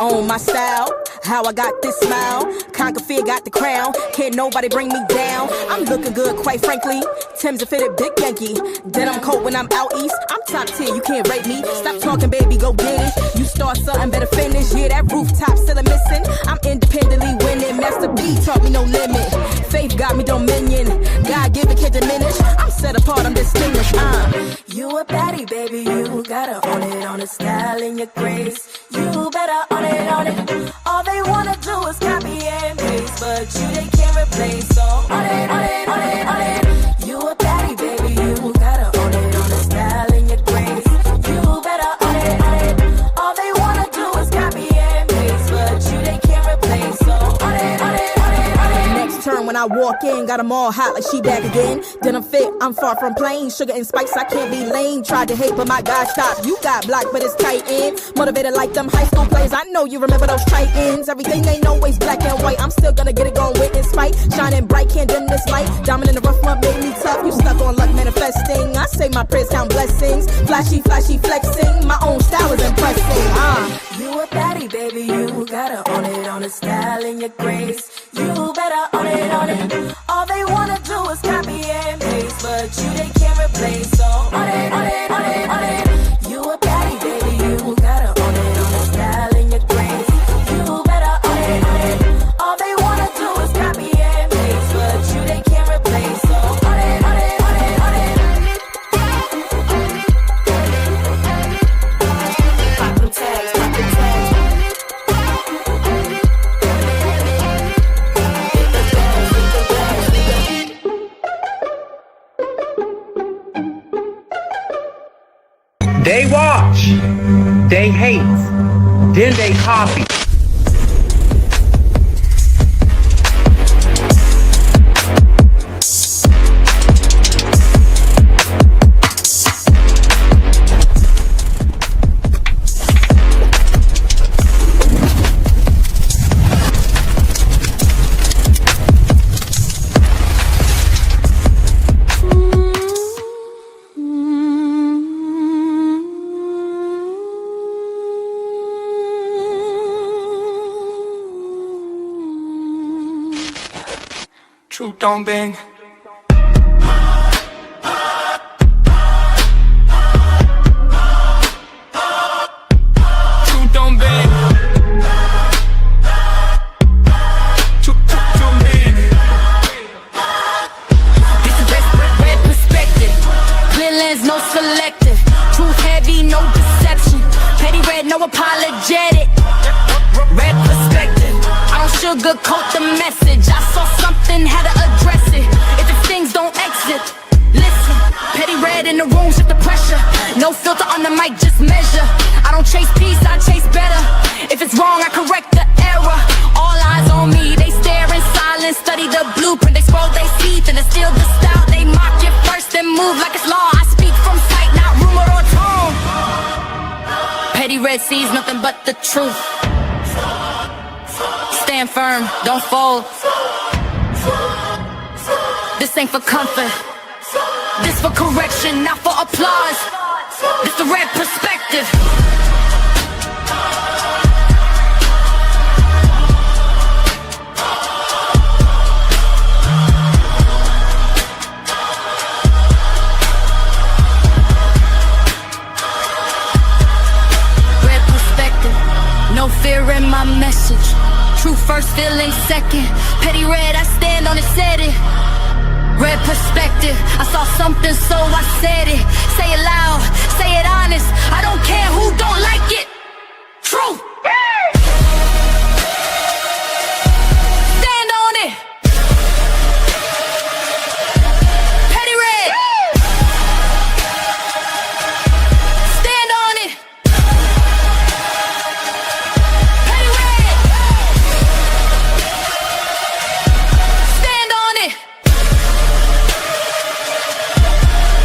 own my style. How I got this smile, conquer fear, got the crown. Can't nobody bring me down. I'm looking good, quite frankly. Tim's a fitted big Yankee. Then I'm cold when I'm out east. I'm top tier, you can't rate me. Stop talking, baby, go get it. You start something, better finish. Yeah, that rooftop still a missing. I'm independently winning. Master B taught me no limit. Faith got me dominion. God give it, can't diminish. I'm set apart, I'm distinguished. You a baddie, baby. You gotta own it, on the style and your grace. You better own it. All they wanna do is copy and paste, but you they can't replace. So on it. You a baddie, baby. You gotta own it, on the style and your grace. You better own it. All they wanna do is copy and paste, but you they can't replace. So on it. Next turn when I walk in, got them all hot like she back again. Denim fit, I'm far from plain. Sugar and spice, I can't be lame. Tried to hate, but my God, stop. You got blocked, but it's tight in. Motivated like them high school plays. I know you remember those Titans. Everything ain't always black and white. I'm still gonna get it going with in spite. Shining bright, can't dim this light. Diamond in the rough one made me tough. You stuck on luck manifesting. I say my prayers count blessings. Flashy, flashy flexing. My own style is impressing. You a baddie, baby. You gotta own it, on the style and your grace. You better own it. All they wanna do is copy and paste, but you they can't replace. So on it. You a baddie, baby. You gotta own it, on the style and your grace. You better own it. All they wanna do is copy and paste, but you they can't replace. So on it. Pop them tags, pop them tags. They watch, they hate, then they copy. Truth don't bang. Truth don't bang. Truth bang. This is red perspective. Clear lens, no selective. Truth heavy, no deception. Petty red, no apologetic. Red perspective. I don't sugarcoat the message. I saw something, had to address it. If the things don't exit, listen. Petty red in the room, shift the pressure. No filter on the mic, just measure. I don't chase peace, I chase better. If it's wrong, I correct the error. All eyes on me, they stare in silence. Study the blueprint, they scroll they teeth, and they steal the style. They mock it first, then move like it's law. I speak from sight, not rumor or tone. Petty red sees nothing but the truth. Stand firm, don't fold. This ain't for comfort. This for correction, not for applause. This the red perspective. Red perspective, no fear in my message. Truth first, feeling second. Petty red, I stand on it, said it. Red perspective, I saw something so I said it. Say it loud, say it honest. I don't care who don't like it. Truth. Stand on it. Petty red. Stand on it. Petty red. Stand on it.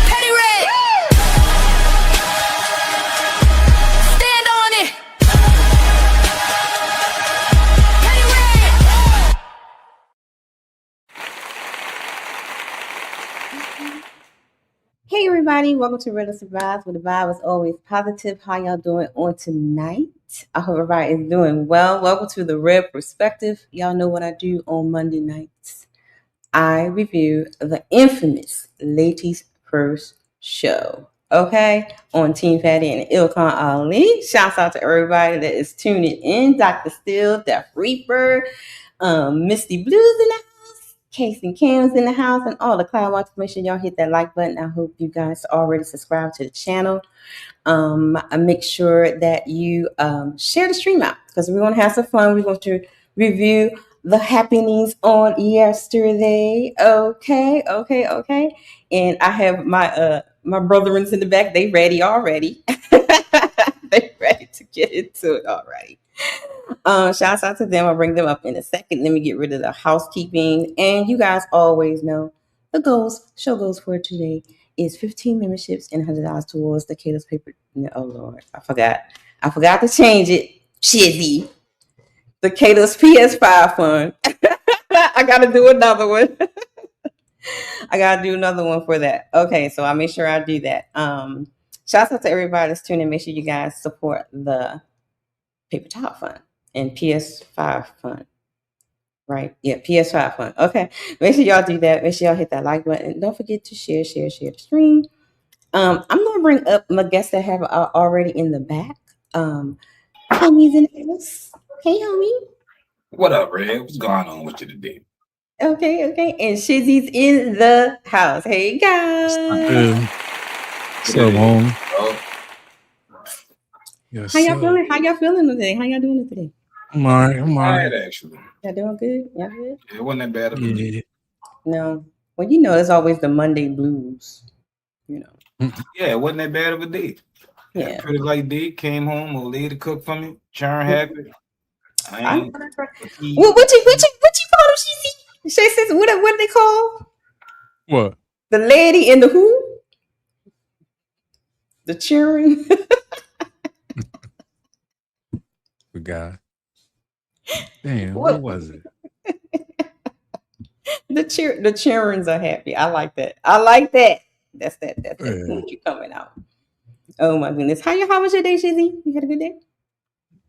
Petty red. Stand on it. Petty red. Hey everybody, welcome to Riddles and Vibes, where the vibe is always positive. How y'all doing on tonight? I hope everybody is doing well. Welcome to the Red Perspective. Y'all know what I do on Monday nights. I review the infamous Ladies First show. Okay, on Team Fatty and Ilkan Ali. Shouts out to everybody that is tuning in. Dr. Steele, Death Reaper, Misty Blues in the house, Case and Cam's in the house, and all the Cloud Watch. Make sure y'all hit that like button. I hope you guys already subscribed to the channel. Make sure that you share the stream out because we want to have some fun. We want to review the happenings on yesterday. Okay. And I have my brethrens in the back. They ready already. They ready to get into it already. Shouts out to them. I'll bring them up in a second. Let me get rid of the housekeeping. And you guys always know the show goals for today is 15 memberships and $100 towards the Kato's paper. Oh Lord, I forgot to change it. Shizzy. The Kato's PS5 fund. I gotta do another one. I gotta do another one for that. Okay, so I'll make sure I do that. Shouts out to everybody that's tuning in. Make sure you guys support the paper towel fund and PS5 fund. Right? Yeah, PS5 fund. Okay. Make sure y'all do that. Make sure y'all hit that like button. Don't forget to share the stream. I'm gonna bring up my guests that have already in the back. Homie's in the house. Hey, homie. What up, Red? What's going on with you today? Okay. And Shizzy's in the house. Hey, guys. What's up, home? Yes, how y'all feeling? How y'all feeling today? How y'all doing today? I'm all right. Actually. Y'all doing good? Y'all good? It wasn't that bad of a day. No. Well, you know, there's always the Monday blues. You know. Yeah, it wasn't that bad of a day. Yeah. Pretty light day. Came home, a lady cooked for me. Churn happy. What you call them, Shizzy? Shay says, what they call? What? The lady in the who? The cheering. Forgot. Damn, what was it? The cheerings are happy. I like that. That's you coming out. Oh my goodness. How was your day, Shizzy? You had a good day?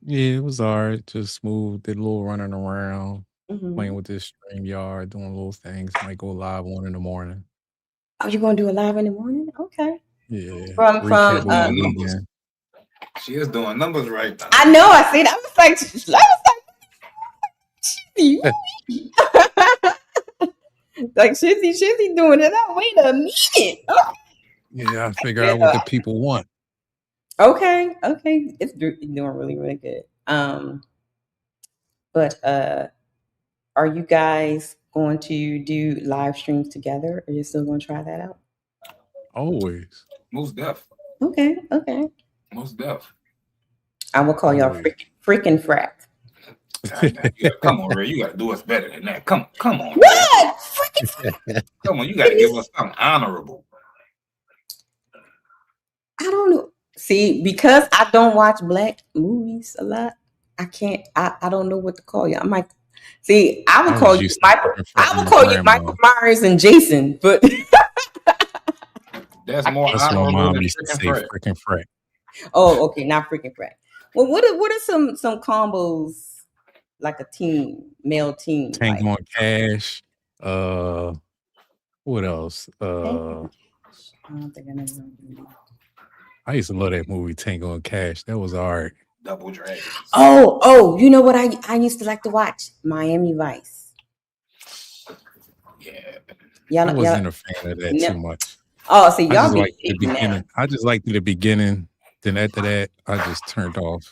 Yeah, it was all right. Just smooth. Did a little running around, playing with this StreamYard, doing little things. Might go live 1 in the morning. Oh, you're gonna do a live in the morning? Okay. Yeah. From she is doing numbers right now. I know. I see that. I was like, like Shizzy doing it. Oh, wait a minute. Oh. Yeah, I figure out what the people want. Okay. It's doing really, really good. But are you guys going to do live streams together? Or are you still going to try that out? Always. Most def. Okay. Most def. I will call y'all freaking frack. Come on, Ray. You got to do us better than that. Come on. What? Freaking come on. You got to give us something honorable. I don't know. See, because I don't watch black movies a lot, I can't. I don't know what to call you. I'm like, see, I would call you Michael Myers and Jason, but that's more. That's what mom used to say. Freaking frack. Oh, okay, not freaking frack. Well, what are some combos like a team, male team? Tango and Cash. What else? I don't think I never heard of that. I used to love that movie Tango and Cash. That was all right. Double Dragons. Oh, you know what I used to like to watch? Miami Vice. Yeah. I wasn't a fan of that too much. Oh, see, y'all be the beginning. I just liked the beginning. Then after that, I just turned off.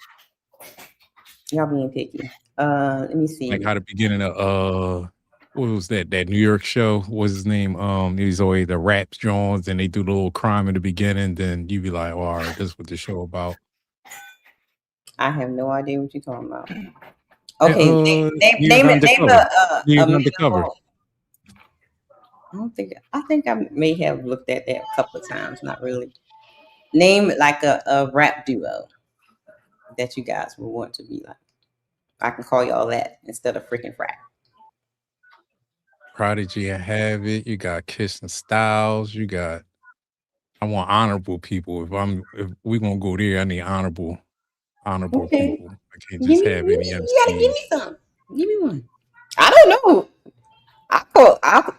Y'all being picky. Let me see. Like how the beginning of what was that? That New York show? What was his name? He's always the rap Jones, and they do the little crime in the beginning. Then you be like, oh, all right, this is what the show about. I have no idea what you're talking about. Okay, name Undercover. I think I may have looked at that a couple of times. Not really. Name like a rap duo that you guys would want to be like. I can call y'all that instead of freaking frack. Prodigy and Have It. You got Kiss and Styles. You got I want honorable people. If we're gonna go there, I need honorable Okay. people. I can't Give just me, have any you gotta give MCs. me some. Give me one. I don't know.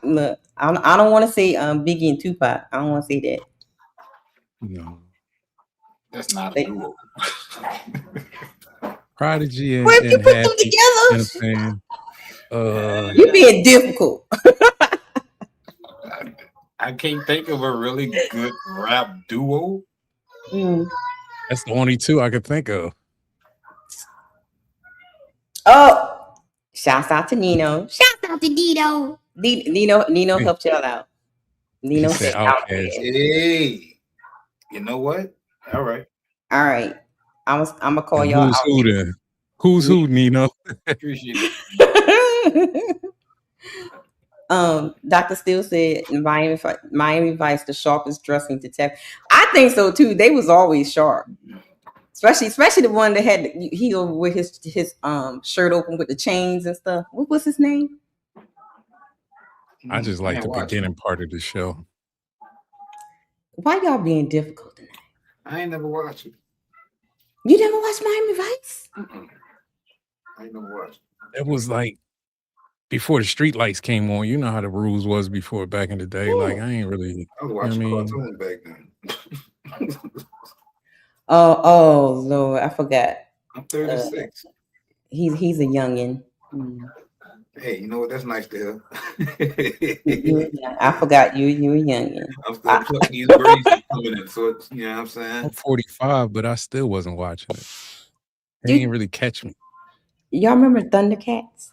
Look. I don't want to say Biggie and Tupac. I don't want to say that. No. That's not a They, duo. Prodigy what if you and put them Happy and a together? fan. You're being difficult. I can't think of a really good rap duo. That's the only two I could think of. Oh, shouts out to Nino. Shouts out to Nino. Nino helped y'all out. He Nino said said out Outcast. there. Hey, you know what? All right. All right. I'm gonna call And y'all who's out who there. then? Who's who, Nino? Appreciate it. Dr. Steele said Miami Vice, the sharpest dressing detective. I think so too. They was always sharp. Especially the one that had he over with his shirt open with the chains and stuff. What was his name? I just like the beginning part of the show. Why y'all being difficult tonight? I ain't never watched it. You never watched Miami Vice? I ain't never watched it. It was like before the street lights came on. You know how the rules was before back in the day. Ooh. Like I ain't really. I was watching cartoons back then. Oh Lord, I forgot. I'm 36. He's a youngin. Hey, you know what? That's nice to hear. I forgot you a youngin. I'm still plucking these braids coming in, so it's, you know what I'm saying? I'm 45, but I still wasn't watching it. They didn't really catch me. Y'all remember Thundercats?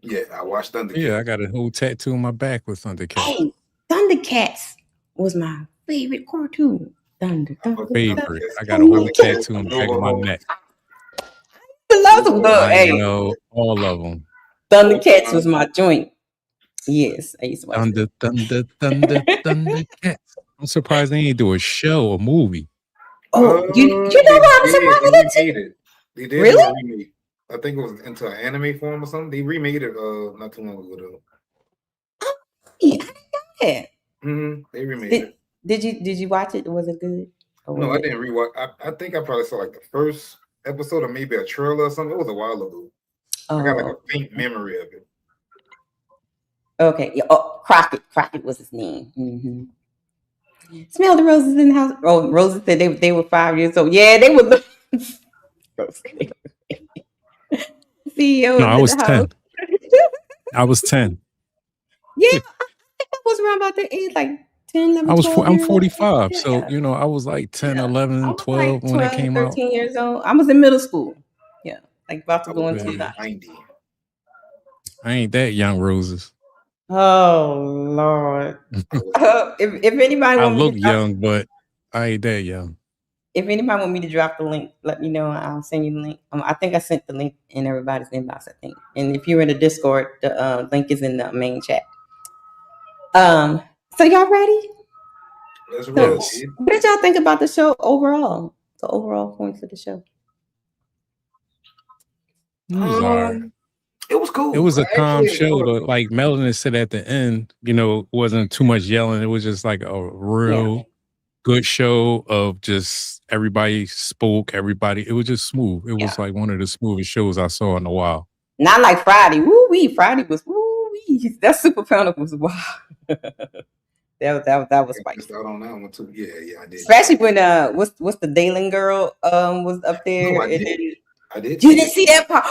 Yeah, I watched Thundercats. Yeah, I got a whole tattoo on my back with Thundercats. Hey, Thundercats was my favorite cartoon. Thunder. Favorite. I got a whole tattoo on the back of my neck. I know all of them. Thundercats was my joint. Yes, I used to watch Thundercats. I'm surprised they ain't do a show, a movie. Oh, you know what I'm surprised they remade it. They did really? do a remake. I think it was into an anime form or something. They remade it not too long ago though. Yeah, I didn't know that. They remade it. Did you watch it? Was it good? No, I didn't rewatch. I think I probably saw like the first episode or maybe a trailer or something. It was a while ago. I got like a faint memory of it. Okay. Yeah. Oh, Crockett was his name. Smell the roses in the house. Oh, Rosie said they were 5 years old. Yeah, they were. CEO. No, I was 10. I was 10. Yeah, I think I was around about that age, like 10, 11, 12 I'm years 45. old. So, you know, I was like 10, 11, 12 when it came 13 out. years old. I was in middle school. Yeah, like about to go into 90. I ain't that young, Roses. Oh Lord! If anybody I want look me to drop, young, but I ain't that young. if anybody want me to drop the link, let me know. I'll send you the link. I think I sent the link in everybody's inbox. I think, and if you're in the Discord, the link is in the main chat. So y'all ready? Let's roll. What did y'all think about the show overall? The overall points of the show. It was alright. It was cool. It was a calm show. Like Melanin said at the end, you know, it wasn't too much yelling. It was just like a real good show of just everybody spoke, everybody. It was just smooth. It was like one of the smoothest shows I saw in a while. Not like Friday. Woo wee. Friday was woo wee. That Super Panel was wild. that was spicy. Out on that one too. Yeah, I did. Especially when what's the Dalen girl was up there. No, I did. You didn't see that part?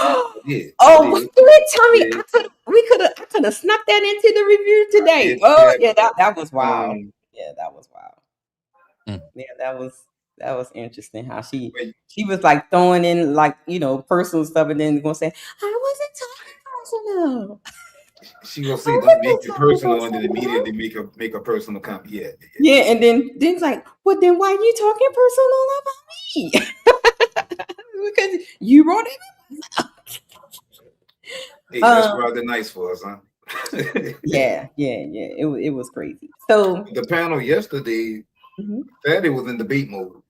Yeah. Oh, you didn't tell me. I could have snuck that into the review today. Oh yeah, that was wild. Yeah, that was wild. Yeah, that was interesting how she was like throwing in like, you know, personal stuff and then gonna say, I wasn't talking personal. She gonna say don't make it personal and then immediately make a personal comment. Yeah, and then it's like, well then why are you talking personal about me? Because you wrote it. Hey, that's rather nice for us, huh? Yeah. It was crazy. So the panel yesterday, Fatty was in debate mode.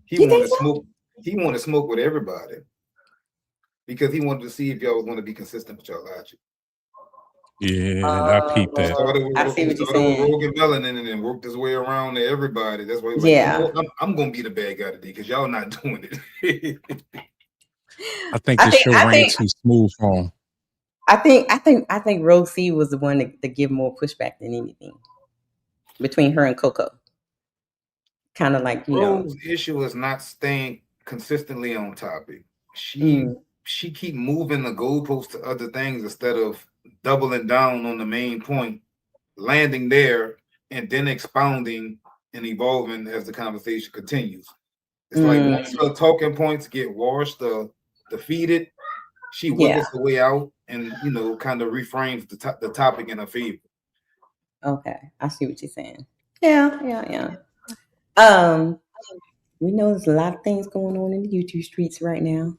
He wanted to smoke with everybody because he wanted to see if y'all was going to be consistent with y'all logic. Yeah, I peeped that. I see what you're Started with saying. Rogan Melanin and then worked his way around to everybody. That's why he's like, Yeah. you know, I'm gonna be the bad guy today because y'all not doing it. I think the show ran too smooth for him. I think Rose C was the one to give more pushback than anything between her and Coco. Kind of like, you know. Rose's issue is not staying consistently on topic. She keep moving the goalposts to other things instead of doubling down on the main point, landing there, and then expounding and evolving as the conversation continues. It's like once the talking points get washed or defeated, she wiggles the way out and, you know, kind of reframes the topic in her favor. Okay, I see what you're saying. Yeah. We know there's a lot of things going on in the YouTube streets right now.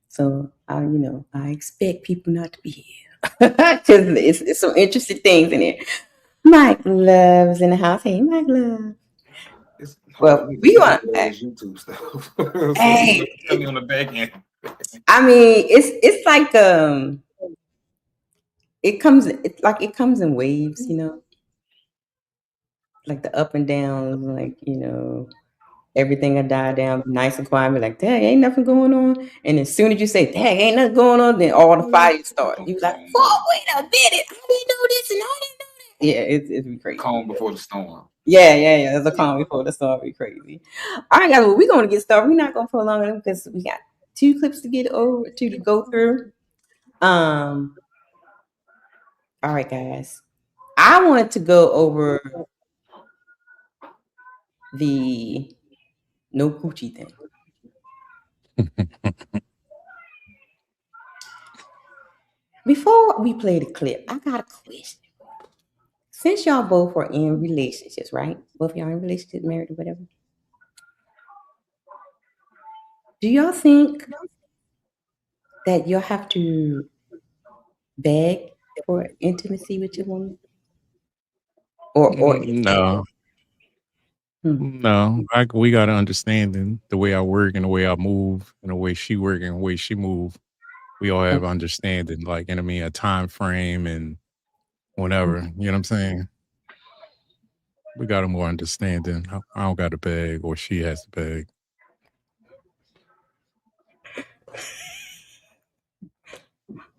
So, I expect people not to be here because it's some interesting things in there. Mike Love's in the house. Hey, Mike Love. Well, we want YouTube stuff. Hey, tell me on the back end. I mean, it's like it comes in waves, you know, like the up and downs, like, you know, everything will die down, nice and quiet, be like, dang, ain't nothing going on. And as soon as you say, dang, ain't nothing going on, then all the fires start. You like, oh, wait a minute, I didn't know this and I didn't know that. Yeah, it's be crazy. Calm before the storm. Yeah. There's a calm before the storm. Be crazy. All right, guys, well, we're going to get started. We're not going to prolong it because we got 2 clips to get over to go through. All right, guys. I wanted to go over the no Kewchie thing. Before we play the clip, I got a question. Since y'all both are in relationships, right? Both y'all in relationships, married or whatever. Do y'all think that you'll have to beg for intimacy with your woman? Or no. No, we got to understand the way I work and the way I move and the way she work and the way she move. We all have understanding, like, you know what I mean, a time frame and whatever. You know what I'm saying? We got a more understanding. I don't got to beg, or she has to beg.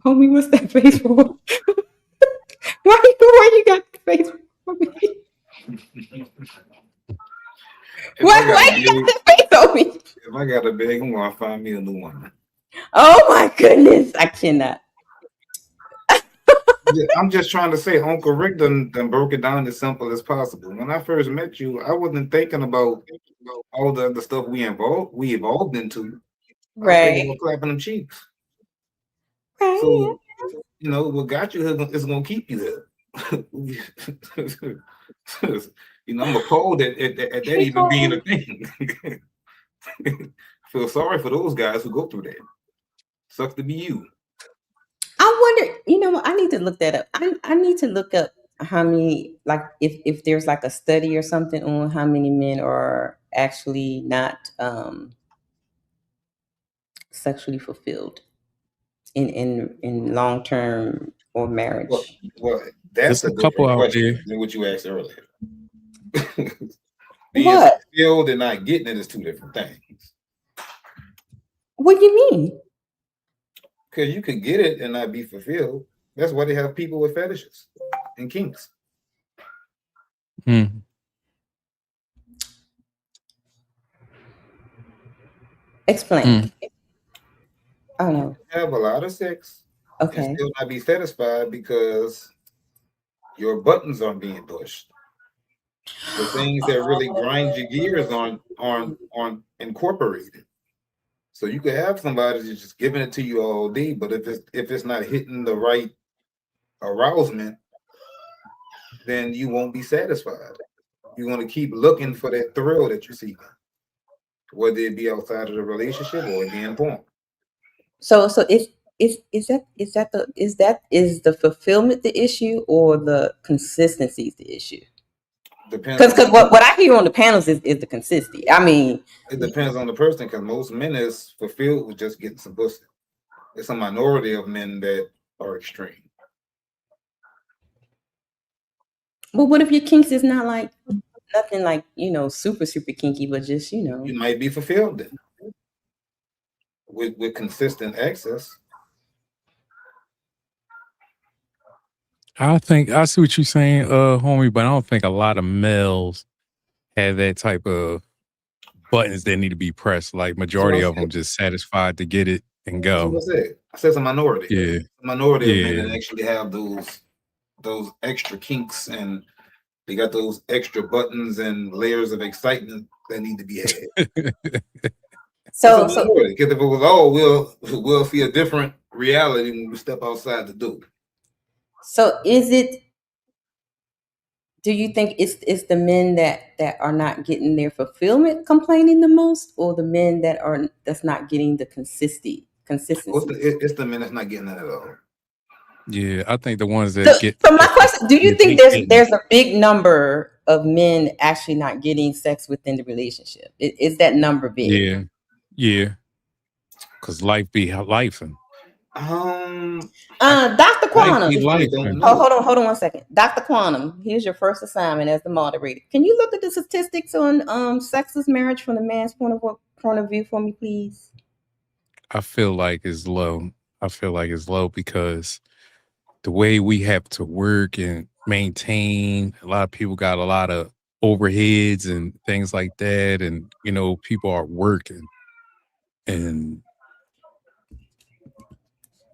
Homie, what's that face for? Why you got the face for me? Why you got that face on me? If I got a beg, I'm gonna find me a new one. Oh my goodness, I cannot. I'm just trying to say, Uncle Rick done broke it down as simple as possible. When I first met you, I wasn't thinking about all the other stuff we evolved into. Right. I was thinking about clapping them cheeks. Right. So, you know, what got you here is gonna keep you there. You know, I'm appalled at that even being a thing. Feel sorry for those guys who go through that. Sucks to be you. I wonder, you know, I need to look that up. I need to look up how many, like, if there's like a study or something on how many men are actually not sexually fulfilled in long term or marriage. Well, that's a couple out there than what you asked earlier. Being fulfilled and not getting it is 2 different things. What do you mean? Because you could get it and not be fulfilled. That's why they have people with fetishes and kinks. Explain. Oh no. Have a lot of sex. Okay. And still not be satisfied because your buttons aren't being pushed. The things that really grind your gears aren't incorporated. So you could have somebody that's just giving it to you all day, but if it's not hitting the right arousement, then you won't be satisfied. You're going to keep looking for that thrill that you seek, whether it be outside of the relationship or it being porn. So is the fulfillment the issue or the consistency is the issue? Because what I hear on the panels is the consistency. I mean, it depends on the person, because most men is fulfilled with just getting some pussy. It's a minority of men that are extreme. But what if your kinks is not like nothing like, super, super kinky, but just, You might be fulfilled then with consistent access. I think I see what you're saying, homie, but I don't think a lot of males have that type of buttons that need to be pressed. Like So I majority of said, them just satisfied to get it and so go. what's that? I said it's a minority. Yeah. A minority of men Yeah. that actually have those extra kinks, and they got those extra buttons and layers of excitement that need to be had. So, Because if it was all, we'll see a different reality when we step outside the door. so do you think it's the men that are not getting their fulfillment complaining the most, or the men that's not getting the consistency? It's the men that's not getting that at all. Yeah, I think the ones that get. So my question: do you think they there's a big number of men actually not getting sex within the relationship? Is that number big? Yeah, because life be life and Dr. Quantum. Don't know. Hold on 1 second. Dr. Quantum, here's your first assignment as the moderator. Can you look at the statistics on sexless marriage from the man's point of view for me, please? I feel like it's low. I feel like it's low because the way we have to work and maintain, a lot of people got a lot of overheads and things like that, and people are working, and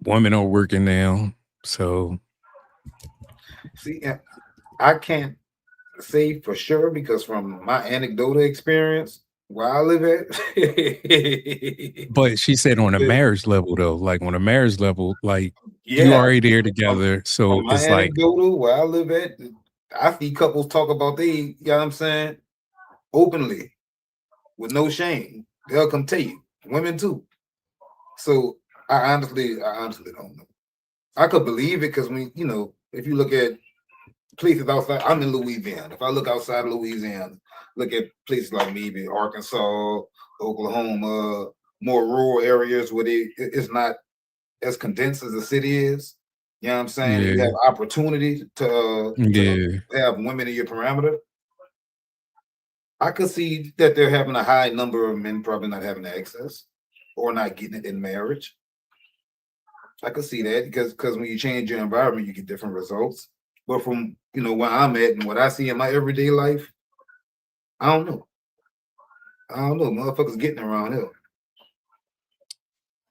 women are working now. So, see, I can't say for sure because from my anecdotal experience where I live at. but she said on a marriage level though, like on a marriage level, like you Yeah, already there together, so from my it's like anecdotal where I live at, I see couples talk about you know what I'm saying, openly with no shame. They'll come tell you, women too. So I honestly don't know. I could believe it because if you look at places outside, I'm in Louisiana. If I look outside of Louisiana, look at places like maybe Arkansas, Oklahoma, more rural areas where it's not as condensed as the city is. You know what I'm saying? You have opportunity to have women in your parameter. I could see that they're having a high number of men probably not having access or not getting it in marriage. I could see that because when you change your environment, you get different results. But from where I'm at and what I see in my everyday life, I don't know. Motherfuckers getting around here.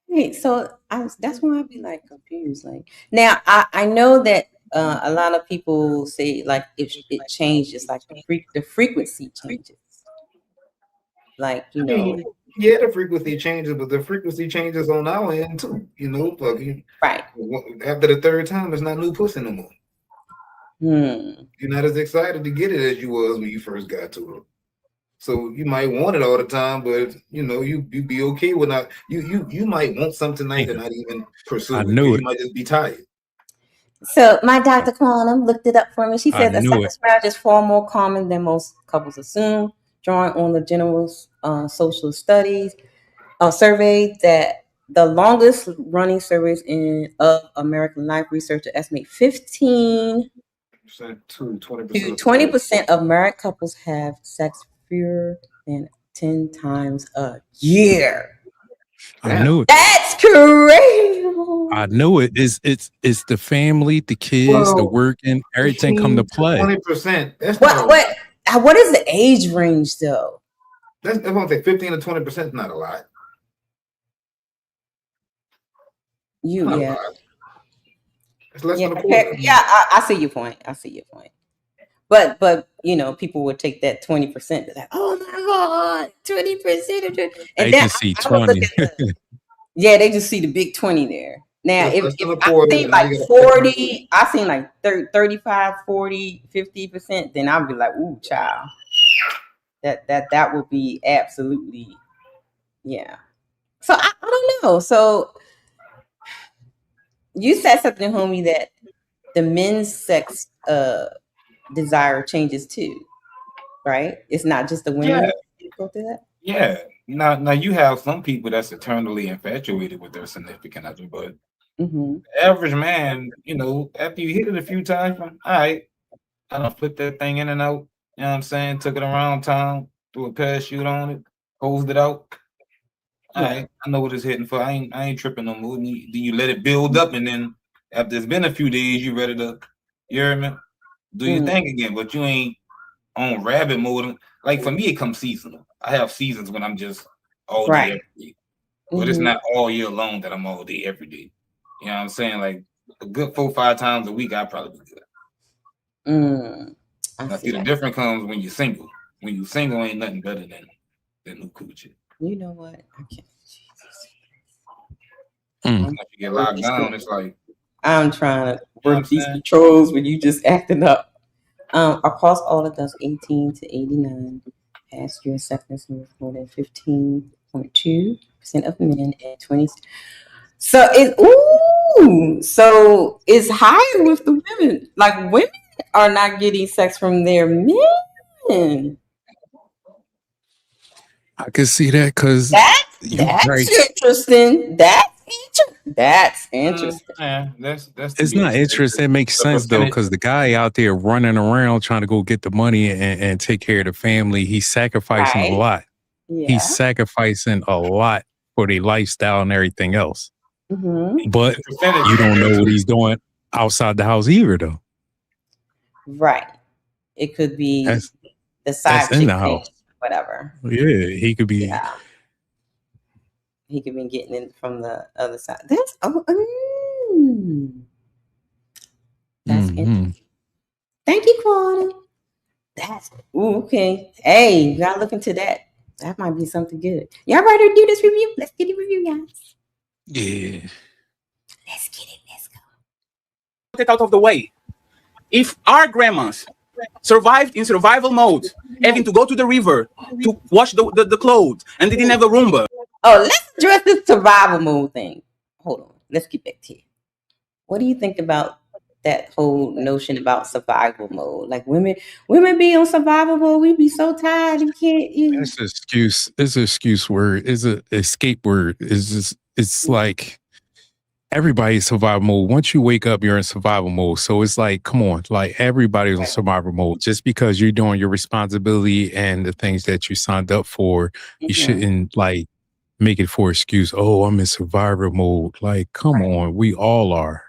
Hey, so that's why I'd be like confused. Like now, I know that a lot of people say like it changes, like the frequency changes. Like yeah, the frequency changes, but the frequency changes on our end too. Right. After the third time, it's not new pussy no more. You're not as excited to get it as you was when you first got to it. So you might want it all the time, but you be okay with not. You might want something tonight and not even pursue it. You might just be tired. So my Dr. Quantum looked it up for me. She says a sexless marriage is far more common than most couples assume, drawing on the general social studies survey that the longest running surveys of American Life researchers estimate 15 to 20% of married couples have sex fewer than 10 times a year. I knew it. That's crazy. I knew it. It's the family, the kids, the working, everything come to play. 20%. That's what is the age range though? That's going to say 15 to 20% is not a lot. Yeah. It's less than a quarter. Yeah, I see your point. But people would take that 20%. Like, oh my god, 20%. And they just see 20. Yeah, they just see the big 20 there. Now, if I seen like 40, I seen like 35, 40, 50%, then I'd be like, ooh, child. That would be absolutely, yeah. So I don't know. So you said something, homie, that the men's sex desire changes too, right? It's not just the women go through that. Yeah. Now you have some people that's eternally infatuated with their significant other, but the average man, after you hit it a few times, all right, I done flipped that thing in and out. You know what I'm saying? Took it around town, threw a parachute on it, hosed it out. All right, I know what it's hitting for. I ain't tripping no more. Then you let it build up, and then after it's been a few days, you ready to, you hear me? Do your thing again, but you ain't on rabbit mode. Like for me, it comes seasonal. I have seasons when I'm just all day every day, but it's not all year long that I'm all day every day. You know what I'm saying? Like a good 4-5 times a week, I probably be good. I see the difference comes when you're single. When you single, ain't nothing better than new Kewchie. You know what? I can't. Once you get locked down, it's like I'm trying to work these controls when you just acting up. Across all adults 18 to 89, past year seconds with more than 15.2% of men and 20. So it's higher with the women. Like women are not getting sex from their men. I can see that because that's interesting. That's interesting. Yeah, that's it's not interest. It makes sense though, because the guy out there running around trying to go get the money and take care of the family, he's sacrificing a lot. Yeah. He's sacrificing a lot for the lifestyle and everything else. But you don't know what he's doing outside the house either, though. Right. It could be the side in chick the house. Whatever. Yeah, he could be. Yeah. He could be getting in from the other side. That's interesting. Thank you, Quantum. That's okay. Hey, you gotta look into that. That might be something good. Y'all ready to do this review? Let's get the review, guys. Yeah. Let's get it. Let's go. Put it out of the way. If our grandmas survived in survival mode, having to go to the river to wash the clothes, and they didn't have a Roomba. Oh, let's address this survival mode thing. Hold on. Let's get back to it. What do you think about that whole notion about survival mode? Like women be on survival mode. We be so tired and can't. It's an excuse. It's an excuse word. It's an escape word. It's like everybody's survival mode. Once you wake up, you're in survival mode. So it's like, come on, like everybody's on survival mode. Just because you're doing your responsibility and the things that you signed up for, you shouldn't like make it for excuse. Oh, I'm in survival mode. Like, come on, we all are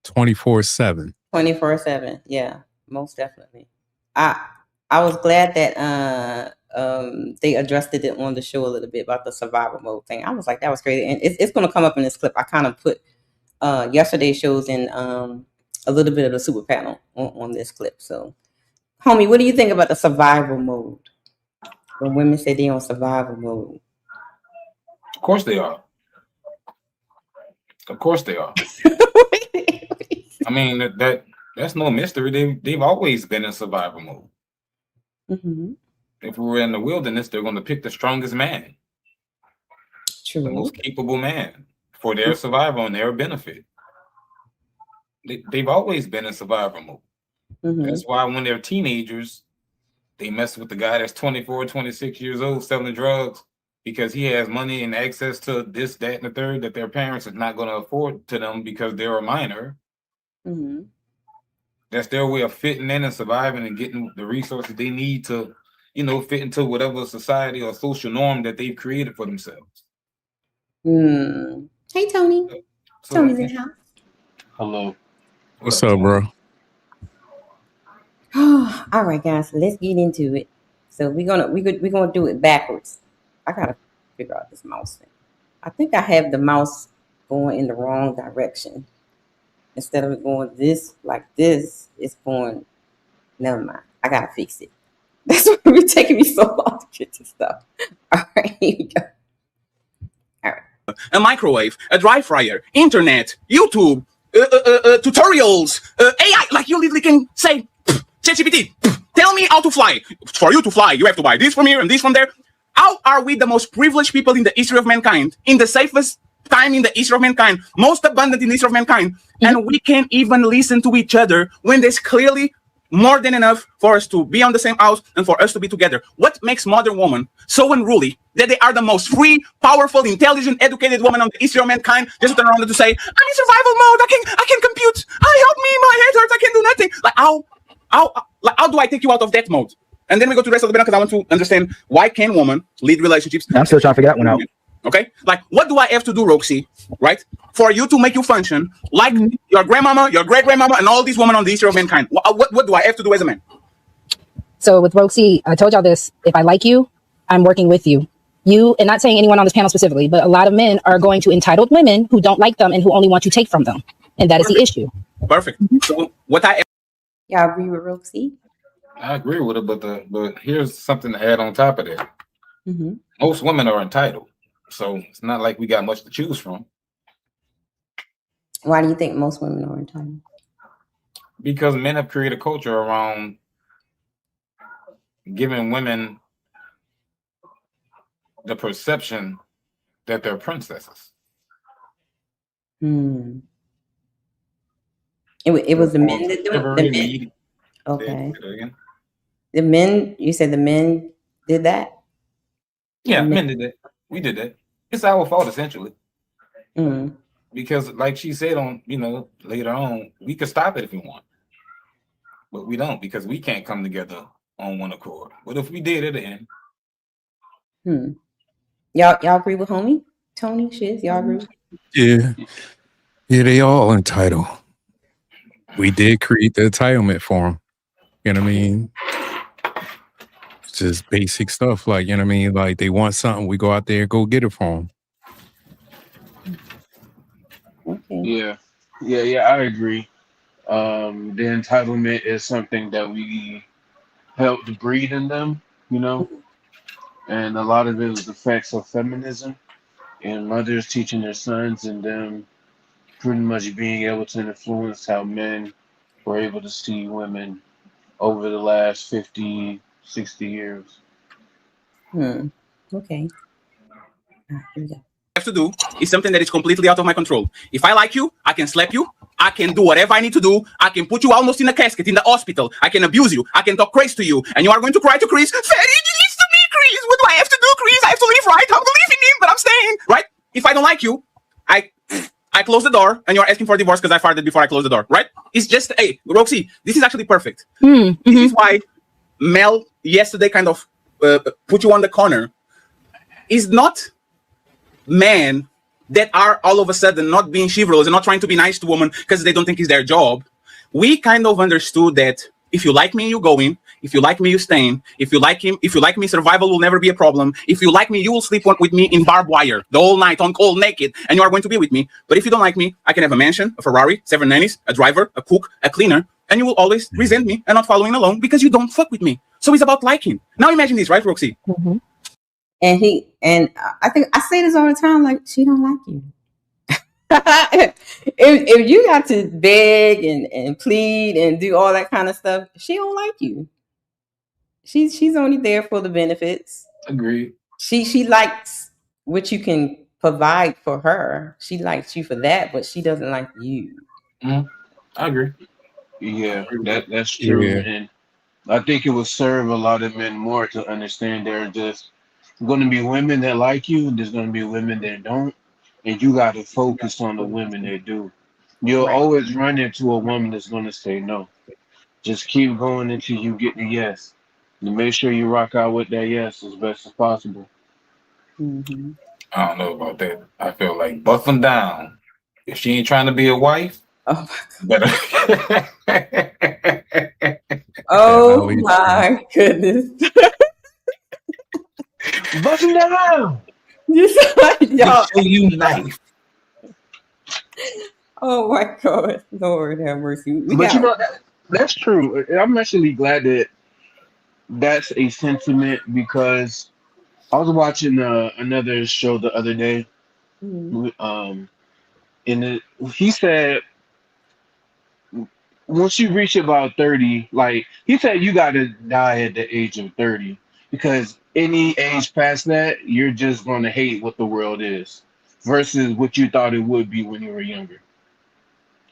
24/7. 24/7. Yeah, most definitely. I was glad that they addressed it on the show a little bit about the survival mode thing. I was like, that was great. And it's going to come up in this clip. I kind of put yesterday's shows in a little bit of the super panel on this clip. So, homie, what do you think about the survival mode? When women say they're on survival mode. Of course they are. Of course they are. I mean, that's no mystery. They've always been in survival mode. If we were in the wilderness, they're going to pick the strongest man. True. The most capable man for their survival and their benefit. They've always been in survival mode. That's why when they're teenagers, they mess with the guy that's 24, 26 years old selling drugs because he has money and access to this, that, and the third that their parents are not going to afford to them because they're a minor. That's their way of fitting in and surviving and getting the resources they need to, fit into whatever society or social norm that they've created for themselves. Hey, Tony. Tony's in the house. Hello. What's up, bro? All right, guys. Let's get into it. So we're gonna do it backwards. I gotta figure out this mouse thing. I think I have the mouse going in the wrong direction. Instead of it going this like this, it's going. Never mind. I gotta fix it. That's why it's taking me so long to get this stuff. All right, here we go. All right. A microwave, a dry fryer, internet, YouTube, tutorials, AI. Like you literally can say, ChatGPT, tell me how to fly. For you to fly, you have to buy this from here and this from there. How are we the most privileged people in the history of mankind, in the safest time in the history of mankind, most abundant in the history of mankind, and we can't even listen to each other when there's clearly more than enough for us to be on the same house and for us to be together? What makes modern women so unruly that they are the most free, powerful, intelligent, educated woman on the history of mankind, just to turn around and to say, I'm in survival mode, I can compute, help me, my head hurts, I can do nothing. Like Like, how do I take you out of that mode? And then we go to the rest of the because I want to understand why can women lead relationships? I'm still trying to figure that one out. Okay, like what do I have to do, Roxy, right, for you to make you function like your grandmama, your great grandmama, and all these women on the history of mankind? What do I have to do as a man? So with Roxy, I told y'all this. If I like you, I'm working with you. You, and not saying anyone on this panel specifically, but a lot of men are going to entitled women who don't like them and who only want to take from them, and that is the issue. Perfect. So what y'all agree with Roxy? I agree with it, but here's something to add on top of that. Most women are entitled, so it's not like we got much to choose from. Why do you think most women are entitled? Because men have created a culture around giving women the perception that they're princesses. It was the men that do it. The men. Okay. The men. You said the men did that. Yeah, men did that. We did that. It's our fault essentially. Because, like she said on, later on, we could stop it if we want, but we don't because we can't come together on one accord. But if we did, it'd end. Y'all agree with homie Tony? Shiz, y'all agree? Yeah, they all entitled. We did create the entitlement for them. You know what I mean? It's just basic stuff, like, you know what I mean? Like, they want something, we go out there and go get it for them. Okay. Yeah, I agree. The entitlement is something that we helped breed in them, and a lot of it was effects of feminism and mothers teaching their sons and them pretty much being able to influence how men were able to see women over the last 50, 60 years. Okay. Have to do is something that is completely out of my control. If I like you, I can slap you. I can do whatever I need to do. I can put you almost in a casket in the hospital. I can abuse you. I can talk crazy to you, and you are going to cry to Chris. Fatty, you needs to be Chris. What do I have to do, Chris? I have to leave, right? I'm leaving him, but I'm staying, right? If I don't like you, I close the door, and you're asking for a divorce because I farted before I closed the door, right? It's just, hey, Roxy, this is actually perfect. This is why Mel yesterday kind of put you on the corner. Is not men that are all of a sudden not being chivalrous and not trying to be nice to women because they don't think it's their job. We kind of understood that if you like me, you go in. If you like me, you stay in. If you like me, survival will never be a problem. If you like me, you will sleep with me in barbed wire the whole night on cold naked, and you are going to be with me. But if you don't like me, I can have a mansion, a Ferrari, 7 nannies, a driver, a cook, a cleaner, and you will always resent me and not following along because you don't fuck with me. So it's about liking. Now imagine this, right, Roxy? And I think I say this all the time, like, she don't like you. if you got to beg and plead and do all that kind of stuff, she don't like you. She's only there for the benefits. Agreed. She likes what you can provide for her. She likes you for that, but she doesn't like you. I agree. Yeah, that's true. Yeah. And I think it will serve a lot of men more to understand there are just going to be women that like you, and there's going to be women that don't, and you got to focus on the women that do. You'll always run into a woman that's going to say no. Just keep going until you get the yes. And make sure you rock out with that yes as best as possible. I don't know about that. I feel like bust them down. If she ain't trying to be a wife, better. Oh my goodness. Bust them down. Y'all. Show you knife. Oh my God, Lord have mercy. That's true. I'm actually glad that that's a sentiment because I was watching another show the other day. And he said once you reach about 30, like he said, you got to die at the age of 30 because any age past that, you're just going to hate what the world is versus what you thought it would be when you were younger.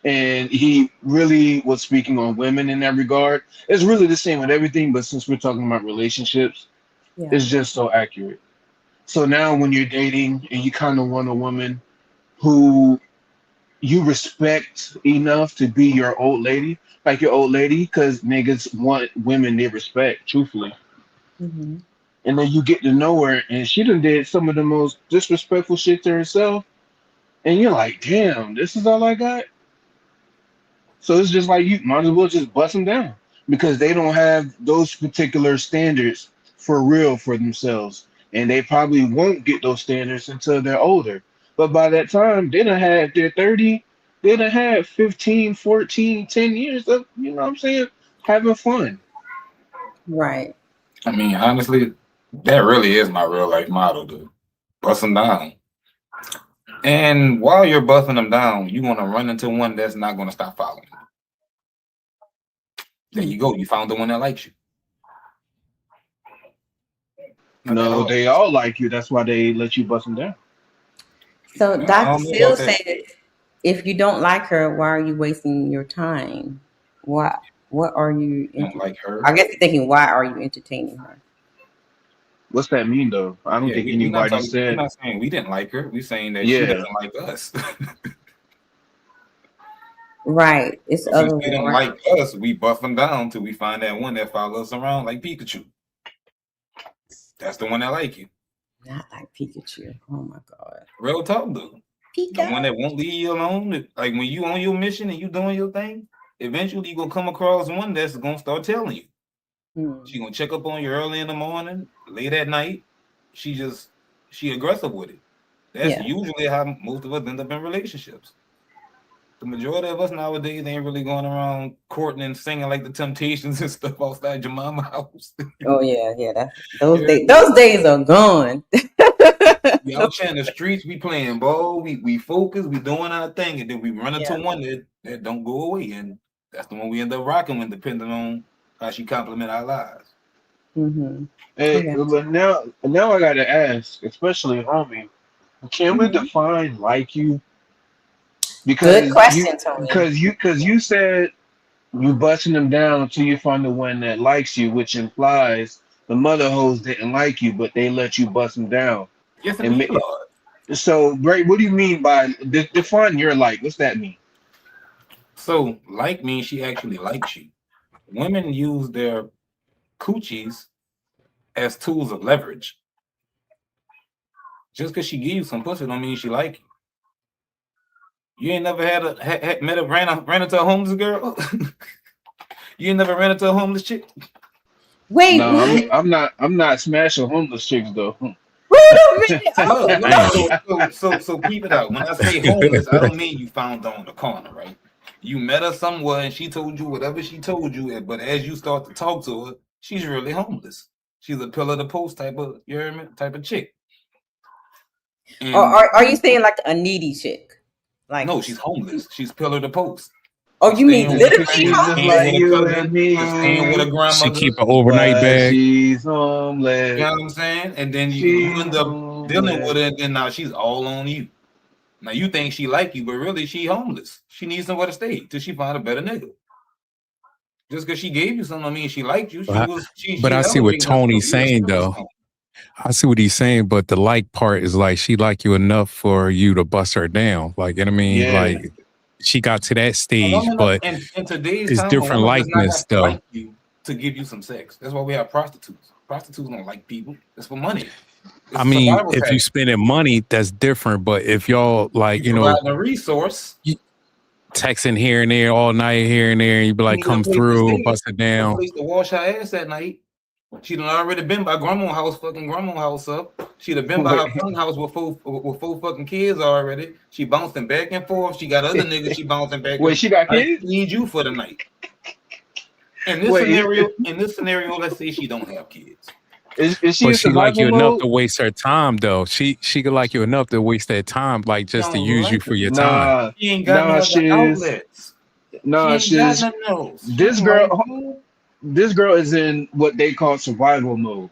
And he really was speaking on women in that regard. It's really the same with everything, but since we're talking about relationships, it's just so accurate. So now when you're dating and you kind of want a woman who you respect enough to be your old lady, like your old lady, because niggas want women they respect, truthfully. Mm-hmm. And then you get to know her, and she done did some of the most disrespectful shit to herself, and you're like, damn, this is all I got. So it's just like you might as well just bust them down because they don't have those particular standards for real for themselves. And they probably won't get those standards until they're older. But by that time, they done had their 30, they done had 15, 14, 10 years of, you know what I'm saying, having fun. Right. I mean, honestly, that really is my real life motto, dude. Bust them down. And while you're busting them down, you want to run into one that's not going to stop following you. There you go. You found the one that likes you. Not that No, hard. they all like you. That's why they let you bust them down. So I Dr. don't know Phil about that. said, if you don't like her, why are you wasting your time? What are you You don't like her. I guess you're thinking, why are you entertaining her? What's that mean, though? I don't Yeah, think we're not anybody talking. We're said, not saying we didn't like her. We're saying that she yeah. doesn't like us. Right. It's Since other they don't one. like us, we buff them down till we find that one that follows us around like Pikachu. That's the one that like you. Not like Pikachu. Oh my God. Real talk, dude. The Pika. one that won't leave you alone. Like when you on your mission and you doing your thing, eventually you gonna come across one that's gonna start telling you. She gonna check up on you early in the morning, late at night. She aggressive with it. That's usually how most of us end up in relationships. The majority of us nowadays ain't really going around courting and singing like the Temptations and stuff outside your mama's house. Oh yeah. Those days are gone. We out here in the streets, we playing ball, we focus, we doing our thing, and then we run into one that don't go away, and that's the one we end up rocking with, depending on how she compliment our lives. Mm-hmm. Hey, but now I gotta ask, especially homie, can we define like you? Good Because question, Tony. you said you busting them down until you find the one that likes you, which implies the mother hoes didn't like you, but they let you bust them down. Yes, And indeed, Lord. so, Ray, what do you mean by define your like? What's that mean? So, like means she actually likes you. Women use their coochies as tools of leverage. Just because she give you some pussy don't mean she like you. You ain't never ran into a homeless girl? You ain't never ran into a homeless chick? Wait, No, what? I'm not smashing homeless chicks though. Wait a minute. Oh, So keep it out. When I say homeless, I don't mean you found her on the corner, right? You met her somewhere and she told you whatever she told you, but as you start to talk to her, she's really homeless. She's a pillar to post type of, you hear me? Type of chick. And are you saying like a needy chick? Like no, she's homeless. She's pillar to post. Oh, you mean literally She's just homeless? like you and Staying with a me. She grandmother. keep an overnight But bag. she's You know homeless. what I'm saying? And then you She's end up dealing with homeless. her, and then now she's all on you. Now you think she like you, but really she homeless. She needs somewhere to stay till she find a better nigga. Just because she gave you something, I mean she liked you. But I see what elevating herself. Tony's You're a saying stepping though. stone. I see what he's saying, but the like part is like she like you enough for you to bust her down. Like, you know what I mean? Yeah. Like she got to that stage, but in today's it's time, a different woman does not likeness have to though. like you to give you some sex. That's why we have prostitutes. Prostitutes don't like people. It's for money. It's I mean, survival if you tactic. spending money, that's different. But if y'all like, you know, providing a resource, texting here and there all night, here and there, and you be you like, need a come place to through, stay, bust it a down. place to wash her ass at night. She'd already been by grandma's house, fucking grandma's house up. She'd have been by her friend's house with four fucking kids already. She bouncing back and forth. She got other niggas she bouncing back. Wait, she got kids? I need you for the night. In this scenario, let's say she don't have kids. Is she But in she like you survival enough mode? to waste her time though. She could like you enough to waste that time, like just to Don't use you like for it. your time. Nah, She ain't got no other outlets. Nah, She ain't she's got none else. She this don't like girl. you. This girl is in what they call survival mode.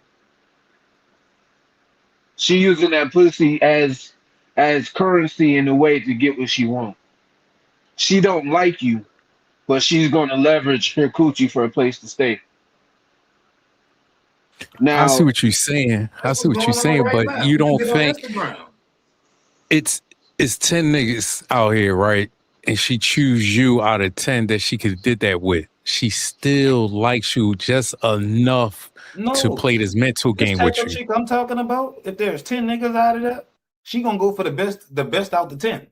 She using that pussy as currency in a way to get what she wants. She don't like you, but she's gonna leverage her coochie for a place to stay. I see Now, what you're saying. I That's see what's what you're going on saying, right but now. you You can don't get on think Instagram. it's it's 10 niggas out here, right? And she choose you out of 10 that she could did that with. She still likes you just enough to No, play this mental this game type with of you. chick I'm talking about, if there's 10 niggas out of that, she gonna go for the best out the 10.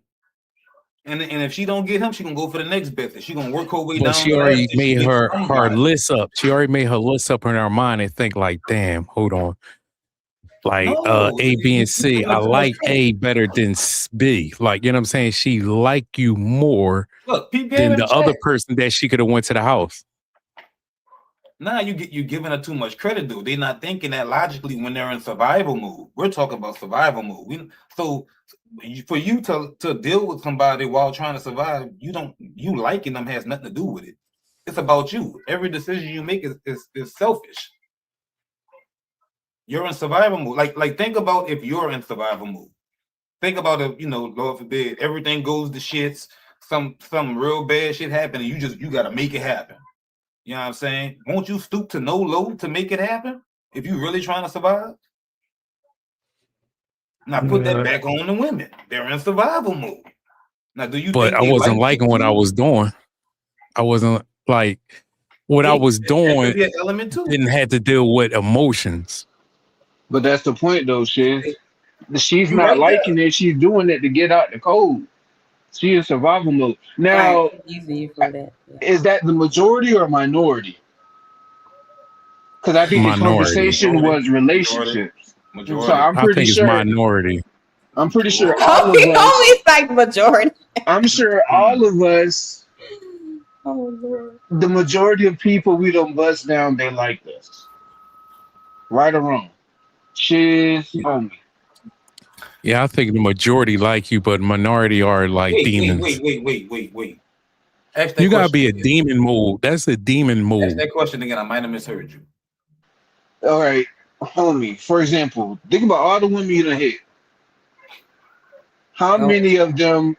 And if she don't get him, she gonna go for the next best. And she gonna work her way But down she the ladder already till she made gets her somebody. list up. She already made her list up in her mind and think like, damn, hold on. Like No, A, B, you and C. giving I her too much like credit. A better than B. Like, you know what I'm saying? She like you more Look, peep game than in the the other chat. person that she could have went to the house. Nah, you giving her too much credit, dude. They're not thinking that logically when they're in survival mode. We're talking about survival mode. So for you to deal with somebody while trying to survive, you liking them has nothing to do with it. It's about you. Every decision you make is selfish. You're in survival mode. Like think about if you're in survival mode. Think about if, Lord forbid, everything goes to shits, some real bad shit happen, and you gotta make it happen. You know what I'm saying? Won't you stoop to no low to make it happen if you really trying to survive? Now put that back on the women. They're in survival mode. Now, do you But think I they wasn't like you liking what I too? was doing. I wasn't like what I was That could doing be an element too. didn't have to deal with emotions. But that's the point, though, Shiz. She's You not right there. liking it. She's doing it to get out the cold. She in survival mode. Right. Now, Using you for that. Yeah. is that the majority or minority? Because I think the Minority. conversation was Majority. relationships. So Majority. I'm I pretty think it's sure. minority. I'm pretty sure all of Homie, us. homie's like majority. I'm sure all of us. Oh Lord. The majority of people we don't bust down, they like us. Right or wrong? Shiz, homie. Yeah, I think the majority like you, but minority are like Wait. demons. Ask that You gotta question be a again. demon mode. That's a demon Ask mode. that question again. I might have misheard you. All right, homie. For example, think about all the women you done hit. How many of them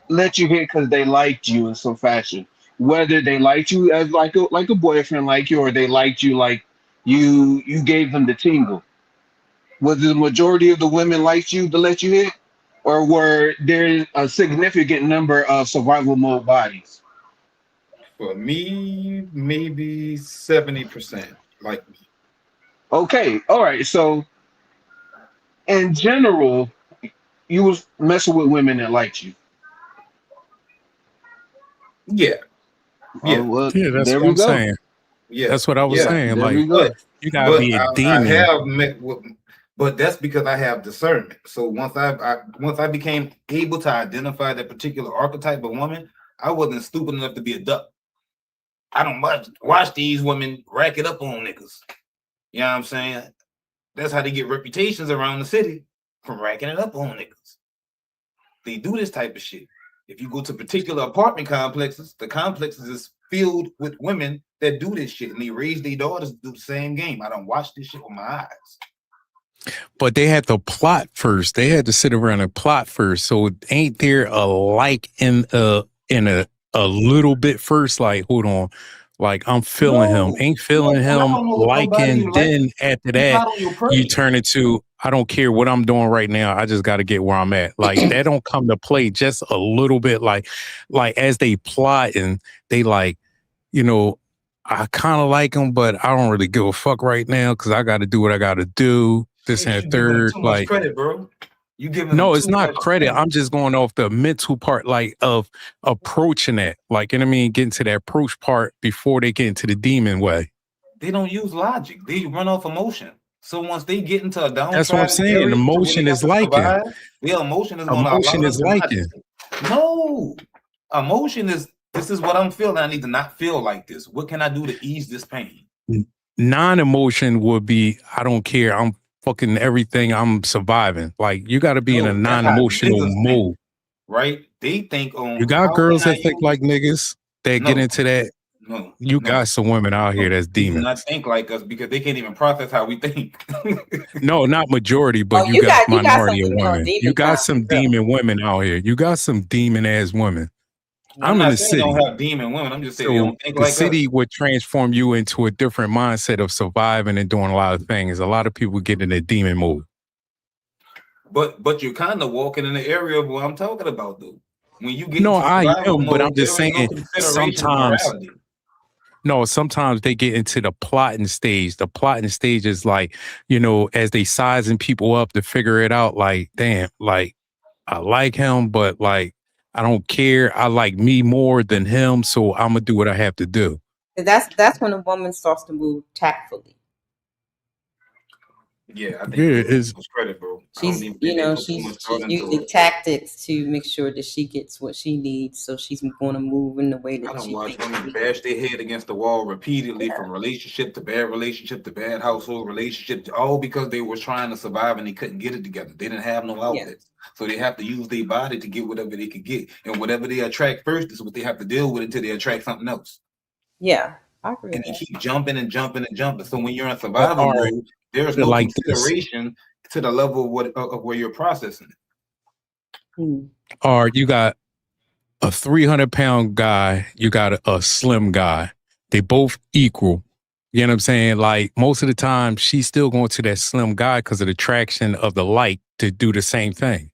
let you hit because they liked you in some fashion? Whether they liked you as like a boyfriend like you, or they liked you like you gave them the tingle. Was the majority of the women liked you to let you hit, or were there a significant number of survival mode bodies? For me, maybe 70% like me. Okay, all right. So in general, you was messing with women that liked you. Yeah. Oh Yeah. well, Yeah, that's there what we I'm go. saying. Yeah. That's what I was Yeah. saying. There Like, we But go. you gotta but be a I demon. have met with, but that's because I have discernment. So once I became able to identify that particular archetype of woman, I wasn't stupid enough to be a duck. I don't watch these women rack it up on niggas. You know what I'm saying? That's how they get reputations around the city, from racking it up on niggas. They do this type of shit. If you go to particular apartment complexes, the complexes is filled with women that do this shit, and they raise their daughters to do the same game. I don't watch this shit with my eyes. But they had to plot first. They had to sit around and plot first. So ain't there a like in a little bit first? Like, hold on. Like, I'm feeling him. Ain't feeling And I him don't know what nobody liking. you like. Then after It's that, not on your you prey. turn into, I don't care what I'm doing right now. I just got to get where I'm at. Like, that don't come to play just a little bit. Like as they plot and they like, I kind of like him, but I don't really give a fuck right now because I got to do what I got to do. This and You the giving them third. too much Like, credit, bro. You giving them no, it's too not much credit. credit. I'm just going off the mental part, like of approaching it. Like, you know what I mean? Getting to that approach part before they get into the demon way. They don't use logic. They run off emotion. So once they get into a That's what I'm downtrodden saying. area to where they Emotion have is to liking. survive, their emotion is going to Emotion allow is them to not. liking. No, emotion is, this is what I'm feeling. I need to not feel like this. What can I do to ease this pain? Non-emotion would be, I don't care. I'm fucking everything. I'm surviving. Like, you got to be in a No, that's how non-emotional niggas think, mode. right? They think on You got how girls can I that think use. like niggas that get No, into that. no, You no, got some women out here no. that's They do not demons. think like us because they can't even process how we think. No, not majority, but Oh, you got you got some minority of women on women. You demon got time. some demon women out here. You got some demon ass women. I'm I'm in not the saying they city. don't have demon women. I'm just saying they So don't think the like us. city would transform you into a different mindset of surviving and doing a lot of things. A lot of people get in a demon mode. But you're kind of walking in the area of what I'm talking about, though. When you get No, into I survival am, but I'm mode, just there ain't no saying consideration of sometimes. morality. No, sometimes they get into the plotting stage. The plotting stage is like, as they sizing people up to figure it out, like, damn, like, I like him, but like, I don't care. I like me more than him, so I'm gonna do what I have to do. That's when a woman starts to move tactfully. Yeah, I think Yeah, you give her it's too much credit, bro. I She's, don't even think they put too much she's thought into using it. tactics to make sure that she gets what she needs. So she's going to move in the way I that don't she watch thinks. women bash their head against the wall repeatedly from relationship to bad household relationship, all because they were trying to survive and they couldn't get it together. They didn't have no outlets. So they have to use their body to get whatever they could get. And whatever they attract first is what they have to deal with until they attract something else. Yeah, I agree And with they that. keep jumping and jumping and jumping. So when you're in but survival all right, mode, there's put it no like this. consideration to the level of where you're processing it. Or you got a 300-pound guy, you got a slim guy. They both equal. You know what I'm saying? Like most of the time, she's still going to that slim guy because of the attraction of the like to do the same thing.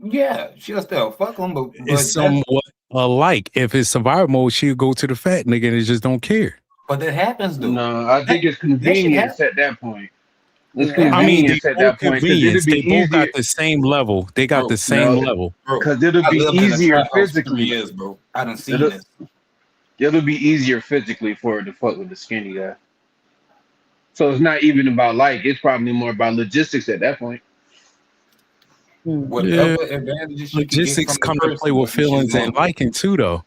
Yeah, she'll still fuck them, but It's that's somewhat alike. If it's survival mode, she'll go to the fat nigga and just don't care. but that happens though. No, I think it's That shit convenience happens. at that point. It's Yeah. I mean, they convenience at both that point because it'll convenience. be They both got easier. the same level. They got the Bro, same No, level. bro, because it'll I be lived in a easier trap house for 3 physically. years, bro. I done seen It'll, this. it'll be easier physically for her to fuck with the skinny guy. So it's not even about like, it's probably more about logistics at that point. Yeah, Whatever advantages she could get logistics from the come to play person, with she's feelings and going. liking too, though.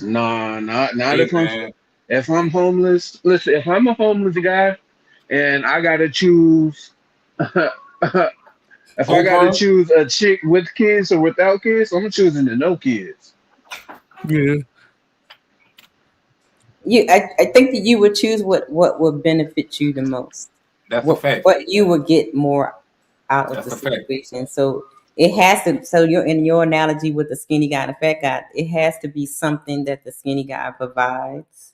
Nah, not Hey man, if I'm homeless. Listen, if I'm a homeless guy and I gotta choose, if I gotta Oprah. choose a chick with kids or without kids, I'm choosing the no kids. Yeah. I think that you would choose what would benefit you the most. That's a fact. What you would get more out of That's the a fact. situation. So it has to. So you're in your analogy with the skinny guy and the fat guy. It has to be something that the skinny guy provides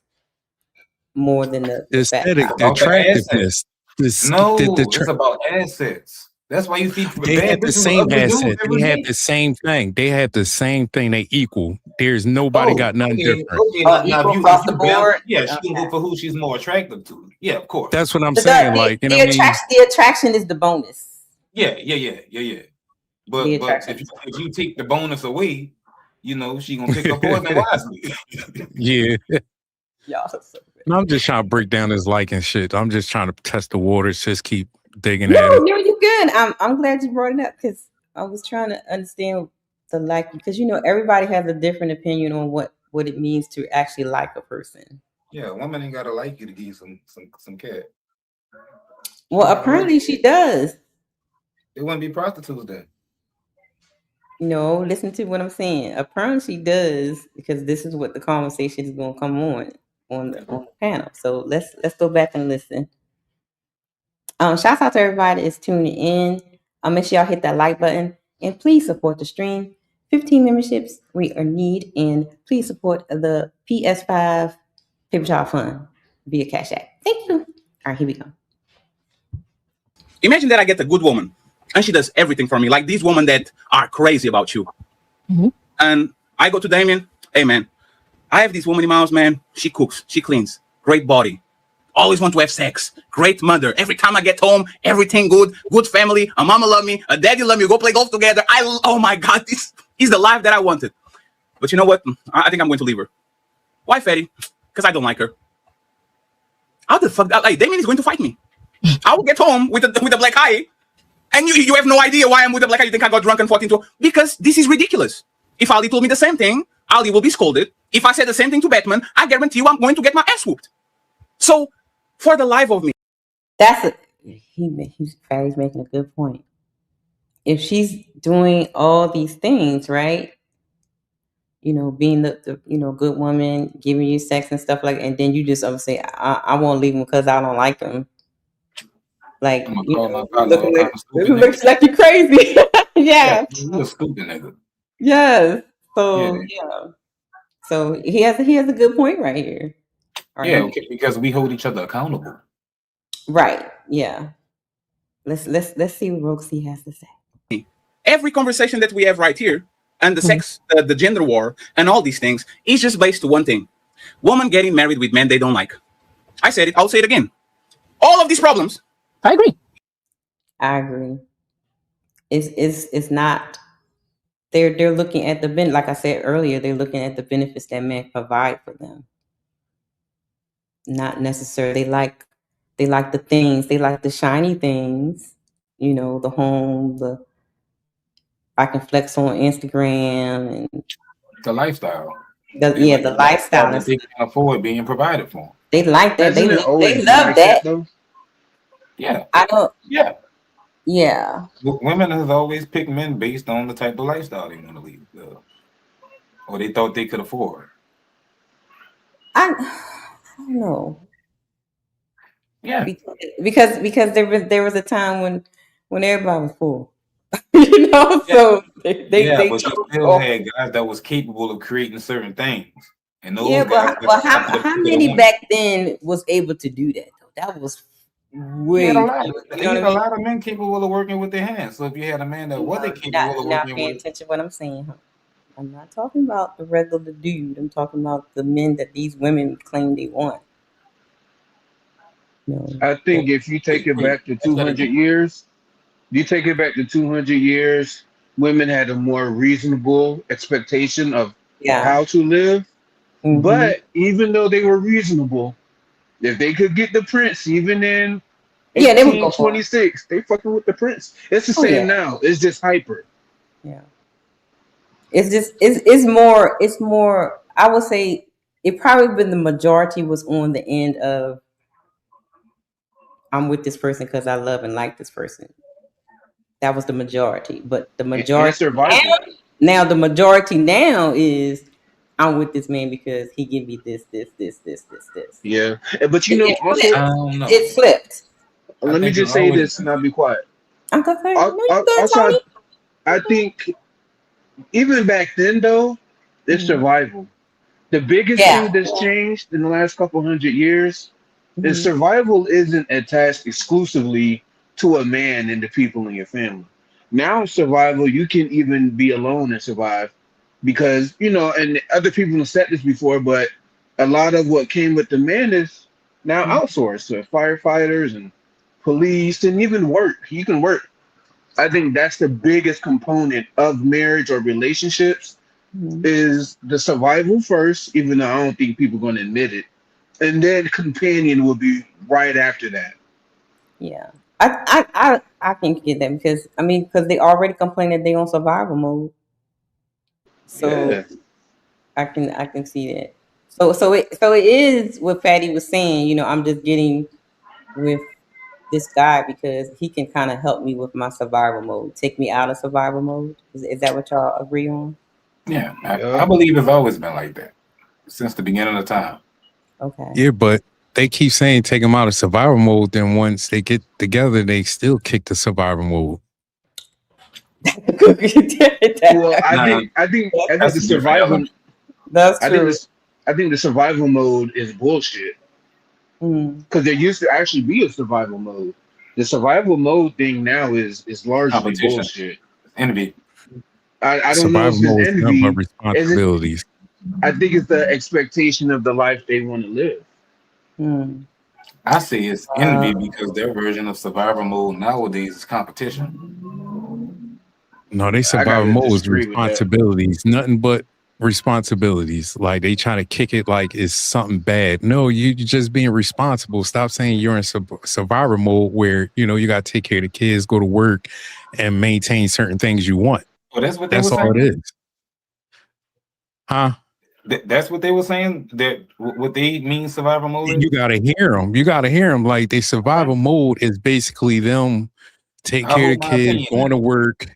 more than the fat guy. Aesthetic, the About the assets. attractiveness. No, it's about assets. That's why you see They have bad the bitches with same ugly dudes asset. every They have day. the same thing. They have the same thing. They equal. There's nobody Oh, got nothing okay, different. okay. Now Equal if you across the board. yeah, she can Okay. go for who she's more attractive to. Yeah, of course. That's what I'm The, saying. the, Like, you know the what I mean? attraction. The attraction is the bonus. Yeah. The But attraction. if you take the bonus away, she gonna pick up poison wisely. Yeah. Y'all so good. I'm just trying to break down this liking shit. I'm just trying to test the waters. Just keep digging at No, it. you're good. I'm glad you brought it up because I was trying to understand the like because everybody has a different opinion on what it means to actually like a person. Yeah, a woman ain't gotta like you to give you some cat. Well, apparently she does. It wouldn't be prostitutes then. Listen to what I'm saying. Apparently she does because this is what the conversation is going to come on the panel. So let's go back and listen. Shouts out to everybody that's tuning in. Make sure y'all hit that like button and please support the stream. 15 memberships we are need, and please support the PS5 Paper Child Fund via Cash App. Thank you. All right, here we go. Imagine that I get a good woman and she does everything for me, like these women that are crazy about you. Mm-hmm. And I go to Damien, hey man, I have this woman in my house, man. She cooks, she cleans, great body, always want to have sex, great mother. Every time I get home, everything good, good family, a mama love me, a daddy love me, we go play golf together. Oh my God, this is the life that I wanted. But you know what? I think I'm going to leave her. Why, Fatty? Because I don't like her. How the fuck? Like, Damien is going to fight me. I will get home with a black eye, and you have no idea why I'm with a black eye. You think I got drunk and fought into? Because this is ridiculous. If Ali told me the same thing, Ali will be scolded. If I said the same thing to Batman, I guarantee you I'm going to get my ass whooped. So, for the life of me, He's making a good point. If she's doing all these things, right? Being the good woman, giving you sex and stuff and then you just say, I won't leave him because I don't like him. Like, looks like you're crazy. Yeah. You're a stupid nigga. Yes. So yeah. So he has a good point right here. Okay, because we hold each other accountable. Right. Yeah. Let's see what Roxy has to say. Every conversation that we have right here, and the sex, the gender war, and all these things is just based to one thing: women getting married with men they don't like. I said it. I'll say it again. All of these problems. I agree. I agree. It's not. They're looking at like I said earlier, they're looking at the benefits that men provide for them. Not necessarily they like the things, they like the shiny things, you know, the home, I can flex on Instagram and the lifestyle. The lifestyle that they can afford being provided for. They like that. Hasn't They it always been love like that. though? Yeah. I don't. Yeah. Yeah. Women has always picked men based on the type of lifestyle they want to lead, or they thought they could afford. I don't know. Yeah. Because there was a time when everybody was full. You know, so they but you still had guys that was capable of creating certain things. And those guys, but how many back then was able to do that though? That was way. You had a lot of men capable of working with their hands. So if you had a man that wasn't capable of working paying attention to what I'm saying, huh? I'm not talking about the regular dude. I'm talking about the men that these women claim they want. No. I think if you take it back to 200 years, women had a more reasonable expectation of how to live. Mm-hmm. But even though they were reasonable, if they could get the prince, even in 1826, they fucking with the prince. It's the same now. It's just hyper. Yeah. It's more. I would say it probably been the majority was on the end of I'm with this person because I love and like this person. That was the majority, but the majority now the majority now is I'm with this man because he give me this. Yeah, but you know, also it flipped. Let me just say this, and I'll be quiet. Also, I think even back then, though, it's survival. The biggest thing that's changed in the last couple hundred years is survival isn't attached exclusively to a man and the people in your family. Now, survival, you can even be alone and survive because, you know, and other people have said this before, but a lot of what came with the men is now outsourced to firefighters and police and even work. You can work. I think that's the biggest component of marriage or relationships is the survival first, even though I don't think people are going to admit it. And then companion will be right after that. Yeah. I can get that because they already complain that they on survival mode. So I can see that. So it is what Fatty was saying, you know, I'm just getting with this guy because he can kind of help me with my survival mode, take me out of survival mode. Is that what y'all agree on? Yeah, I believe it's always been like that since the beginning of time. Okay. Yeah, but they keep saying take them out of survival mode. Then once they get together, they still kick the survival mode. Well, I think the survival. That's true. I think the survival mode is bullshit. Because there used to actually be a survival mode. The survival mode thing now is largely bullshit. Envy. I don't know if it's envy. Responsibilities. I think it's the expectation of the life they want to live. I say it's envy because their version of survival mode nowadays is competition. No, they survival mode is responsibilities. Nothing but responsibilities. Like they try to kick it like it's something bad. No, you're just being responsible. Stop saying you're in survival mode where, you know, you got to take care of the kids, go to work, and maintain certain things you want. Well, that's what that's all it is. Huh? That's what they were saying. That what they mean survival mode is? You gotta hear them. You gotta hear them. Like they survival mode is basically them take care of the kids, going to work.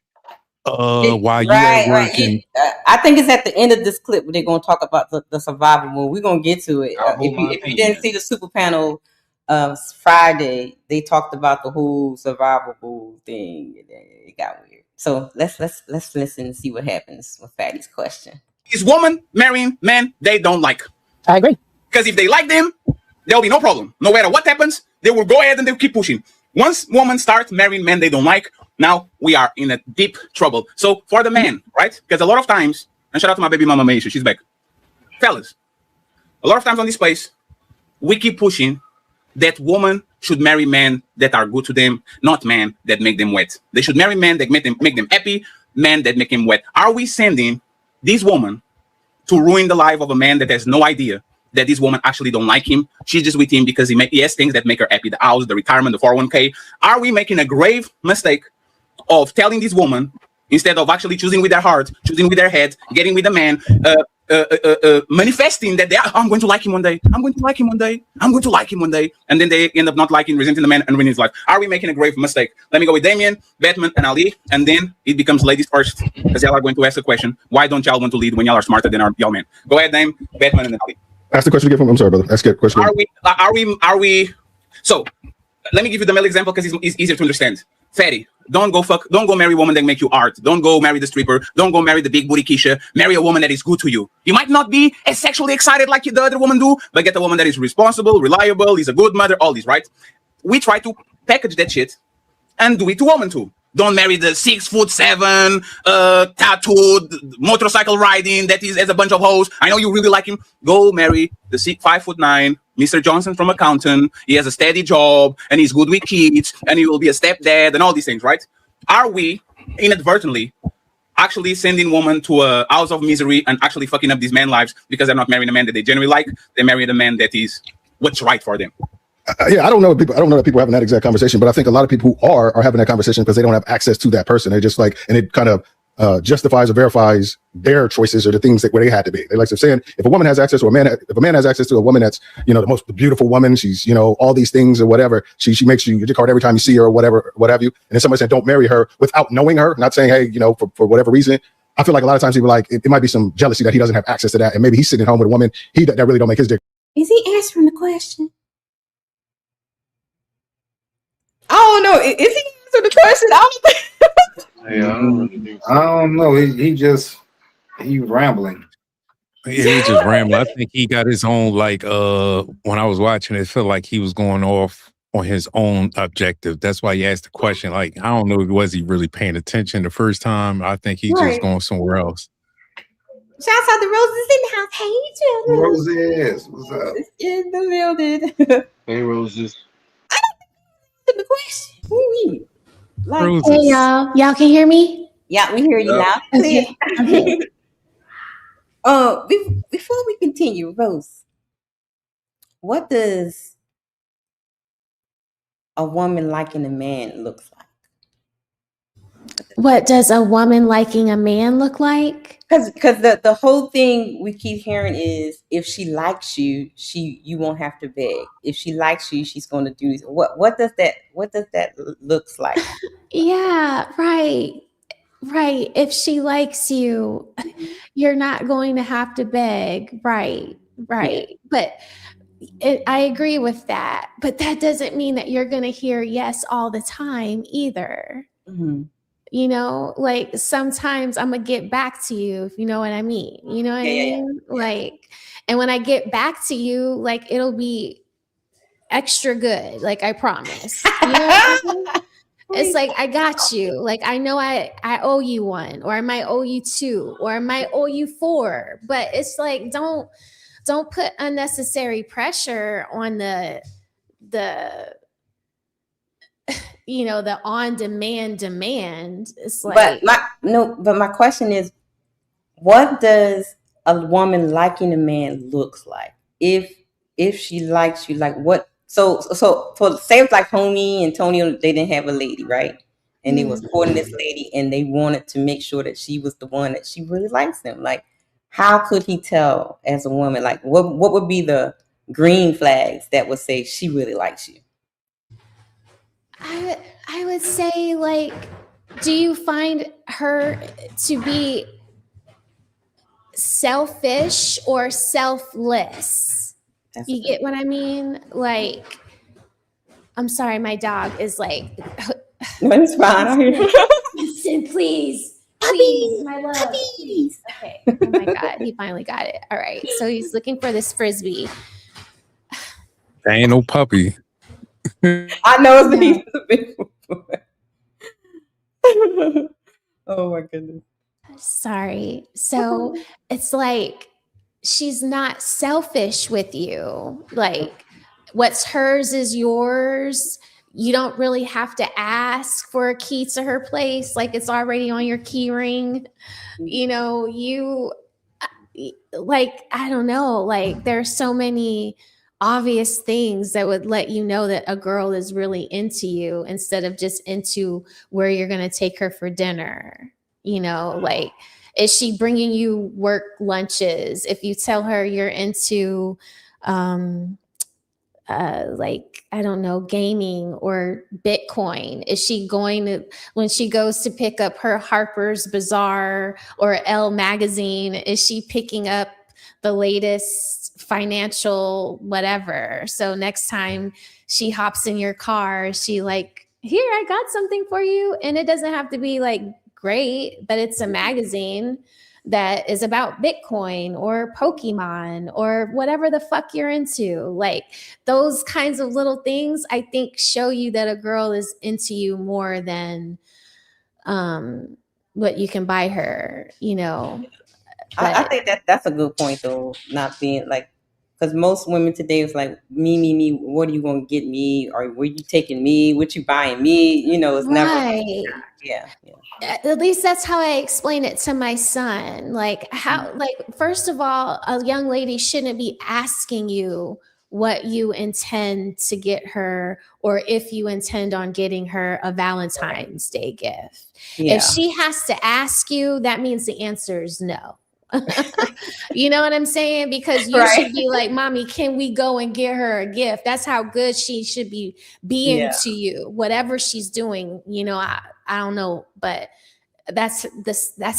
While you at work, I think it's at the end of this clip where they're gonna talk about the survival mode. We're gonna get to it. If you didn't see the super panel Friday, they talked about the whole survival mode thing, and it got weird. So let's listen and see what happens with Fatty's question. Is woman marrying men they don't like? I agree. Because if they like them, there'll be no problem. No matter what happens, they will go ahead and they'll keep pushing. Once women start marrying men they don't like, now we are in a deep trouble. So for the man, right? Because a lot of times, and shout out to my baby mama Maisha, she's back. Fellas, a lot of times on this place, we keep pushing that women should marry men that are good to them, not men that make them wet. They should marry men that make them happy, men that make them wet. Are we sending this woman to ruin the life of a man that has no idea that this woman actually don't like him? She's just with him because he has things that make her happy, the house, the retirement, the 401k. Are we making a grave mistake of telling this woman, instead of actually choosing with their heart, choosing with their head, getting with a man, manifesting that I'm going to like him one day, I'm going to like him one day, I'm going to like him one day, and then they end up not liking, resenting the man, and ruining his life? Are we making a grave mistake? Let me go with Damien, Batman, and Ali, and then it becomes ladies first, because y'all are going to ask a question. Why don't y'all want to lead when y'all are smarter than y'all men? Go ahead, Dame, Batman, and then Ali. Ask the question again. I'm sorry, brother. Ask the question. Are we? So, let me give you the male example because it's easier to understand. Fatty, don't go marry a woman that make you art. Don't go marry the stripper. Don't go marry the big booty Keisha. Marry a woman that is good to you. You might not be as sexually excited like the other woman do, but get a woman that is responsible, reliable, is a good mother, all these, right? We try to package that shit and do it to women too. Don't marry the 6'7", tattooed, motorcycle riding that is as a bunch of hoes. I know you really like him. Go marry the 5'9", Mr. Johnson from accountant. He has a steady job and he's good with kids and he will be a stepdad and all these things, right? Are we inadvertently actually sending women to a house of misery and actually fucking up these men's lives because they're not marrying a man that they generally like? They marry a man that is what's right for them. Yeah, I don't know that people are having that exact conversation, but I think a lot of people who are having that conversation because they don't have access to that person. They're just like, and it kind of justifies or verifies their choices or the things where they had to be. They like saying if a woman has access to a man, if a man has access to a woman that's the most beautiful woman, she's all these things or whatever. She makes you your dick hard every time you see her or whatever, what have you. And then somebody said don't marry her without knowing her, not saying hey for whatever reason. I feel like a lot of times people like it might be some jealousy that he doesn't have access to that, and maybe he's sitting at home with a woman that really don't make his dick. Is he answering the question? I don't know. Is he answering the question? I don't know. He rambling. Yeah, he's just rambling. I think he got his own when I was watching it felt like he was going off on his own objective. That's why he asked the question. I don't know, was he really paying attention the first time? I think he's just going somewhere else. Shouts out to Roses in the house. Hey, Roses, what's up? It's in the building. Hey, Roses. The question. Hey y'all can hear me? Yeah, we hear you loud and clear. Okay. Before we continue, Rose, what does a woman liking a man looks like? What does a woman liking a man look like? Because the whole thing we keep hearing is if she likes you, you won't have to beg. If she likes you, she's going to do this. What does that looks like? Yeah, right. If she likes you, you're not going to have to beg. Right. Yeah. But I agree with that. But that doesn't mean that you're going to hear yes all the time either. Mm-hmm. Sometimes I'm gonna get back to you, if you know what I mean. You know what I mean? Yeah. And when I get back to you, it'll be extra good. I promise. You know what I mean? It's I got you. I know I owe you one, or I might owe you two, or I might owe you four. But it's don't put unnecessary pressure on the the on-demand demand. It's but my question is, what does a woman liking a man looks like? If she likes you, what? So say it's like Homie and Tony, they didn't have a lady, right? And they was courting this lady, and they wanted to make sure that she was the one that she really likes them. How could he tell as a woman? What would be the green flags that would say she really likes you? I would say, do you find her to be selfish or selfless? You get what I mean? I'm sorry, my dog is It's fine. Listen, please, my love. Puppies. Okay. Oh my God, he finally got it. All right. So he's looking for this Frisbee. That ain't no puppy. I know it's a big boy. Oh my goodness. Sorry. So it's like she's not selfish with you. Like what's hers is yours. You don't really have to ask for a key to her place. Like it's already on your key ring. You know, like, I don't know, like there's so many obvious things that would let you know that a girl is really into you instead of just into where you're going to take her for dinner. You know, like, is she bringing you work lunches? If you tell her you're into, like, I don't know, gaming or Bitcoin, is she going to, when she goes to pick up her Harper's Bazaar or Elle magazine, is she picking up the latest financial whatever? So next time she hops in your car, she like, here, I got something for you. And it doesn't have to be like great, but it's a magazine that is about Bitcoin or Pokemon or whatever the fuck you're into. Like those kinds of little things, I think show you that a girl is into you more than what you can buy her, you know. I think that's a good point though, not being like, because most women today is like me, what are you gonna get me, or where you taking me, what you buying me, you know, it's right. never yeah. At least that's how I explain it to my son. Like how, like, first of all, a young lady shouldn't be asking you what you intend to get her or if you intend on getting her a Valentine's Day gift. If she has to ask you, that means the answer is no. You know what I'm saying? Because you should be like, mommy, can we go and get her a gift? That's how good she should be being to you, whatever she's doing. You know, I don't know, but that's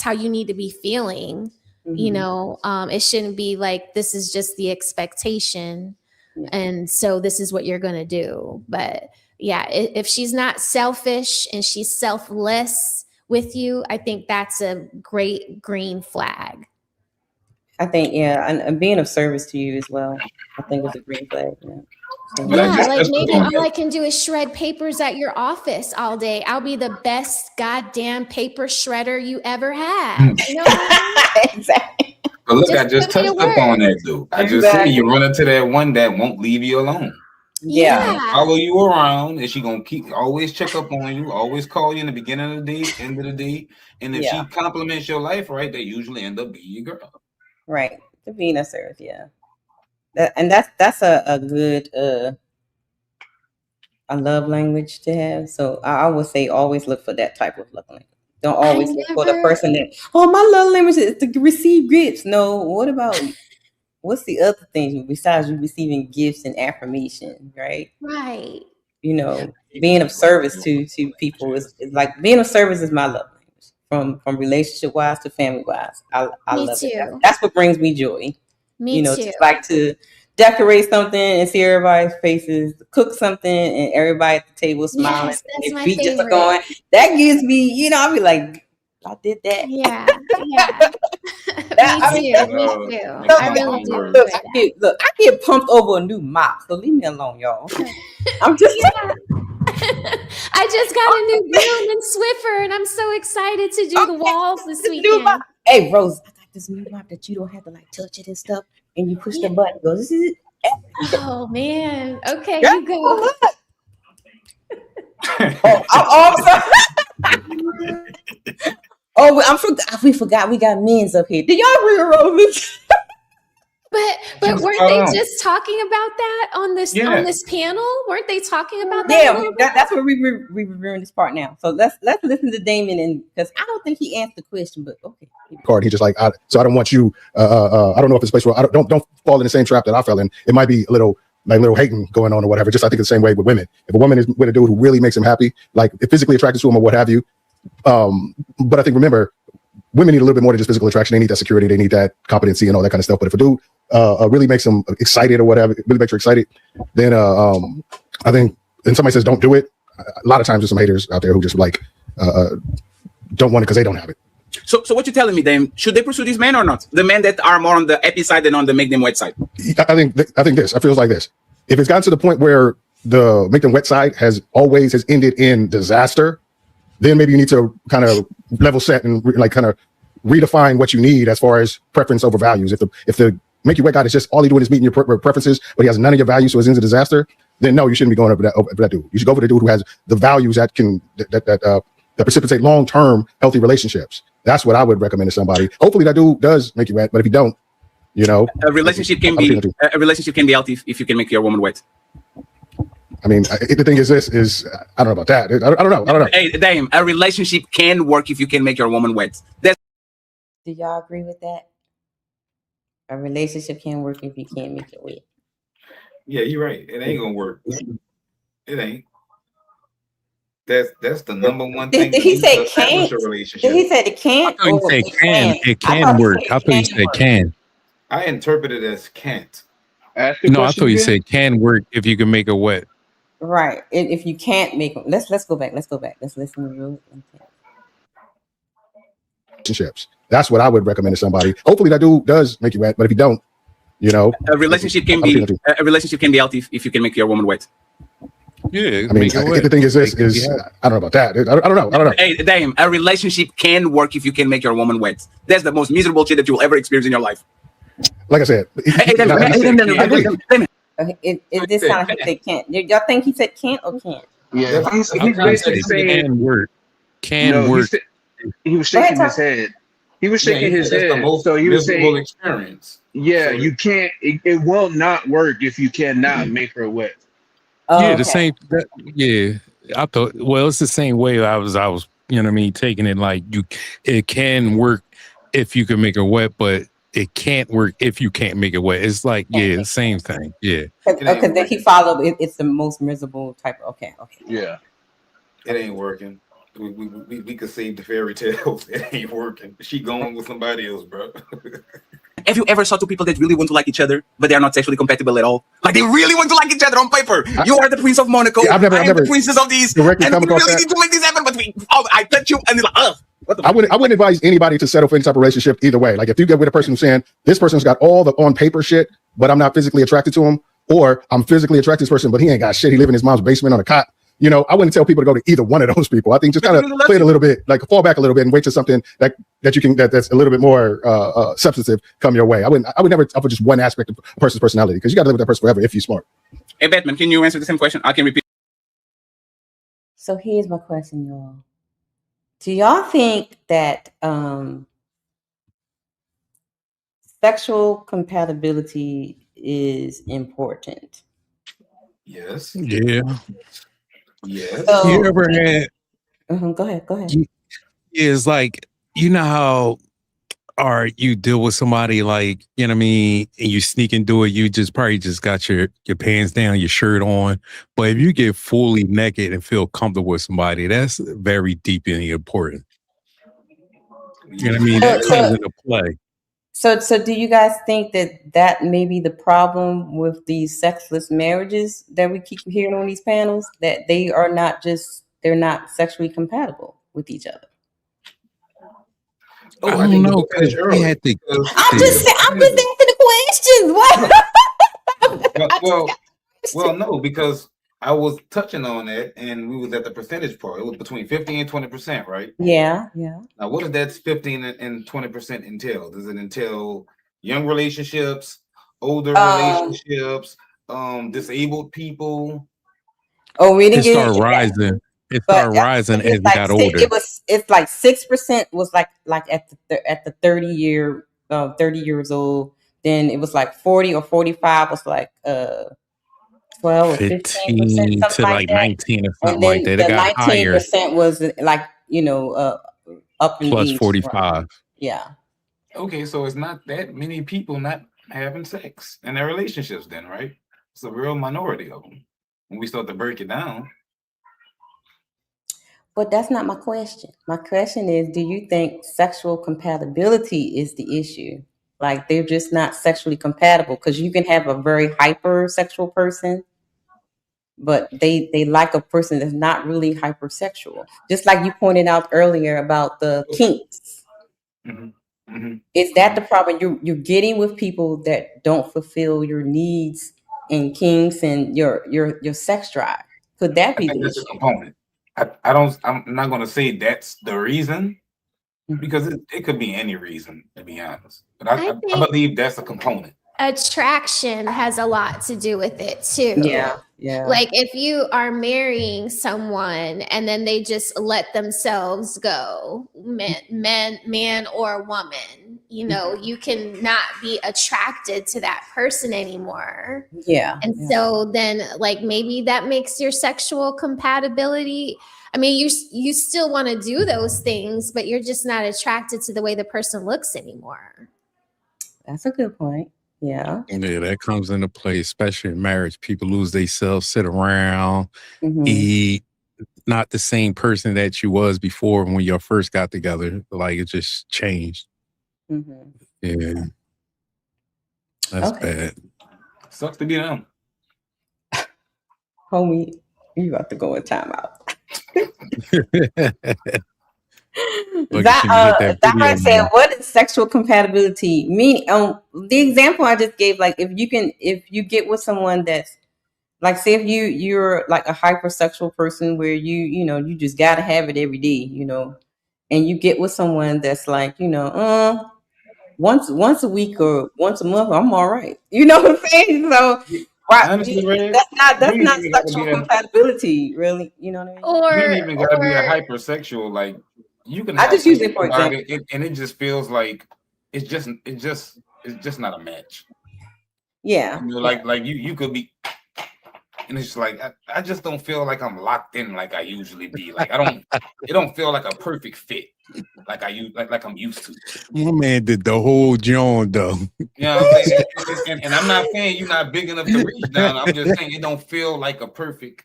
how you need to be feeling. You know, it shouldn't be like, this is just the expectation. And so this is what you're going to do. But yeah, if she's not selfish and she's selfless with you, I think that's a great green flag. I think, and being of service to you as well, I think is a green flag. Yeah, like maybe all I can do is shred papers at your office all day. I'll be the best goddamn paper shredder you ever had. You know what I mean? Exactly. But look, I just touched up on that, dude. I just see you run into that one that won't leave you alone. Yeah. Follow you around, and she gonna keep always check up on you, always call you in the beginning of the day, end of the day. And if she compliments your life, right, they usually end up being your girl. Right. To being of service, that's a good a love language to have. So I would say always look for that type of love language. Don't always look for the person that, oh, my love language is to receive gifts. No, what about what's the other thing besides you receiving gifts and affirmation, right? Right. You know, being of service to people is like being of service is my love language. From relationship wise to family wise. I love it. That's what brings me joy. Me too. Just like to decorate something and see everybody's faces, cook something and everybody at the table smiling. Yes, that's and my feet favorite. just going. That gives me, I'll be like, I did that. Yeah. Me too. I really do. Look, I get pumped over a new mop, so leave me alone, y'all. I'm just I just got a new broom and Swiffer, and I'm so excited to do the walls this weekend. Hey, Rose, I got this new mop that you don't have to like touch it and stuff, and you push the button. It goes, this is it. Oh man. Okay, you go. I'm sorry. We forgot we got men's up here. Did y'all bring a roses? But weren't they just talking about that on this panel? Weren't they talking about that? Yeah, that's what we reviewing this part now. So let's listen to Damon, and because I don't think he answered the question, but okay. Card. He just like, so I don't want you. I don't know if it's a place where don't fall in the same trap that I fell in. It might be a little hating going on or whatever. Just I think the same way with women. If a woman is with a dude who really makes him happy, like if physically attracted to him or what have you. But I think remember, women need a little bit more than just physical attraction. They need that security. They need that competency and all that kind of stuff. But if a dude really makes them excited or whatever, really makes her excited, then I think, and somebody says don't do it. A lot of times there's some haters out there who just like don't want it because they don't have it. So what you're telling me, then, should they pursue these men or not? The men that are more on the happy side than on the make them wet side? I think this. I feel like this. If it's gotten to the point where the make them wet side has ended in disaster, then maybe you need to kind of level set and kind of redefine what you need as far as preference over values. If the make you wet guy is just all he doing is meeting your preferences, but he has none of your values, so it's into disaster, then no, you shouldn't be going over that dude. You should go for the dude who has the values that can that precipitate long-term healthy relationships. That's what I would recommend to somebody. Hopefully that dude does make you wet, but if you don't, a relationship can be healthy if you can make your woman wet. I mean, the thing is, I don't know about that. I don't know. Hey, damn, a relationship can work if you can make your woman wet. Do y'all agree with that? A relationship can work if you can't make it wet. Yeah, you're right. It ain't gonna work. It ain't. That's the number one thing. Did he say can't? Relationship. He said it can't. I thought he said can. It can work. I thought he said can. I interpret it as can't. No, I thought you said can work if you can make it wet. Right. If you can't make them, let's go back. Let's listen to you. Relationships. That's what I would recommend to somebody. Hopefully that dude does make you wet, but if you don't, a relationship can be healthy if you can make your woman wet. Yeah, I mean, the thing is I don't know about that. I don't know. Hey, damn, a relationship can work if you can make your woman wet. That's the most miserable shit that you'll ever experience in your life. Like I said, it this sounds like they can't. Y'all think he said can't or can't? Yeah, he's basically saying can work. He was shaking his head. He was shaking his head. So he was saying, experience. Yeah, you can't. It will not work if you cannot make her wet. Oh, yeah, the same. I thought. Well, it's the same way I was. You know what I mean? Taking it like it can work if you can make her wet, but it can't work if you can't make it wet. It's like the same thing. Yeah. Because then he followed. It's the most miserable type. Okay. Yeah. It ain't working. We could save the fairy tales. It ain't working. She going with somebody else, bro. Have you ever saw two people that really want to like each other, but they are not sexually compatible at all? Like they really want to like each other on paper. You are the Prince of Monaco. I am the princess of these. And we really need to make this happen. But I touch you, and it's like, I wouldn't advise anybody to settle for any type of relationship either way. Like if you get with a person who's saying this person's got all the on paper shit, but I'm not physically attracted to him, or I'm physically attracted to this person, but he ain't got shit. He live in his mom's basement on a cot. I wouldn't tell people to go to either one of those people. I think just kind of play it a little bit, like fall back a little bit and wait till something that you can that's a little bit more substantive come your way. I would never for just one aspect of a person's personality because you got to live with that person forever if you're smart. Hey, Batman, can you answer the same question? I can repeat. So here's my question, y'all. Do y'all think that sexual compatibility is important? Yes. Yeah. Yes. So, you ever had? Go ahead. It's like how you deal with somebody like you know what I mean, and you sneak and do it. You probably got your pants down, your shirt on. But if you get fully naked and feel comfortable with somebody, that's very deeply important. You know what I mean? That comes into play. So do you guys think that may be the problem with these sexless marriages that we keep hearing on these panels, that they're not sexually compatible with each other? I don't know because we had to. I'm just asking the questions. What? Well, no, because I was touching on that, and we was at the percentage part. It was between 50 and 20%, right? Yeah. Now, what does that 15 and 20% entail? Does it entail young relationships, older relationships, disabled people? Oh, we didn't get it. Rising. It started rising as we got older. It's like 6% was like at the 30 years old. Then it was like 40 or 45 was like 12 or 15% to like 19 or something like that. It got higher. 19% was like up in plus age, 45. right? Yeah. Okay, so it's not that many people not having sex in their relationships, then, right? It's a real minority of them. When we start to break it down. But that's not my question. My question is, do you think sexual compatibility is the issue? Like they're just not sexually compatible, because you can have a very hypersexual person, but they like a person that's not really hypersexual. Just like you pointed out earlier about the kinks. Is that the problem? You're getting with people that don't fulfill your needs and kinks and your sex drive. Could that I be think the that's a issue? component. I'm not going to say that's the reason because it could be any reason, to be honest. But I think believe that's a component. attraction has a lot to do with it too. Yeah. Like if you are marrying someone and then they just let themselves go, man or woman, you know, you can not be attracted to that person anymore. Yeah. And so then like maybe that makes your sexual compatibility. I mean, you still want to do those things, but you're just not attracted to the way the person looks anymore. That's a good point. Yeah. Yeah, that comes into play, especially in marriage. People lose themselves, sit around, eat. Not the same person that you was before when you first got together. Like it just changed. Yeah. That's bad. Sucks to be them. Homie, you about to go in timeout. Zahra said, what does sexual compatibility mean? The example I just gave, like if you get with someone that's like, say if you're like a hypersexual person where you just gotta have it every day, and you get with someone that's like, once a week or once a month, I'm all right. You know what I'm saying? So honestly, that's not sexual compatibility, really. You know what I mean? You ain't even gotta be a hypersexual. Like you can have I just use it for somebody example. and it just feels like it's just not a match. Yeah. Like you could be, and it's like I just don't feel like I'm locked in like I usually be. Like it don't feel like a perfect fit like I'm used to. My man did the whole John though. You know what I'm saying? And I'm not saying you're not big enough to reach down. I'm just saying it don't feel like a perfect.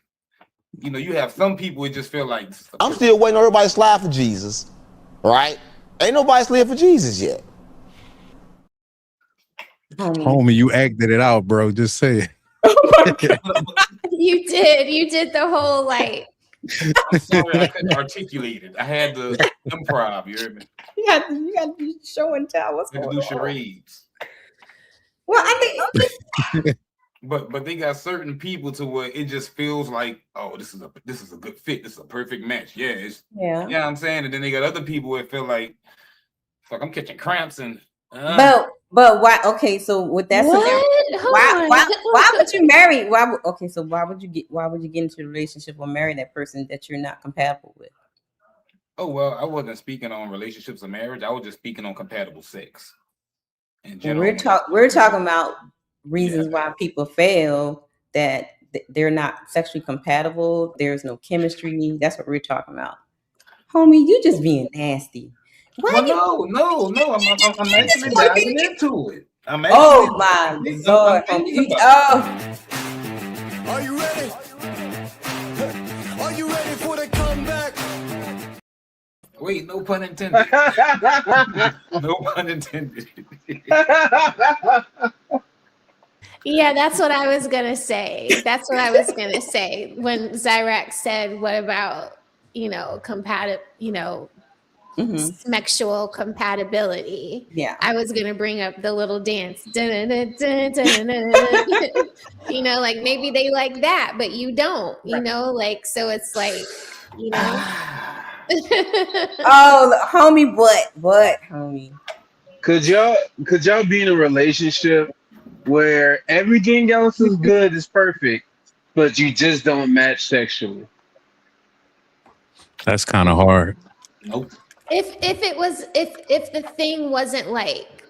You have some people it just feel like I'm still waiting on everybody to slide for Jesus, right? Ain't nobody slid for Jesus yet. Homie, you acted it out, bro. Just say it. You did the whole like. I'm sorry, I couldn't articulate it. I had the improv. You heard me? You got to be show and tell what's going on. Do charades. Well, I think. But they got certain people to where it just feels like, oh, this is a good fit. This is a perfect match. Yeah, you know what I'm saying? And then they got other people where it feel like it's like I'm catching cramps and. But why? Okay, so with that, why would you marry? So why would you get into a relationship or marry that person that you're not compatible with? Oh well, I wasn't speaking on relationships or marriage. I was just speaking on compatible sex. In general, we're talking about reasons why people fail, that they're not sexually compatible. There's no chemistry. That's what we're talking about. Homie, you just being nasty. Well, no. I'm actually diving into it. Oh my Lord! Are you ready? Are you ready for the comeback? Wait, no pun intended. No pun intended. Yeah, that's what I was gonna say. When Zyrax said, "What about sexual compatibility?" Yeah, I was gonna bring up the little dance. Like maybe they like that, but you don't. Like so it's like, Oh, homie, what, homie? Could y'all be in a relationship where everything else is good, is perfect, but you just don't match sexually? That's kind of hard. Nope. If the thing wasn't like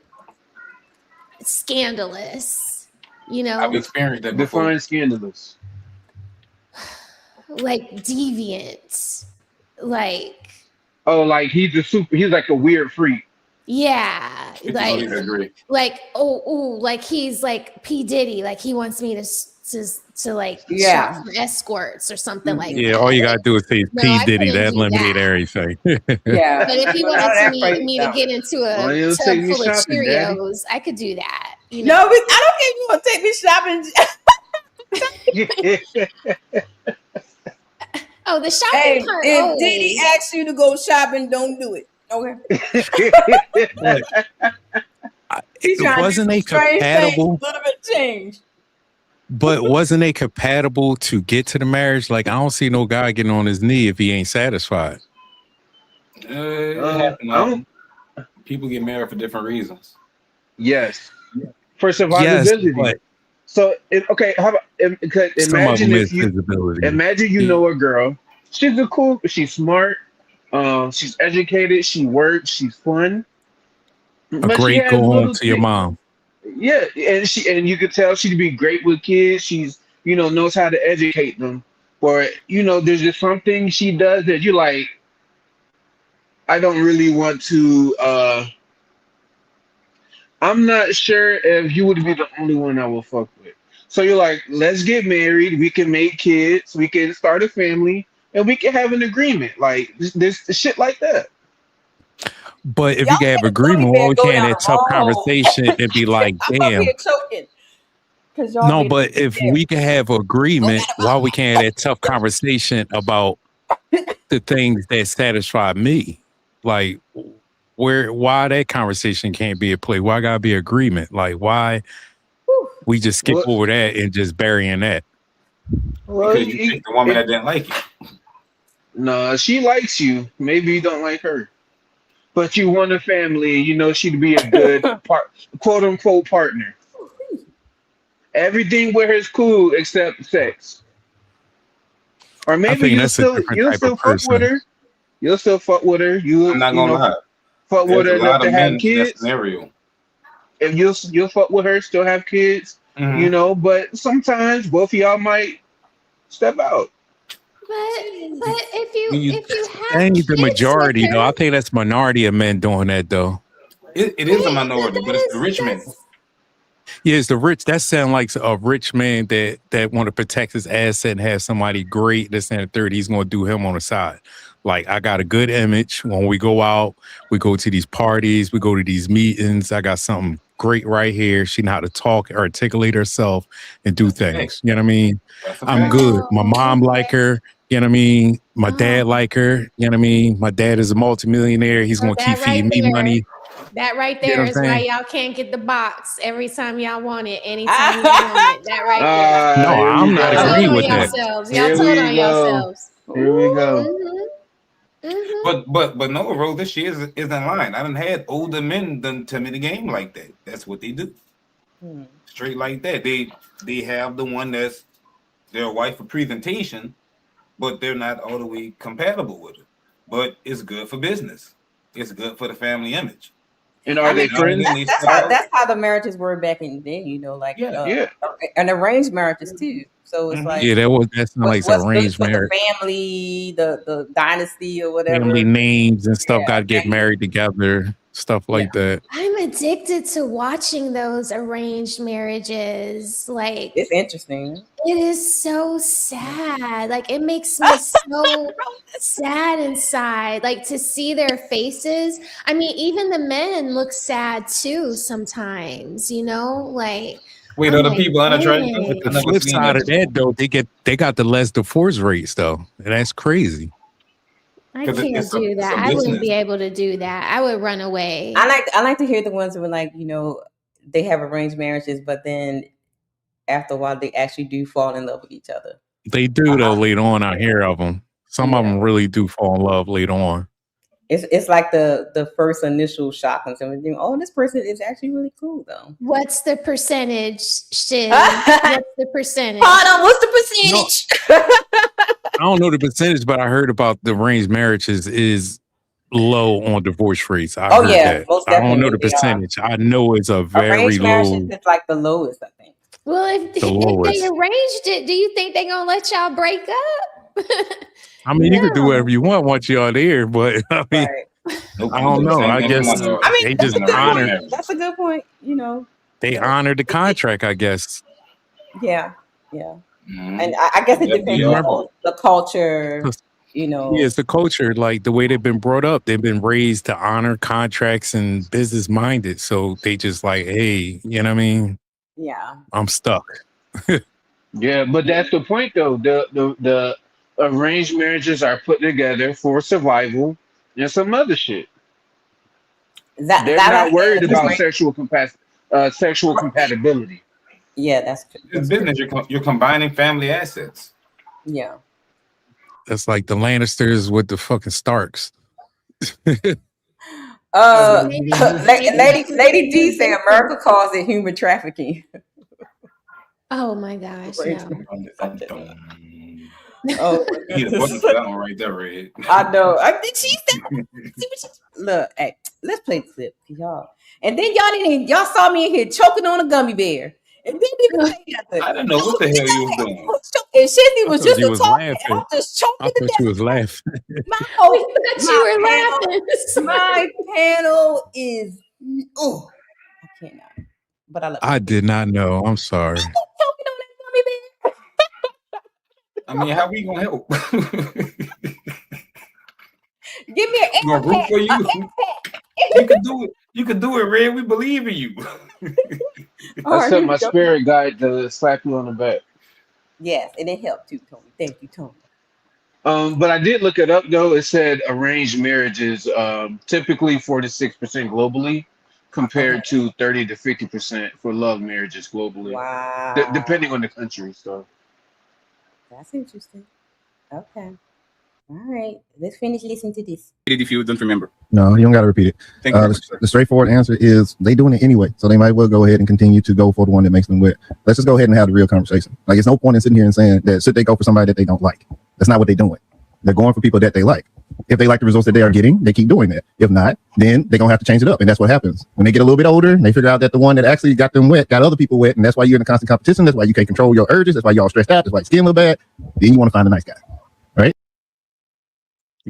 scandalous, I've experienced that before. Define scandalous. Like deviant, like. Oh, like he's like a weird freak. Yeah, like he's like P. Diddy, like he wants me to like shop some escorts or something like that. Yeah, all you gotta do is say P. Diddy, that eliminate everything. Yeah, but if he wanted me to get into a tub full of Cheerios, I could do that. No, but I don't care if you want to take me shopping. Oh, the shopping part. If Diddy asks you to go shopping, don't do it. Okay. It wasn't a compatible. Little bit change. But wasn't they compatible to get to the marriage? Like, I don't see no guy getting on his knee if he ain't satisfied. It I happened. don't. People get married for different reasons. Yes, for Yes, survivability. but So okay, how about some of imagine them if is you visibility. imagine you know a girl. She's smart. She's educated. She works. She's fun, A but she great has go home little to your things. mom. Yeah, and you could tell she'd be great with kids. She's knows how to educate them. Or there's just some things she does that you're like, I don't really want to. I'm not sure if you would be the only one I will fuck with. So you're like, let's get married. We can make kids. We can start a family, and we can have an agreement. Like this shit like that. But if Y'all you can have niggas know we agreement, why better we go can't down have the tough wrong road. conversation and be like, I'm up damn. here choking because y'all No, be but if we can have agreement, why we can't have that tough conversation about the things that satisfy me? Like, why that conversation can't be a play? Why gotta be agreement? Like, why we just skip Well, over that and just burying that? well, Because you picked a woman that didn't like you. no, she likes you. Maybe you don't like her, but you want a family. You know she'd be a good quote unquote partner. Everything with her is cool except sex. Or I maybe think that's a different you'll type of still fuck with person. her. You'll still fuck with her. I'm not gonna lie. Fuck with There's her a enough lot to of have men in that kids. scenario. If you'll fuck with her, still have kids. Mm-hmm. But sometimes both of y'all might step out. But if When you, you That have ain't the kids with majority though. I her, think that's minority of men doing that though. it is a minority, but it's the rich men. Yeah, it's the rich. That sound like a rich man that want to protect his asset and have somebody great that's in the third. He's going to do him on the side. Like, I got a good image. When we go out, we go to these parties, we go to these meetings. I got something great right here. She know how to talk, articulate herself, and do things. You know what I mean? I'm good. My mom like her. You know what I mean? My dad like her. You know what I mean? My dad is a multimillionaire. He's going to keep that right feeding me there, money. that right You know there what is I'm why saying? y'all can't get the box every time y'all want it, anytime y'all want it. That right there. No, Here I'm we not Y'all go. told agreeing on with that. yourselves. Y'all Here told we on go. yourselves. Here we go. But no, Rose, this shit is in line. I done had older men done tell me the game like that. That's what they do. Straight like that. They have the one that's their wife for presentation, but they're not all the way compatible with it. But it's good for business. It's good for the family image. And are they friends? That's how the marriages were back in the day, like Yeah. and arranged marriages too. So it's like Yeah, that sounds like what's good arranged for the marriage. family, the dynasty or whatever. Family names and stuff got to get married together, stuff like that. I'm addicted to watching those arranged marriages. Like, it's interesting. It is so sad. Like, it makes me so sad inside. Like, to see their faces. I mean, even the men look sad too sometimes, Like, Wait, I'm other like, people unattractive? dang. The flip side of that though, they got the less divorce rates though, and that's crazy. I 'Cause can't it's a- do it's a that. I wouldn't business. be able to do that. I would run away. I like to hear the ones who are like, they have arranged marriages, but then after a while they actually do fall in love with each other. They do though later on. I hear of them. Some of them really do fall in love later on. It's like the first initial shock and something. Oh, this person is actually really cool though. What's the percentage, Shiv? What's the percentage? Hold on, what's the percentage? I don't know the percentage, but I heard about the arranged marriages is low on divorce rates. I heard that. Most I don't know the definitely they are. percentage. I know it's a very Arranged low. marriages is like the lowest, I think. Well, if they lowest. arranged it, do you think they're gonna let y'all break up? I mean, you can do whatever you want once you're there, but I mean, I don't know. I guess they just honor. That's a good point. They honor the contract, I guess. Yeah. And I guess it depends on the culture. Yeah, it's the culture, like the way they've been brought up. They've been raised to honor contracts and business minded. So they just like, hey, you know what I mean? Yeah. I'm stuck. Yeah, but that's the point though. The arranged marriages are put together for survival and some other shit. They're not worried about sexual compatibility. Yeah, that's It's business. You're combining family assets. yeah. That's like the Lannisters with the fucking Starks. Lady D say America calls it human trafficking. Oh my gosh, no. Oh, you need a button for that one right there, Red. I know. I think she said. Look, hey, let's play the clip, y'all. And then y'all saw me in here choking on a gummy bear, and didn't even say nothing. I didn't know what the hell you was doing. And Shizzy was just was talking. laughing. I'm just choking I to thought death. you was laughing. My panel is. Oh, I cannot. But I love. I did not know. I'm sorry. Choking on that gummy bear. I mean, how we gonna help? Give me an gonna root for you. You can do it. You can do it, Red. We believe in you. I set my spirit guide to slap you on the back. Yes, and it helped too, Tony. Thank you, Tony. But I did look it up though. It said arranged marriages typically 4 to 6% globally, compared to 30 to 50% for love marriages globally. Wow. Depending on the country. So that's interesting. Okay. All right. Let's finish listening to this. If you don't remember. No, you don't got to repeat it. Thank you. The straightforward answer is they doing it anyway, so they might well go ahead and continue to go for the one that makes them wet. Let's just go ahead and have the real conversation. Like, it's no point in sitting here and saying that should they go for somebody that they don't like. That's not what they're doing. They're going for people that they like. If they like the results that they are getting, they keep doing that. If not, then they're gonna have to change it up, and that's what happens when they get a little bit older. They figure out that the one that actually got them wet got other people wet, and that's why you're in a constant competition. That's why you can't control your urges. That's why y'all stressed out. That's why your skin look bad. Then you want to find a nice guy, right?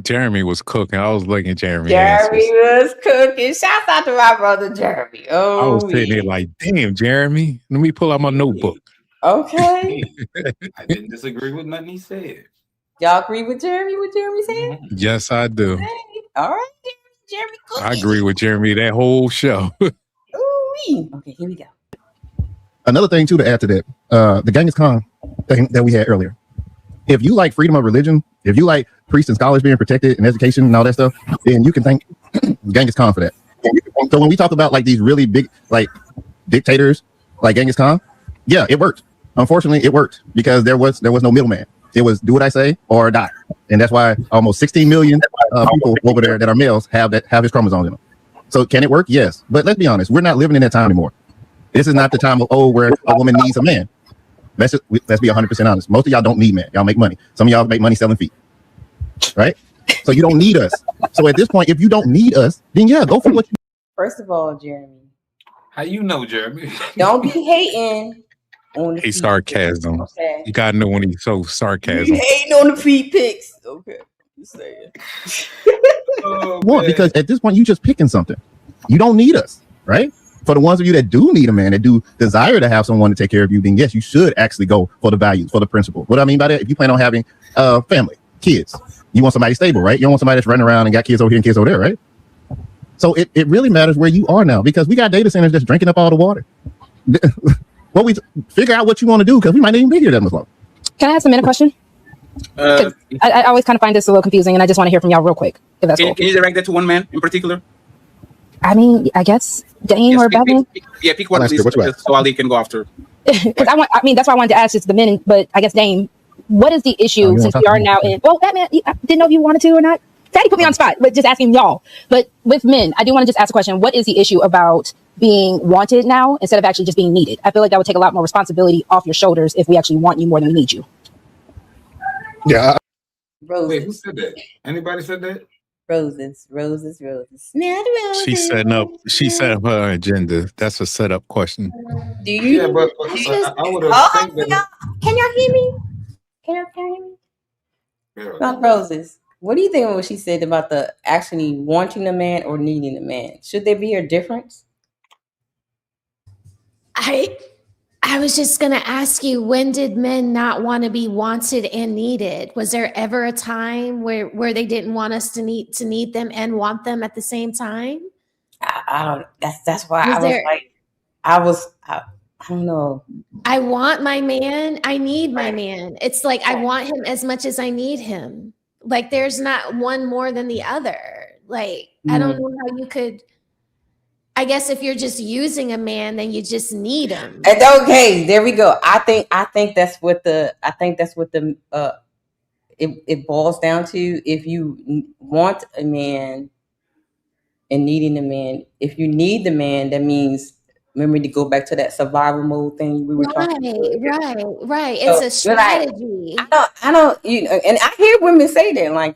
Jeremy was cooking. I was looking at Jeremy. Jeremy was cooking. Shouts out to my brother Jeremy. Oh, I was sitting there like, damn, Jeremy. Let me pull out my notebook. Okay. I didn't disagree with nothing he said. Y'all agree with Jeremy? What Jeremy said? Yes, I do. Okay. All right, Jeremy cooking. I agree with Jeremy that whole show. Ooh-wee. Okay, here we go. Another thing too to add to that, the Genghis Khan thing that we had earlier. If you like freedom of religion, if you like priests and scholars being protected and education and all that stuff, then you can thank Genghis Khan for that. So when we talk about like these really big like dictators like Genghis Khan, yeah, it worked. Unfortunately, it worked because there was no middleman. It was do what I say or die, and that's why almost 16 million people over there that are males have his chromosomes in them. So can it work? Yes, but let's be honest, we're not living in that time anymore. This is not the time of where a woman needs a man. Let's be 100% honest. Most of y'all don't need men. Y'all make money. Some of y'all make money selling feet, right? So you don't need us. So at this point, if you don't need us, then yeah, go for what you. First of all, Jeremy. How you know, Jeremy? Don't be hating on the He's feet sarcasm. pics, okay? You gotta know when he's so sarcasm. You hating on the feet pics. Okay. Just saying. Want because at this point, you just picking something. You don't need us, right? For the ones of you that do need a man, that do desire to have someone to take care of you, then yes, you should actually go for the values, for the principle. What I mean by that, if you plan on having family, kids, you want somebody stable, right? You don't want somebody that's running around and got kids over here and kids over there, right? So it really matters where you are now, because we got data centers that's drinking up all the water. Well, we figure out what you want to do, because we might not even be here that much longer. Can I ask a minute question? I always kind of find this a little confusing, and I just want to hear from y'all real quick. If that's cool. Can you direct that to one man in particular? I mean, I guess Dane or Bevan. Pick one, please, so Ali can go after. Because that's why I wanted to ask just the men, but I guess Dane, what is the issue since we are now in? Well, Batman, I didn't know if you wanted to or not. Daddy put me on the spot, but just asking y'all. But with men, I do want to just ask a question. What is the issue about being wanted now instead of actually just being needed? I feel like that would take a lot more responsibility off your shoulders if we actually want you more than we need you. Yeah. Wait, who said that? Anybody said that? Roses. Smell the roses. She set up her agenda. That's a setup question. Do you? Yeah, but I would have think that. Can y'all hear me? Can y'all hear me? Yeah. Smell the roses. What do you think of what she said about the actually wanting a man or needing a man? Should there be a difference? I was just going to ask you, when did men not want to be wanted and needed? Was there ever a time where they didn't want us to need them and want them at the same time? I don't. That's why I don't know. I want my man. I need my man. It's like I want him as much as I need him. Like there's not one more than the other. Like I don't know how you could. I guess if you're just using a man, then you just need him. And okay, there we go. I think that's what the it boils down to. If you want a man and needing a man, if you need the man, that means, remember, to go back to that survival mode thing we were talking about. Right. It's a strategy. I don't, and I hear women say that, like,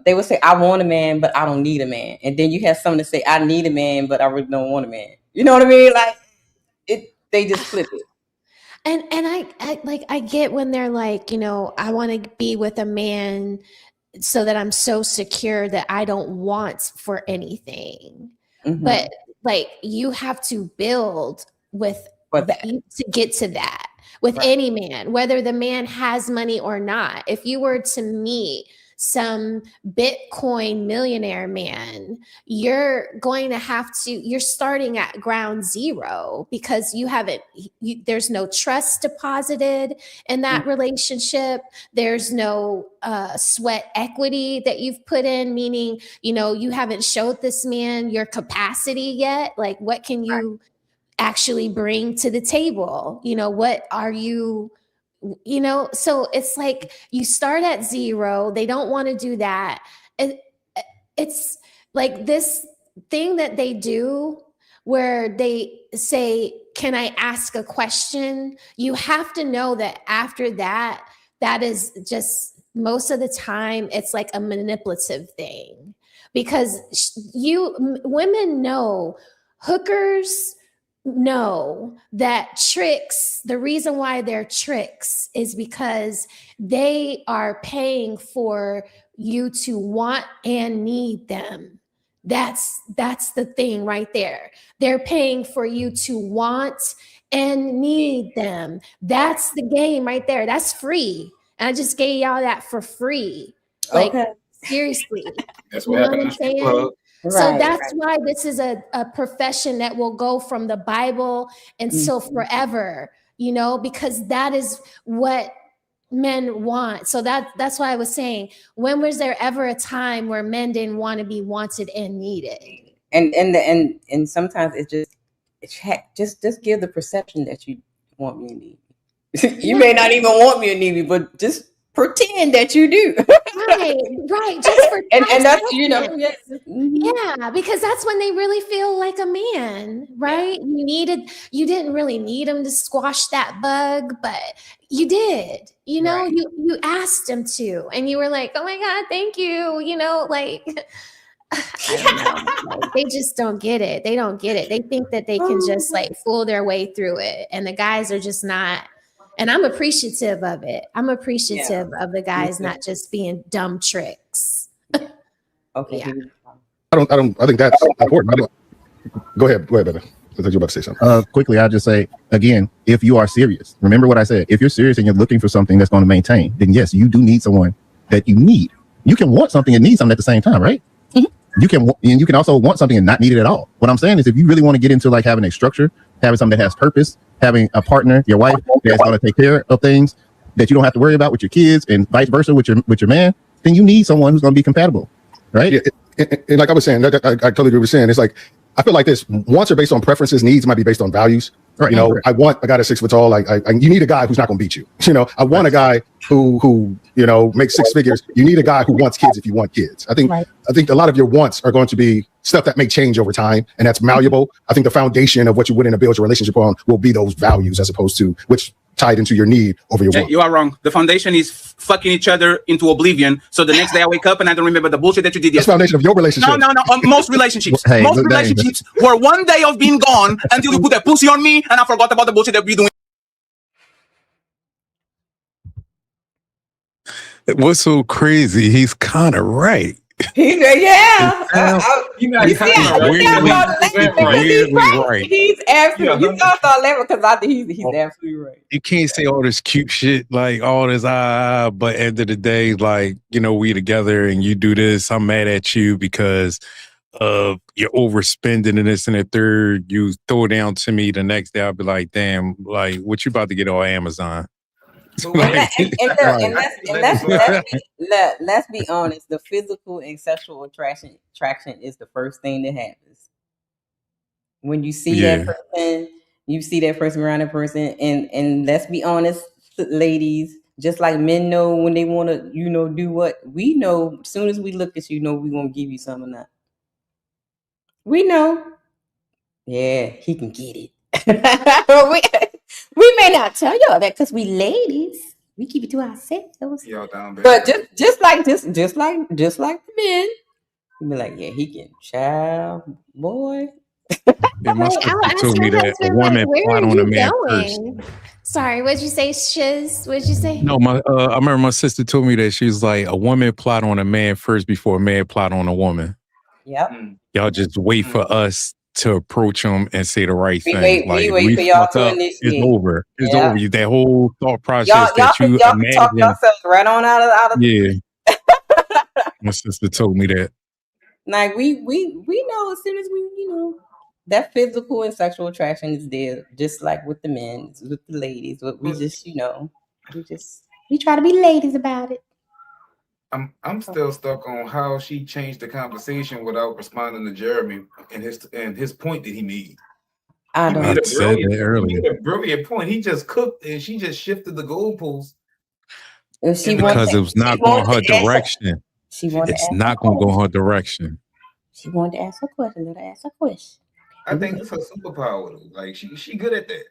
they would say, I want a man, but I don't need a man. And then you have someone to say, I need a man, but I really don't want a man. You know what I mean? Like, they just flip it. And I get when they're like, I want to be with a man so that I'm so secure that I don't want for anything. Mm-hmm. But like, you have to build with that to get to that with any man, whether the man has money or not. If you were to meet some Bitcoin millionaire man, you're starting at ground zero because there's no trust deposited in that relationship. There's no sweat equity that you've put in, meaning, you haven't showed this man your capacity yet. Like, what can you actually bring to the table? What are you, so it's like you start at zero. They don't want to do that. It's like this thing that they do where they say, can I ask a question? You have to know that after that is just, most of the time, it's like a manipulative thing, because women know, hookers know that tricks, the reason why they're tricks is because they are paying for you to want and need them. That's the thing right there. They're paying for you to want and need them. That's the game right there. That's free. And I just gave y'all that for free. Like, seriously. That's what happened in the strip club. So that's why this is a profession that will go from the Bible until forever, because that is what men want. So that's why I was saying, when was there ever a time where men didn't want to be wanted and needed? And sometimes it's just give the perception that you want me and need me. You may not even want me and need me, but just pretend that you do. Right. Just for and that's yeah, because that's when they really feel like a man, right? You didn't really need him to squash that bug, but you did. You asked him to, and you were like, oh my God, thank you. Like, I don't know. They just don't get it. They don't get it. They think that they can just like fool their way through it, and the guys are just not. And I'm appreciative of it. I'm appreciative of the guys not just being dumb tricks. Okay. Yeah. I think that's important. Go ahead, Better. I thought you were about to say something. Quickly, I'll just say, again, if you are serious, remember what I said. If you're serious and you're looking for something that's going to maintain, then yes, you do need someone that you need. You can want something and need something at the same time, right? You can also want something and not need it at all. What I'm saying is, if you really want to get into like having a structure, having something that has purpose, having a partner, your wife, that's going to take care of things that you don't have to worry about with your kids, and vice versa with your man, then you need someone who's going to be compatible, right? Yeah, and like I was saying, I totally agree with saying. It's like, I feel like this: wants are based on preferences, needs might be based on values. Right. I want a guy that's 6 foot tall. You need a guy who's not going to beat you. I want a guy who makes 6 figures. You need a guy who wants kids if you want kids. I think a lot of your wants are going to be stuff that may change over time, and that's malleable. I think the foundation of what you wouldn't build your relationship on will be those values, as opposed to which tied into your need over your want. You are wrong. The foundation is fucking each other into oblivion. So the next day I wake up and I don't remember the bullshit that you did yesterday. That's the foundation of your relationship. No. Most relationships. Most relationships were one day of being gone until you put that pussy on me and I forgot about the bullshit that we're doing. What's so crazy? He's kind of right. He's absolutely right. He's absolutely. You thought laughing because I think he's absolutely right. You can't say all this cute shit, like all this but end of the day, like, we together and you do this, I'm mad at you because of you're overspending and this and the third. You throw it down to me the next day, I'll be like, damn, like, what you about to get on Amazon? Let's be honest. The physical and sexual attraction is the first thing that happens when you see that person. You see that person around that person, and let's be honest, ladies. Just like men know when they want to, do what we know. As soon as we look at you, we gonna give you something. That we know. Yeah, he can get it. we may not tell y'all that because we ladies, we keep it to ourselves. Y'all down bad. But just like the men, we be like, yeah, he can, child, boy. Yeah, my sister I'll ask told me my that a husband, woman where plot are on a you man first. going? Sorry, what'd you say, Shiz? What'd you say? No, I remember my sister told me that she was like, a woman plot on a man first before a man plot on a woman. Yep. Y'all just wait for us to approach them and say the right thing. We wait for y'all to initiate. It's over. It's Yeah. over. That whole thought process Y'all that you can talk imagine. yourselves right on out of. Yeah. My sister told me that. Like we know as soon as we that physical and sexual attraction is there, just like with the men, with the ladies. But we just we try to be ladies about it. I'm still stuck on how she changed the conversation without responding to Jeremy and his point that he made. I don't. He made I said that earlier. He made a brilliant point. He just cooked and she just shifted the goalposts. Because it was not going her direction. It's not going to go her direction. She wanted to ask a question. Let her ask a question. I think it's her superpower. Like she good at that.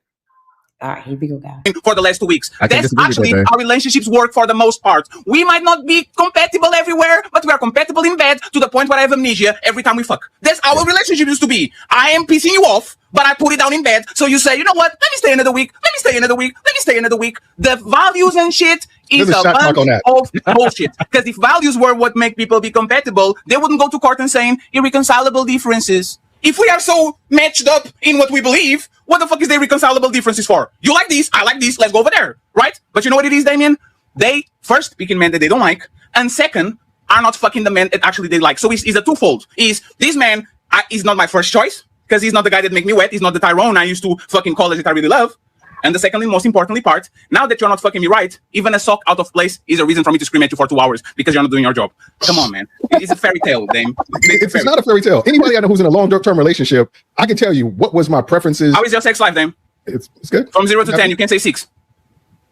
All right, here we go, guys. For the last 2 weeks. I can't That's disagree with actually that, how relationships work for the most part. We might not be compatible everywhere, but we are compatible in bed to the point where I have amnesia every time we fuck. That's how a relationship used to be. I am pissing you off, but I put it down in bed. So you say, you know what? Let me stay another week. Let me stay another week. Let me stay another week. The values and shit is There's a a shot bunch mark on that. of bullshit. Because if values were what make people be compatible, they wouldn't go to court and saying irreconcilable differences. If we are so matched up in what we believe, what the fuck is the irreconcilable differences for? You like this, I like this, let's go over there, right? But you know what it is, Damien? They first picking men that they don't like, and second, are not fucking the men that actually they like. So it's a twofold. Is this man is not my first choice, because he's not the guy that make me wet, he's not the Tyrone I used to fucking college that I really love. And the secondly, most importantly part, now that you're not fucking me right, even a sock out of place is a reason for me to scream at you for 2 hours because you're not doing your job. Come on, man. It's a fairy tale, Dame. It's not a fairy tale. Anybody I know who's in a long-term relationship, I can tell you what was my preferences. How is your sex life, Dame? It's good. From 0 to 10, you can say 6.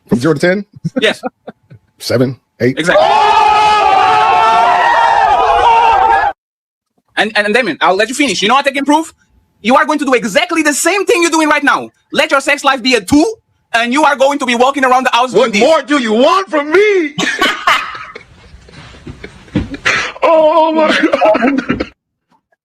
From 0 to 10? Yes. 7, 8. Exactly. And Damien, I'll let you finish. You know what I can prove? You are going to do exactly the same thing you're doing right now. Let your sex life be a 2, and you are going to be walking around the house doing this. What more do you want from me? Oh my God.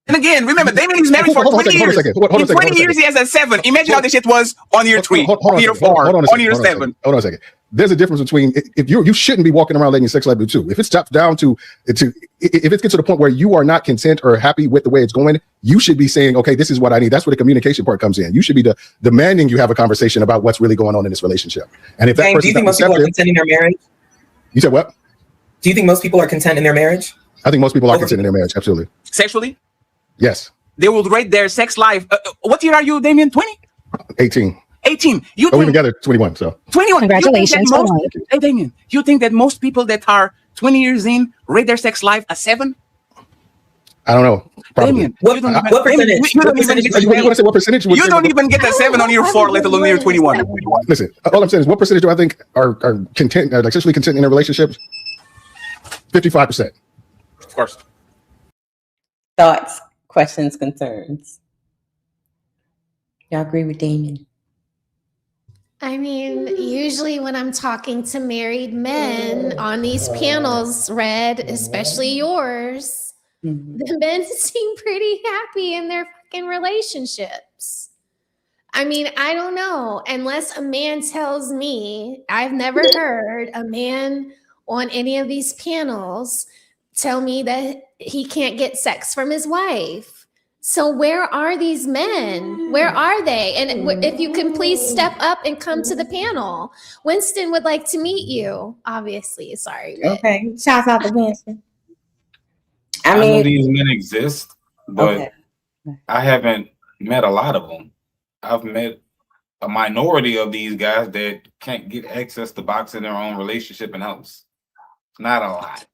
And again, remember, Damien is married for 20 years. In 20 years, he has a 7. Imagine how the shit was on year 3, on year 4, on year 7. Hold on a second. There's a difference between if you shouldn't be walking around letting your sex life be 2. If it's chopped down to if it gets to the point where you are not content or happy with the way it's going, you should be saying, okay, this is what I need. That's where the communication part comes in. You should be demanding you have a conversation about what's really going on in this relationship. And if that do you think most people are content in their marriage? You said what? Do you think most people are content in their marriage? I think most people are content in their marriage. Absolutely. Sexually? Yes. They will rate their sex life. What year are you, Damien? 20? 18. 18. We've been together 21. So 21. Congratulations. Hey, Damien, you think that most people that are 20 years in rate their sex life a 7? I don't know. Probably. Damien, what percentage? You don't even get a 7 on year 4, let alone year 21. Listen, all I'm saying is, what percentage do I think are content, like sexually content in their relationships? 55%. Of course. Thoughts, questions, concerns. Y'all agree with Damien? I mean, usually when I'm talking to married men on these panels, Red, especially yours, the men seem pretty happy in their fucking relationships. I mean, I don't know. Unless a man tells me, I've never heard a man on any of these panels tell me that he can't get sex from his wife. So where are these men? Where are they? And if you can please step up and come to the panel. Winston would like to meet you, obviously. Sorry. Okay. Shouts out to Winston. I know these men exist, but I haven't met a lot of them. I've met a minority of these guys that can't get access to box in their own relationship and house. It's not a lot.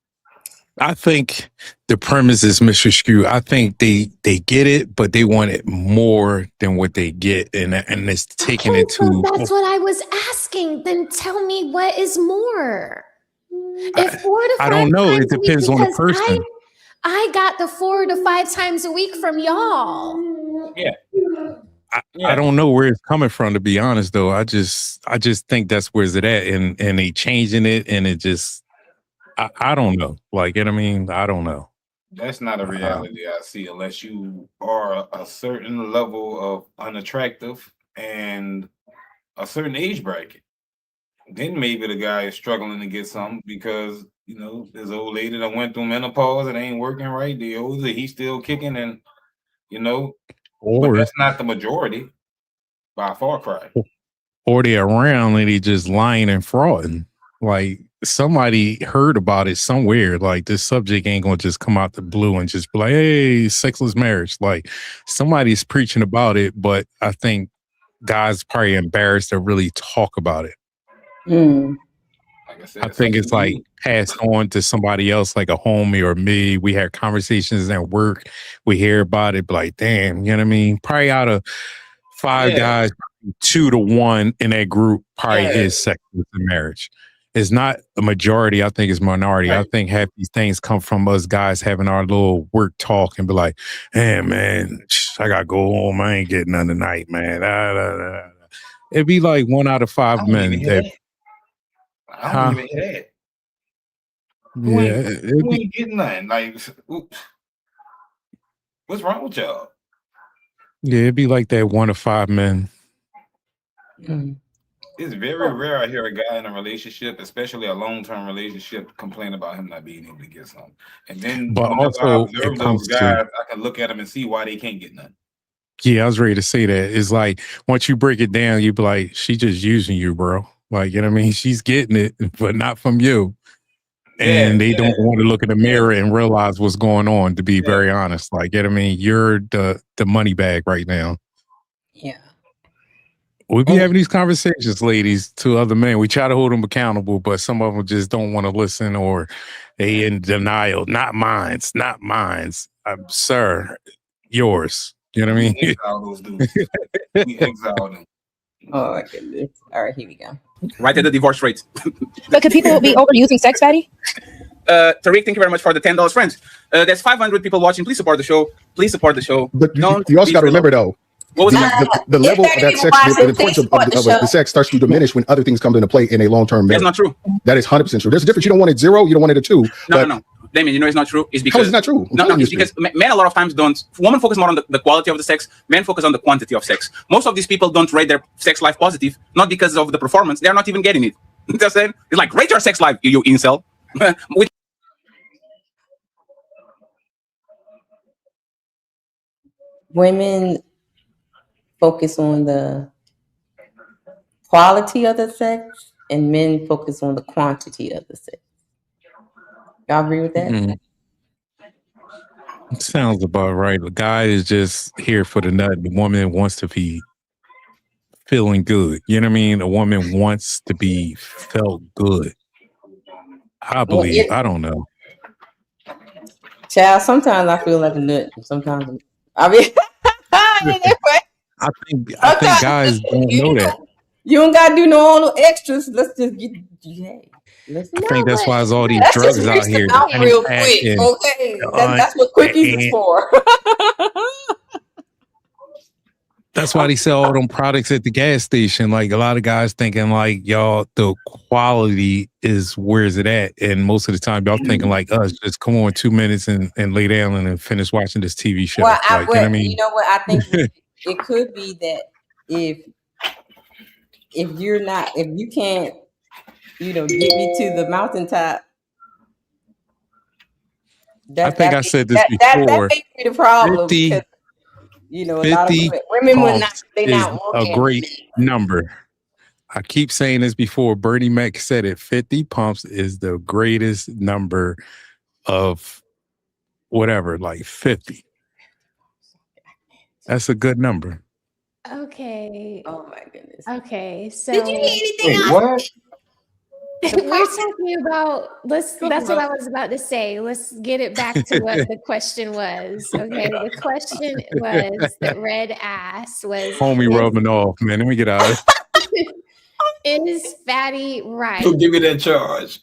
I think the premise is misconstrued. I think they get it, but they want it more than what they get, and it's taking it to. That's what I was asking. Then tell me what is more. If 4 to 5 I don't know. times It depends a week, on the because person. I got the 4 to 5 times a week from y'all. Yeah. I don't know where it's coming from, to be honest. Though I just think that's where's it at, and they changing it, and it just I don't know. Like, you know what I mean? I don't know. That's not a reality I see unless you are a certain level of unattractive and a certain age bracket. Then maybe the guy is struggling to get something because, you know, this old lady that went through menopause, it ain't working right. The older he's still kicking, and you know, but that's not the majority by a far cry. Or they around and they just lying and frauding. Like, somebody heard about it somewhere. Like, this subject ain't gonna just come out the blue and just be like, hey, sexless marriage. Like, somebody's preaching about it, but I think guys probably embarrassed to really talk about it. Like I said, I think it's like passed on to somebody else, like a homie or me. We had conversations at work. We hear about it, but like, damn, you know what I mean? Probably out of 5 guys, 2 to 1 in that group probably is sexless in marriage. It's not a majority. I think it's minority. I think half these things come from us guys having our little work talk and be like, hey, man, I got to go home. I ain't getting none tonight, man. It'd be like 1 out of 5 men. I don't even hear that. Who ain't getting nothing? Like, oops. What's wrong with y'all? Yeah, it'd be like that 1 to 5 men. It's very rare I hear a guy in a relationship, especially a long-term relationship, complain about him not being able to get something. And then But whenever I also, observe it those comes guys, to, I can look at them and see why they can't get nothing. yeah, I was ready to say that. It's like, once you break it down, you be like, she just using you, bro. Like, you know what I mean? She's getting it, but not from you. And they don't want to look in the mirror and realize what's going on, to be very honest. Like, you know what I mean? You're the money bag right now. Yeah. We be having these conversations, ladies, to other men. We try to hold them accountable, but some of them just don't want to listen, or they in denial. Not mine's, not mine's. Sir, yours. You know what I mean? We exile those dudes. We exile them. Oh my goodness. All right, here we go. Right at the divorce rate. But could people be overusing sex, Fatty? Tariq, thank you very much for the $10, friends. There's 500 people watching. Please support the show. Please support the show. But you also got to remember, though, what was the level of that sex, the importance of the sex starts to diminish when other things come into play in a long-term marriage. That's not true. That is 100% true. There's a difference. You don't want it 0, you don't want it a 2. No. Damien, you know it's not true. It's because how is it not true? No, it's because men a lot of times don't. Women focus more on the quality of the sex. Men focus on the quantity of sex. Most of these people don't rate their sex life positive, not because of the performance. They're not even getting it. That's it. It's like, rate your sex life, you incel. Women focus on the quality of the sex, and men focus on the quantity of the sex. Y'all agree with that? Sounds about right. The guy is just here for the nut. The woman wants to be feeling good. You know what I mean? A woman wants to be felt good. I believe. I don't know. Child, sometimes I feel like a nut. Sometimes I mean, I think guys don't know that. You don't gotta do no extras. Let's just get. Hey, I think that's why there's all these let's drugs just out reach here. them out real quick, okay? That's what quickies is for. That's why they sell all them products at the gas station. Like, a lot of guys thinking like, y'all, the quality is where's it at? And most of the time, y'all thinking like us, just come on 2 minutes and lay down and then finish watching this TV show. Well, like, you know what I mean? You know what? I think it could be that if you're not, if you can't, get me to the mountaintop. I think I said this before. That may be the problem. 50, because, a lot of women would not. They not a great number. I keep saying this before. Bernie Mac said it. 50 pumps is the greatest number of whatever, like 50. That's a good number. Okay. Oh my goodness. Okay. So Did you hear anything Wait, else? what? we're talking about that's what I was about to say. Let's get it back to what the question was. Okay. The question was that Red asked was Homie rubbing off, man. Let me get out of it. is Fatty right? Who give me that charge?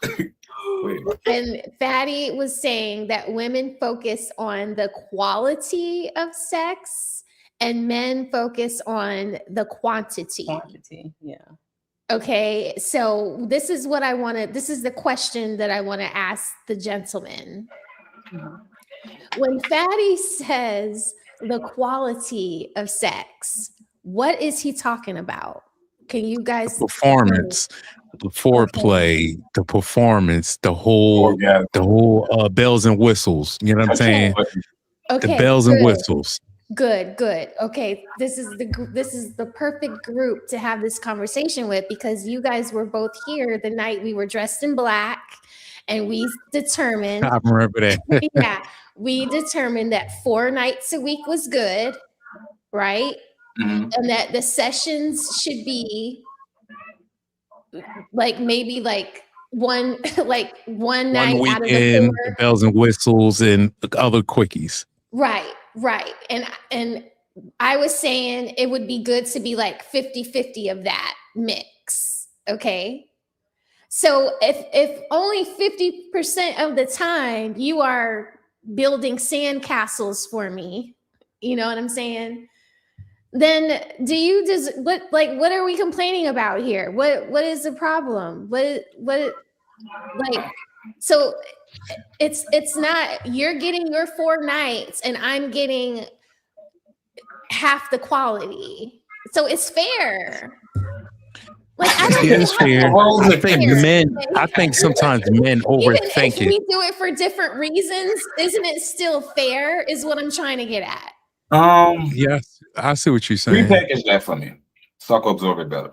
And Fatty was saying that women focus on the quality of sex and men focus on the quantity. Yeah. Okay, so this is what I want to, this is the question that I want to ask the gentleman. When Fatty says the quality of sex, what is he talking about? Can you guys Performance, the foreplay, the performance, the whole bells and whistles. You know what I'm saying? Okay, the bells and whistles. Good. Okay, this is the perfect group to have this conversation with because you guys were both here the night we were dressed in black, and we determined. I remember that. Yeah, we determined that 4 nights a week was good, right? And that the sessions should be like maybe like one night One out of weekend, the 4. the bells and whistles, and other quickies. Right. And I was saying it would be good to be like 50-50 of that mix. Okay. So if only 50% of the time you are building sandcastles for me, you know what I'm saying? Then what are we complaining about here? What is the problem? So it's not, you're getting your 4 nights and I'm getting half the quality. So it's fair. Like I don't Yeah, it's fair. I think sometimes men overthink even if we it. do it for different reasons, isn't it still fair? Is what I'm trying to get at. Yes, I see what you're saying. Repackage that for me. So I can absorb it better.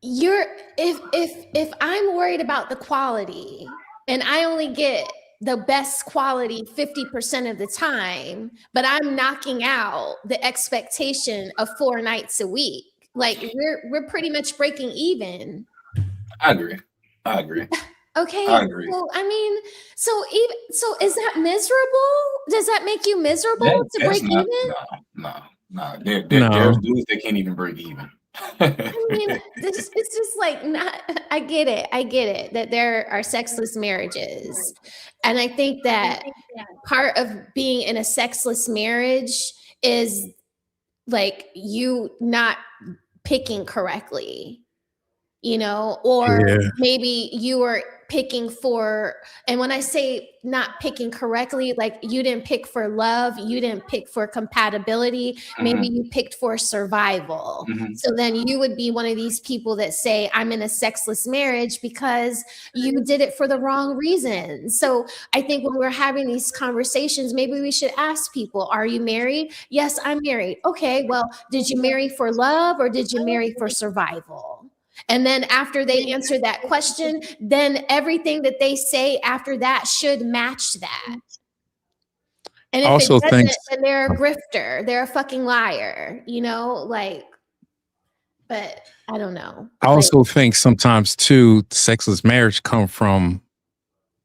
If I'm worried about the quality and I only get the best quality 50% of the time, but I'm knocking out the expectation of 4 nights a week, like we're pretty much breaking even. I agree. Okay. I agree. Well, I mean, so is that miserable? Does that make you miserable to break even? No. There's dudes that can't even break even. I mean, it's just like not. I get it that there are sexless marriages, and I think that part of being in a sexless marriage is like you not picking correctly, you know, or maybe you were picking for, and when I say not picking correctly, like you didn't pick for love, you didn't pick for compatibility, maybe you picked for survival. So then you would be one of these people that say, I'm in a sexless marriage because you did it for the wrong reason. So I think when we're having these conversations, maybe we should ask people, are you married? Yes, I'm married. Okay, well, did you marry for love or did you marry for survival? And then after they answer that question, then everything that they say after that should match that. And if it doesn't, then they're a grifter. They're a fucking liar, you know, like, but I don't know. I also think sometimes too, sexless marriage come from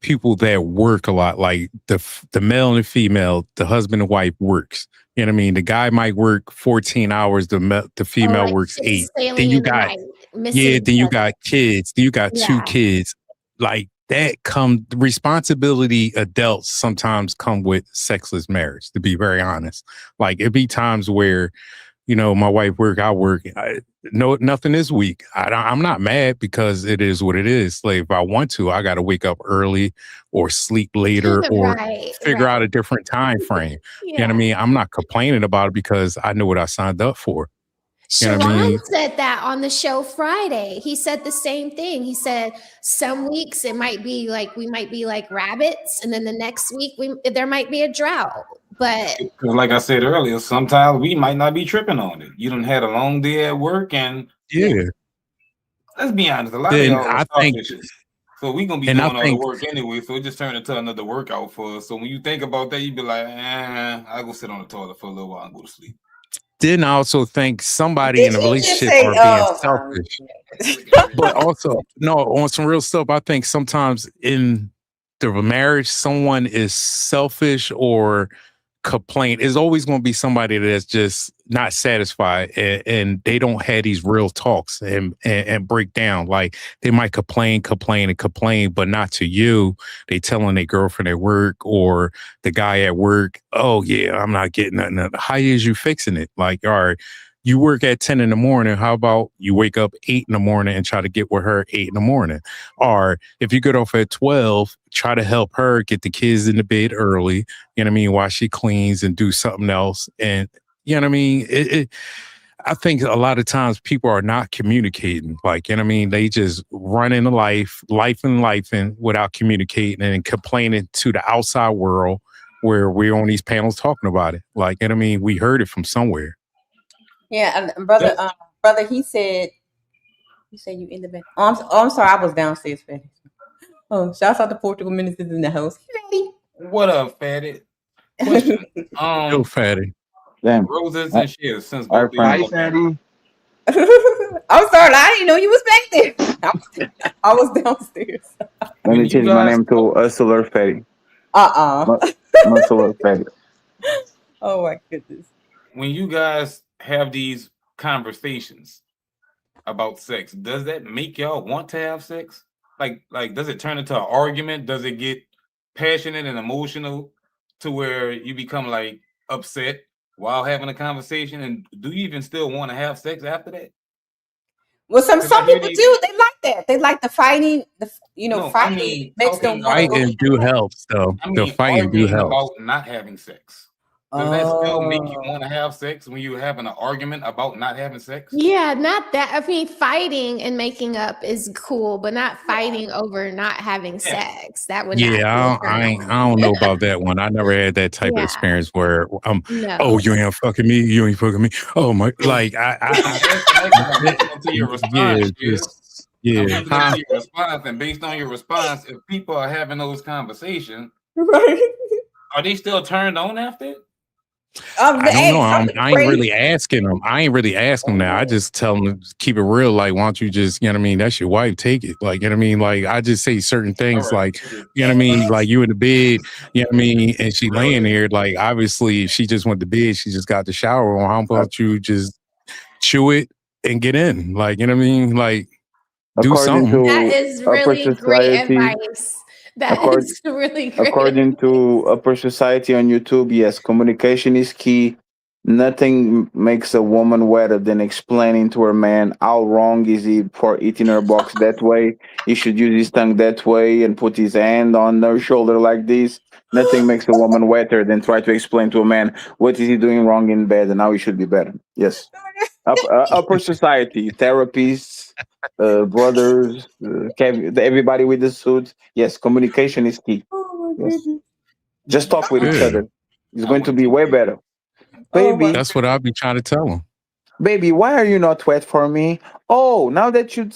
people that work a lot, like the male and the female, the husband and wife works. You know what I mean? The guy might work 14 hours, the female works 8. Then you got then you got kids. Then you got 2 kids. Like that responsibility adults sometimes come with sexless marriage, to be very honest. Like it'd be times where, you know, my wife work, I work. Nothing this week. I'm not mad because it is what it is. Like if I want to, I got to wake up early or sleep later or figure out a different time frame. You know what I mean? I'm not complaining about it because I know what I signed up for. You know what I mean? said that on the show Friday. He said the same thing. He said some weeks it might be like we might be like rabbits, and then the next week there might be a drought. But like I said earlier, sometimes we might not be tripping on it. You done had a long day at work, and let's be honest, a lot of y'all are starfishes. So we gonna be doing all the work anyway. So it just turned into another workout for us. So when you think about that, you be like, I go sit on the toilet for a little while and go to sleep. then I also think somebody Did in a you just relationship say, are being oh, selfish. But also, no, on some real stuff, I think sometimes in the marriage, someone is selfish or complain. There's always going to be somebody that's just not satisfied, and they don't have these real talks and break down. Like they might complain, but not to you. They telling their girlfriend at work or the guy at work, oh yeah, I'm not getting nothing. How is you fixing it? Like, all right, you work at 10 in the morning. How about you wake up 8 in the morning and try to get with her at 8 in the morning? Or if you get off at 12, try to help her get the kids in the bed early, you know what I mean, while she cleans and do something else. And, you know what I mean? I think a lot of times people are not communicating. Like, you know what I mean? They just run into life and without communicating and complaining to the outside world where we're on these panels talking about it. Like, you know what I mean? We heard it from somewhere. Yeah, and brother, he said, you say you in the bed. Oh, I'm sorry, I was downstairs, Fatty. Oh, shouts out to Portugal ministers in the house. Fatty. What up, Fatty? Question. Yo, Fatty. Damn. Roses and shares since Our birthday. friend. all that. I'm sorry, I didn't know you was back there. I was downstairs. Let me change my name to Ursula Ferry. Ursula Ferry. Oh my goodness. When you guys have these conversations about sex, does that make y'all want to have sex? Like does it turn into an argument? Does it get passionate and emotional to where you become like upset while having a conversation? And do you even still want to have sex after that? Well, some people do. They like that. They like the fighting. Fighting makes them want to go. Fighting do help, though. I mean, The fighting do arguing help. about not having sex. Does that still make you want to have sex when you're having an argument about not having sex? Yeah, not that. I mean, fighting and making up is cool, but not fighting over not having sex. That would not be a turn I on. don't know about that one. I never had that type of Yeah. experience where No. oh, you ain't fucking me, you ain't fucking me. Oh my, like I'm listening to your response. I'm listening Huh? to your response, and based on your response, if people are having those conversations, are they still turned on after it? I don't know. I ain't really asking them. Now. I just tell them to keep it real. Like, why don't you just, you know what I mean? That's your wife. Take it. Like, you know what I mean? Like, I just say certain things like, you know what I mean? Like, you in the bed, you know what I mean? And she laying there. Like, obviously, if she just went to bed, she just got the shower on. How about you just chew it and get in? Like, you know what I mean? Like, do something. That is really great advice. That is really great. According to Upper Society on YouTube, yes, communication is key. Nothing makes a woman wetter than explaining to her man how wrong is he for eating her box that way. He should use his tongue that way and put his hand on her shoulder like this. Nothing makes a woman wetter than try to explain to a man what is he doing wrong in bed and how he should be better. Yes. Upper Society, therapists, brothers, everybody with the suit. Yes, communication is key. Yes. Just talk with each other. It's going to be way better. Baby, That's what I'll be trying to tell them. baby, why are you not wet for me? Oh, now that you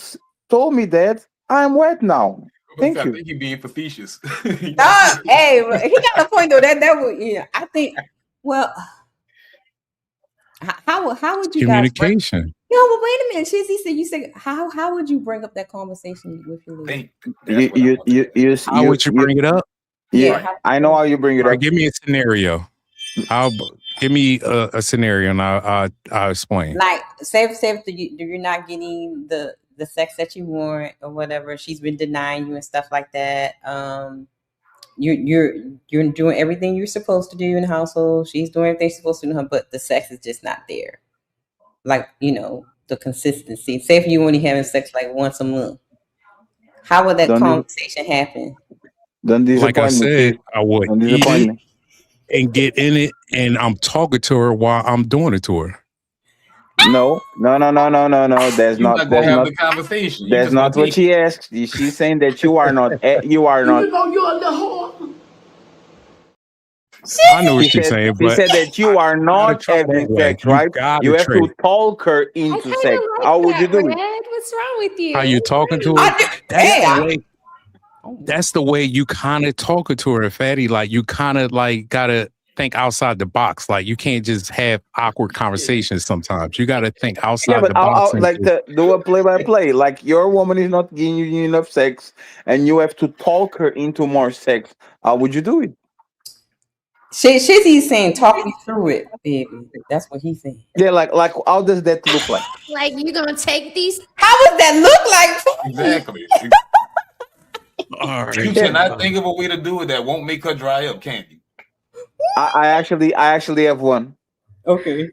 told me that, I'm wet now. Thank I you. think you're being facetious. Hey, he got a point though. That would, I think. Well, how would you guys? Communication. No, but wait a minute, Chizzy said you said how would you bring up that conversation with your lady? How would you bring it up? Yeah, I know how you bring it All up. right, give me a scenario. Give me a scenario and I'll explain. Like, say if you're not getting the sex that you want or whatever, she's been denying you and stuff like that. You're doing everything you're supposed to do in the household. She's doing everything she's supposed to do, but the sex is just not there. Like, the consistency. Say if you only having sex like once a month, how would that conversation happen? Don't disappoint Like I me, said, Chief. I would Don't eat disappoint it me. and get in it, and I'm talking to her while I'm doing it to her. No. That's You're not. not gonna have the conversation. That's not what she asked. She's saying that you are not. You are not. I know what she's saying, She but said that you are not try that having way. sex, You right? gotta You have try to it. talk her I into kind sex. of like How would that, you do Red. it? What's wrong with you? How you talking to her? That's the way you kind of talking to her, Fatty. Like you kind of like gotta think outside the box. Like you can't just have awkward conversations sometimes. You got to think Yeah, outside but the box I'll and like just, to do a play by play. Like your woman is not giving you enough sex, and you have to talk her into more sex. How would you do it? Shizzy's saying, talk me through it, baby. That's what he's saying. Yeah, like how does that look like? Like you gonna take these? How would that look like? Exactly. all right. You cannot think of a way to do it that won't make her dry up, can you? I actually have one. Okay.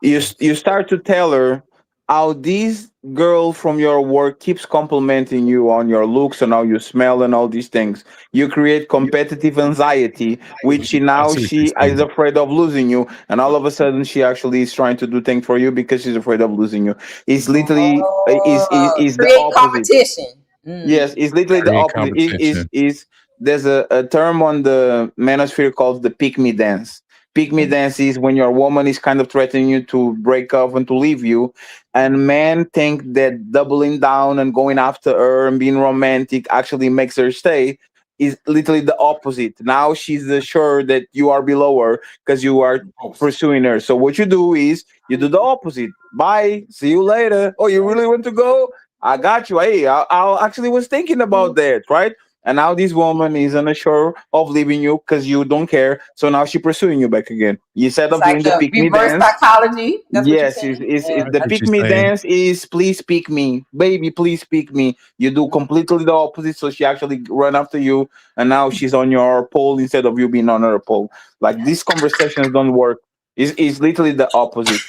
You start to tell her how this girl from your work keeps complimenting you on your looks and how you smell and all these things. You create competitive anxiety, which I now see what she you're is saying. afraid of losing you, and all of a sudden she actually is trying to do things for you because she's afraid of losing you. It's literally is the Create opposite. competition. Mm. Yes, it's literally the Create opposite. competition. Is there's a term on the manosphere called the pick me dance. Pick me dance is when your woman is kind of threatening you to break up and to leave you, and men think that doubling down and going after her and being romantic actually makes her stay. Is literally the opposite. Now she's assured that you are below her because you are pursuing her. So what you do is you do the opposite. Bye. See you later. Oh, you really want to go? I got you. Hey, I actually was thinking about that, right? And now this woman is unsure of leaving you because you don't care. So now she's pursuing you back again. Instead It's of like doing the the pick me reverse dance, psychology. That's what you're yes, saying. is I the see what pick you're me saying. dance is please pick me, baby, please pick me. You do completely the opposite, so she actually run after you, and now she's on your pole instead of you being on her pole. Like these conversations don't work. It's literally the opposite.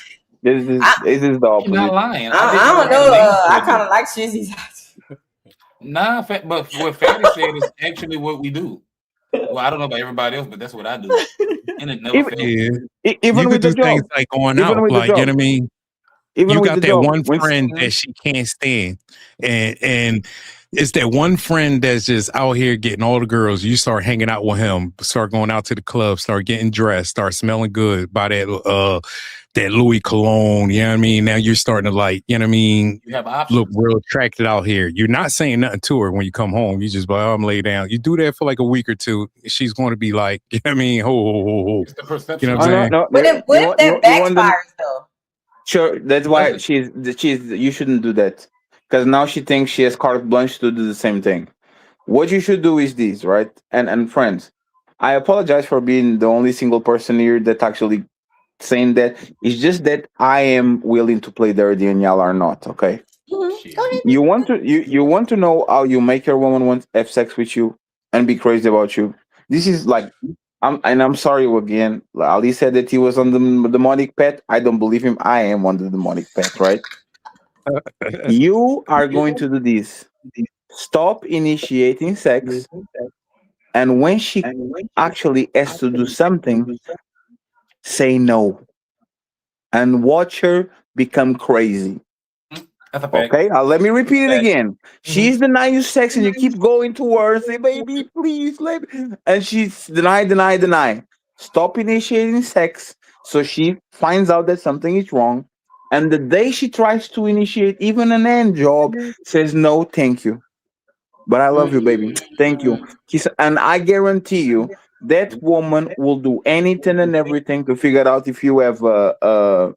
This is the You're not opposite. lying. I don't I had know. a name for I it kind though. of like Shizzy's. Nah, but what Fatty said is actually what we do. Well, I don't know about everybody else, but that's what I do. And it never Even fails Yeah. me. You even could with the do things job, like going even out. with the Like, you know job, what I mean? even You with the got that job. one When friend that she can't stand. And it's that one friend that's just out here getting all the girls. You start hanging out with him, start going out to the club, start getting dressed, start smelling good by that Louis cologne. You know what I mean? Now you're starting to like, you know what I mean? You have Look options. real attracted out here. You're not saying nothing to her when you come home. You just, I'm lay down. You do that for like a week or two. She's going to be like, you know what I mean? Ho, ho, ho, ho. It's the You know perception. what I'm saying? What if that you want the backfires though? sure. That's It why doesn't. she's. You shouldn't do that because now she thinks she has carte blanche to do the same thing. What you should do is this, right? And friends, I apologize for being the only single person here that actually saying that. It's just that I am willing to play dirty and y'all are not. Okay. Shit. You want to know how you make your woman want to have sex with you and be crazy about you. This is like I'm sorry again. Ali said that he was on the demonic pet. I don't believe him. I am on the demonic pet, right? You are going to do this. Stop initiating sex, and when she actually has to do something, say no and watch her become crazy. That's a fact. Okay, let me repeat it Fact. again. She's denying you sex, and you keep going to her and say, "Baby, please, let me." And she's deny. Stop initiating sex, so she finds out that something is wrong. And the day she tries to initiate even an end job, says no, thank you, but I love you, baby. Thank you. And I guarantee you, that woman will do anything and everything to figure out if you have a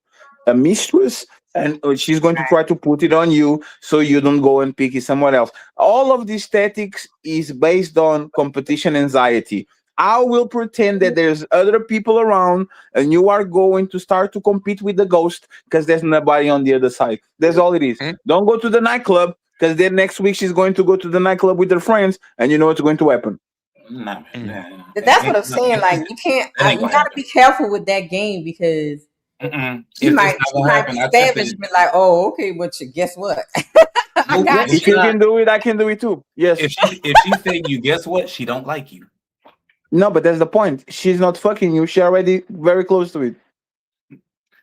mistress, and she's going to try to put it on you so you don't go and pick it somewhere else. All of these tactics is based on competition anxiety. I will pretend that there's other people around and you are going to start to compete with the ghost because there's nobody on the other side. That's all it is. Don't go to the nightclub because then next week she's going to go to the nightclub with her friends and you know what's going to happen. Nah, man. That's what I'm saying. Like you can't. That ain't You gonna got to happen. be careful with that game because she It's might. not She gonna might happen. be I savage. tested it. Be like, oh, okay, but guess what? I Nope. got If you. you can do it, I can do it too. Yes. If she say you, guess what? She don't like you. No, but that's the point. She's not fucking you. She already very close to it.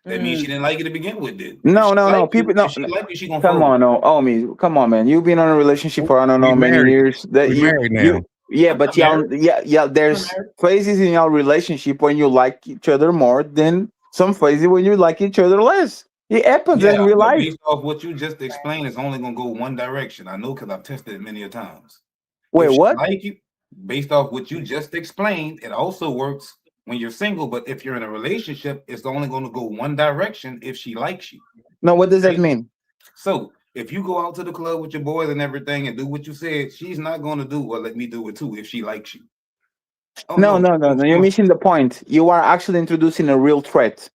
That means she didn't like you to begin with. Then No. People, no. if she like you, she gonna Come fold. on, no. Oh, me. Come on, man. You've been on a relationship for I don't We know many married. years. That We married now. yeah, I'm but not married. yeah. There's phases in your relationship when you like each other more than some phases when you like each other less. It happens in Yeah, real but life. based off what you just explained, it's only gonna go one direction. I know because I've tested it many a times. Wait, If she what? like you, based off what you just explained, it also works when you're single. But if you're in a relationship, it's only going to go one direction if she likes you. No, what does that mean? So if you go out to the club with your boys and everything and do what you said, she's not going to do well. Let me do it too if she likes you. Oh, No. You're missing the point. You are actually introducing a real threat.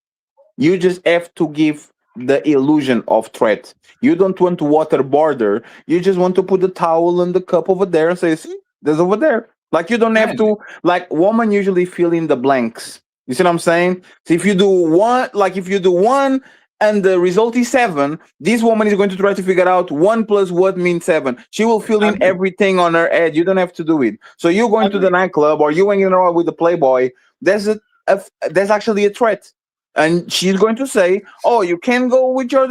You just have to give the illusion of threat. You don't want to waterboard her. You just want to put the towel in the cup over there and say, see, there's over there. Like you don't have to, like women usually fill in the blanks. You see what I'm saying? So if you do one and the result is 7, this woman is going to try to figure out 1 plus what means 7. She will fill in everything on her head. You don't have to do it. So you going to the nightclub or you hanging around with the playboy, there's actually a threat. And she's going to say, "Oh, you can go with your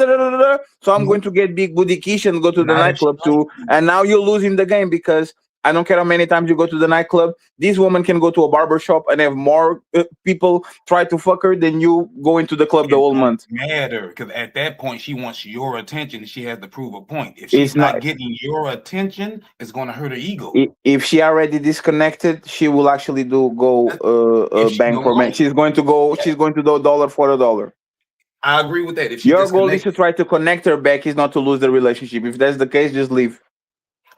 so I'm going to get big booty Kewchie and go to the nightclub too." And now you're losing the game because I don't care how many times you go to the nightclub. This woman can go to a barber shop and have more people try to fuck her than you go into the club the whole month. Matter because at that point she wants your attention. She has to prove a point. If she's not getting your attention, it's going to hurt her ego. If she already disconnected, she will actually go bank for men. She's going to go. She's going to do $1 for $1. I agree with that. If your goal is to try to connect her back, is not to lose the relationship. If that's the case, just leave.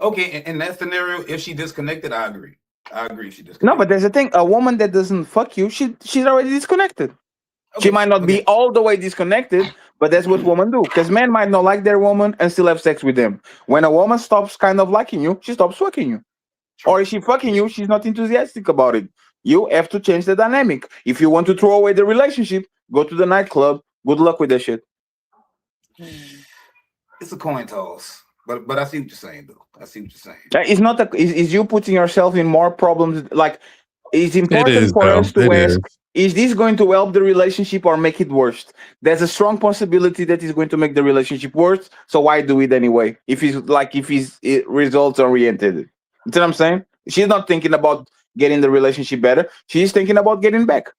Okay, in that scenario, if she disconnected, I agree. She disconnected. No, but there's a thing. A woman that doesn't fuck you, she's already disconnected. Okay. She might not be all the way disconnected, but that's what women do. Because men might not like their woman and still have sex with them. When a woman stops kind of liking you, she stops fucking you. Or if she's fucking you, she's not enthusiastic about it. You have to change the dynamic. If you want to throw away the relationship, go to the nightclub. Good luck with that shit. It's a coin toss. But I see what you're saying, though. It's not is you putting yourself in more problems. Like, it's important for us to ask, is this going to help the relationship or make it worse? There's a strong possibility that it's going to make the relationship worse. So why do it anyway? If it's results oriented. You know what I'm saying? She's not thinking about getting the relationship better. She's thinking about getting back.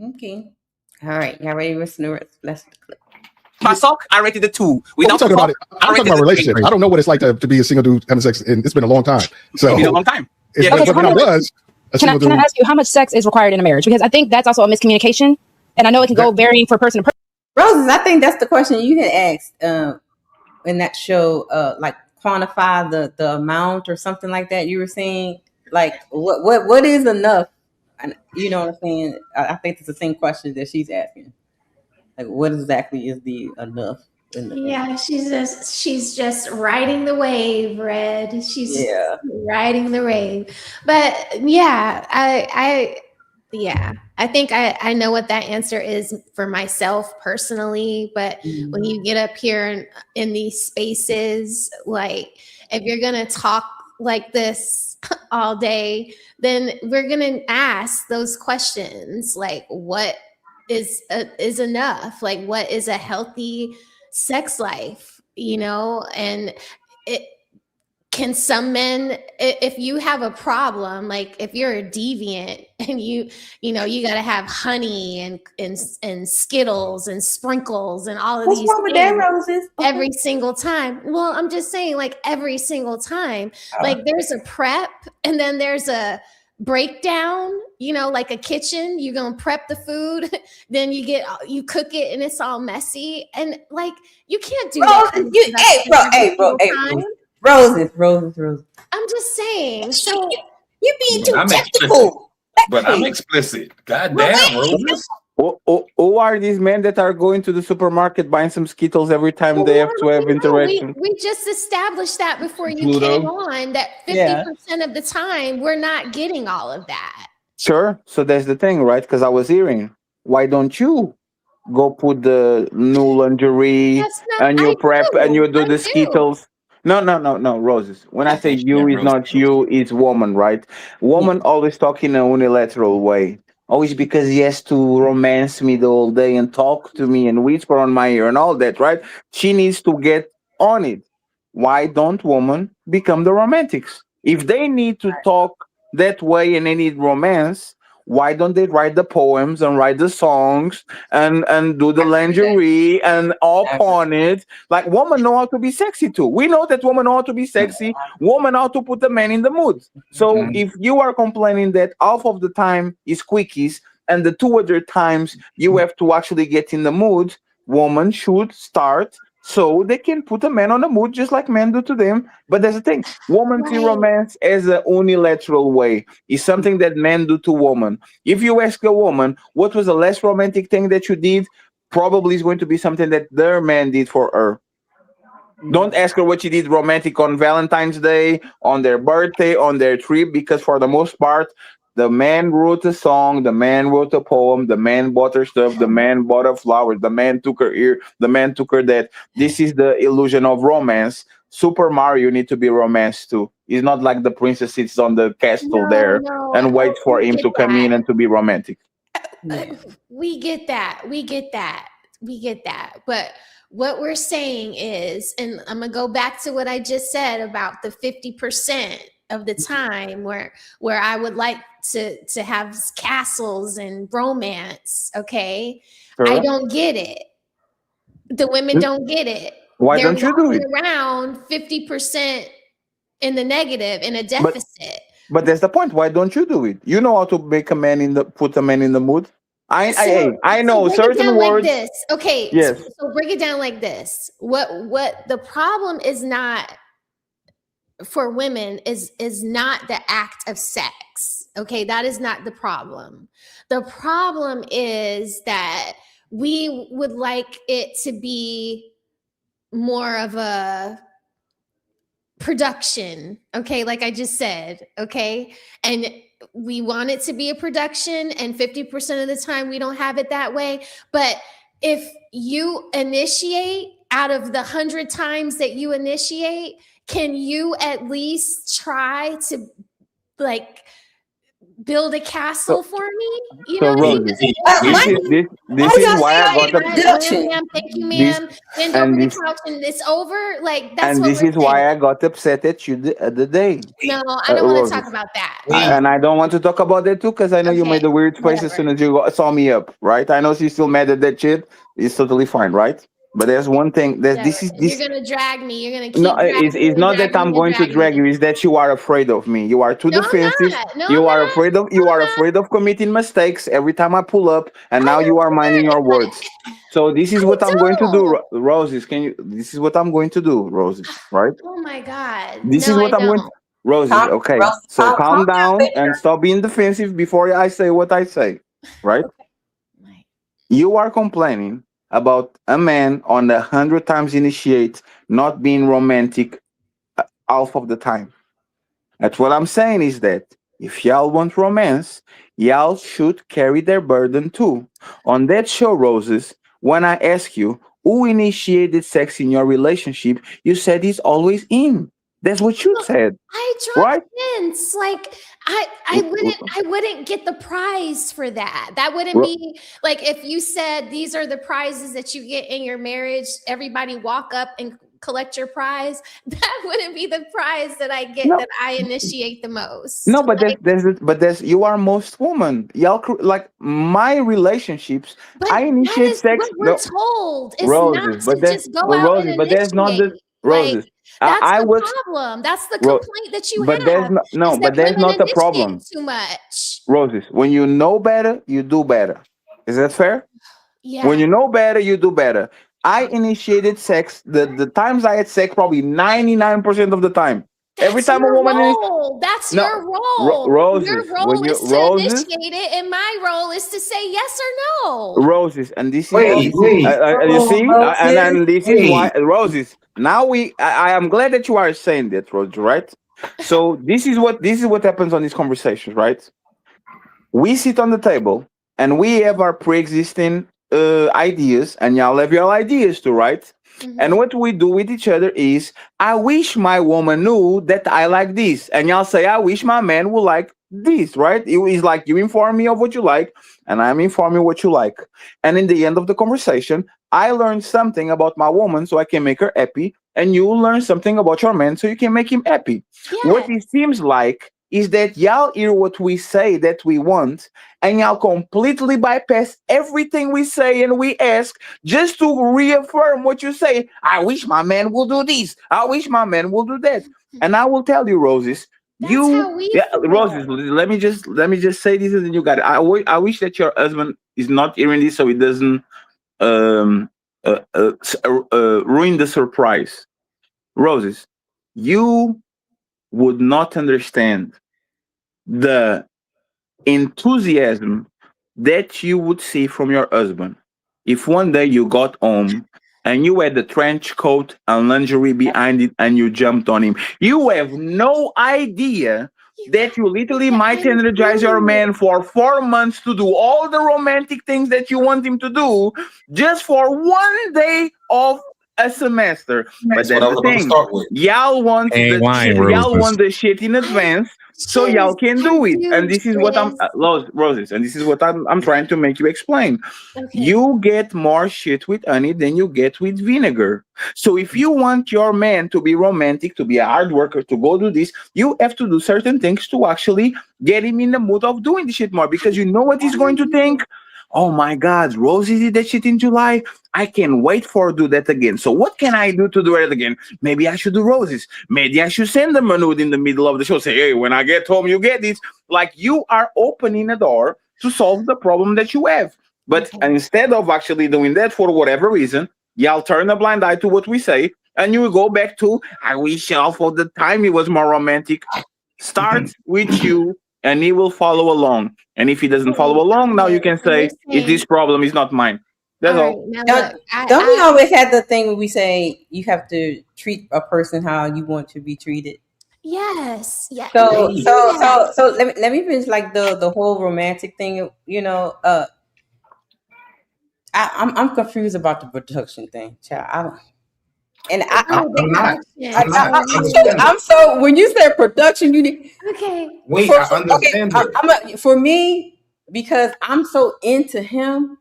Okay. All right. Y'all ready to listen to the clip? My sock, I rated it 2. I'm talking about it. I'm talking about relationships. I don't know what it's like to be a single dude having sex, and it's been a long time. So it's been a long time. Yeah, okay, but when I was a single dude, can I ask you how much sex is required in a marriage? Because I think that's also a miscommunication, and I know it can go varying for person to person. Roses, I think that's the question you had asked in that show. Like quantify the amount or something like that. You were saying like what is enough? And you know what I'm saying? I think it's the same question that she's asking. Like, what exactly is the enough? Yeah, she's just riding the wave, Red. She's riding the wave. But yeah, I think I know what that answer is for myself personally. But when you get up here in these spaces, like if you're gonna talk like this all day, then we're gonna ask those questions like what is enough, like what is a healthy sex life, and it can some men, if you have a problem, like if you're a deviant and you got to have honey and Skittles and sprinkles and all of What's these wrong with that, Roses? every single time. Well, I'm just saying, like every single time, like there's a prep and then there's a breakdown, like a kitchen. You're gonna prep the food, then you cook it and it's all messy, and like you can't do that. Roses. I'm just saying. So you being too technical. But I'm explicit. God damn, Roses. Who are these men that are going to the supermarket buying some Skittles every time they have to have interaction? We just established that before you came on, that 50% of the time we're not getting all of that. Sure. So that's the thing, right? Because I was hearing, why don't you go put the new lingerie and you prep and you do the Skittles? No, Roses. When I say you, it's not you, it's woman, right? Woman always talk in a unilateral way. Always because he has to romance me the whole day and talk to me and whisper on my ear and all that, right? She needs to get on it. Why don't women become the romantics? If they need to talk that way and they need romance, why don't they write the poems and write the songs and do the lingerie and all pawn it? Like, women know how to be sexy too. We know that women know how to be sexy. Women know how to put the man in the mood. So if you are complaining that half of the time is quickies and the 2 other times you have to actually get in the mood, women should start so they can put a man on the mood just like men do to them. But there's a thing. Women see romance as a unilateral way. It's something that men do to women. If you ask a woman, what was the less romantic thing that you did? Probably is going to be something that their man did for her. Don't ask her what she did romantic on Valentine's Day, on their birthday, on their trip, because for the most part, the man wrote a song, the man wrote a poem, the man bought her stuff, the man bought her flowers, the man took her here, the man took her that. This is the illusion of romance. Super Mario need to be romanced too. It's not like the princess sits on the castle there and waits for him to come in and to be romantic. We get that. We get that. We get that. But what we're saying is, and I'm gonna go back to what I just said about the 50% of the time where I would like to have castles and romance. Okay, I don't get it. The women don't get it. Why don't you do it? Around 50% in the negative, in a deficit. But that's the point. Why don't you do it? You know how to make put a man in the mood. I know certain words. Like this. Okay. Yes. So break it down like this. What the problem is not for women is not the act of sex. Okay, that is not the problem. The problem is that we would like it to be more of a production, okay, like I just said, okay, and we want it to be a production, and 50% of the time we don't have it that way. But if you initiate, out of the 100 times that you initiate, can you at least try to like build a castle for me? You know, Rosie, this is why I got ma'am, thank you, ma'am. Bend over the couch and it's over. Like that's and what this we're is why I got upset at you the other day. No, I don't want to talk about that. And I don't want to talk about that too, because I know you made a weird face as soon as you saw me up, right? I know she's still mad at that shit. It's totally fine, right? But there's one thing that You're gonna drag me. You're gonna keep. No, it's not that I'm going to drag you. It's that you are afraid of me. You are too defensive. You are afraid of committing mistakes every time I pull up, and now you are minding your words. So this is what I'm going to do, Roses. This is what I'm going to do, Roses. Right? Oh my God. This is what I'm going to. Roses, okay. So calm down and stop being defensive before I say what I say. Right? You are complaining about a man on the 100 times initiate not being romantic half of the time. That's what I'm saying is that if y'all want romance, y'all should carry their burden too. On that show, Roses, when I ask you who initiated sex in your relationship, you said it's always him. That's what you said. I dropped hints. Like I wouldn't get the prize for that. That wouldn't be like if you said these are the prizes that you get in your marriage, everybody walk up and collect your prize. That wouldn't be the prize that I get that I initiate the most. No, but there's you are most woman. Y'all like my relationships. I initiate sex. What we're told is Roses, not to just go out and but there's not the Roses. That's the problem. That's the complaint that you have. There's not a problem. Too much. Roses, when you know better, you do better. Is that fair? Yeah. When you know better, you do better. I initiated sex. The times I had sex, probably 99% of the time. Every time a woman that's your role. Roses, your role is to initiate it, and my role is to say yes or no. Roses, and this is you see, and this is why Roses. Now I am glad that you are saying that, Roses, right? So this is what happens on these conversations, right? We sit on the table and we have our pre-existing ideas, and y'all have your ideas too, right? And what we do with each other is, I wish my woman knew that I like this. And y'all say, I wish my man would like this, right? It's like you inform me of what you like, and I'm informing what you like. And in the end of the conversation, I learned something about my woman so I can make her happy. And you learn something about your man so you can make him happy. Yeah. What it seems like is that y'all hear what we say that we want, and y'all completely bypass everything we say and we ask just to reaffirm what you say. I wish my man will do this. I wish my man will do that. And I will tell you, Roses, Roses. Let me just say this, and then you got it. I wish that your husband is not hearing this, so it doesn't um ruin the surprise. Roses, you would not understand the enthusiasm that you would see from your husband if one day you got home and you had the trench coat and lingerie behind it and you jumped on him. You have no idea that you literally might energize your man for 4 months to do all the romantic things that you want him to do just for one day of a semester. But That's what I that's was the about to thing. start with. Y'all want Ain't the lying, shit, y'all Roses. want the shit in advance so y'all can do it. And this is what I'm Roses, and this is what I'm trying to make you explain. You get more shit with honey than you get with vinegar. So if you want your man to be romantic, to be a hard worker, to go do this, you have to do certain things to actually get him in the mood of doing the shit more, because you know what he's going to think. Oh my God, Rosie did that shit in July. I can't wait for do that again. So what can I do to do it again? Maybe I should do Roses. Maybe I should send them a nude in the middle of the show. Say, hey, when I get home, you get this. Like, you are opening a door to solve the problem that you have. But instead of actually doing that for whatever reason, y'all turn a blind eye to what we say, and you go back to, I wish all for the time it was more romantic. Start with you, and he will follow along. And if he doesn't follow along, now you can say, this problem is not mine. That's all. Don't we always have the thing where we say you have to treat a person how you want to be treated? Yes. Yeah. So let me finish like the whole romantic thing. You know, I'm confused about the production thing, child. I don't. And I'm so when you say production, you need Wait, I understand her. For me, because I'm so into him,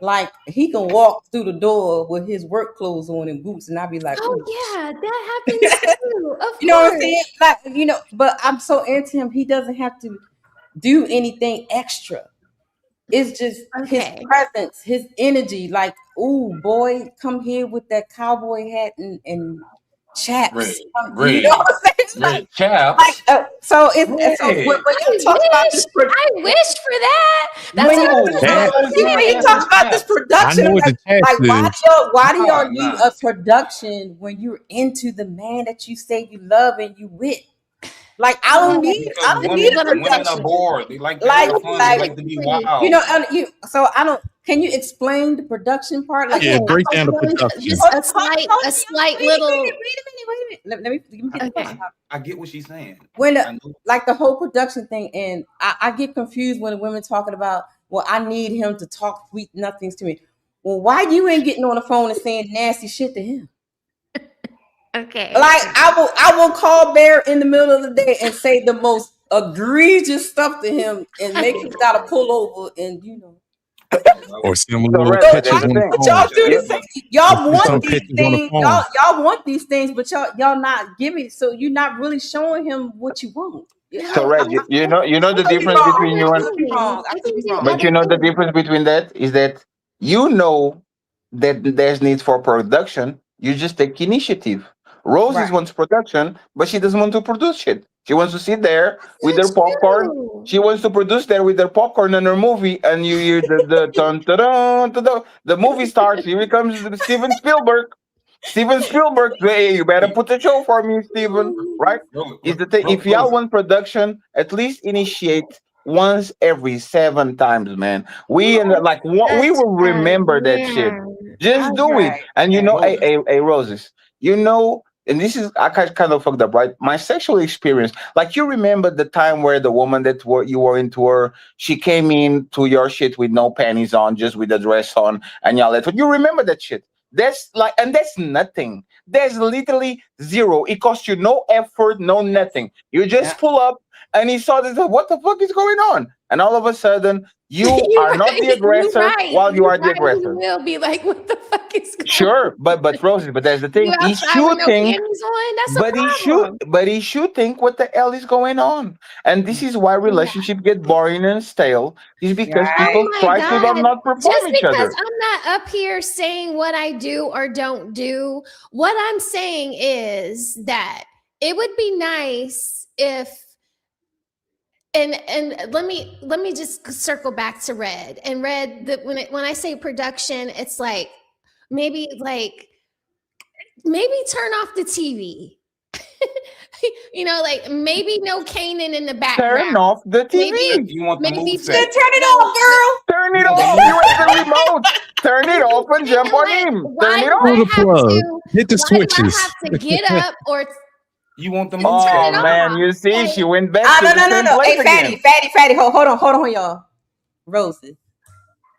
like he can walk through the door with his work clothes on and boots, and I'd be like, oh yeah, that happens too. Of you know what I'm course. saying? Like, you know, but I'm so into him, he doesn't have to do anything extra. It's just his presence, his energy. Like, ooh, boy, come here with that cowboy hat and chaps. You know what I'm saying? Chaps. So it's so when you talk about this, I wish for that. That's when you talk about this production, why do y'all need a production when you're into the man that you say you love and you with? Like, I don't need a production. Women are bored. They like to have fun. They like to be wild. You know, so I don't. Can you explain the production part? Like, break down the production. Just a slight little. Wait a minute. Let me get the question. I get what she's saying. When like the whole production thing, and I get confused when the women talking about, well, I need him to talk sweet nothings to me. Well, why you ain't getting on the phone and saying nasty shit to him? Okay. Like, I will call Bear in the middle of the day and say the most egregious stuff to him and make him gotta pull over and or send them little pictures on the phone. Y'all do the same. Y'all want some these pictures on the things. phone. Y'all want these things, but y'all not giving. So you're not really showing him what you want. So Red, you know the difference between you and but you know the difference between that is that you know that there's need for production. You just take initiative. Roses wants production, but she doesn't want to produce shit. She wants to sit there with her popcorn. She wants to produce there with her popcorn and her movie, and you hear the dun, dun, dun, dun, dun. The movie starts. Here comes Steven Spielberg. Steven Spielberg, hey, you better put the show for me, Steven. Right? Is the thing. If y'all want production, at least initiate once every 7 times, man. We we will remember that shit. Just do it. And you know, hey, Roses, you know, and this is I kind of fucked up, right? My sexual experience, like you remember the time where the woman that you were into her, she came in to your shit with no panties on, just with a dress on, and y'all let her. You remember that shit? That's like, and that's nothing. There's literally zero. It costs you no effort, no nothing. You just pull up, and he saw this. What the fuck is going on? and all of a sudden you You're are not the right. aggressor while you are the You're right. He aggressor. will be like, what the fuck is going Sure, but Rosie, but that's the on? thing. You He outside with should no think, panties on? That's but a problem. he should think what the hell is going on. And this is why Yeah. relationship get boring and stale. Is because people Oh my try to God. not perform Just each because other. I'm not up here saying what I do or don't do, what I'm saying is that it would be nice if and let me just circle back to Red. And Red, that when I say production, it's like maybe turn off the TV. Like maybe no Kanan in the background. Turn off the TV. You want the move just set. Then turn it off, girl. Turn it off. You have the remote. Turn it off and jump on him. Turn Why it do Pull I off. the have plug. to? Hit the Why do I switches. have to get up or You want the turn move Oh set. it man, off? you see, Like, she went back to No, the no, no, same no. place Hey, again. fatty. Hold on, y'all. Rosie,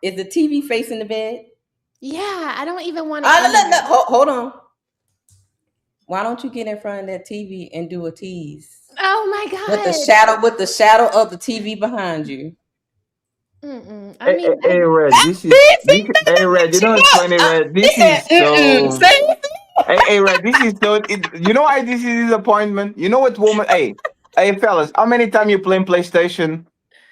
is the TV facing the bed? yeah, I don't even want to. Hold on. Why don't you get in front of that TV and do a tease Oh my God. with the shadow of the TV behind you? I mean, Hey, Red, hey, Red, you know it's funny, Red. This is so. Hey, Red, this is so. You know why this is disappointment? You know what, woman? Hey, fellas, how many times you playing PlayStation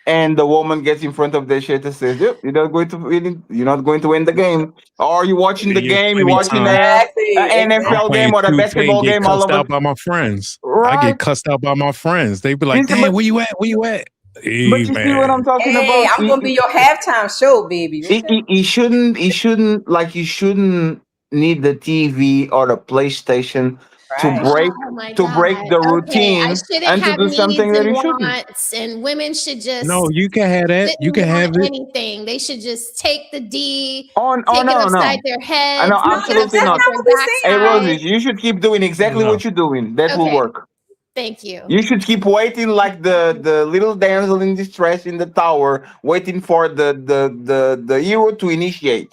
and the woman gets in front of the shit and says, "Yep, you're not going to win the game," or you watching the Yeah, game, you plenty watching time. an I'm NFL playing game or a 2K and basketball get game, all cussed of out it, by my friends. I right? get cussed out by my friends. They be like, This, "Damn, but where you at? Where you at?" Hey, you see what man. I'm talking Hey, about? I'm gonna be your halftime show, baby. He shouldn't like you shouldn't need the TV or the PlayStation to Right. break oh my to break God. the Okay, I routine shouldn't and to have do something needs that and he shouldn't. wants, and women should No, just you can have that. You shouldn't can have want it. anything. They should just take the D, Oh take it no, upside no. their I know heads, No, take it absolutely that's upside not. not their what we're saying, Hey Rose. Rosie, you should keep doing exactly No. what you're doing. That will Okay, work. thank you. You should keep waiting like the little damsel in distress in the tower, waiting for the hero to initiate.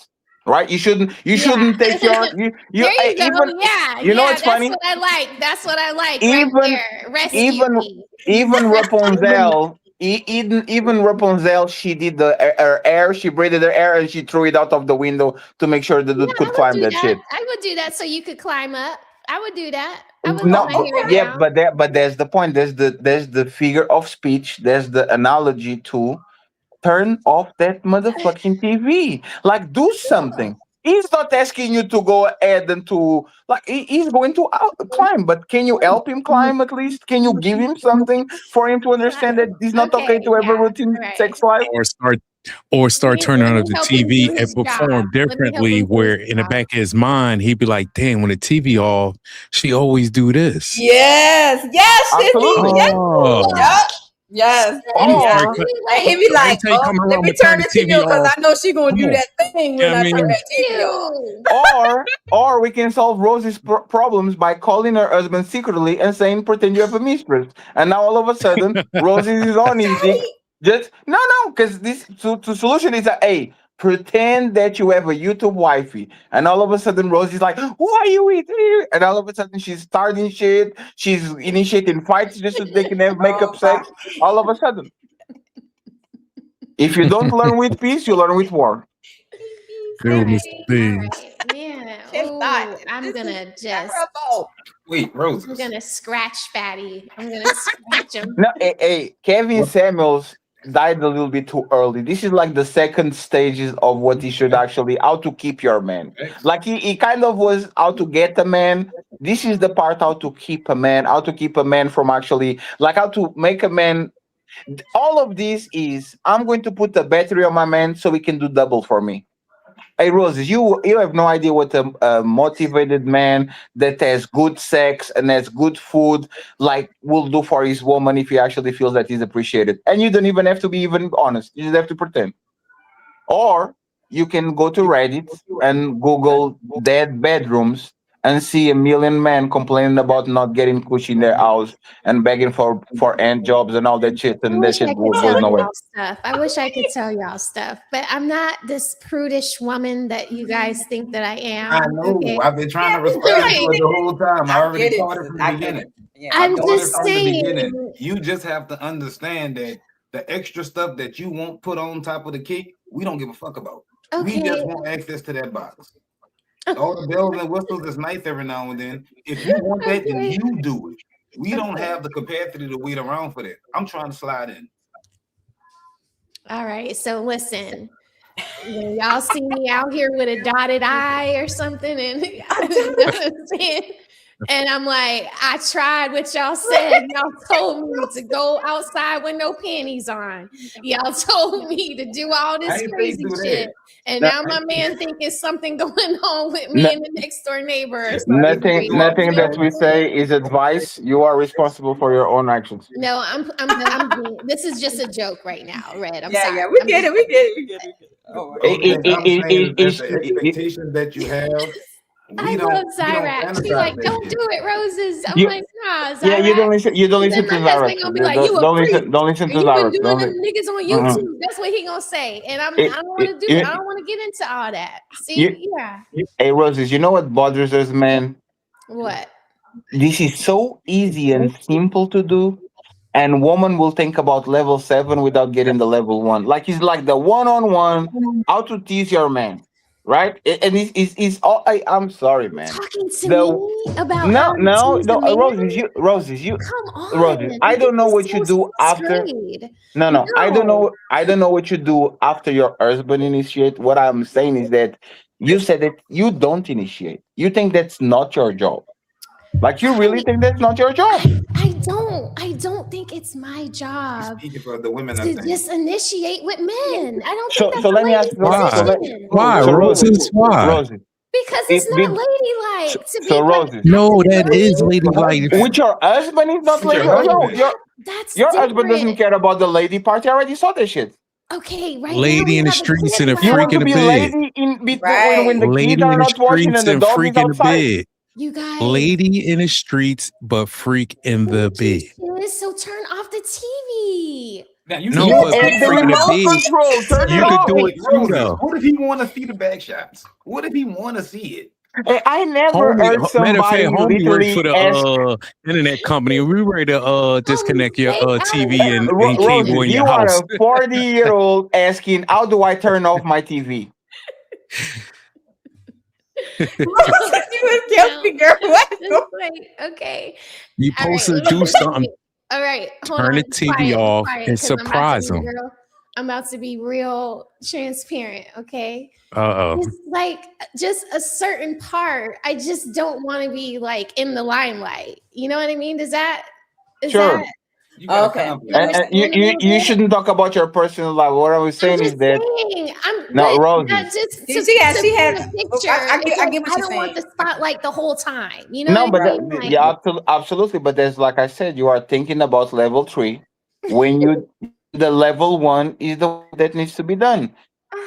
Right? You shouldn't take your you There you go. even Yeah, you know yeah. it's That's funny. what I like. That's what I like right even there. Rescue even me. even Rapunzel, even Rapunzel, she did her hair, she braided her hair, and she threw it out of the window to make sure the Yeah, dude I could would climb do that that. shit. I would do that so you could climb up. I would do that. I would let No, my hair yeah, down. but there's the point. There's the figure of speech. There's the analogy to turn off that motherfucking TV. Like, do something. He's not asking you to go ahead and to like he's going to climb, but can you help him climb at least? Can you give him something for him to understand that it's not okay Okay, to have a yeah, routine right. sex life? Or start turning Let on me the help him do TV and his job. perform Let me help differently. him do Where his in the job. back of his mind, he'd be like, "Damn, when the TV off, she always do this." Yes, Absolutely. Cindy. Oh, Yes. I'm gonna Yes. start. And he be like, Every time you come let around, me to turn turn the the TV TV on because off. I know she gonna Come do on. that thing Yeah, when I I turn mean, that TV on. Or we can solve Rosie's problems by calling her husband secretly and saying pretend you have a mistress, and now all of a sudden Rosie is on his dick. Just no, because this to solution is a hey, pretend that you have a YouTube wifey, and all of a sudden Rosie's like, "Why are you eating?" And all of a sudden she's starting shit. She's initiating fights just so they can have makeup sex. All of a sudden, if you don't learn with peace, you learn with war. Still Mr. Things. Man, oh, I'm gonna just Wait, I'm Roses. gonna scratch Fatty. I'm gonna scratch him. No, Kevin Samuels died a little bit too early. This is like the second stages of what he should actually how to keep your man. Like he kind of was how to get a man. This is the part how to keep a man, how to keep a man from actually like how to make a man. All of this is I'm going to put the battery on my man so he can do double for me. Hey Rose, you have no idea what a motivated man that has good sex and has good food like will do for his woman if he actually feels that he's appreciated. And you don't even have to be even honest. You just have to pretend. Or you can go to Reddit and Google dead bedrooms and see a million men complaining about not getting Kewchie in their house and begging for end jobs and all that shit, I and that wish shit I could goes tell nowhere. y'all stuff. I wish I could tell y'all stuff, but I'm not this prudish woman that you guys think that I am. I know. Okay. I've been trying to respond to it the whole time. I already get it. caught it from the I get beginning. it. Yeah, I I'm caught it just from the beginning. saying. You just have to understand that The extra stuff that you won't put on top of the cake, we don't give a fuck about. Okay. We just want access to that box. All the bells and whistles is nice every now and then. If you want that, then you do it. We don't have the capacity to wait around for that. I'm trying to slide in. All right. So listen, when y'all see me out here with a dotted eye or something, and and I'm like, I tried what y'all said. Y'all told me to go outside with no panties on. Y'all told me to do all this crazy shit. And now my man think it's something going on with me and the next door neighbor. Nothing that we say is advice. You are responsible for your own actions. No, I'm this is just a joke right now, Red. I'm sorry. Yeah, we get it. Oh, The expectations that you have. I love Zyrax. She's like, don't do it, Roses. I'm like, nah, Zyrax. Yeah, you don't listen to my husband Zyrax. gonna be like, you a freak. Don't listen to You Zyrax. been doing them niggas on YouTube. That's what he gonna say. And I don't want to do it. I don't want to get into all that. See, Hey, Roses, you know what bothers us, man? What? This is so easy and simple to do. And woman will think about level 7 without getting the level 1. Like it's like the one-on-one, how to tease your man. Right? And it's all I'm sorry, man. Talking to me about Roses, you come on. Roses, I don't know what you do after. No, I don't know what you do after your husband initiate. What I'm saying is that you said that you don't initiate. You think that's not your job. Like you really think that's not your job? I don't think it's my job for the women to just initiate with men. I don't think that's so let me ask why? Roses, why? Roses. Because it's not ladylike to be Roses. No, that is ladylike. With your husband is not ladylike. Your husband doesn't care about the lady part. I already saw this shit. Okay, right. Lady in the streets and a You freak want in to the be bed. lady in between when the Lady kids in are the not watching streets and the and dog freak is in the outside. bed. You guys. Lady in the streets, but freak in the bed. So turn off the TV. Now you No, but have the freak in the remote bed. control. Turn You it could off. do it too, Roses, though. what if he want to see the back shots? What if he want to see it? Hey, I never Homie, heard matter of fact, somebody homie worked for literally ask the internet company. We ready to disconnect your TV and cable Roses, in your you are house. a 40-year-old asking, how do I turn off my TV? Okay. You supposed to do something. All right, hold Turn on. the TV off and 'cause surprise them. I'm about to be real transparent, okay? Uh-oh. It's like just a certain part. I just don't want to be like in the limelight. You know what I mean? Sure. Okay. And you shouldn't talk about your personal life. What I was saying is that Roses. She had a picture. I get what I you're don't saying. want the spotlight the whole time. You know No, what I but mean? yeah, absolutely. But there's like I said, you are thinking about level 3 when you the level 1 is the one that needs to be done.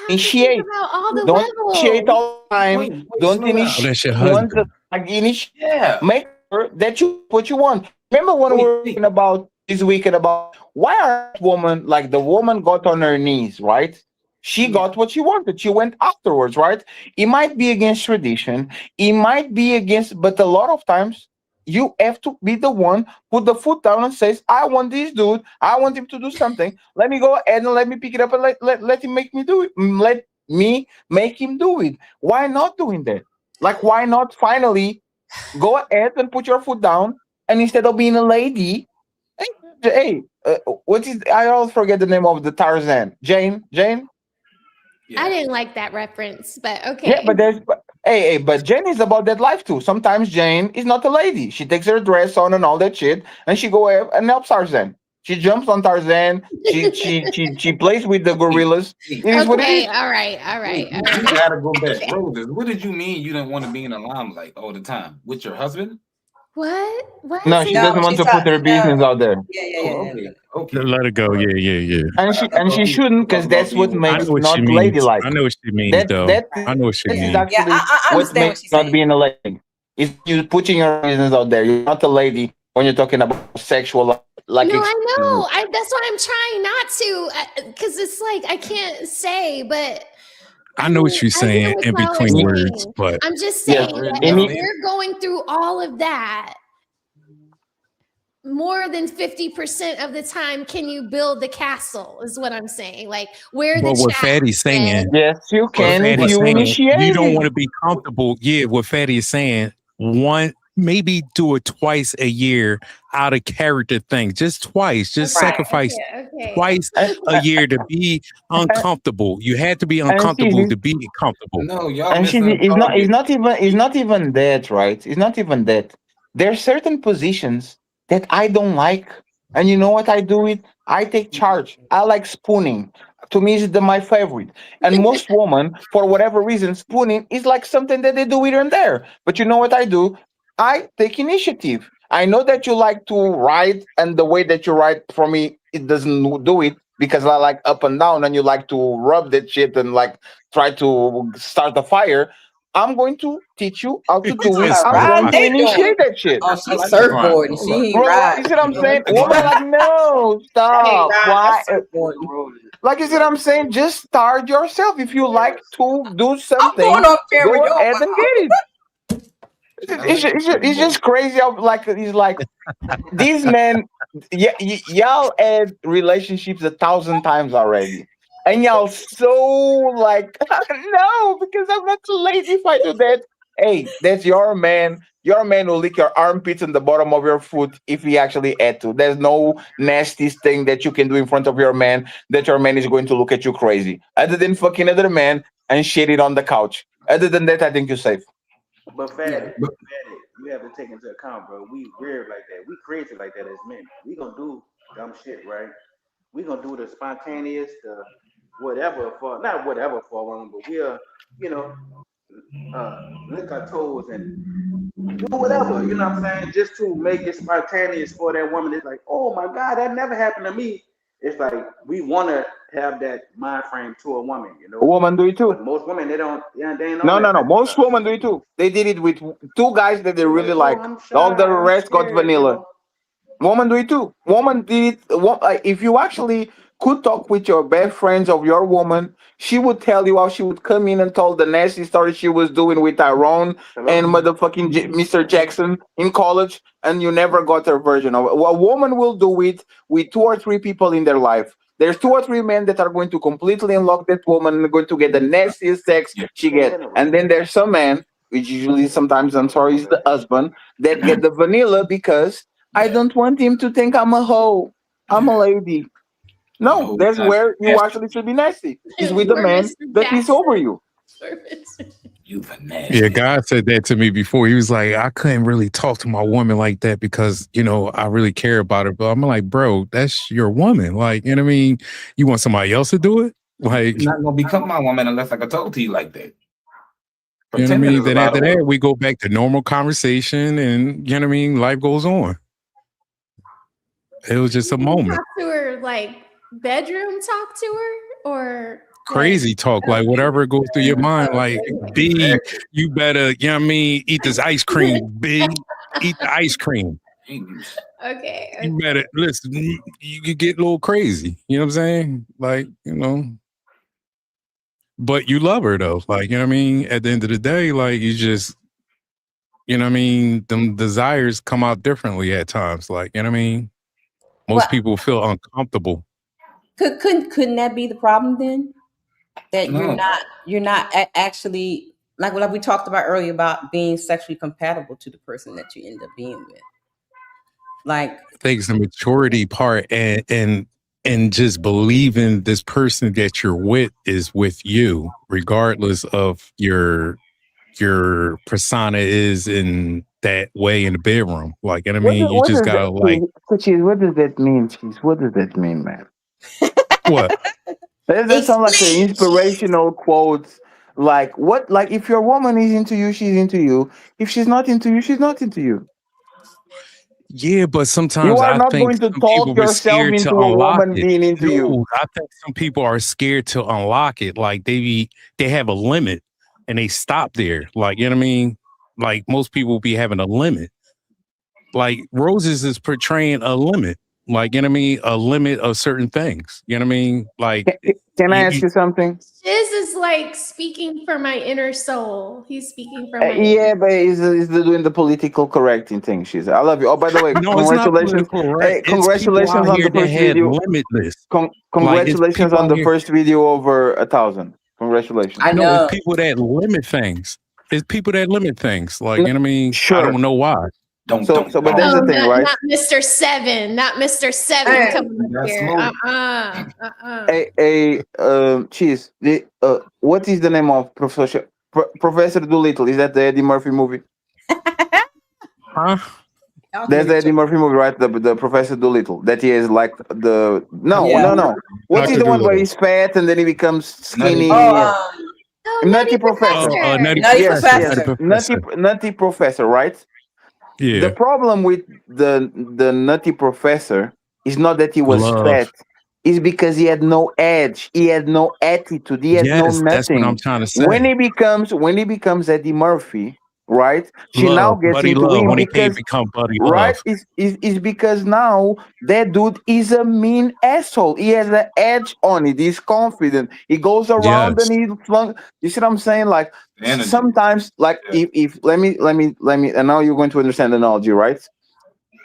Initiate. About all the Don't levels. initiate all the time. Don't initiate. that's your Once husband. make sure that you what you want. Remember when we were talking about this weekend about why are women like the woman got on her knees, right? She got what she wanted. She went afterwards, right? It might be against tradition. It might be against, but a lot of times you have to be the one put the foot down and says, I want this dude. I want him to do something. Let me go ahead and let me pick it up and let him make me do it. Let me make him do it. Why not doing that? Like, why not finally go ahead and put your foot down and instead of being a lady, hey, what is, I always forget the name of the Tarzan. Jane? I didn't like that reference, but okay. Yeah, but but Jane is about that life too. Sometimes Jane is not a lady. She takes her dress on and all that shit, and she go and helps Tarzan. She jumps on Tarzan. She plays with the gorillas. It is what it is. All right. You gotta go back. Roses, what did you mean you didn't want to be in the limelight all the time with your husband? What? No, she doesn't want to put her business out there. Okay. Let it go. Yeah. And she shouldn't, because that's what makes not she means. ladylike. I know what she means, though. I know what she means. Exactly what makes not being a lady. Is you putting your business out there. You're not a lady when you're talking about sexual. Like no, I know. That's why I'm trying not to, because it's like I can't say, but. I know what you're saying in between words, but I'm just saying that if we're going through all of that, more than 50% of the time can you build the castle is what I'm saying. Like where But the what chat Fatty's saying, Yes, you what can if Fatty's you saying, initiate you don't it. want to be comfortable. Yeah, what Fatty is saying, maybe do it twice a year out of character thing. Just twice. Just sacrifice twice a year to be uncomfortable. You had to be And uncomfortable see, to be comfortable. No, y'all and see, missing the target. it's not even that, right? It's not even that. There are certain positions that I don't like, and you know what I do it? I take charge. I like spooning. To me, it's my favorite. And most women, for whatever reason, spooning is like something that they do here and there. But you know what I do? I take initiative. I know that you like to write, and the way that you write for me, it doesn't do it because I like up and down, and you like to rub that shit and like try to start a fire. I'm going to teach you how to do it. I'm going to initiate that shit. Oh, she's surfboarding. She ain't Bro, riding. you see what I'm saying? Woman, like, no, stop. Why? Like, you see what I'm saying? Just start yourself. If you like to do something, going off camera, go y'all. ahead and get it. It's just crazy. How, like, he's like, these men, y'all had relationships 1,000 times already. And y'all so like, no, because I'm not too lazy if I do that. Hey, that's your man. Your man will lick your armpits and the bottom of your foot if he actually had to. There's no nasty thing that you can do in front of your man that your man is going to look at you crazy. Other than fucking other man and shit it on the couch. Other than that, I think you're safe. But Fatty, you have to take into account, bro. We weird like that. We crazy like that as men. We gonna do dumb shit, right? We gonna do the spontaneous, the whatever for not whatever for a woman, but we'll, you know, lick our toes and do whatever, you know what I'm saying, just to make it spontaneous for that woman. It's like, oh my God, that never happened to me. It's like we want to have that mind frame to a woman, you know. A woman do it too. But most women, they don't. Yeah, they ain't No, on no, that no. type of Most stuff. women do it too. They did it with two guys that they really Oh, like. I'm All the shy, I'm rest got scared, vanilla. you know. Woman do it too. Woman did it. If you actually could talk with your best friends of your woman, she would tell you how she would come in and tell the nasty story she was doing with Tyrone and motherfucking Mr. Jackson in college, and you never got her version of it. Well, a woman will do it with 2 or 3 people in their life. There's 2 or 3 men that are going to completely unlock that woman and going to get the nastiest sex she gets. And then there's some man, which usually sometimes, I'm sorry, is the husband, that get the vanilla because I don't want him to think I'm a hoe. I'm a lady. No, that's where you actually should be nasty. Is with the man that is over you. Yeah, God said that to me before. He was like, I couldn't really talk to my woman like that because, you know, I really care about her. But I'm like, bro, that's your woman. Like, you know what I mean? You want somebody else to do it? Like, You're not gonna become my woman unless I can talk to you like that. you know what I Pretending mean? is a Then lot after of work. that, we go back to normal conversation and, you know what I mean? Life goes on. It was just a moment. Talk to her like bedroom talk to her or Crazy talk, like whatever goes through your mind. Like, B, you better, you know what I mean? Eat this ice cream, B. Eat the ice cream. okay. You better listen, you could get a little crazy. You know what I'm saying? Like, you know. But you love her though. Like, you know what I mean? At the end of the day, like you just, you know what I mean? Them desires come out differently at times. Like, you know what I mean? Most people feel uncomfortable. Couldn't that be the problem then? That No. you're not actually like we talked about earlier about being sexually compatible to the person that you end up being with. Like, I think it's the maturity part and just believing this person that you're with is with you, regardless of your persona is in that way in the bedroom. Like, you know what I mean? You What just does gotta like that, Cheese, what does that mean, Cheese? What does that mean, man? what? That sounds like an inspirational quote. Like, what? Like, if your woman is into you, she's into you. If she's not into you, she's not into you. Yeah, but You sometimes are I not think going to some talk people are yourself scared to into a unlock woman it. being into you. No, I think some people are scared to unlock it. Like they have a limit and they stop there. Like, you know what I mean? Like most people be having a limit. Like Roses is portraying a limit. Like, you know what I mean? A limit of certain things. You know what I mean? Like Can I ask you something? Shiz is like speaking for my inner soul. He's speaking for my Yeah, but he's doing the political correcting thing. She's. I love you. Oh, by the way, No, it's not congratulations. political, right? Hey, It's people congratulations out on here the that first had video. limitless. Like it's Congratulations people on out the here. first video over 1,000. Congratulations. I No, know. it's people that limit things. It's people that limit things. Like, you know what I mean? I Sure. don't know why. But there's Oh, the thing, right? not Mr. Seven, not Mr. Seven Hey, coming up that's here. Hey, Cheese. What is the name of Professor Doolittle? Is that the Eddie Murphy movie? Huh? There's the Eddie Murphy movie, right? The Professor Doolittle. That he is like the no. What is Dr. the one where Doolittle. he's fat and then he becomes skinny? Oh, Nutty Professor. Nutty Nutty Yes, Professor. yes. Nutty Professor. Nutty Professor, right? Yeah. The problem with the Nutty Professor is not that he was Love. fat. It's because he had no edge. He had no attitude. He had no Yes, that's what nothing. I'm trying to say. When he becomes Eddie Murphy, right? She now Love, gets Buddy into Love. him When he can't because become Buddy right Love. is because now that dude is a mean asshole. He has an edge on it. He's confident. He goes around Yes. and he flung. You see what I'm saying? Like Energy. sometimes, like if let me and now you're going to understand the analogy, right?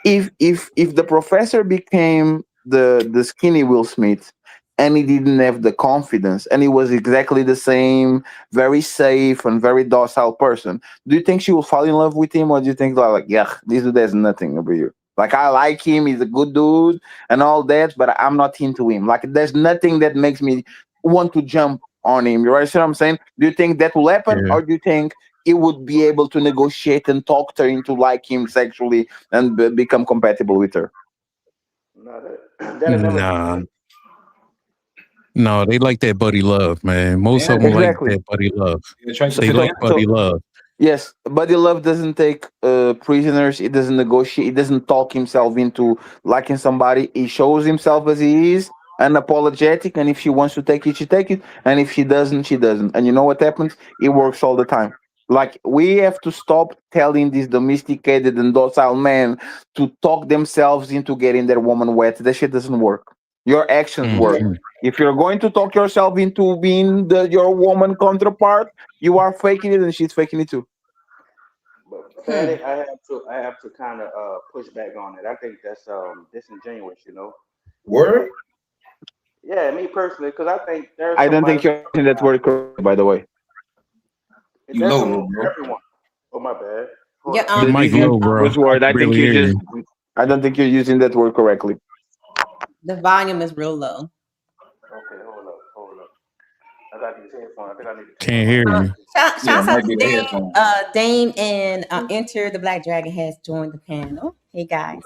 If the professor became the skinny Will Smith and he didn't have the confidence and he was exactly the same, very safe and very docile person, do you think she will fall in love with him, or do you think like yeah, this dude has nothing over you? Like I like him, he's a good dude and all that, but I'm not into him. Like there's nothing that makes me want to jump on him. You right? See what I'm saying? Do you think that will happen, Yeah. or do you think he would be able to negotiate and talk her into like him sexually and become compatible with her? No, that'll never Nah. No, they like that Buddy Love, man. Most of them Exactly. like that Buddy Love. So- They like Buddy Love. Yes, Buddy Love doesn't take prisoners. He doesn't negotiate. He doesn't talk himself into liking somebody. He shows himself as he is, unapologetic. And if she wants to take it, she take it. And if she doesn't, she doesn't. And you know what happens? It works all the time. Like we have to stop telling these domesticated and docile men to talk themselves into getting their woman wet. That shit doesn't work. Your actions work. If you're going to talk yourself into being your woman counterpart, you are faking it, and she's faking it too. But Fatty, I have to kind of push back on it. I think that's disingenuous, you know. Word? Yeah, me personally, because I think there's I don't somebody think you're using that word correctly, by the way. You there's low, someone bro. for everyone. Oh my bad. Hold Yeah, on. The mic low, bro. Which word? I think Barely you hear just. you. I don't think you're using that word correctly. the volume is real low. Okay, hold up. I got these headphones. I think I need to Can't hear you. Shouts Yeah, out might to be the Dame, headphones. Dame and Enter the Black Dragon has joined the panel. Hey guys.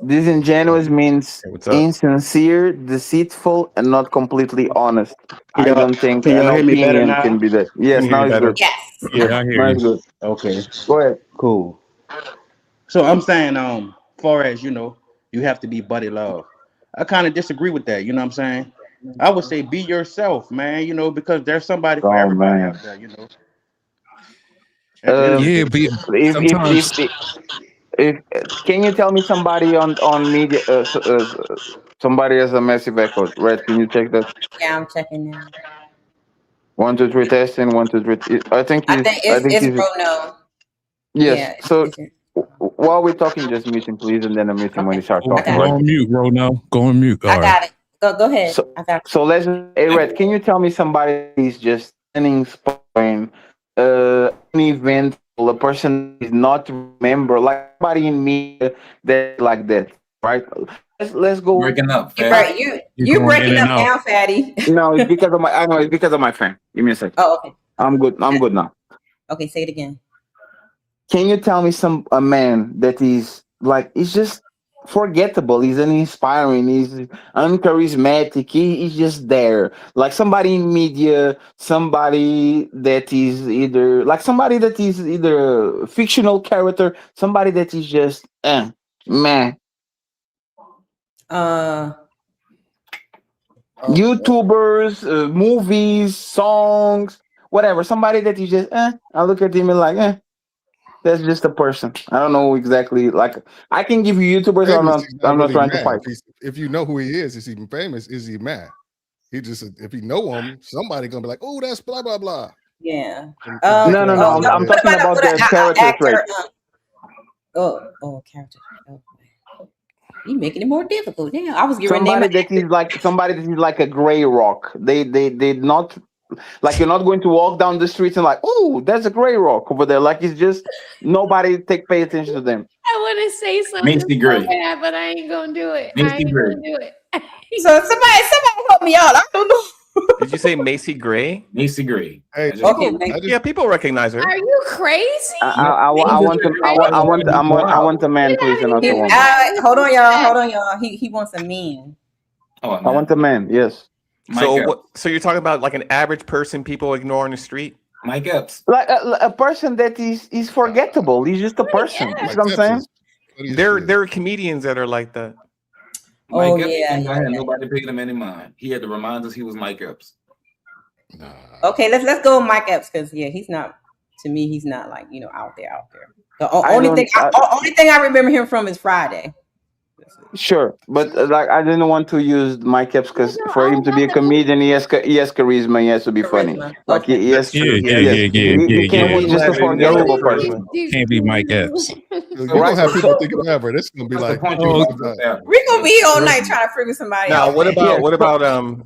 Disingenuous means Hey, what's up? insincere, deceitful, and not completely honest. Can I y'all, don't think can an y'all hear me better opinion now? can be that. Can Yes, you hear now me it's better? good. Yes. Yeah, I hear Now you. it's good. Okay, Go ahead. cool. So I'm saying, far as you have to be buddy love. I kind of disagree with that. You know what I'm saying? I would say be yourself, man. Because there's somebody for Oh everybody man. out there. At the end of the Yeah, day. but If sometimes if can you tell me somebody on media? Somebody has a massive echo. Red, can you check that? Yeah, I'm checking now. 1, 2, 3 testing. 1, 2, 3. I think I he's. think I think it's he's. Bruno. Yes. Yeah, So while we're talking, just mute him, please, and then I mute him when he starts go talking. go Right. on mute, Ro. Go on mute. All I right. got it. Go ahead. So, I got so let's. Hey, Red, can you tell me somebody is just standing, spoiling, an event, a person is not remember, like somebody in media that like that, right? Let's go. Breaking up, you. Fatty. Right, You're you going in breaking and up out. now, Fatty. No, it's because of my. I know it's because of my fan. Give me a second. Oh, okay. I'm good. I'm good now. Okay, say it again. Can you tell me a man that is like he's just forgettable? He's uninspiring. He's uncharismatic. He's just there, like somebody in media, somebody that is either a fictional character, somebody that is just man. YouTubers, movies, songs, whatever. Somebody that is just I look at him and like that's just a person. I don't know exactly. Like I can give you YouTubers. Famous, he's not I'm not really trying to mad. fight. If you know who he is he mad? Is he mad? He just if he know him, somebody gonna be like, oh, that's blah blah blah. Yeah. No, I'm talking about their character traits. Character. Oh, you making it more difficult. Damn, I was getting Somebody that is like a gray rock. They not like you're not going to walk down the streets and like, oh, there's a gray rock over there. Like it's just nobody pay attention to them. I want to say something Macy so Gray. bad, but I ain't gonna do it. I Macy ain't Gray. gonna do it. So somebody help me out. I don't know. Did you say Macy Gray? Macy Gray. Hey, yeah, people recognize her. Are you crazy? I want a man, please, and not a woman. Hold on, y'all. He wants a man. Oh, I want a man. Yes. So you're talking about like an average person people ignore on the street? Mike Epps. Like a person that is forgettable. He's just a person. You know what I'm saying? There are comedians that are like that. Mike Epps, I had nobody paid him any mind. He had to remind us he was Mike Epps. Okay, let's go with Mike Epps because he's not, to me, he's not like out there. The only thing I remember him from is Friday. Sure, but like I didn't want to use Mike Epps because for him to be a comedian, he has charisma. He has to be funny. Like he has. He can't be just a forgettable person. Can't be Mike Epps. You're gonna have people thinking whatever. This is gonna be like, We're gonna be here all night trying to figure somebody Now, out.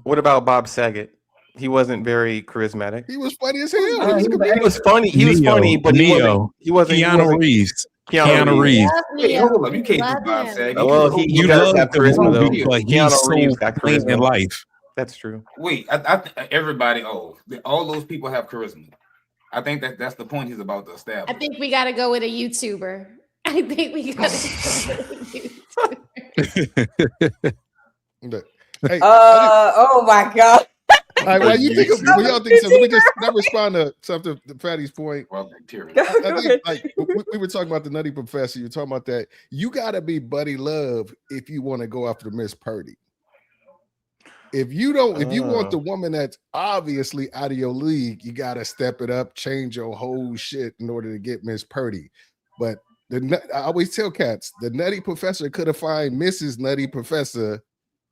what about Bob Saget? He wasn't very charismatic. He was funny as hell. He was funny. He was funny, but he wasn't. Keanu Reeves. Keanu Reeves. Wait, hold on. You can't do Bob Saget. Well, he does have charisma though. But he's so plain in life. That's true. Wait, everybody. All those people have charisma. I think that's the point he's about to establish. I think we got to go with a YouTuber. I think we got to go with a YouTuber. Hey, oh my God. All right, well, you think when y'all think so? Let me just respond to something to Patty's point. I think, like we were talking about the Nutty Professor. You're talking about that. You gotta be Buddy Love if you want to go after Miss Purdy. If you don't, if you want the woman that's obviously out of your league, you gotta step it up, change your whole shit in order to get Miss Purdy. But I always tell cats, the Nutty Professor could have found Mrs. Nutty Professor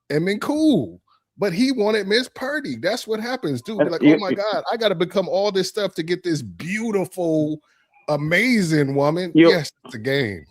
and been cool. But he wanted Miss Purdy. That's what happens, dude. Be like, oh my God, I got to become all this stuff to get this beautiful, amazing woman. Yes, it's a game.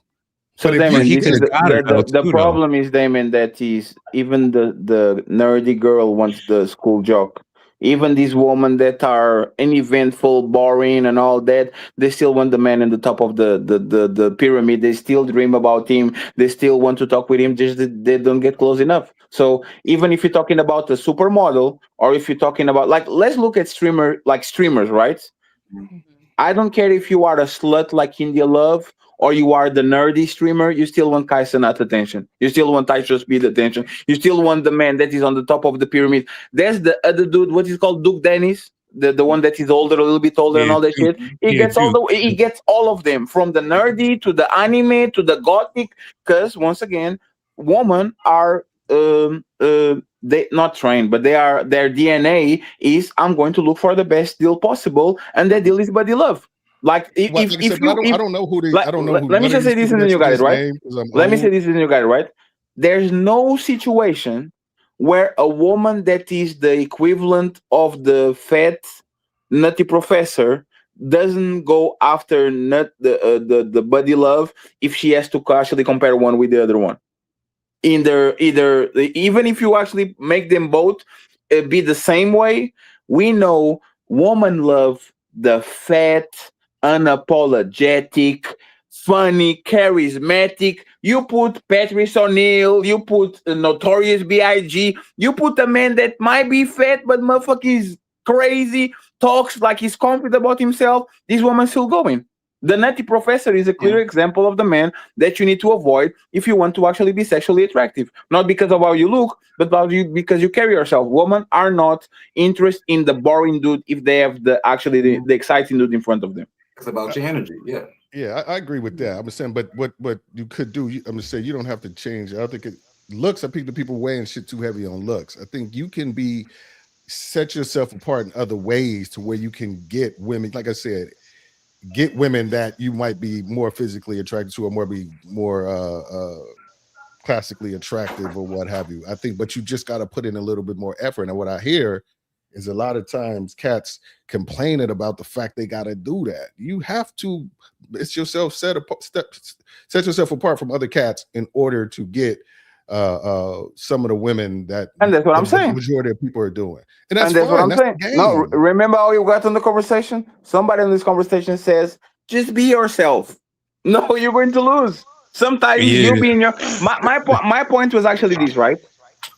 So Damon, the problem is, Damon, that he's even the nerdy girl wants the school jock. Even these women that are uneventful, boring, and all that, they still want the man in the top of the pyramid. They still dream about him. They still want to talk with him. Just they don't get close enough. So even if you're talking about a supermodel, or if you're talking about let's look at streamers, right? Mm-hmm. I don't care if you are a slut like India Love, or you are the nerdy streamer, you still want Kai Cenat attention. You still want Taisha Speed attention. You still want the man that is on the top of the pyramid. There's the other dude, what is called Duke Dennis, the one that is older, a little bit older, and all that shit. He gets all of them, from the nerdy to the anime to the gothic. Because once again, women are they not trained, but their DNA is I'm going to look for the best deal possible, and that deal is Buddy Love. Like I don't know who they. I don't know. Let me just say this, and then you got it right. Let me say this, and you got it right. There's no situation where a woman that is the equivalent of the fat Nutty Professor doesn't go after the Buddy Love if she has to actually compare one with the other one. Either even if you actually make them both be the same way, we know women love the fat, unapologetic, funny, charismatic. You put Patrice O'Neal, you put Notorious B.I.G., you put a man that might be fat, but motherfucker is crazy, talks like he's confident about himself. This woman's still going. The Nutty Professor is a clear example of the man that you need to avoid if you want to actually be sexually attractive. Not because of how you look, but because you carry yourself. Women are not interested in the boring dude if they have the exciting dude in front of them. It's about your energy, Yeah, I agree with that. I'm just saying, but what you could do, I'm just saying you don't have to change. I don't think looks. I think the people weighing shit too heavy on looks. I think you can set yourself apart in other ways to where you can get women. Like I said, get women that you might be more physically attracted to, or more classically attractive or what have you. I think, but you just got to put in a little bit more effort. And what I hear is a lot of times cats complaining about the fact they got to do that. You have to, it's yourself set yourself apart from other cats in order to get some of the women that And that's what I'm the saying. majority of people are doing. And that's what fine. I'm That's saying. the game. No, remember how you got on the conversation? Somebody in this conversation says, just be yourself. No, you're going to lose. Sometimes you Yeah. being your my point was actually this, right?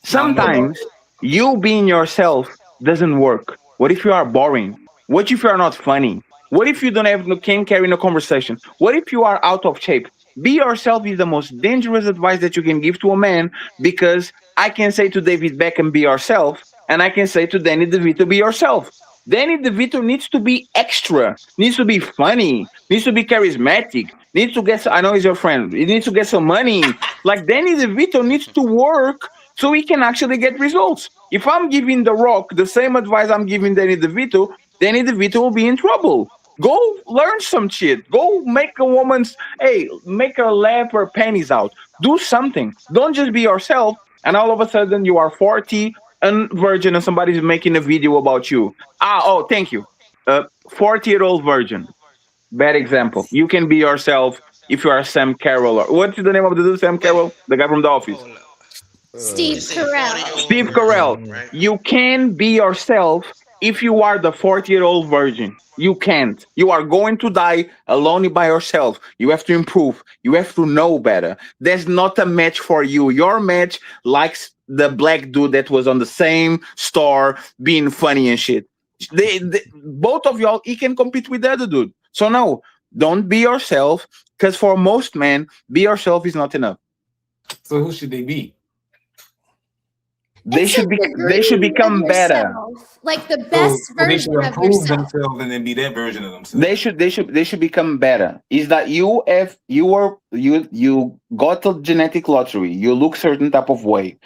Sometimes you being yourself doesn't work. What if you are boring? What if you are not funny? What if you don't have can't carry no conversation? What if you are out of shape? Be yourself is the most dangerous advice that you can give to a man, because I can say to David Beckham, be yourself, and I can say to Danny DeVito, be yourself. Danny DeVito needs to be extra, needs to be funny, needs to be charismatic, needs to get. I know he's your friend. He needs to get some money. Like Danny DeVito needs to work so he can actually get results. If I'm giving The Rock the same advice I'm giving Danny DeVito will be in trouble. Go learn some shit. Go make a woman's, make her laugh her panties out. Do something. Don't just be yourself and all of a sudden you are 40 and virgin and somebody's making a video about you. Thank you. 40-year-old virgin. Bad example. You can be yourself if you are Sam Carroll. Or what's the name of the dude, Sam Carroll? The guy from The Office. Steve Carell. Steve Carell. You can be yourself if you are the 40-year-old virgin. You can't. You are going to die alone by yourself. You have to improve. You have to know better. There's not a match for you. Your match likes the black dude that was on the same store being funny and shit. Both of y'all, he can compete with the other dude. So no, don't be yourself, because for most men, be yourself is not enough. So who should they be? They should become better. Like the best they should version of improve yourself. themselves and then be that version of themselves. They should become better. Is that you got a genetic lottery. You look certain type of way.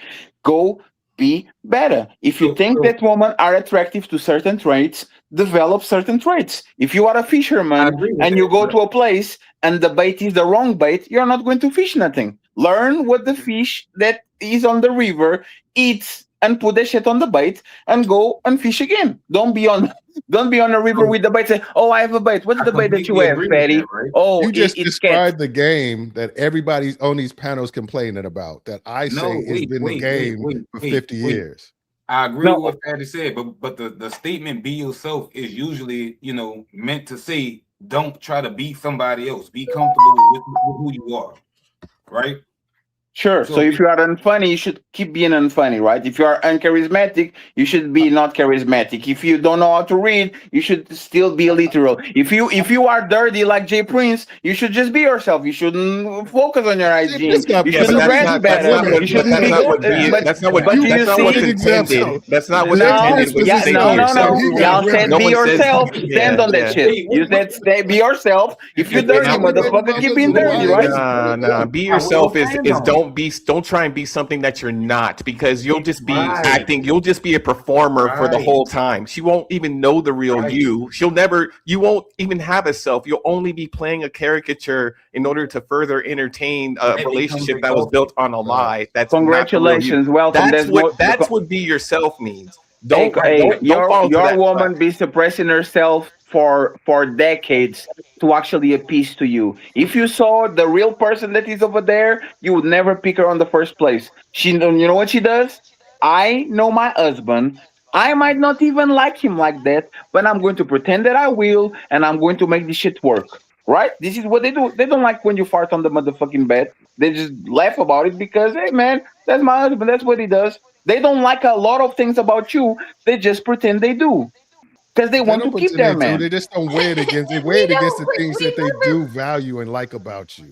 Go be better. If you think that women are attractive to certain traits, develop certain traits. If you are a fisherman and you go to a place and the bait is the wrong bait, you're not going to fish nothing. Learn what the fish that is on the river eats and put the shit on the bait and go and fish again. Don't be on a river with the bait. Say, oh, I have a bait. What's the bait that you have, Fatty? Oh, you just it's described the game that everybody's on these panels complaining about. That I say has been the game for 50 years. I agree with what Fatty said, but the statement "be yourself" is usually meant to say don't try to be somebody else. Be comfortable with who you are, right? Sure. So if you are unfunny, you should keep being unfunny, right? If you are uncharismatic, you should be not charismatic. If you don't know how to read, you should still be literal. If you are dirty like Jay Prince, you should just be yourself. You shouldn't focus on your hygiene. You shouldn't dress better. You shouldn't be good. That's not what's intended. That's not what's intended. No. Y'all said be yourself. Stand on that shit. You said stay be yourself. If you're dirty, motherfucker, keep being dirty, right? Nah. Be yourself is don't try and be something that you're not, because you'll just be acting. You'll just be a performer for the whole time. She won't even know the real you. You won't even have a self. You'll only be playing a caricature in order to further entertain a relationship that was built on a lie. That's congratulations. Welcome. That's what be yourself means. Your woman be suppressing herself for decades to actually appease to you. If you saw the real person that is over there, you would never pick her on the first place. You know what she does? I know my husband. I might not even like him like that, but I'm going to pretend that I will, and I'm going to make this shit work. Right? This is what they do. They don't like when you fart on the motherfucking bed. They just laugh about it because, hey man, that's my husband. That's what he does. They don't like a lot of things about you. They just pretend they do. Because they want to keep their man. They just don't weigh it against. They weigh it against the things that they do value and like about you.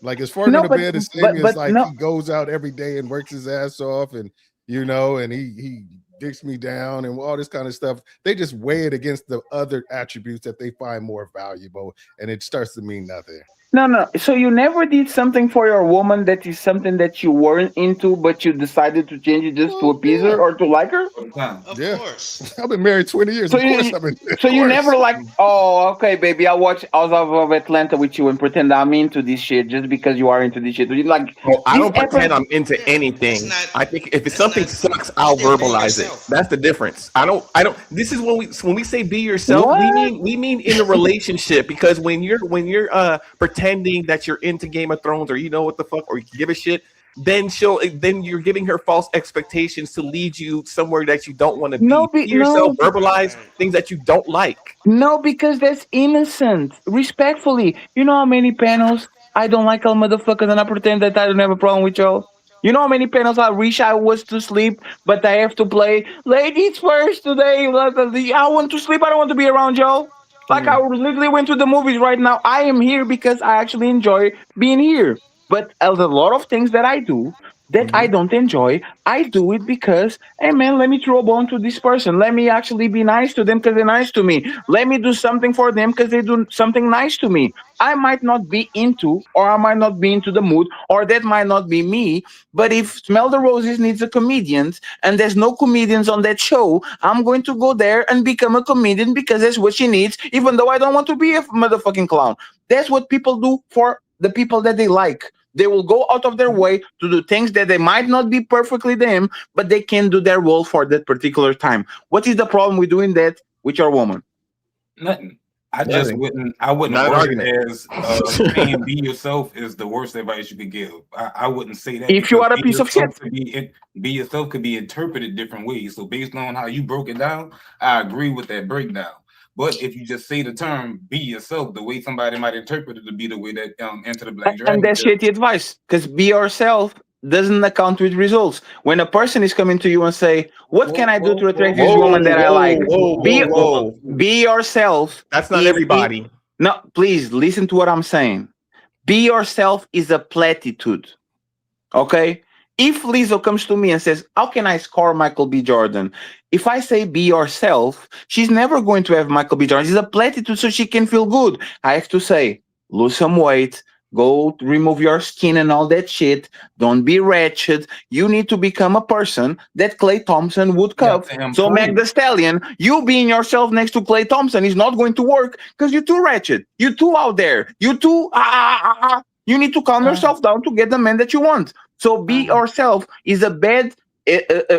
Like as far as the bed, the same as like he goes out every day and works his ass off, and and he dicks me down and all this kind of stuff. They just weigh it against the other attributes that they find more valuable, and it starts to mean nothing. No. So you never did something for your woman that is something that you weren't into, but you decided to change it just to appease her or to like her? Of course. I've been married 20 years. So Of course I've been. so you never like, oh, okay, baby, I'll watch House of Atlanta with you and pretend I'm into this shit just because you are into this shit. You like, Oh, I this don't pretend episode- I'm into anything. I think if something sucks, I'll verbalize it. That's the difference. I don't. This is when we say be yourself, we mean in a relationship, because when you're pretending that you're into Game of Thrones or you know what the fuck or you give a shit, then you're giving her false expectations to lead you somewhere that you don't want to be. Be yourself, verbalize things that you don't like. No, because that's innocent. Respectfully, you know how many panels I don't like all motherfuckers and I pretend that I don't have a problem with y'all? You know how many panels I wish I was to sleep, but I have to play ladies first today. I want to sleep. I don't want to be around y'all. Like I literally went to the movies right now. I am here because I actually enjoy being here. But there's a lot of things that I do that I don't enjoy. I do it because, hey man, let me throw a bone to this person. Let me actually be nice to them because they're nice to me. Let me do something for them because they do something nice to me. I might not be into, or I might not be into the mood, or that might not be me. But if Smell the Roses needs a comedian and there's no comedians on that show, I'm going to go there and become a comedian because that's what she needs, even though I don't want to be a motherfucking clown. That's what people do for the people that they like. They will go out of their way to do things that they might not be perfectly them, but they can do their role for that particular time. What is the problem with doing that with your woman? Nothing. I just wouldn't. I wouldn't Not an word it argument. as saying be yourself is the worst advice you could give. I wouldn't say that. If you because are a be piece of yourself shit. could be yourself could be interpreted different ways. So based on how you broke it down, I agree with that breakdown. But if you just say the term "be yourself," the way somebody might interpret it to be the way that Enter the Black Dragon. And that's shitty advice, because be yourself doesn't account with results. When a person is coming to you and say, "What can I do to attract this woman that I like?" Be yourself. That's not everybody. No, please listen to what I'm saying. Be yourself is a platitude. Okay? If Lizzo comes to me and says, "How can I score Michael B. Jordan?" If I say be yourself, she's never going to have Michael B. Jordan. It's a platitude so she can feel good. I have to say, lose some weight, go remove your skin and all that shit. Don't be wretched. You need to become a person that Clay Thompson would cuff. So Meg the Stallion, you being yourself next to Clay Thompson is not going to work because you're too wretched. You're too out there. You too You need to calm yourself down to get the man that you want. So be yourself is a bad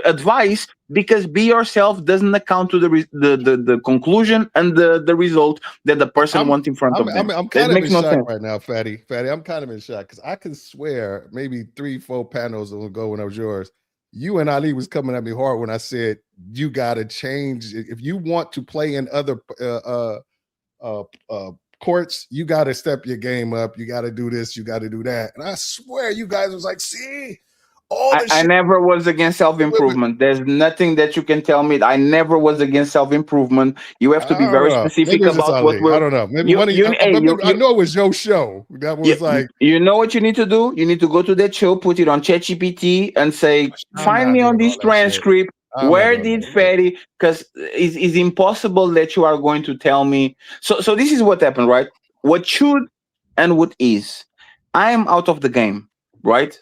advice, because be yourself doesn't account to the conclusion and the result that the person wants in front of them. I'm kind of in shock right now, Fatty. I'm kind of in shock because I can swear maybe 3-4 panels ago when I was yours, you and Ali was coming at me hard when I said you got to change if you want to play in other courts. You got to step your game up. You got to do this. You got to do that. And I swear you guys was like, see. I never was against self-improvement. There's nothing that you can tell me. I never was against self-improvement. You have to be very specific about what we're... I don't know. Maybe I know it was your show. That was like... You know what you need to do? You need to go to that show, put it on ChatGPT and say, find me on this transcript. Where did Fatty? Because it's impossible that you are going to tell me. So this is what happened, right? What should and what is. I am out of the game, right?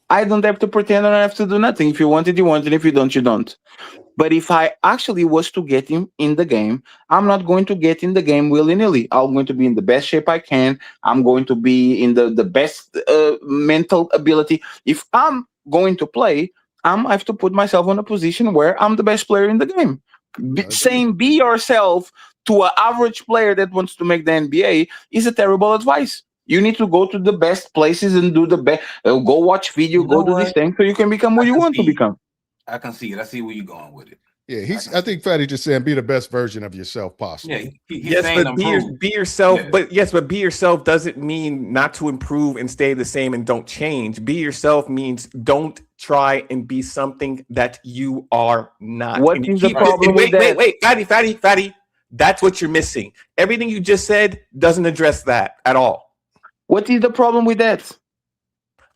I don't have to pretend. I don't have to do nothing. If you want it, you want it. If you don't, you don't. But if I actually was to get him in the game, I'm not going to get in the game willy-nilly. I'm going to be in the best shape I can. I'm going to be in the best mental ability. If I'm going to play, I have to put myself in a position where I'm the best player in the game. Saying be yourself to an average player that wants to make the NBA is a terrible advice. You need to go to the best places and do the best. Go watch video, go do this thing so you can become what you want to become. I can see it. I see where you're going with it. Yeah, I think Fatty just saying be the best version of yourself possible. Yeah, yes, but be yourself. Yeah. But be yourself doesn't mean not to improve and stay the same and don't change. Be yourself means don't try and be something that you are not. What is the problem with that? Wait, Fatty. That's what you're missing. Everything you just said doesn't address that at all. What is the problem with that?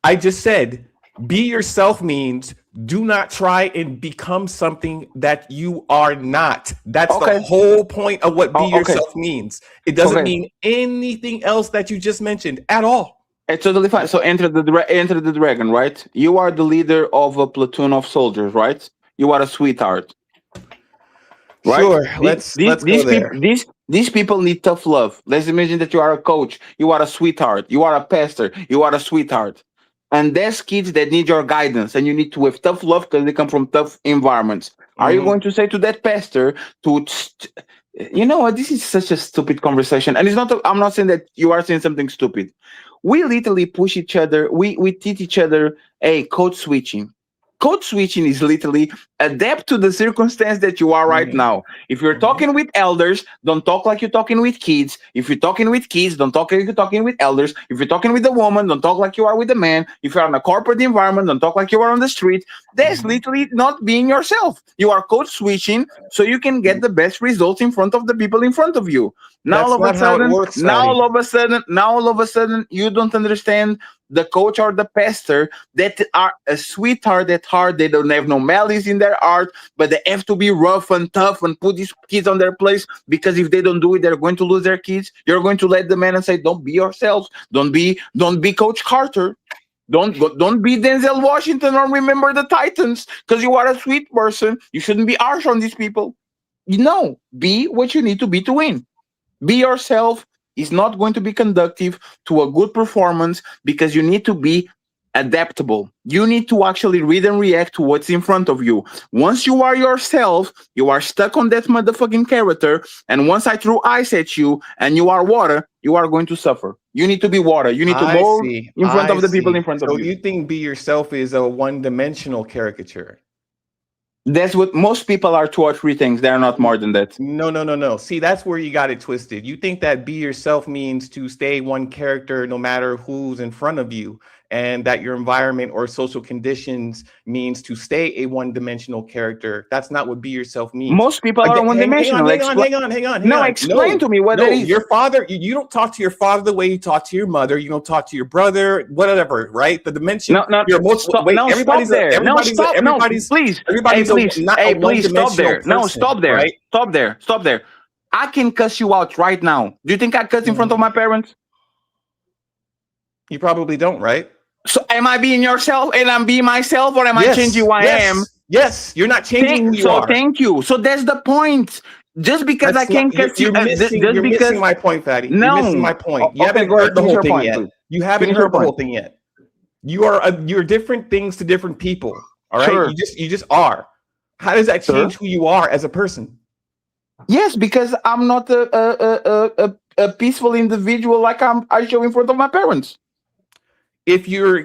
I just said Be yourself means do not try and become something that you are not. That's the whole point of what be yourself means. It doesn't mean anything else that you just mentioned at all. It's totally fine. So enter the dragon, right? You are the leader of a platoon of soldiers, right? You are a sweetheart. Right? Sure, let's go there. These people need tough love. Let's imagine that you are a coach, you are a sweetheart, you are a pastor, you are a sweetheart. And there's kids that need your guidance, and you need to have tough love because they come from tough environments. Are you going to say to that pastor you know what? This is such a stupid conversation, and it's not. I'm not saying that you are saying something stupid. We literally push each other. We teach each other. Hey, code switching. Code switching is literally adapt to the circumstance that you are right now. If you're talking with elders, don't talk like you're talking with kids. If you're talking with kids, don't talk like you're talking with elders. If you're talking with a woman, don't talk like you are with a man. If you're in a corporate environment, don't talk like you are on the street. That's literally not being yourself. You are code switching so you can get the best results in front of the people in front of you. Now all of a sudden, you don't understand the coach or the pastor that are a sweetheart at heart. They don't have no malice in their heart, but they have to be rough and tough and put these kids on their place, because if they don't do it, they're going to lose their kids. You're going to let the man and say, don't be yourself. Don't be Coach Carter. Don't be Denzel Washington or Remember the Titans, because you are a sweet person. You shouldn't be harsh on these people. Be what you need to be to win. Be yourself is not going to be conducive to a good performance, because you need to be adaptable. You need to actually read and react to what's in front of you. Once you are yourself, you are stuck on that motherfucking character. And once I throw ice at you and you are water, you are going to suffer. You need to be water. You need to mold in front of the people in front of you. So you think be yourself is a one-dimensional caricature? That's what most people are 2 or 3 things. They're not more than that. No. See, that's where you got it twisted. You think that be yourself means to stay one character no matter who's in front of you, and that your environment or social conditions means to stay a one-dimensional character. That's not what be yourself means. Most people are one-dimensional. Hang on. No, explain to me what that is. Your father, you don't talk to your father the way you talk to your mother. You don't talk to your brother, whatever, right? The dimension. Please. Stop there. I can cuss you out right now. Do you think I cuss in front of my parents? You probably don't, right? So am I being yourself and I'm being myself, or am I changing who I am? Yes, you're not changing who you are. Thank you. So that's the point. Just because I can't cuss you, you're missing my point, Fatty. No, you're missing my point. You haven't heard the whole thing yet. You haven't heard the whole thing yet. You're different things to different people. All right, Sure. You just are. How does that change who you are as a person? Yes, because I'm not a peaceful individual like I show in front of my parents. If your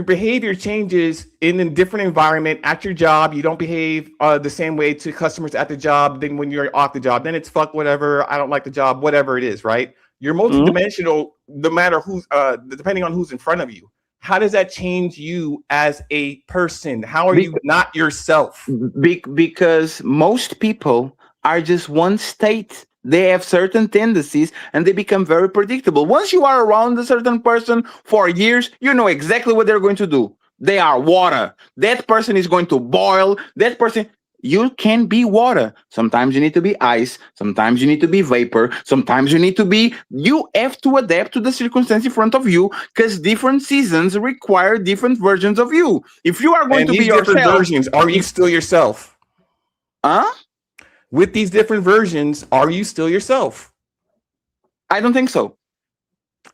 behavior changes in a different environment at your job, you don't behave the same way to customers at the job than when you're off the job. Then it's fuck whatever. I don't like the job. Whatever it is, right? You're multidimensional, no matter who's depending on who's in front of you. How does that change you as a person? How are you not yourself? Because most people are just one state. They have certain tendencies and they become very predictable. Once you are around a certain person for years, you know exactly what they're going to do. They are water. That person is going to boil. That person, you can be water. Sometimes you need to be ice. Sometimes you need to be vapor. Sometimes you have to adapt to the circumstance in front of you, because different seasons require different versions of you. If you are going to be yourself, versions, are you still yourself? Huh? With these different versions, are you still yourself? I don't think so.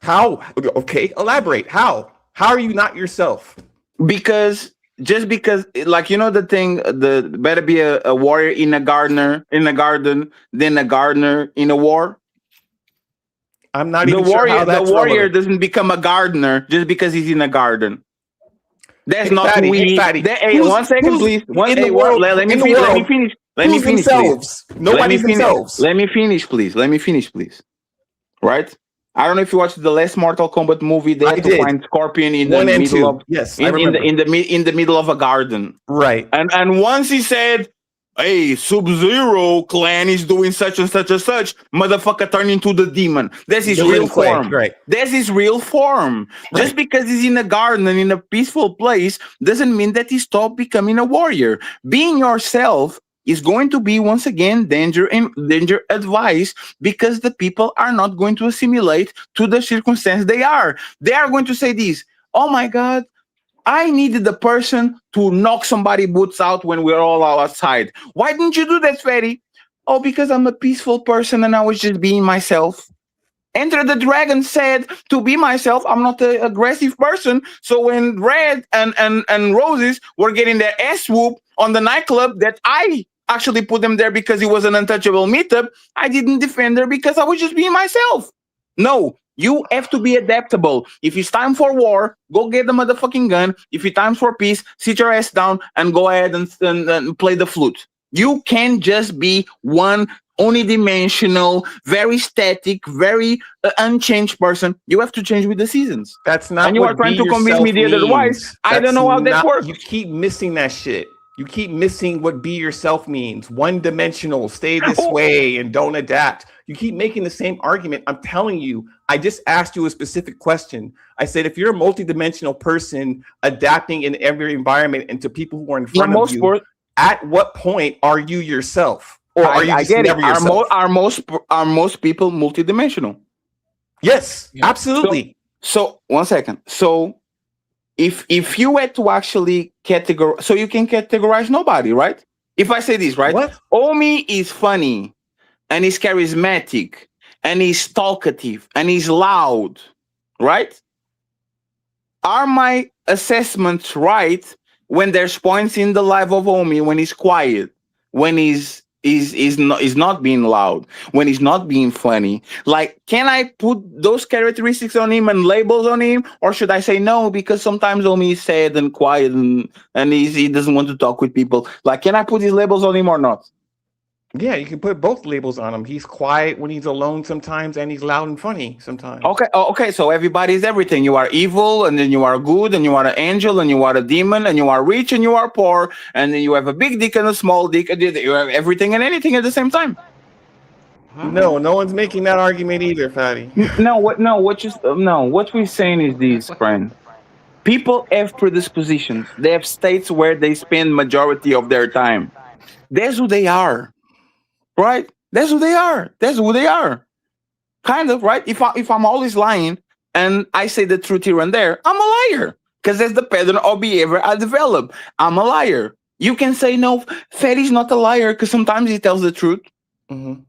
How? Okay, elaborate. How? How are you not yourself? Because like, you know, the thing, better be a warrior in a garden than a gardener in a war. I'm not even sure how that's the warrior relevant. doesn't become a gardener just because he's in a garden. That's not Fatty, who we. Fatty. Hey, 1 second, please. Let me finish. Let me finish, please. Nobody's themselves. Let me finish, please. Right? I don't know if you watched the last Mortal Kombat movie. They had to find Scorpion in the middle of yes, in the middle of a garden. Right. And once he said, hey, Sub-Zero clan is doing such and such and such, motherfucker turn into the demon. That's his real form. Right. That's his real form. Just because he's in a garden and in a peaceful place doesn't mean that he stopped becoming a warrior. Being yourself is going to be, once again, danger advice, because the people are not going to assimilate to the circumstance they are. They are going to say this, oh my God, I needed the person to knock somebody boots out when we're all outside. Why didn't you do that, Freddy? Oh, because I'm a peaceful person and I was just being myself. Enter the Dragon said, to be myself, I'm not an aggressive person. So when Red and Roses were getting their ass whooped on the nightclub that I actually put them there because it was an untouchable meetup, I didn't defend her because I was just being myself. No, you have to be adaptable. If it's time for war, go get the motherfucking gun. If it's time for peace, sit your ass down and go ahead and play the flute. You can't just be one unidimensional, very static, very unchanged person. You have to change with the seasons. That's not. And you are trying to convince me the otherwise. I don't know how that works. You keep missing that shit. You keep missing what be yourself means. One dimensional, stay this way and don't adapt. You keep making the same argument. I'm telling you, I just asked you a specific question. I said, if you're a multidimensional person adapting in every environment and to people who are in front of you, at what point are you yourself? Or are you just never yourself? Are most people multidimensional? Yes, absolutely. So 1 second. So if you had to actually categorize, so you can categorize nobody, right? If I say this, right? What? Omi is funny and he's charismatic and he's talkative and he's loud, right? Are my assessments right when there's points in the life of Omi when he's quiet, when he's not being loud, when he's not being funny? Like, can I put those characteristics on him and labels on him, or should I say no, because sometimes Omi is sad and quiet and he doesn't want to talk with people? Like, can I put these labels on him or not? Yeah, you can put both labels on him. He's quiet when he's alone sometimes, and he's loud and funny sometimes. Okay, so everybody is everything. You are evil, and then you are good, and you are an angel, and you are a demon, and you are rich, and you are poor, and then you have a big dick and a small dick, and you have everything and anything at the same time. No one's making that argument either, Fatty. What we're saying is this, friend. People have predispositions. They have states where they spend majority of their time. That's who they are. Right? That's who they are. That's who they are. Kind of, right? If I'm always lying and I say the truth here and there, I'm a liar. Because that's the pattern of behavior I develop. I'm a liar. You can say, no, Fatty's not a liar because sometimes he tells the truth. Mm-hmm.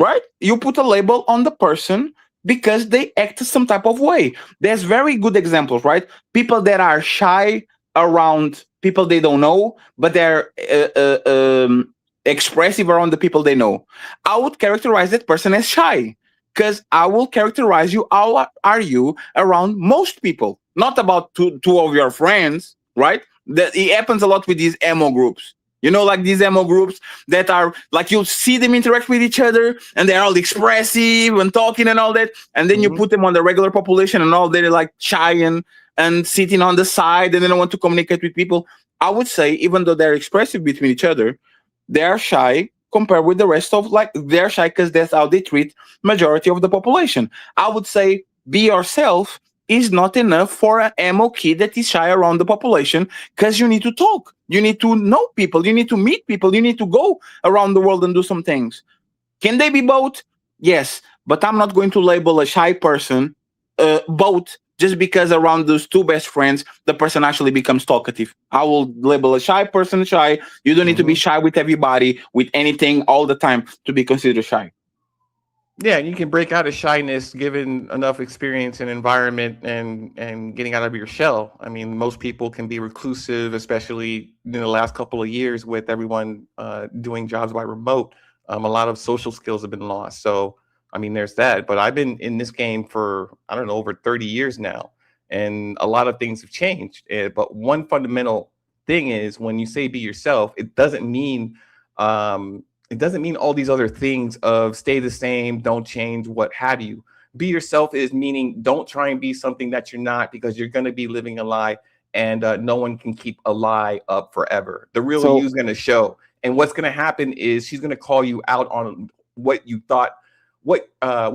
Right? You put a label on the person because they act some type of way. There's very good examples, right? People that are shy around people they don't know, but they're expressive around the people they know. I would characterize that person as shy, because I will characterize you, how are you around most people, not about two of your friends, right? That it happens a lot with these emo groups. You know, like these emo groups that are like, you'll see them interact with each other and they're all expressive and talking and all that. And then you put them on the regular population and all, they're like shy and sitting on the side and they don't want to communicate with people. I would say, even though they're expressive between each other, they're shy compared with the rest of, like, they're shy because that's how they treat majority of the population. I would say be yourself is not enough for an emo kid that is shy around the population, because you need to talk. You need to know people. You need to meet people. You need to go around the world and do some things. Can they be both? Yes, but I'm not going to label a shy person both just because around those two best friends, the person actually becomes talkative. I will label a shy person shy. You don't need to be shy with everybody, with anything, all the time to be considered shy. Yeah, you can break out of shyness given enough experience and environment and getting out of your shell. I mean, most people can be reclusive, especially in the last couple of years with everyone doing jobs by remote. A lot of social skills have been lost. So, I mean, there's that. But I've been in this game for, I don't know, over 30 years now. And a lot of things have changed. But one fundamental thing is, when you say be yourself, it doesn't mean all these other things of stay the same, don't change, what have you. Be yourself is meaning don't try and be something that you're not, because you're going to be living a lie, and no one can keep a lie up forever. The real you is going to show. And what's going to happen is she's going to call you out on what you thought, what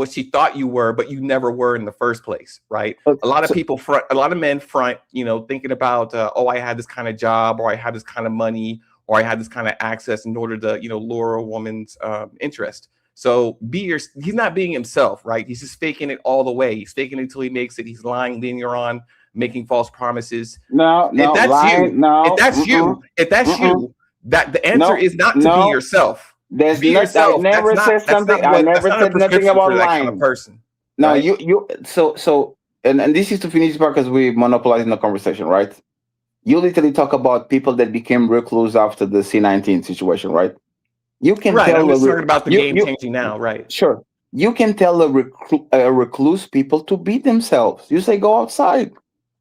she thought you were, but you never were in the first place, right? A lot of people front, a lot of men front, you know, thinking about, oh, I had this kind of job, or I had this kind of money, or I had this kind of access in order to, you know, lure a woman's interest. So he's not being himself, right? He's just faking it all the way. He's faking it until he makes it. He's lying, leading her on, making false promises. No, If that's lying, you, no. if that's you, if that's you, that the answer is not to be yourself. There's Be not, yourself. I never said something. I never said nothing about for that lying. kind of person. No, right? you. So, and this is to finish part because we monopolizing the conversation, right? You literally talk about people that became recluse after the C-19 situation, right? You can right. tell. I'm just talking about the game changing now, right? Sure. You can tell a recluse people to be themselves. You say, go outside,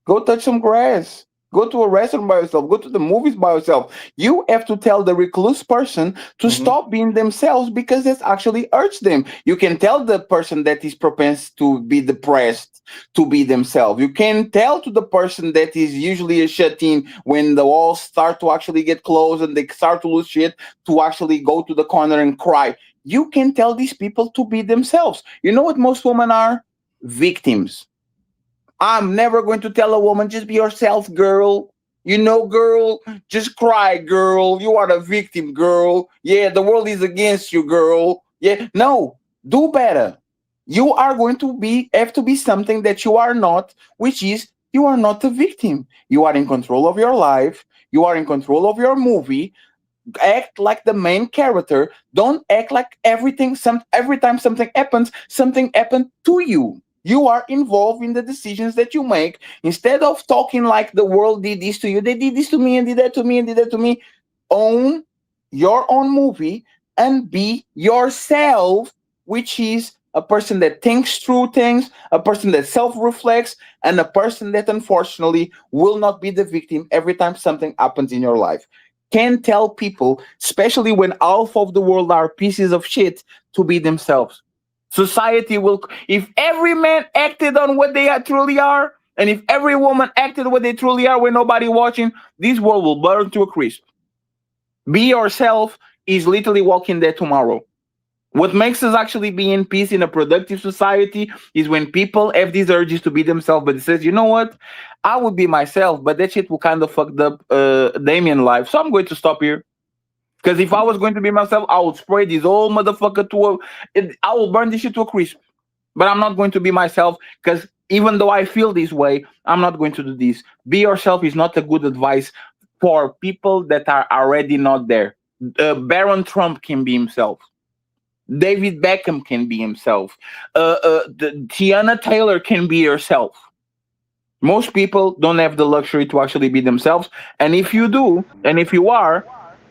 go touch some grass, go to a restaurant by yourself, go to the movies by yourself. You have to tell the recluse person to stop being themselves because it actually hurts them. You can tell the person that is propense to be depressed to be themselves. You can tell to the person that is usually a shut-in when the walls start to actually get closed and they start to lose shit to actually go to the corner and cry. You can tell these people to be themselves. You know what most women are? Victims. I'm never going to tell a woman, just be yourself, girl. You know, girl, just cry, girl. You are the victim, girl. Yeah, the world is against you, girl. Yeah, no, do better. You are going to have to be something that you are not, which is you are not a victim. You are in control of your life. You are in control of your movie. Act like the main character. Don't act like every time something happens, something happened to you. You are involved in the decisions that you make. Instead of talking like the world did this to you, they did this to me and did that to me and did that to me. Own your own movie and be yourself, which is a person that thinks through things, a person that self-reflects, and a person that unfortunately will not be the victim every time something happens in your life. Can tell people, especially when half of the world are pieces of shit, to be themselves. Society will, if every man acted on what they truly are, and if every woman acted what they truly are when nobody watching, this world will burn to a crisp. Be yourself is literally walking there tomorrow. What makes us actually be in peace in a productive society is when people have these urges to be themselves, but it says, you know what? I would be myself, but that shit will kind of fuck up Damien life. So I'm going to stop here. Because if I was going to be myself, I would spray this old motherfucker I will burn this shit to a crisp. But I'm not going to be myself because even though I feel this way, I'm not going to do this. Be yourself is not a good advice for people that are already not there. Baron Trump can be himself. David Beckham can be himself. Tiana Taylor can be herself. Most people don't have the luxury to actually be themselves. And if you do, and if you are,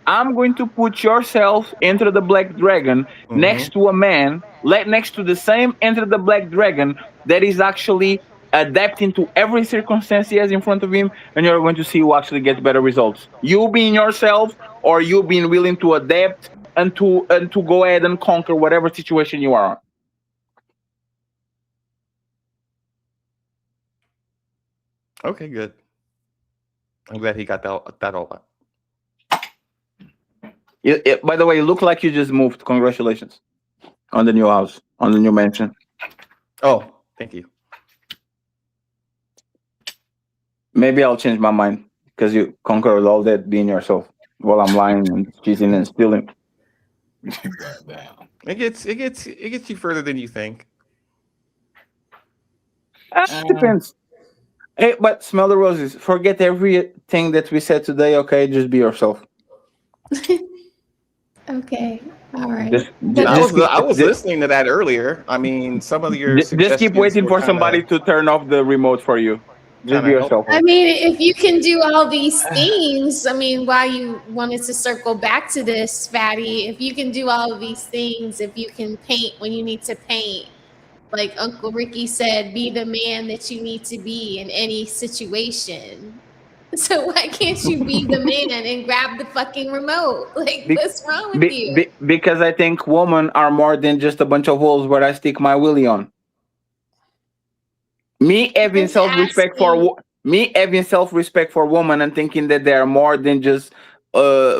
I'm going to put yourself Enter the Black Dragon next to a man, next to the same Enter the Black Dragon that is actually adapting to every circumstance he has in front of him, and you're going to see who actually gets better results. You being yourself, or you being willing to adapt and to go ahead and conquer whatever situation you are on. Okay, good. I'm glad he got that all out. By the way, you look like you just moved. Congratulations on the new house, on the new mansion. Oh, thank you. Maybe I'll change my mind because you conquered all that being yourself while I'm lying and cheating and stealing. It gets you further than you think. Depends. Hey, but smell the roses. Forget everything that we said today. Okay, just be yourself. Okay. All right. I was listening to that earlier. I mean, some of your just keep waiting for somebody to turn off the remote for you. Just be yourself. I mean, if you can do all these things, I mean, why you wanted to circle back to this, Fatty, if you can do all of these things, if you can paint when you need to paint, like Uncle Ricky said, be the man that you need to be in any situation. So why can't you be the man and grab the fucking remote? Like, what's wrong with you? Because I think women are more than just a bunch of holes where I stick my willy on. Me having self-respect for women and thinking that they are more than just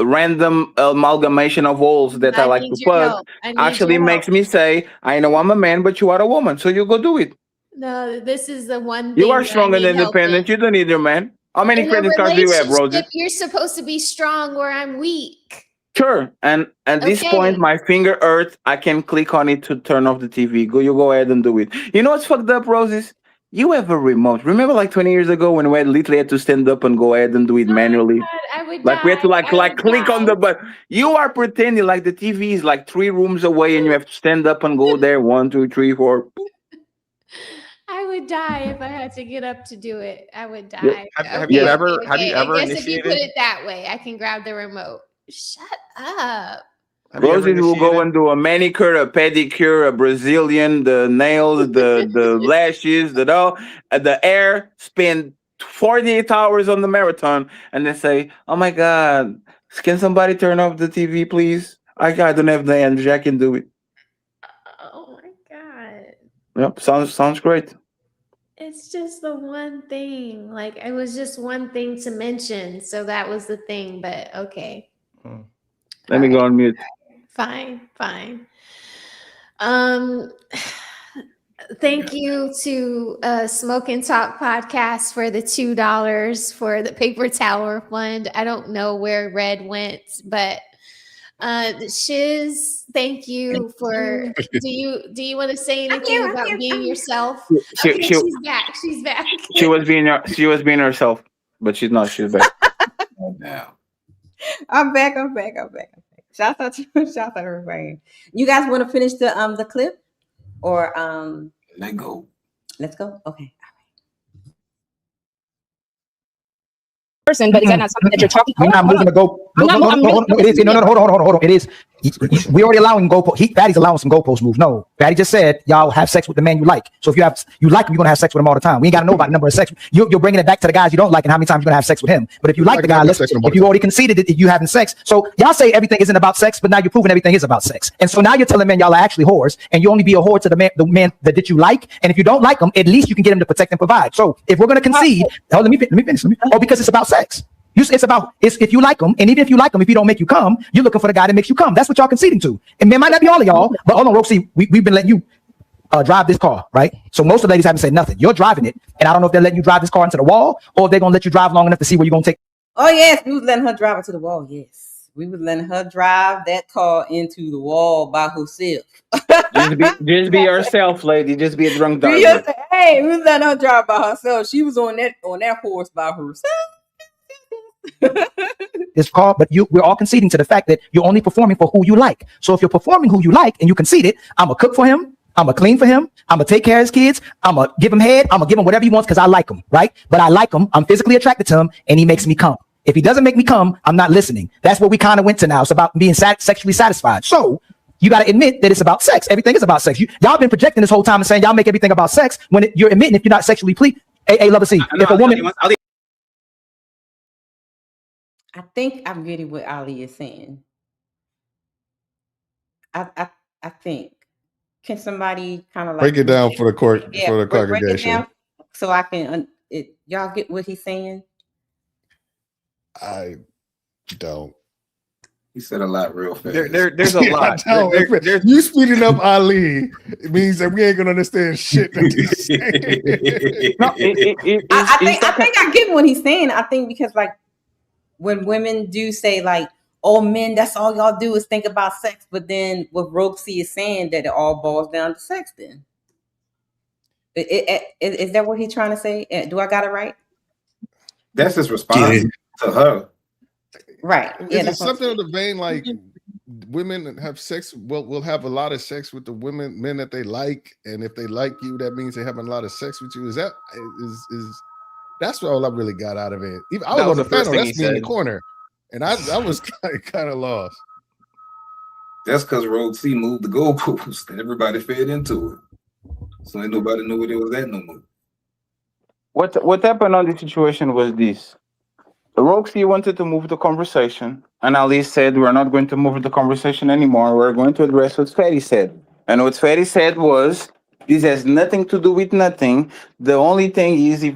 random amalgamation of holes that I like need to your plug help. I need actually your makes help. me say, I know I'm a man, but you are a woman, so you go do it. No, this is the one You thing are that I strong and need help in. independent. You don't need your man. How many In a credit cards do you have, relationship, Roses? you're supposed to be strong where I'm weak. Sure. And at this point, Okay. my finger hurts. I can click on it to turn off the TV. You go ahead and do it. You know what's fucked up, Roses? You have a remote. Remember, like 20 years ago, when we literally had to stand up and go ahead and do it manually. I would Like we had to die. I would click on die. the button. You are pretending like the TV is like 3 rooms away, and you have to stand up and go there. 1, 2, 3, 4. I would die if I had to get up to do it. I would Yep. die. Have you ever I guess if you put initiated? it that way, I can grab the remote. Shut up. Have you ever Roses will go initiated? and do a manicure, a pedicure, a Brazilian, the nails, the lashes, the hair. Spend 48 hours on the marathon, and then say, "Oh my God, can somebody turn off the TV, please? I don't have the energy. I can do it." Oh my God. Yep, sounds great. It's just the one thing. Like it was just one thing to mention. So that was the thing. But okay. Let me go on mute. Fine. Thank you to Smoke and Talk Podcast for the $2 for the paper towel fund. I don't know where Red went, but Shiz, thank you for. Do you want to say anything about being yourself? Okay, she's back. She's back. She was being herself, but she's not. She's back. Now. I'm back. Shout out to everybody. You guys want to finish the clip, or Let's go. Okay. Person, but is that not something that you're talking We're not moving the goal. No, it is. No, hold on. It is. We already allowing goalpost. Fatty's allowing some goalpost moves. No, Fatty just said y'all have sex with the man you like. So if you like him, you're gonna have sex with him all the time. We ain't gotta know about the number of sex. You're bringing it back to the guys you don't like and how many times you're gonna have sex with him. But if you like the guy, if you already conceded that you having sex, so y'all say everything isn't about sex, but now you're proving everything is about sex. And so now you're telling men y'all are actually whores, and you only be a whore to the man that you like. And if you don't like him, at least you can get him to protect and provide. So if we're gonna concede, let me finish. Because it's about sex. It's if you like them, and even if you like them, if you don't make you come, you're looking for the guy that makes you come. That's what y'all conceding to. And it might not be all of y'all, but hold on, Roxy, we've been letting you drive this car, right? So most of the ladies haven't said nothing. You're driving it, and I don't know if they're letting you drive this car into the wall, or if they're gonna let you drive long enough to see where you're gonna take. Oh yes, we was letting her drive it to the wall. Yes, we was letting her drive that car into the wall by herself. Just be yourself, lady. Just be a drunk driver. Hey, we was letting her drive by herself. She was on that horse by herself. This car, but we're all conceding to the fact that you're only performing for who you like. So if you're performing who you like and you concede it, I'm gonna cook for him, I'm gonna clean for him, I'm gonna take care of his kids, I'm gonna give him head, I'm gonna give him whatever he wants because I like him, right? But I like him, I'm physically attracted to him, and he makes me come. If he doesn't make me come, I'm not listening. That's what we kind of went to now. It's about being sexually satisfied. So you got to admit that it's about sex. Everything is about sex. Y'all been projecting this whole time and saying y'all make everything about sex when you're admitting if you're not sexually pleased. Hey, Lover C, if a woman. I think I'm getting what Ali is saying. I think. Can somebody kind of like break it down for the court for the break it congregation? down so I can y'all get what he's saying? I don't. He said a lot real fast. There's a lot. You speeding up Ali. It means that we ain't gonna understand shit that he's saying. I think I get what he's saying. I think because like when women do say like, "Oh, men, that's all y'all do is think about sex," but then what Roxy is saying that it all boils down to sex. Then is that what he's trying to say? Do I got it right? That's his response to her. Right. Is it something of the vein like women have sex? Will have a lot of sex with the men that they like, and if they like you, that means they're having a lot of sex with you. Is that is that's all I really got out of it. Even I was on the panel. That's me in the corner, and I was kind of lost. That's because Rogue C moved the goalpost, and everybody fed into it. So ain't nobody knew where it was at no more. What happened on this situation was this. Roxy wanted to move the conversation, and Ali said, we're not going to move the conversation anymore. We're going to address what Ferry said. And what Ferry said was, this has nothing to do with nothing. The only thing is if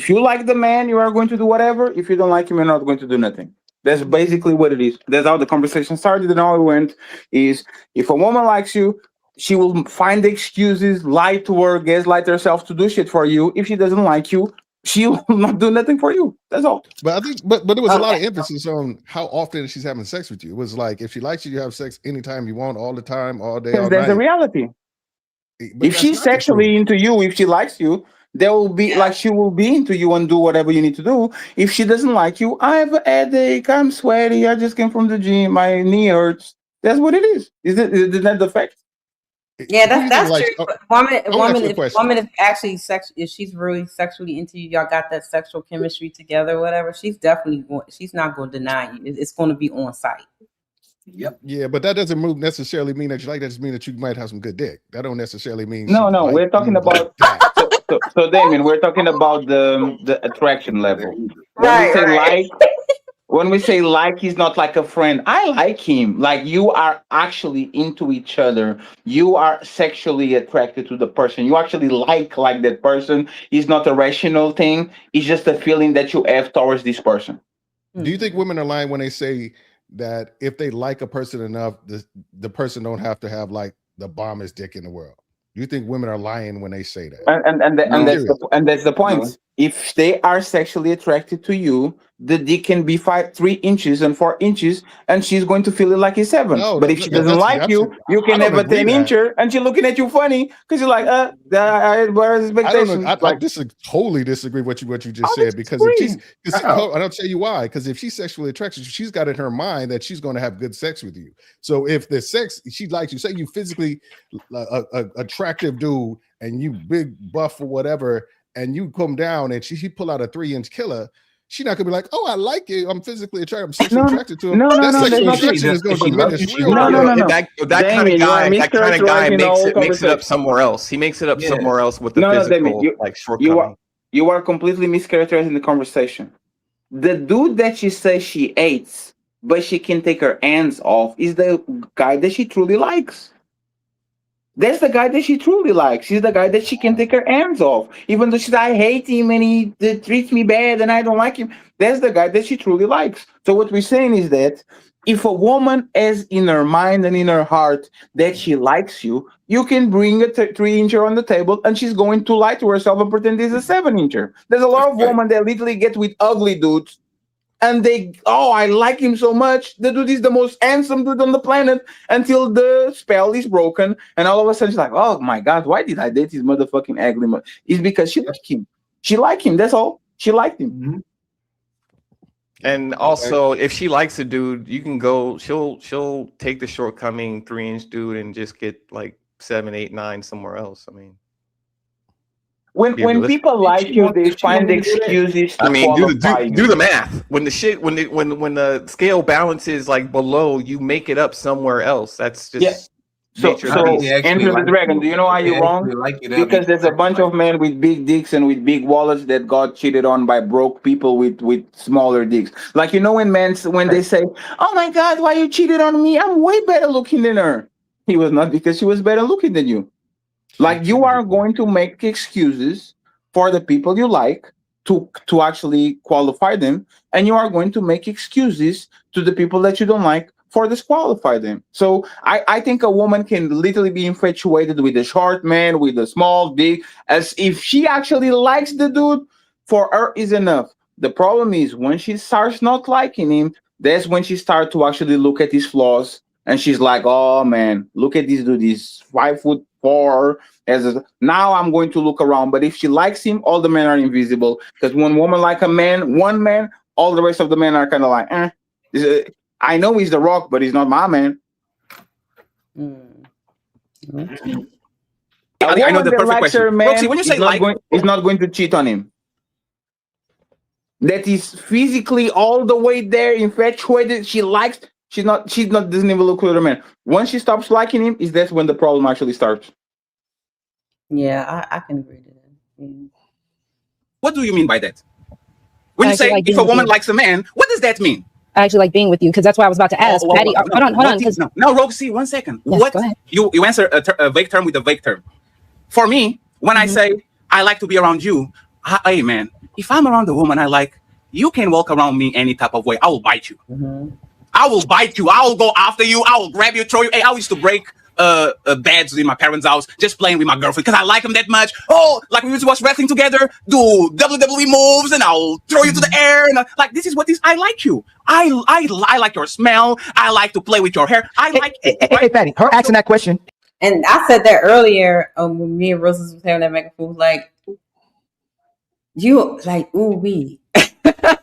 you like the man, you are going to do whatever. If you don't like him, you're not going to do nothing. That's basically what it is. That's how the conversation started and how it went. Is if a woman likes you, she will find excuses, lie to her, gaslight herself to do shit for you. If she doesn't like you, she will not do nothing for you. That's all. But I think, but there was a lot of emphasis on how often she's having sex with you. It was like if she likes you, you have sex anytime you want, all the time, all day, all Because that's the night. reality. But If she's sexually into you, if she likes you, there will be like she will be into you and do whatever you need to do. If she doesn't like you, I have a headache, I'm sweaty, I just came from the gym, my knee hurts. That's what it is. Is that the fact? Yeah, that's like- true. I wanna ask Woman, you a if question. woman is actually if she's really sexually into you, y'all got that sexual chemistry together, whatever. She's definitely she's not going to deny you. It's going to be on site. Yep. Yeah, but that doesn't necessarily mean that you like that. Just mean that you might have some good dick. That don't necessarily mean No, she no, like we're talking you about so Damien, we're talking about the attraction level. When we say like, he's not like a friend. I like him. Like you are actually into each other. You are sexually attracted to the person. You actually like that person. It's not a rational thing. It's just a feeling that you have towards this person. Do you think women are lying when they say that if they like a person enough, the person don't have to have like the bombest dick in the world? Do you think women are lying when they say that? And that's the point. No. If they are sexually attracted to you, the dick can be 3 inches and 4 inches, and she's going to feel it like it's 7. No, but if she doesn't like you, you can have a 10 incher, and she's looking at you funny because you're like, where's expectations? I totally disagree with what you just said because if she's, and I'll tell you why. Because if she's sexually attracted, she's got in her mind that she's going to have good sex with you. So if the sex she likes you, say you physically attractive dude and you big buff or whatever, and you come down and she pull out a 3-inch killer. She's not gonna be like, "Oh, I like it. I'm physically attracted. I'm sexually attracted to him." That sexual attraction is going to diminish. That kind of guy makes it up somewhere else. He makes it up somewhere else with the physical shortcoming. You are completely mischaracterizing the conversation. The dude that she says she hates, but she can take her hands off, is the guy that she truly likes. That's the guy that she truly likes. He's the guy that she can take her hands off. Even though she's, I hate him and he treats me bad and I don't like him. That's the guy that she truly likes. So what we're saying is that if a woman has in her mind and in her heart that she likes you, you can bring a 3-incher on the table and she's going to lie to herself and pretend it's a 7-incher. There's a lot of women that literally get with ugly dudes and they, I like him so much. The dude is the most handsome dude on the planet until the spell is broken. And all of a sudden she's like, oh my God, why did I date this motherfucking ugly? It's because she liked him. She liked him. That's all. She liked him. Mm-hmm. And also, if she likes a dude, you can go, she'll take the shortcoming 3-inch dude and just get like 7, 8, 9 somewhere else. I mean, when people like you, they find excuses to do the math. When the scale balances like below, you make it up somewhere else. That's just So Andrew the Dragon, do you know why you're wrong? Because there's a bunch of men with big dicks and with big wallets that got cheated on by broke people with smaller dicks. Like, you know, when they say, "Oh my God, why you cheated on me? I'm way better looking than her." He was not, because she was better looking than you. Like, you are going to make excuses for the people you like to actually qualify them, and you are going to make excuses to the people that you don't like for disqualify them. So I think a woman can literally be infatuated with a short man, with a small dick, as if she actually likes the dude, for her is enough. The problem is when she starts not liking him, that's when she starts to actually look at his flaws, and she's like, oh man, look at this dude, he's 5'4". Now I'm going to look around. But if she likes him, all the men are invisible. Because when woman like one man, all the rest of the men are kind of like, I know he's the Rock, but he's not my man. I know the perfect question. Man, when you say he's not going to cheat on him. That is physically all the way there, infatuated. She likes. She's not. Doesn't even look at a man. Once she stops liking him, that's when the problem actually starts. Yeah, I can agree to that. Yeah. What do you mean by that? When you say if a woman likes a man, what does that mean? I actually like being with you, because that's what I was about to ask. Patty, hold on. No, Roxy, 1 second. Yes, go ahead. You answer a vague term with a vague term. For me, when I say I like to be around you, hey man, if I'm around a woman I like, you can walk around me any type of way. I will bite you. I will bite you. I will go after you. I will grab you, throw you. Hey, I used to break beds in my parents' house just playing with my girlfriend because I like them that much. Oh, like we used to watch wrestling together, do WWE moves, and I'll throw you to the air. And like, this is what this. I like you. I like your smell. I like to play with your hair. I like. Hey, Patty, her asking that question. And I said that earlier when me and Roses was having that back and forth. Like, you like, ooh wee.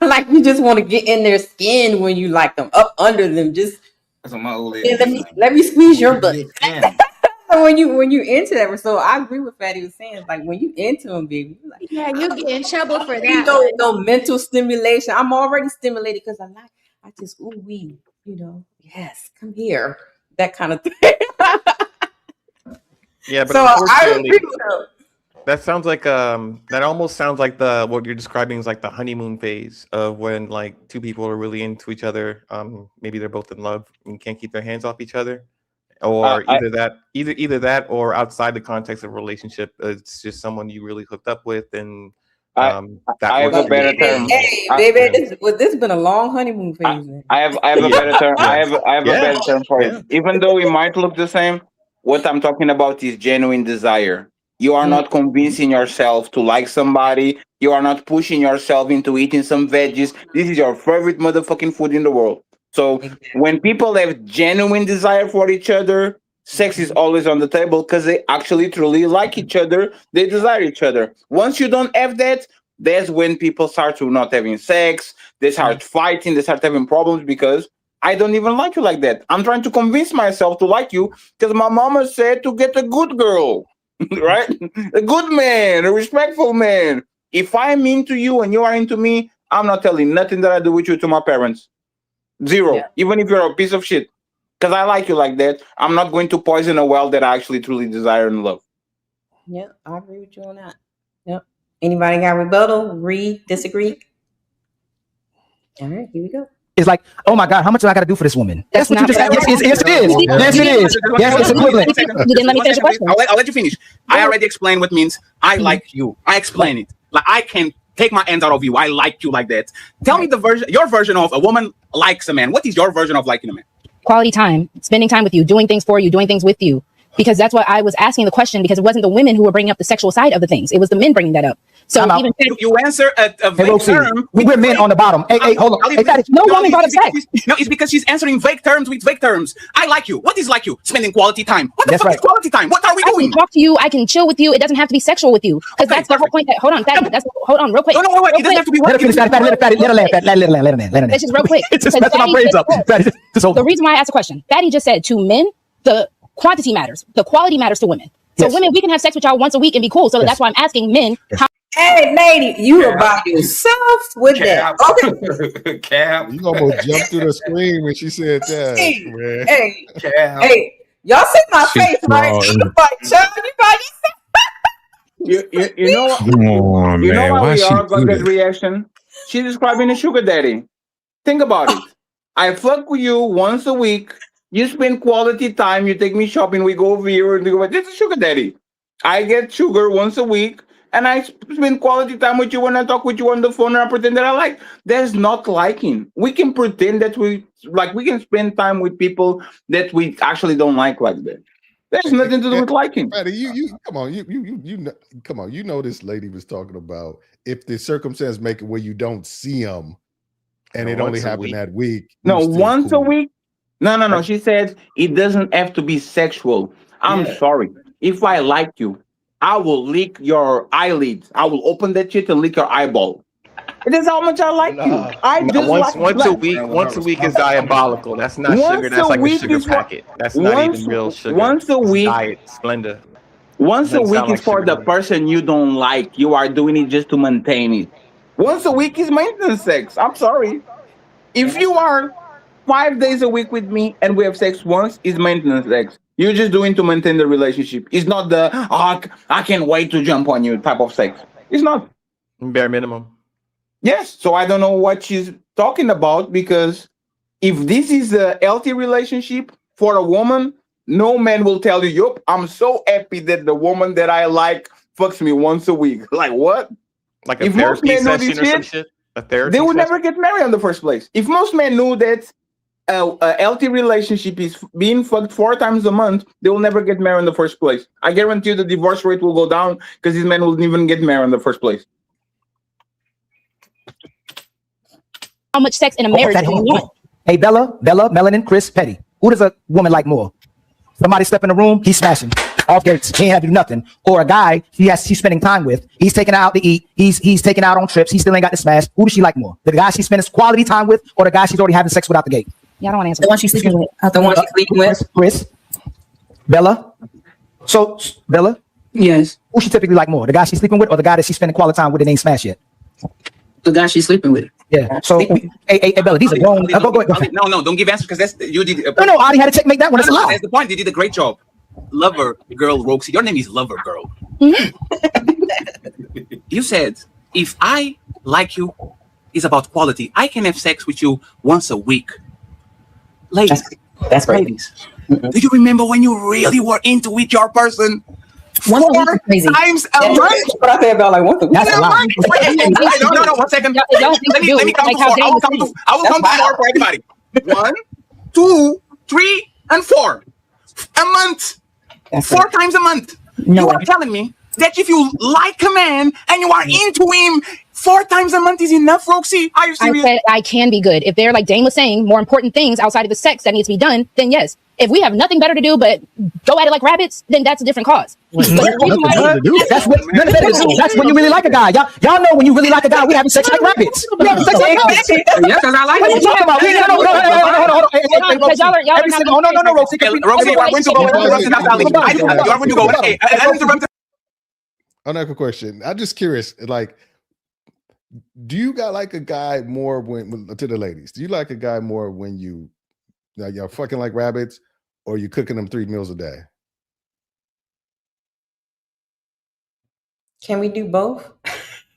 Like, you just want to get in their skin when you like them, up under them. Just That's what my old lady. let me squeeze your butt. when you into that, so I agree with Fatty was saying. Like, when you into them, baby, you like, Yeah, you get in trouble for you that. no mental stimulation. I'm already stimulated because I just ooh wee, yes, come here, that kind of thing. Yeah, but So I unfortunately, agree with her. that sounds like that almost sounds like what you're describing is like the honeymoon phase of when like two people are really into each other. Maybe they're both in love and can't keep their hands off each other, or either that or outside the context of a relationship, it's just someone you really hooked up with, and I have a better term. Hey, baby, this has been a long honeymoon phase. I have a better term. I have a better term for it. Even though it might look the same, what I'm talking about is genuine desire. You are not convincing yourself to like somebody. You are not pushing yourself into eating some veggies. This is your favorite motherfucking food in the world. So when people have genuine desire for each other, sex is always on the table because they actually truly like each other. They desire each other. Once you don't have that, that's when people start to not having sex. They start fighting. They start having problems because I don't even like you like that. I'm trying to convince myself to like you because my mama said to get a good girl, right? A good man, a respectful man. If I'm into you and you are into me, I'm not telling nothing that I do with you to my parents. Zero. Yeah. Even if you're a piece of shit. Because I like you like that. I'm not going to poison a well that I actually truly desire and love. Yeah, I agree with you on that. Yep. Anybody got rebuttal? Agree? Disagree? All right, here we go. It's like, oh my God, how much do I got to do for this woman? That's what you just said. Yes, it is. Yes, it is. Yes, it's equivalent. You didn't let me finish the question. I'll let you finish. I already explained what means I like you. I explain it. Like, I can take my hands out of you. I like you like that. Tell me your version of a woman likes a man. What is your version of liking a man? Quality time, spending time with you, doing things for you, doing things with you. Because that's what I was asking the question, because it wasn't the women who were bringing up the sexual side of the things. It was the men bringing that up. So even you answer a vague term. We're men on the bottom. Hey, hold on. No woman brought up sex. No, it's because she's answering vague terms with vague terms. I like you. What is like you? Spending quality time. What the fuck is quality time? What are we doing? I can talk to you. I can chill with you. It doesn't have to be sexual with you. Because that's the whole point. Hold on, Fatty. Hold on, real quick. No, wait. It doesn't have to be. Let her finish. Let her land. This is real quick. It's just messing my brains up. The reason why I asked the question, Fatty just said to men, the quantity matters. The quality matters to women. So women, we can have sex with y'all once a week and be cool. So that's why I'm asking men. Hey, lady, you were by yourself with that. Okay. Cap. You almost jumped through the screen when she said that. Man. Hey, y'all see my face, right? I'm like, child, you by yourself. You know, Come on, you know man. why Why we she are got do that this? reaction? She's describing a sugar daddy. Think about it. I fuck with you once a week. You spend quality time. You take me shopping. We go over here and we go. This is sugar daddy. I get sugar once a week, and I spend quality time with you when I talk with you on the phone, and I pretend that I like. There's not liking. We can pretend that we like. We can spend time with people that we actually don't like that. There's nothing to do with liking. Patty, you come on, you know, come on. You know this lady was talking about if the circumstance make it where you don't see them, and it only happened that week. No, once a week. No. She said it doesn't have to be sexual. I'm sorry. If I like you, I will lick your eyelids. I will open that shit and lick your eyeball. It is how much I like you. I just once a week is diabolical. That's not sugar. That's like a sugar packet. That's not even real sugar. Once a week, diet Splenda. Once a week is for the person you don't like. You are doing it just to maintain it. Once a week is maintenance sex. I'm sorry. If you are 5 days a week with me and we have sex once, is maintenance sex. You're just doing to maintain the relationship. It's not the I can't wait to jump on you type of sex. It's not. Bare minimum. Yes. So I don't know what she's talking about, because if this is a healthy relationship for a woman, no man will tell you, yup, I'm so happy that the woman that I like fucks me once a week. Like what? Like a therapy session or some shit? therapy they would session? never get married in the first place. If most men knew that a healthy relationship is being fucked 4 times a month, they will never get married in the first place. I guarantee you the divorce rate will go down because these men will even get married in the first place. How much sex in a marriage do you want? Hey, Bella, Melanin, Chris, Petty. Who does a woman like more? Somebody step in the room, he's smashing off gates. He ain't have to do nothing. Or a guy she's spending time with. He's taking her out to eat. He's taking her out on trips. He still ain't got to smash. Who does she like more? The guy she's spending quality time with, or the guy she's already having sex with out the gate? Yeah, I don't want to answer. The one she's sleeping with. The one she's sleeping with. Chris, Bella. So Bella. Yes. Who she typically like more? The guy she's sleeping with, or the guy that she's spending quality time with and ain't smashed yet? The guy she's sleeping with. Yeah. So, hey, Bella, these are grown. Go ahead. No, don't give answers because that's you did. No, I already had to check make that one. That's a lie. That's the point. You did a great job. Lover girl, Roxy. Your name is Lover Girl. You said if I like you, it's about quality. I can have sex with you once a week. Ladies, that's great. Ladies, do you remember when you really were into with your person? Once a week 4 is crazy. times a month. But I said about like once a week. That's a lie. No, 1 second. Let me count to 4. I will count to 4 for everybody. 1, 2, 3, and 4. A month. That's 4 times a month. No. You are telling me that if you like a man and you are into him, 4 times a month is enough, Roxy? Are you I serious? said I can be good. If they're, like Dane was saying, more important things outside of the sex that needs to be done, then yes. If we have nothing better to do but go at it like rabbits, then that's a different cause. That's when you really like a guy. Y'all know when you really like a guy, we having sex like rabbits. We having sex like rabbits. Yes, because I like What are you it. talking about? No, Roxy. Roxy, you are going to go. You are going to go. Hey, uninterrupted. Another question. I'm just curious. Like, do you got like a guy more when to the ladies? Do you like a guy more when y'all fucking like rabbits, or you cooking them 3 meals a day? Can we do both?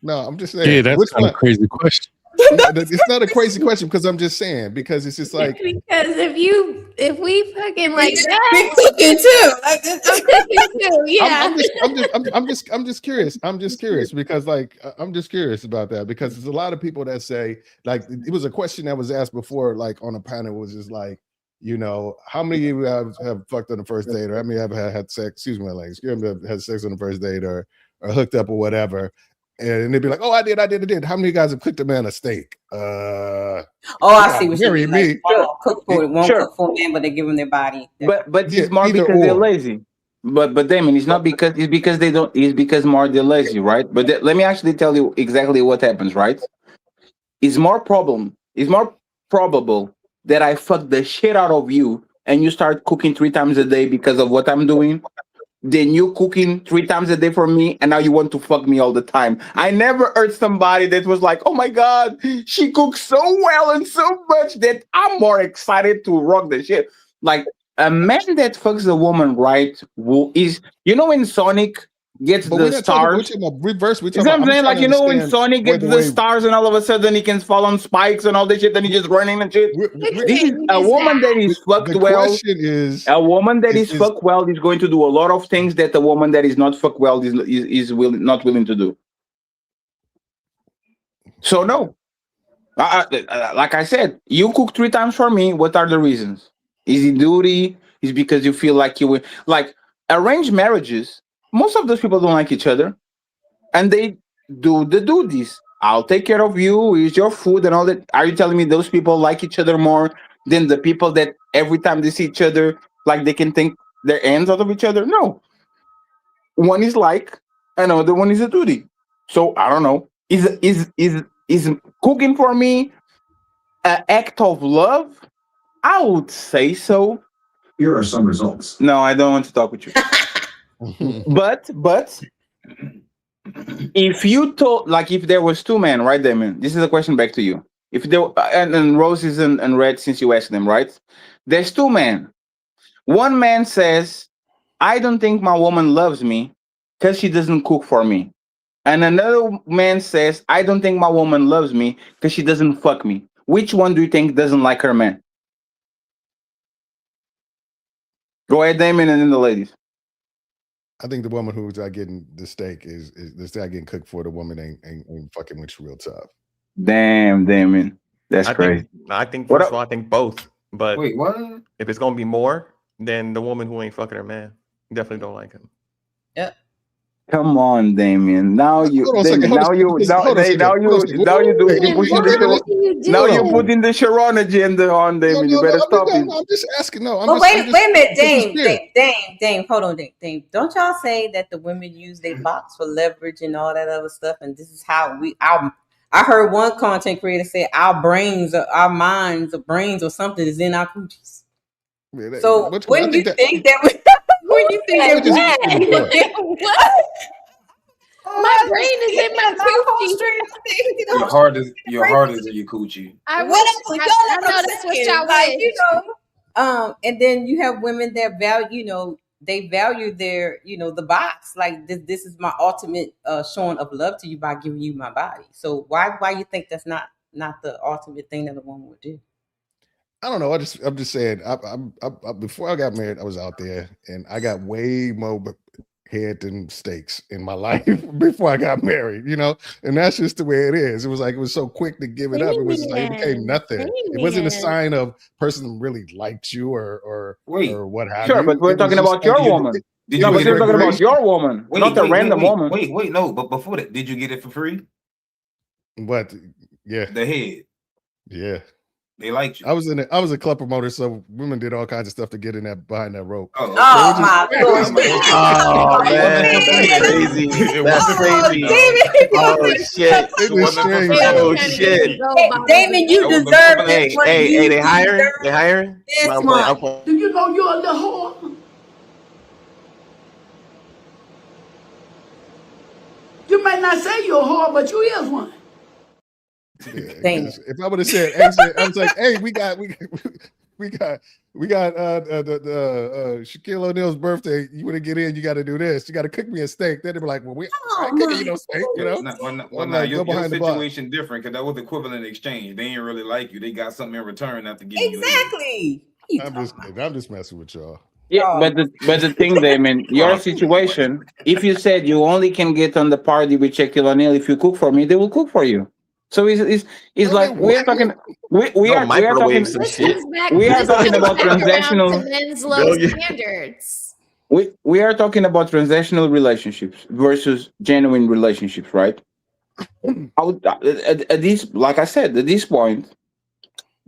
No, I'm just saying. Yeah, that's kind of a crazy question. It's not a crazy question because I'm just saying because it's just like because if we fucking like that, we cooking too. Yeah. I'm just curious. I'm just curious because like I'm just curious about that because there's a lot of people that say like it was a question that was asked before like on a panel was just like, you know, how many of you have fucked on the first date or how many have had sex? Excuse my language. You have had sex on the first date or hooked up or whatever. And they'd be like, "Oh, I did." How many of you guys have cooked a man a steak? I see what you mean. Me. Like, cook for cook for a man, but they give them their body. But it's more because they're lazy. But Damon, it's not because it's because they don't. It's because more they're lazy, right? But let me actually tell you exactly what happens, right? It's more probable that I fuck the shit out of you and you start cooking 3 times a day because of what I'm doing. Then you cooking 3 times a day for me, and now you want to fuck me all the time. I never heard somebody that was like, "Oh my god, she cooks so well and so much that I'm more excited to rock the shit." Like a man that fucks a woman right is, you know, when Sonic gets the stars. Reverse. You know what I'm saying? Like, you know, when Sonic gets the stars and all of a sudden he can fall on spikes and all this shit, then he just running and shit. This is a woman that is fucked well. A woman that is fucked well is going to do a lot of things that a woman that is not fucked well is not willing to do. So no. Like I said, you cook 3 times for me. What are the reasons? Is it duty? Is it because you feel like you will like arranged marriages? Most of those people don't like each other, and they do the duties. I'll take care of you, eat your food, and all that. Are you telling me those people like each other more than the people that every time they see each other, like they can think their ends out of each other? No. One is like, another one is a duty. So I don't know. Is cooking for me an act of love? I would say so. Here are some results. No, I don't want to talk with you. But if you told, like, if there was 2 men, right, Damon? This is a question back to you. If there and Roses and Red, since you asked them, right? There's 2 men. One man says, "I don't think my woman loves me because she doesn't cook for me," and another man says, "I don't think my woman loves me because she doesn't fuck me." Which one do you think doesn't like her man? Go ahead, Damon, and then the ladies. I think the woman who's not getting the steak is the steak getting cooked for. The woman ain't fucking with you real tough. Damn, Damon. That's I crazy. think What first of up? all, I think both. But Wait, what? if it's gonna be more, then the woman who ain't fucking her man definitely don't like him. Yep. Come on, Damien. Now you, Hold on a second. Damien. Hold on Now a you, second. now, Hold on a second. now you do. Hey, You can pushing we the handle this? Now Hold you on. putting the Sharon agenda on, Damien. You better stop it. I'm just asking. No, I'm But just. wait a minute, This is fair. Dame. Hold on, Dame. Don't y'all say that the women use their box for leverage and all that other stuff, and this is how I heard one content creator say our brains, or our minds, or brains, or something is in our coochies. Man, So wouldn't you think that? Wouldn't you think that? What? My brain is in my coochie. Your heart is in your coochie. I Whatever, wish. y'all I know know what that's I'm what saying. y'all Like, wish. and then you have women that value, they value their, the box. Like this is my ultimate showing of love to you by giving you my body. So why you think that's not the ultimate thing that a woman would do? I don't know. I'm just saying. I before I got married, I was out there, and I got way more head than steaks in my life before I got married. And that's just the way it is. It was so quick to give it up. It was like it became nothing. It wasn't a sign of person really liked you or what have Sure, you. but we're It was talking just about like, your woman. Did No, you but get you're it talking for free? about your woman, not a random woman. Wait, no. But before that, did you get it for free? What? Yeah. The head. Yeah. They liked you. I was a club promoter, so women did all kinds of stuff to get in that behind that rope. Oh, my Lord. Oh man, that's crazy. That's crazy. Oh shit. Oh shit. Damon, you deserve this one. Hey, they hiring? They hiring? This I'm one. playing. Do you know you're a little whore? You may not say you're a whore, but you is one. Yeah, 'cause if I would have said, I was like, hey, we got Shaquille O'Neal's birthday. You want to get in? You got to do this. You got to cook me a steak. Then they were like, well, I can't eat no steak. Your behind the bar. situation different because that was equivalent exchange. They ain't really like you. They got something in return after giving you. Exactly. I'm just messing with y'all. Yeah, but the thing, Damon, your situation. If you said you only can get on the party with Shaquille O'Neal if you cook for me, they will cook for you. So it's like we're talking. We are talking. some shit. We are talking about Back around transactional. to men's low standards. We are talking about transactional relationships versus genuine relationships, right? I would at this, like I said, at this point,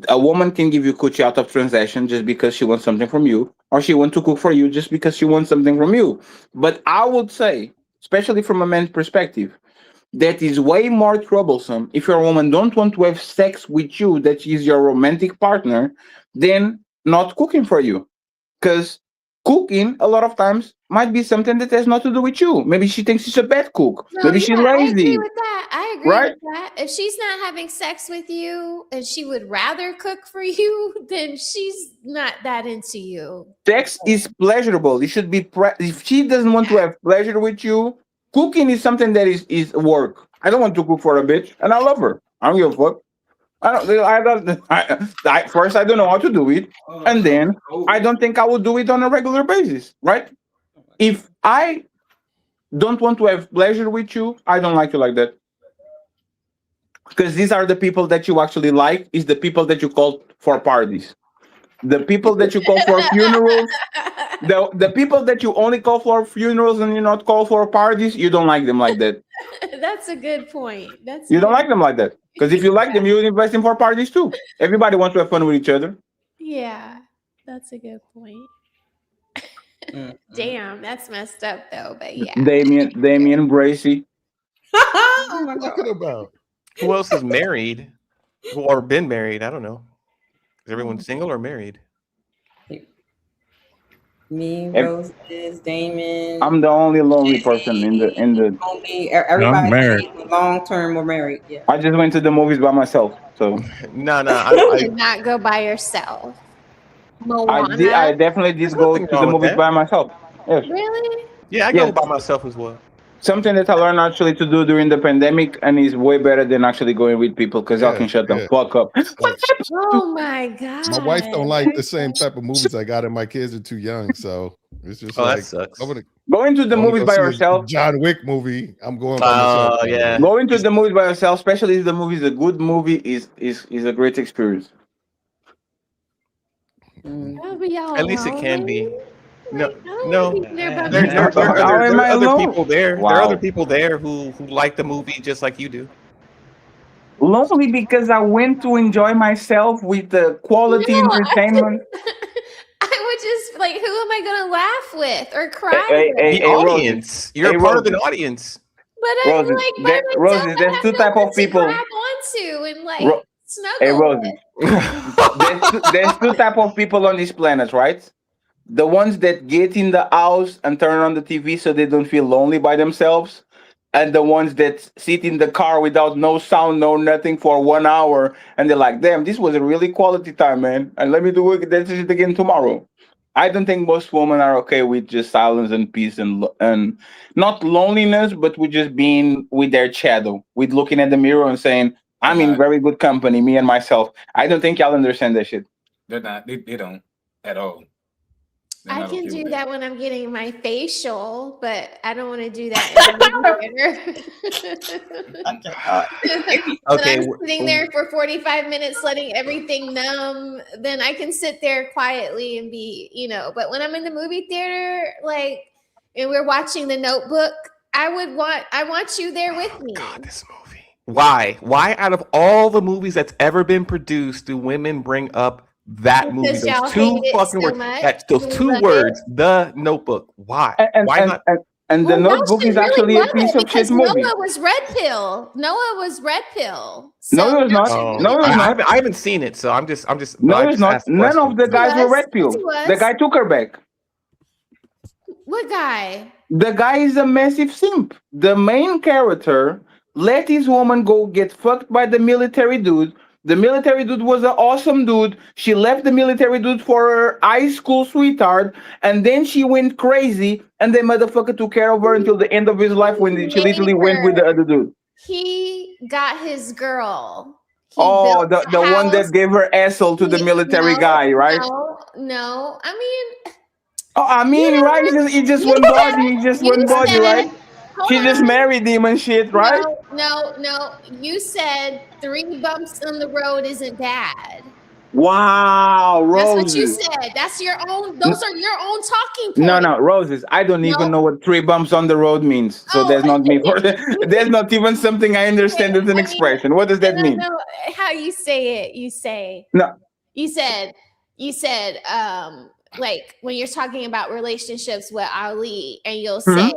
a woman can give you coochie out of transaction just because she wants something from you, or she wants to cook for you just because she wants something from you. But I would say, especially from a man's perspective, that is way more troublesome if your woman don't want to have sex with you, that is your romantic partner, than not cooking for you. Because cooking a lot of times might be something that has nothing to do with you. Maybe she thinks she's a bad cook. Maybe she's I lazy. agree with that. I agree Right? with that. If she's not having sex with you and she would rather cook for you, then she's not that into you. Sex is pleasurable. It should be if she doesn't want to have pleasure with you, cooking is something that is work. I don't want to cook for a bitch, and I love her. I don't give a fuck. First, I don't know how to do it, and then I don't think I would do it on a regular basis, right? If I don't want to have pleasure with you, I don't like you like that. Because these are the people that you actually like, is the people that you call for parties. The people that you call for funerals, the people that you only call for funerals and you not call for parties, you don't like them like that. That's a good point. You don't like them like that. Because if you like them, you would invest in for parties too. Everybody wants to have fun with each other. Yeah, that's a good point. Damn, that's messed up though, but yeah. Damien Bracy. Oh my God. Talking about? Who else is married? Or been married? I don't know. Is everyone single or married? Me, Rose, Damon. I'm the only lonely person in the. Everybody married. long term or married. Yeah. I just went to the movies by myself, so. No. You did not go by yourself. Moana. I definitely did go to the movies by myself. Yes. Really? Yeah, I go by myself as well. Something that I learned actually to do during the pandemic, and is way better than actually going with people because y'all can shut the fuck up. Oh my God. My wife don't like the same type of movies I got, and my kids are too young, so It's just Oh, that like sucks. Going to the I wanna movies go by see a yourself. John Wick movie. I'm going by myself. Oh, yeah. Going to the movies by yourself, especially if the movie is a good movie, is a great experience. Oh, but y'all At least it can lonely? be. No, Like, I don't no. want to be there by There, there, myself. there, are How other, am there I are other alone? people there. There are other Wow. people there who like the movie just like you do. Lonely because I went to enjoy myself with the quality No, entertainment. I would just like, who am I gonna laugh with or cry Hey, with? The Rosie. audience. You're Hey, a part of an Rosie. audience. But I'm Roses. like by myself. Roses. I There's have two no type one of to people. grab onto and like Ro- Hey, snuggle Roses. with. There's two type of people on this planet, right? The ones that get in the house and turn on the TV so they don't feel lonely by themselves, and the ones that sit in the car without no sound, no nothing for 1 hour, and they're like, "Damn, this was a really quality time, man." And let me do that shit again tomorrow. I don't think most women are okay with just silence and peace and not loneliness, but with just being with their shadow, with looking at the mirror and saying, They're "I'm in not. very good company, me and myself." I don't think y'all understand that shit. They're not. They don't at all. They're I not can okay do with that when I'm getting my facial, but I don't want to do that in the movie theater. When Okay. I'm sitting there for 45 minutes letting everything numb, then I can sit there quietly and be, but when I'm in the movie theater, like, and we're watching The Notebook, I want you there with me. God, this movie. Why? Why out of all the movies that's ever been produced do women bring up that movie? Because Those y'all two hate it fucking so words. much. That's those We two love it. words. The Notebook. Why? And Why not? and the Well, y'all Notebook should is really actually a love piece it of shit because movie. Noah was red pill. Noah was red pill. No, So it was y'all not. should Oh, really No, it was love not. I haven't seen it, so I'm just. But No, I it's just not. asked None of the questions. guys were was. red Yes, pill. he was. The guy took her back. What guy? The guy is a massive simp. The main character let his woman go get fucked by the military dude. The military dude was an awesome dude. She left the military dude for her high school sweetheart, and then she went crazy, and the motherfucker took care of her until the end of his life when she literally went with the other dude. He got his girl. He Oh, built the one house. that gave her asshole to the military guy, right? No. I mean, Oh, I mean, right? It's just you one said, body. It's just one body, right? hold She just on. married him and shit, right? No. You said 3 bumps on the road isn't bad. Wow, That's what you Roses. said. That's your own. Those are your own talking No, points. Roses. I don't even No. know what 3 bumps on the road means. So there's not me. There's not even something I understand as an expression. What does that mean? No, how you say it? You say No. You said like when you're talking about relationships with Ali, and you'll say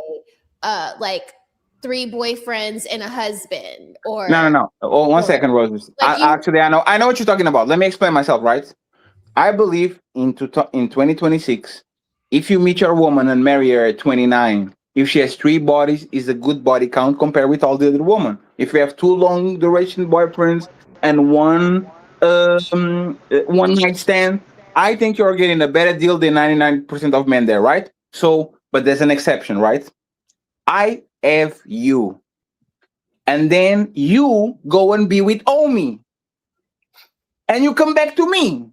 like 3 boyfriends and a husband, or No. Oh, one second, Roses. Like Actually, I know what you're talking about. Let me explain myself, right? I believe in 2026, if you meet your woman and marry her at 29, if she has 3 bodies, is a good body count compared with all the other women. If you have 2 long duration boyfriends and one night stand, I think you're getting a better deal than 99% of men there, right? So, but there's an exception, right? I have you. And then you go and be with Omi. And you come back to me.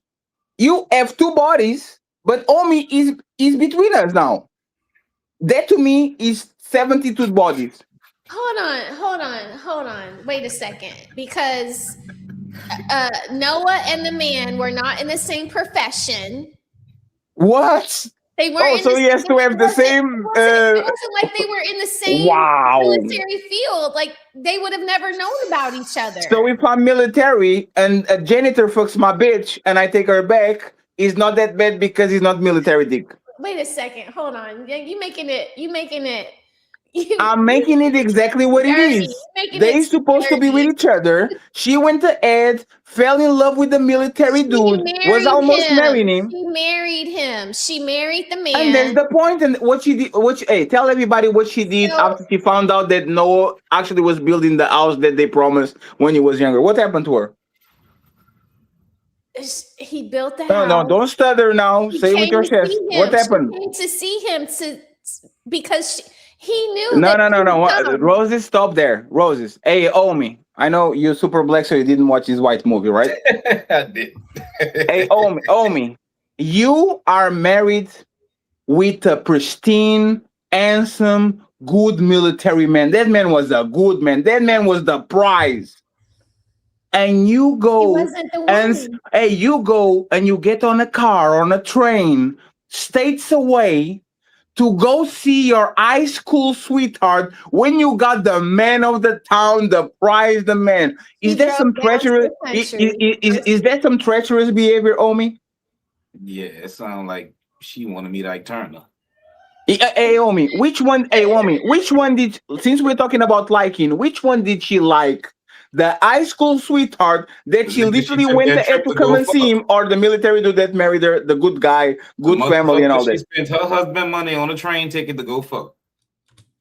You have 2 bodies, but Omi is between us now. That to me is 72 bodies. hold on. Wait a second, because Noah and the man were not in the same profession. What? They weren't. So he has to have the same. It wasn't like they were in the same military field. Like they would have never known about each other. So if I'm military and a janitor fucks my bitch and I take her back, it's not that bad because he's not military dick. Wait a second. Hold on. You making it. I'm making it exactly what it is. They're supposed to be with each other. She went ahead, fell in love with the military dude, was almost marrying him. She married him. She married the man. And that's the point. And what she did, hey, tell everybody what she did after she found out that Noah actually was building the house that they promised when he was younger. What happened to her? He built the house. No, don't stutter now. Say with your chest. What happened? She came to see him because he knew. No. Roses, stop there. Roses. Hey, Omi. I know you're super black, so you didn't watch this white movie, right? I did. Hey, Omi. You are married with a pristine, handsome, good military man. That man was a good man. That man was the prize. And you He go wasn't the and one. you go and you get on a car, on a train, states away to go see your high school sweetheart when you got the man of the town, the prize, the man. He Is that drove some down to treacherous? the country. Is that some treacherous behavior, Omi? Yeah, it sounds like she wanted me to like Turner. Hey, Omi, which one? Hey, Omi, which one did? Since we're talking about liking, which one did she like? The high school sweetheart that she nigga she literally took went that there trip to to come go and see him, or the military dude that married her, the good guy, The good family, and motherfucker, all she that, spent her husband money on a train ticket to go fuck.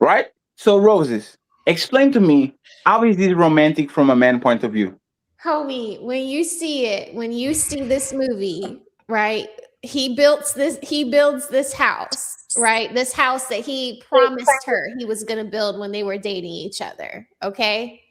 right? So, Roses, explain to me, how is this romantic from a man point of view? Homie, when you see it, when you see this movie, right? He builds this house, right? This house that he promised her he was going to build when they were dating each other, okay?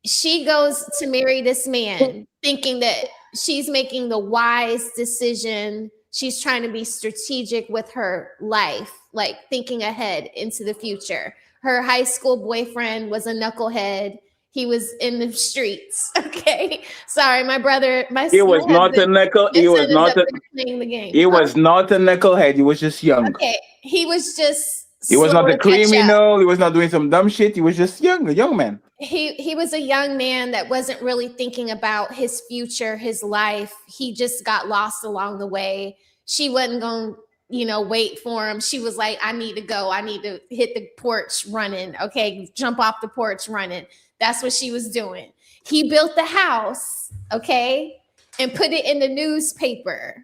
She goes to marry this man thinking that she's making the wise decision. She's trying to be strategic with her life, like thinking ahead into the future. Her high school boyfriend was a knucklehead. He was in the streets. Okay. Sorry, my brother, He was not a nickel. my He son was is not up a. there playing the game. He was not a knucklehead. He was just young. Okay. He was just He was slow not a to catch up. criminal. He was not doing some dumb shit. He was just young, a young man. He was a young man that wasn't really thinking about his future, his life. He just got lost along the way. She wasn't going to, wait for him. She was like, I need to go. I need to hit the porch running. Okay, jump off the porch running. That's what she was doing. He built the house, okay, and put it in the newspaper,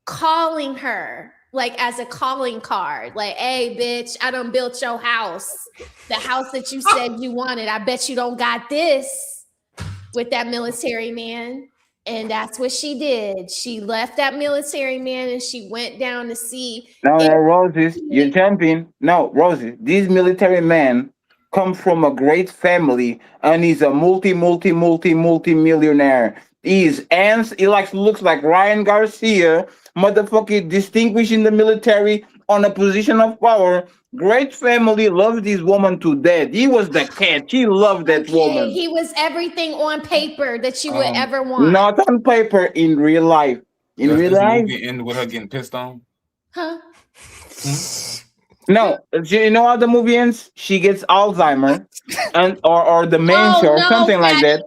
calling her like as a calling card, like, hey, bitch, I done built your house. The house that you said you wanted. I bet you don't got this, with that military man. And that's what she did. She left that military man and she went down to see. No, Roses, you're jumping. No, Roses, this military man comes from a great family and he's a multi-millionaire. He looks like Ryan Garcia, motherfucking distinguished in the military on a position of power. Great family, loves this woman to death. He was the cat. She loved that woman. He was everything on paper that you would ever want. Not on paper, in real life. In Does real this life? movie end with her getting pissed on? Huh? No, you know how the movie ends? She gets Alzheimer, and or dementia or something like Fatty, that.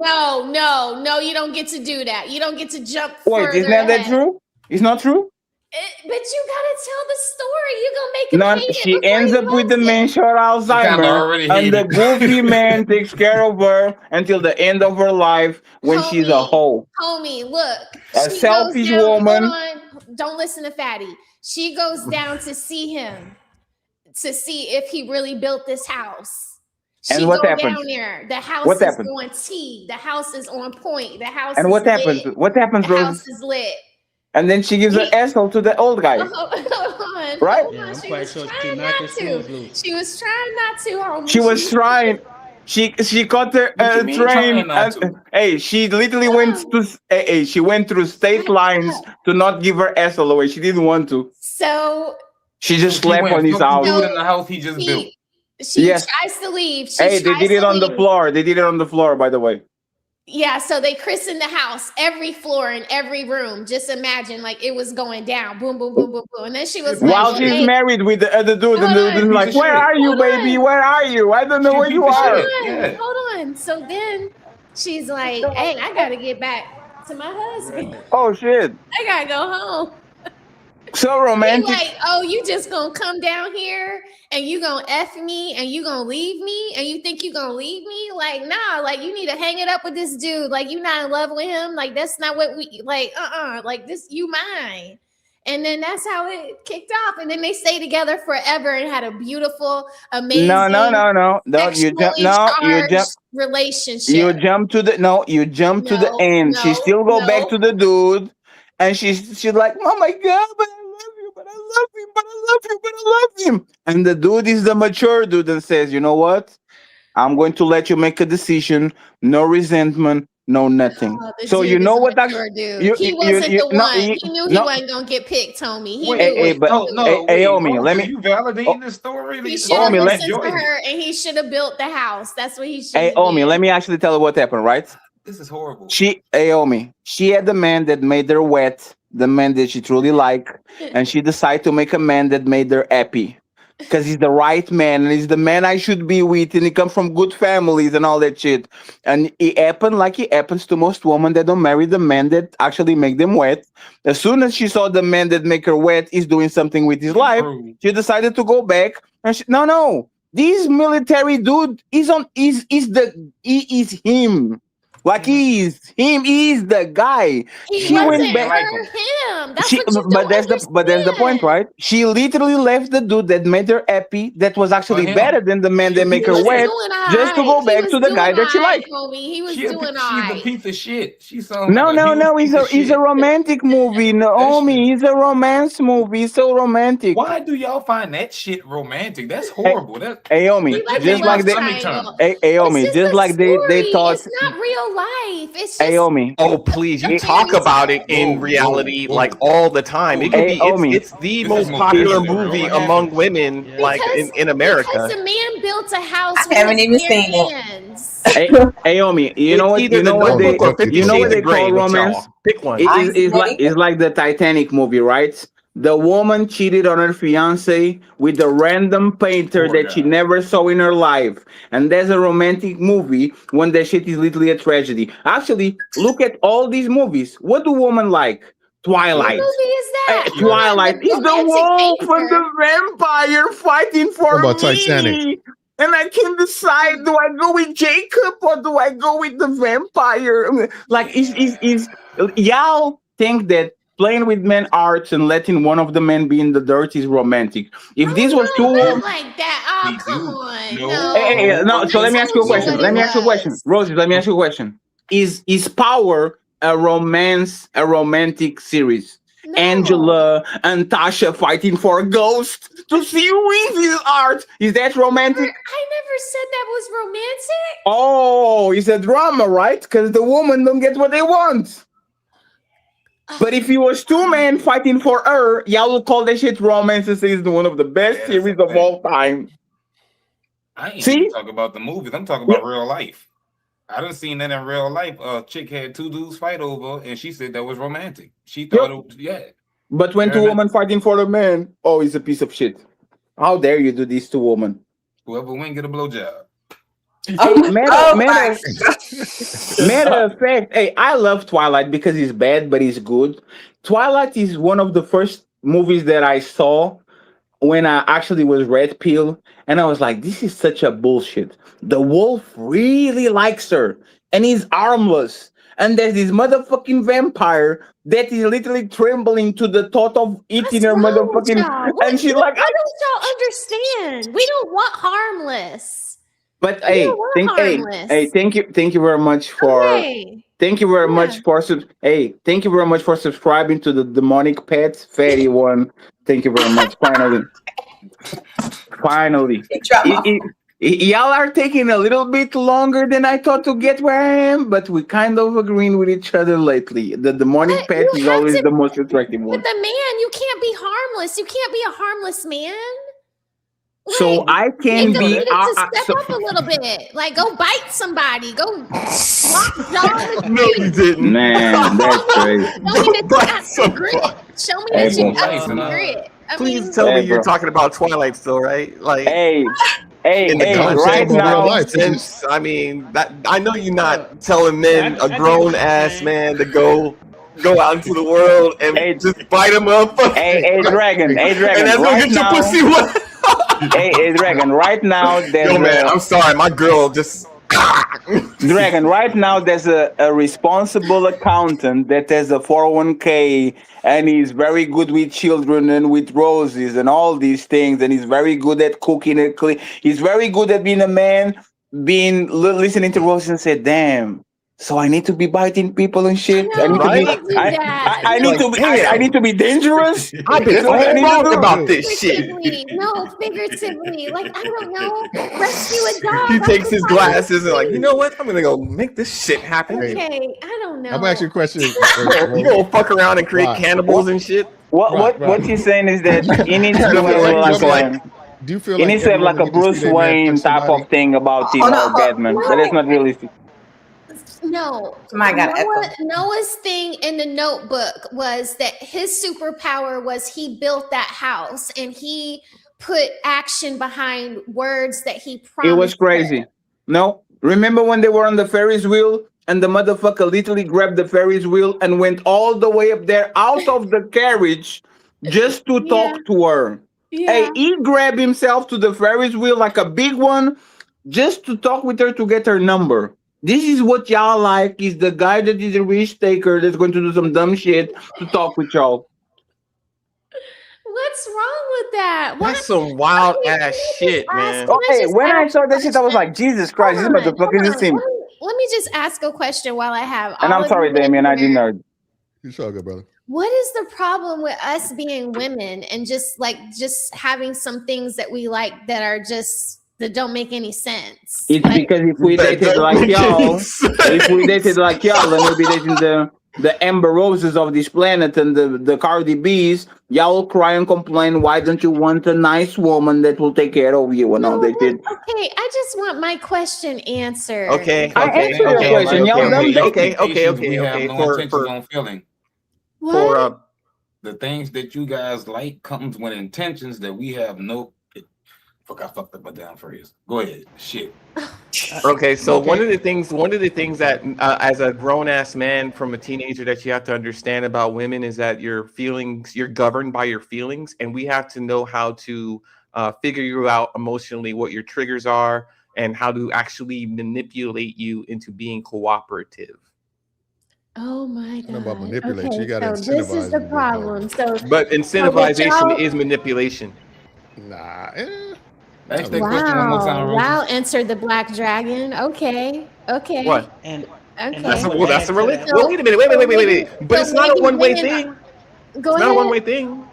No, you don't get to do that. You don't get to jump Wait, further isn't that ahead. true? It's not true? But you gotta tell the story. You're gonna make him No, hate it she before ends he up with loves it. dementia or Alzheimer, already and the hated. goofy man takes care of her until the end of her life when she's a hoe. Homie, look. A She selfish goes down, woman. Hold on. Don't listen to Fatty. She goes down to see him, to see if he really built this house. And She what go happens? down there. The house What is happens? on T. The house is on point. The house And is what happens? lit. What happens, The Rose? house is lit. And then she gives an asshole to the old guy. Hold on. Right? Hold on. I'm She quite was sure she trying knocked not his screws to. loose. She was trying not to, homie. She was trying. She caught her What you mean train. trying not And, hey, she literally went to. She went through state lines to not give her asshole away. She didn't want to. So She just He slept went on his fuck the house. dude in the house he just built. she Yes. tries to leave. Hey, they did it on the floor. They did it on the floor, by the way. Yeah, so they christened the house, every floor and every room. Just imagine like it was going down. Boom, boom, boom, boom, boom. And then she was like, While she's hey, married with the other dude, and the dude is Hold on. like, "Where are you, baby? Where are you? I don't know where you are." Hold on. So then she's like, hey, I gotta get back to my husband. Oh shit! I gotta go home. So He romantic. like, oh, you just gonna come down here and you gonna F me and you gonna leave me and you think you gonna leave me? Like, nah, like you need to hang it up with this dude. Like, you not in love with him. Like, that's not what we like, like this, you mine. And then that's how it kicked off. And then they stayed together forever and had a beautiful, amazing, No. Don't you jump? sexually No, you charged jump. relationship. You jump to the You jump to the end. She still go back to the dude, and she's like, "Oh my god, but I love you, but I love him, but I love you, but I love him." And the dude is the mature dude and says, "You know what? I'm going to let you make a decision. No resentment, know nothing. Oh, the So you dude is know a what? mature dude. He wasn't the No, one. He knew he no. wasn't gonna get picked, homie. He Wait, knew it. But hey, Omi, Rose, let are me. you validating this story? He I should have thought you listened to enjoyed it. her, and he should have built the house. That's what he should Hey, have Omi, did. let me actually tell you what happened, right? This is horrible. Omi, she had the man that made her wet, the man that she truly liked, and she decided to make a man that made her happy. Because he's the right man, and he's the man I should be with, and he comes from good families and all that shit. And it happened like it happens to most women that don't marry the man that actually make them wet. As soon as she saw the man that make her wet is doing something with his life, she decided to go back. And no. This military dude is him. Like he is the guy. He She wasn't went back. him. That's She, what you but don't that's the point, right? She literally left the dude that made her happy, that was actually him. better than the man that make her was wet, doing just to go back to the guy that she liked. homie. He was She's doing a piece of shit. She sounds No, like a huge piece of it's shit. a romantic movie, Naomi. It's a romance movie. It's so romantic. Why do y'all find that shit romantic? That's horrible. Omi, just like they, Omi, just like they thought. It's not real life. It's just Omi. Oh, please. You talk about it in reality like all the time. It could be, it's the most popular movie among women, like in America. because a man built a house I haven't with even his seen bare it. hands. Omi, you know what? either You know The what Notebook or they? 50 You know what Shades they of Grey call with romance? y'all. Pick one. It's like the Titanic movie, right? The woman cheated on her fiance with a random painter that she never saw in her life. And there's a romantic movie when that shit is literally a tragedy. Actually, look at all these movies. What do women like? Twilight. What movie is that? Twilight is the wolf and the vampire fighting for What about me. Titanic? And I can decide, do I go with Jacob or do I go with the vampire? Like, y'all think that playing with men arts and letting one of the men be in the dirt is romantic. If this was too Not like that. Oh, come on. No. no, so let me ask you a question. Rosie, let me ask you a question. Is Power a romantic series? Angela and Tasha fighting for a ghost to see who wins his art. Is that romantic? I never said that was romantic. Oh, it's a drama, right? Because the woman don't get what they want. But if it was two men fighting for her, y'all will call that shit romance and say it's one of the best series of all time. I ain't even talking about the movies. I'm talking about real life. I done seen that in real life. A chick had two dudes fight over, and she said that was romantic. She thought But when two women fighting for a man, oh, he's a piece of shit. How dare you do this to women? Whoever win get a blowjob. Matter of fact, hey, I love Twilight because it's bad, but it's good. Twilight is one of the first movies that I saw when I actually was red pill, and I was like, this is such a bullshit. The wolf really likes her, and he's harmless. And there's this motherfucking vampire that is literally trembling to the thought of eating her motherfucking. And she's like, why don't y'all understand? We don't want harmless. But We hey, don't want harmless. thank you very much for thank you very much for thank you very much for subscribing to the demonic pets fatty one. Thank you very much. Finally. Y'all are taking a little bit longer than I thought to get where I am, but we kind of agreeing with each other lately. The demonic pet is always the most attractive one. But the man, you can't be harmless. You can't be a harmless man. So I can Nigga be. needed to step up a little bit. Like, go bite somebody. Go slap John. No, you didn't. Man, that's crazy. Show me that you got some grit. Show me that you got some grit. Please tell me you're talking about Twilight still, right? Like, hey, right now. Sense, I mean, I know you're not telling men, a grown ass man, to go out into the world and just bite him up. Hey, Dragon. And that's gonna get your pussy wet. Hey, Dragon. Right now, there's yo, man, I'm sorry, my girl just. Dragon, right now there's a responsible accountant that has a 401k and he's very good with children and with roses and all these things, and he's very good at cooking and clean. He's very good at being a man, listening to roses and say, damn, So I need to be biting people and shit. No, I need to be. don't do that. I need to be. I need to be dangerous. I've been That's what I need to talking do. about this shit. Figuratively, no, figuratively. Like, I don't know. Rescue a dog. He That's takes the his fun. glasses and like, you know what? I'm gonna go make this shit happen. Okay, I don't know. I'm asking you a question. You gonna fuck around and create cannibals and shit? What he's saying is that he needs to Cannibal have like do you feel he like needs to have every like a woman gets to Bruce see their man Wayne touch type somebody? of thing about the orgasm, but it's not realistic. No. My God, Noah's thing in the Notebook was that his superpower was he built that house and he put action behind words that he promised. It was crazy. No, remember when they were on the Ferris wheel and the motherfucker literally grabbed the Ferris wheel and went all the way up there out of the carriage just to talk to her. Hey, he grabbed himself to the Ferris wheel like a big one just to talk with her to get her number. This is what y'all like, is the guy that is a risk taker that's going to do some dumb shit to talk with y'all. What's wrong with that? That's some wild ass shit, man. Okay, when I saw that shit, I was like, Jesus Christ, this motherfucker is a simp. Let me just ask a question while I have And all I'm of sorry, you Damien, I in didn't here. know. It's all good, brother. What is the problem with us being women and just having some things that we like that are just that don't make any sense? It's because if we dated like y'all, if we dated like y'all, then we'll be dating the Amber Roses of this planet and the Cardi B's. Y'all will cry and complain. Why don't you want a nice woman that will take care of you and all that shit? Okay, I just want my question answered. Okay, I okay, answered your question. Y'all dumb okay, We have no intentions on feeling. For the things that you guys like comes with intentions that we have no. Fuck, I fucked up my damn phrase. Go ahead, shit. Okay, so one of the things that as a grown-ass man from a teenager that you have to understand about women is that your feelings, you're governed by your feelings, and we have to know how to figure you out emotionally, what your triggers are, and how to actually manipulate you into being cooperative. Oh my God. About manipulate, Okay, you gotta so this is incentivize the them. problem. But incentivization is manipulation. Nah. Ask that question one more time, Roses. Wow, answered the black dragon. Okay. What? Okay. That's a religion. Well, wait a minute. Wait. But it's not a one-way thing. Go It's ahead. not a one-way thing.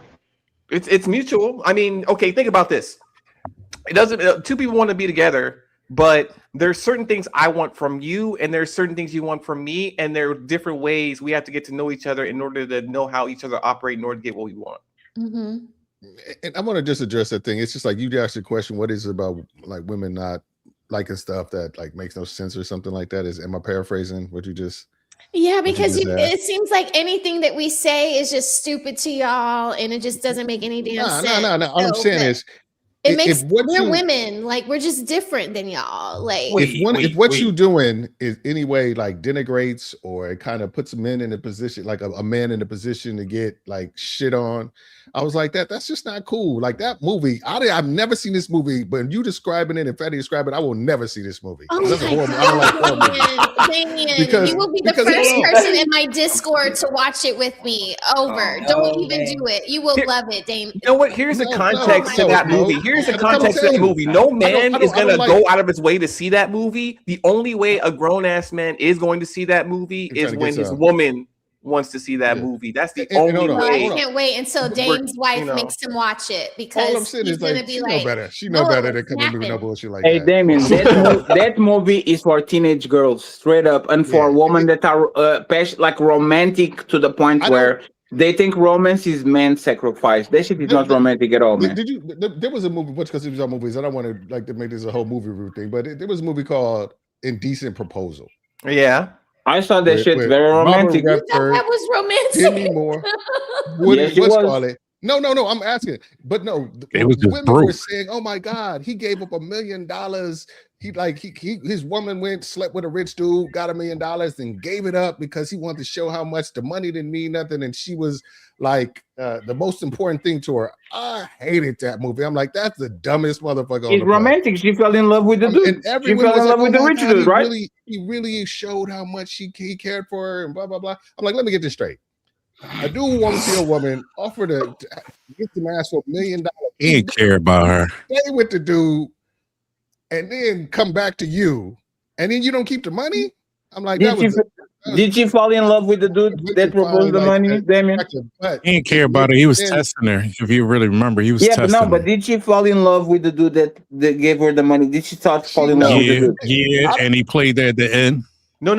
It's mutual. I mean, okay, think about this. It doesn't. Two people want to be together, but there's certain things I want from you, and there's certain things you want from me, and there are different ways we have to get to know each other in order to know how each other operate in order to get what we want. Mm-hmm. And I want to just address that thing. It's just like you asked the question, what is it about like women not liking stuff that like makes no sense or something like that? Am I paraphrasing what you just? Yeah, because just it seems like anything that we say is just stupid to y'all, and it just doesn't make any damn sense. No. All I'm saying is, it makes what we're you- women, like we're just different than y'all. Like if what you doing is any way like denigrates or it kind of puts men in a position, like a man in a position to get like shit on, I was like that's just not cool. Like that movie, I've never seen this movie, but you describing it and Fatty describing it, I will never see this movie. Oh That's a my horrible. I don't like horror movies. Damien, Because- you will be the because first hold on. person in my Discord to watch it with me. Over. Don't even do it. You will Here- love it, Damien. You know what? Here's the context to that movie. Here's the I'm context to that telling movie. you. No I man don't is gonna like- go out of his way to see that movie. The only way a grown ass man is going to see that movie I'm trying is to when get his some. woman wants to see that movie. That's the And only hold on, Well, way. I can't wait until Dame's wife you know. makes him watch it All I'm because saying he's is gonna like be she like, know better. She know "Noah better was than coming with no snapping." bullshit like Hey, that. Damien, that movie is for teenage girls, straight up, and for women that are like romantic to the point where they think romance is man sacrifice. That shit is not romantic at all, man. Did you? There was a movie. What's because it was on movies. I don't want to like to make this a whole movie review thing, but there was a movie called Indecent Proposal. Yeah, I saw that shit With very romantic. Robert You thought Redford, that was romantic. Demi Moore, Woody, Yes, it what's was. called it? No. I'm asking, but no. It was just Women were broke. saying, "Oh my God, he gave up $1 million. His woman went slept with a rich dude, got $1 million, and gave it up because he wanted to show how much the money didn't mean nothing, and she was like the most important thing to her." I hated that movie. I'm like, that's the dumbest motherfucker on It's the planet. romantic. She fell in love with the dude. And every She woman fell was in like, love with "Oh the my rich God, dude, right? he really showed how much he cared for her," and blah blah blah. I'm like, let me get this straight. A dude want to see a woman offer to get some ass for $1 million. He didn't care about her. Stay with the dude, and then come back to you, and then you don't keep the money. I'm like, Did she fall in love with the dude that proposed the money, Damien? He didn't care about it. He was testing her. If you really remember, he was Yeah, but testing no, but her. did she fall in love with the dude that gave her the money? Did she start to fall in love with the dude? Yeah, and he played there at the end. No.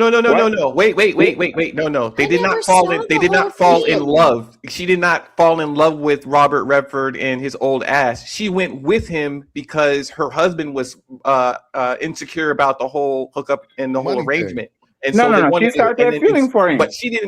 Wait. No. They did not fall in. They did not fall in love. She did not fall in love with Robert Redford and his old ass. She went with him because her husband was insecure about the whole hookup and the whole arrangement. And so they wanted She started feeling for him. But she did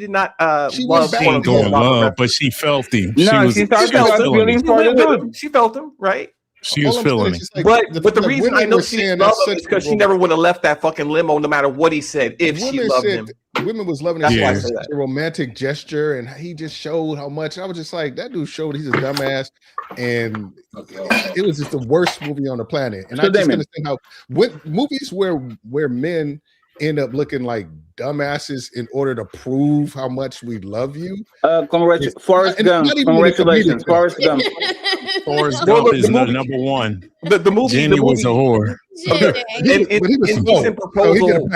not She love. ain't doing love, but she felt him. No, she started feeling for the dude. She felt him, right? She was feeling it. But the reason I know she didn't love him is because she never would have left that fucking limo no matter what he said if she loved him. Women was loving That's it. why I Yeah. say that. A romantic gesture, and he just showed how much. I was just like, that dude showed he's a dumbass, and it was just the worst movie on the planet. And So I just Damon. understand how movies where men end up looking like dumbasses in order to prove how much we love you. Forrest Gump. Congratulations, Forrest Gump. Forrest Gump is number one. The movie Jenny was a whore. Indecent proposal.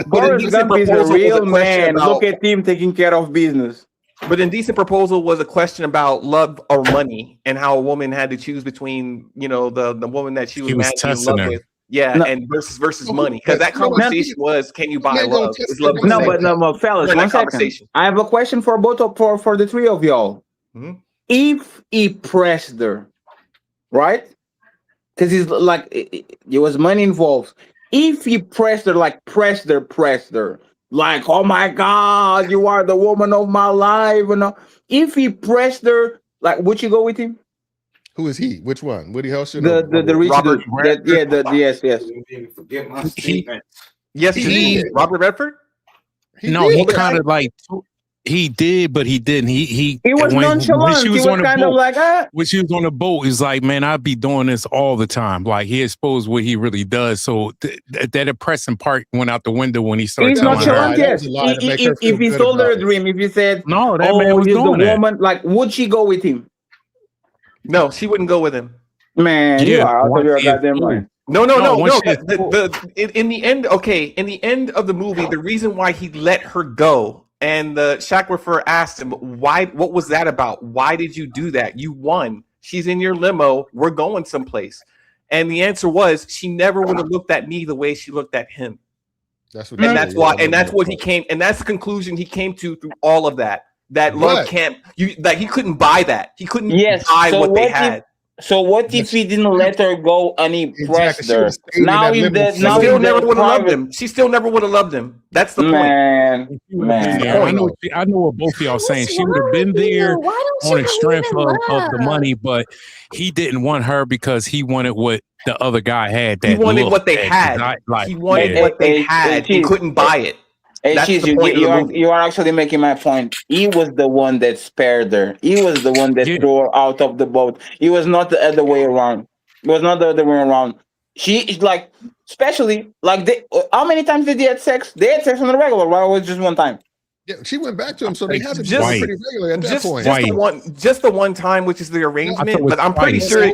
Forrest Gump is a real man. Look at him taking care of business. But Indecent Proposal was a question about love or money and how a woman had to choose between, the woman that she was madly in love with. Yeah, and versus money. Because that conversation was, can you buy love? Is love No, fellas, one second. I have a question for for the three of y'all. Mm-hmm. If he pressed her, right? Because he's like, there was money involved. If he pressed her, like, oh my God, you are the woman of my life. If he pressed her, like, would you go with him? Who is he? Which one? Woody Harrelson? The rich Robert dude. Yes. Forget my statement. Yes, Robert Redford? He kind of like he did, but he didn't. He was nonchalant. When she was He on was the kind boat, of like, when she was on the boat, he's like, man, I'd be doing this all the time. Like he exposed what he really does. So that depressing part went out the window when he started he's telling nonchalant, her. yes. If he told her a dream, if he said, no, that man was he's the doing that. woman, like, would she go with him? No, she wouldn't go with him. Man, you are out of your goddamn mind. No. In the end of the movie, the reason why he let her go, and the Shackleford asked him, why, what was that about? Why did you do that? You won. She's in your limo. We're going someplace. And the answer was, she never would have looked at me the way she looked at him. That's what that's what he came, and that's the conclusion he came to through all of that. That love can't, he couldn't buy that. He couldn't buy what they had. So what if he didn't let her go and he pressed her? Now he's dead. She still never would have loved him. She still never would have loved him. That's the point. Yeah, I know what both of y'all saying. She would have been there on the strength of the money, but he didn't want her because he wanted what the other guy had. He wanted what they had. He wanted what they had. He couldn't buy it. Hey, Cheese, you are actually making my point. He was the one that spared her. He was the one that threw her out of the boat. It was not the other way around. She is like, especially like how many times did they have sex? They had sex on the regular, right? Or was it just one time? Yeah, she went back to him, so they had to be pretty regular at that point. Just the one time, which is the arrangement. But I'm pretty sure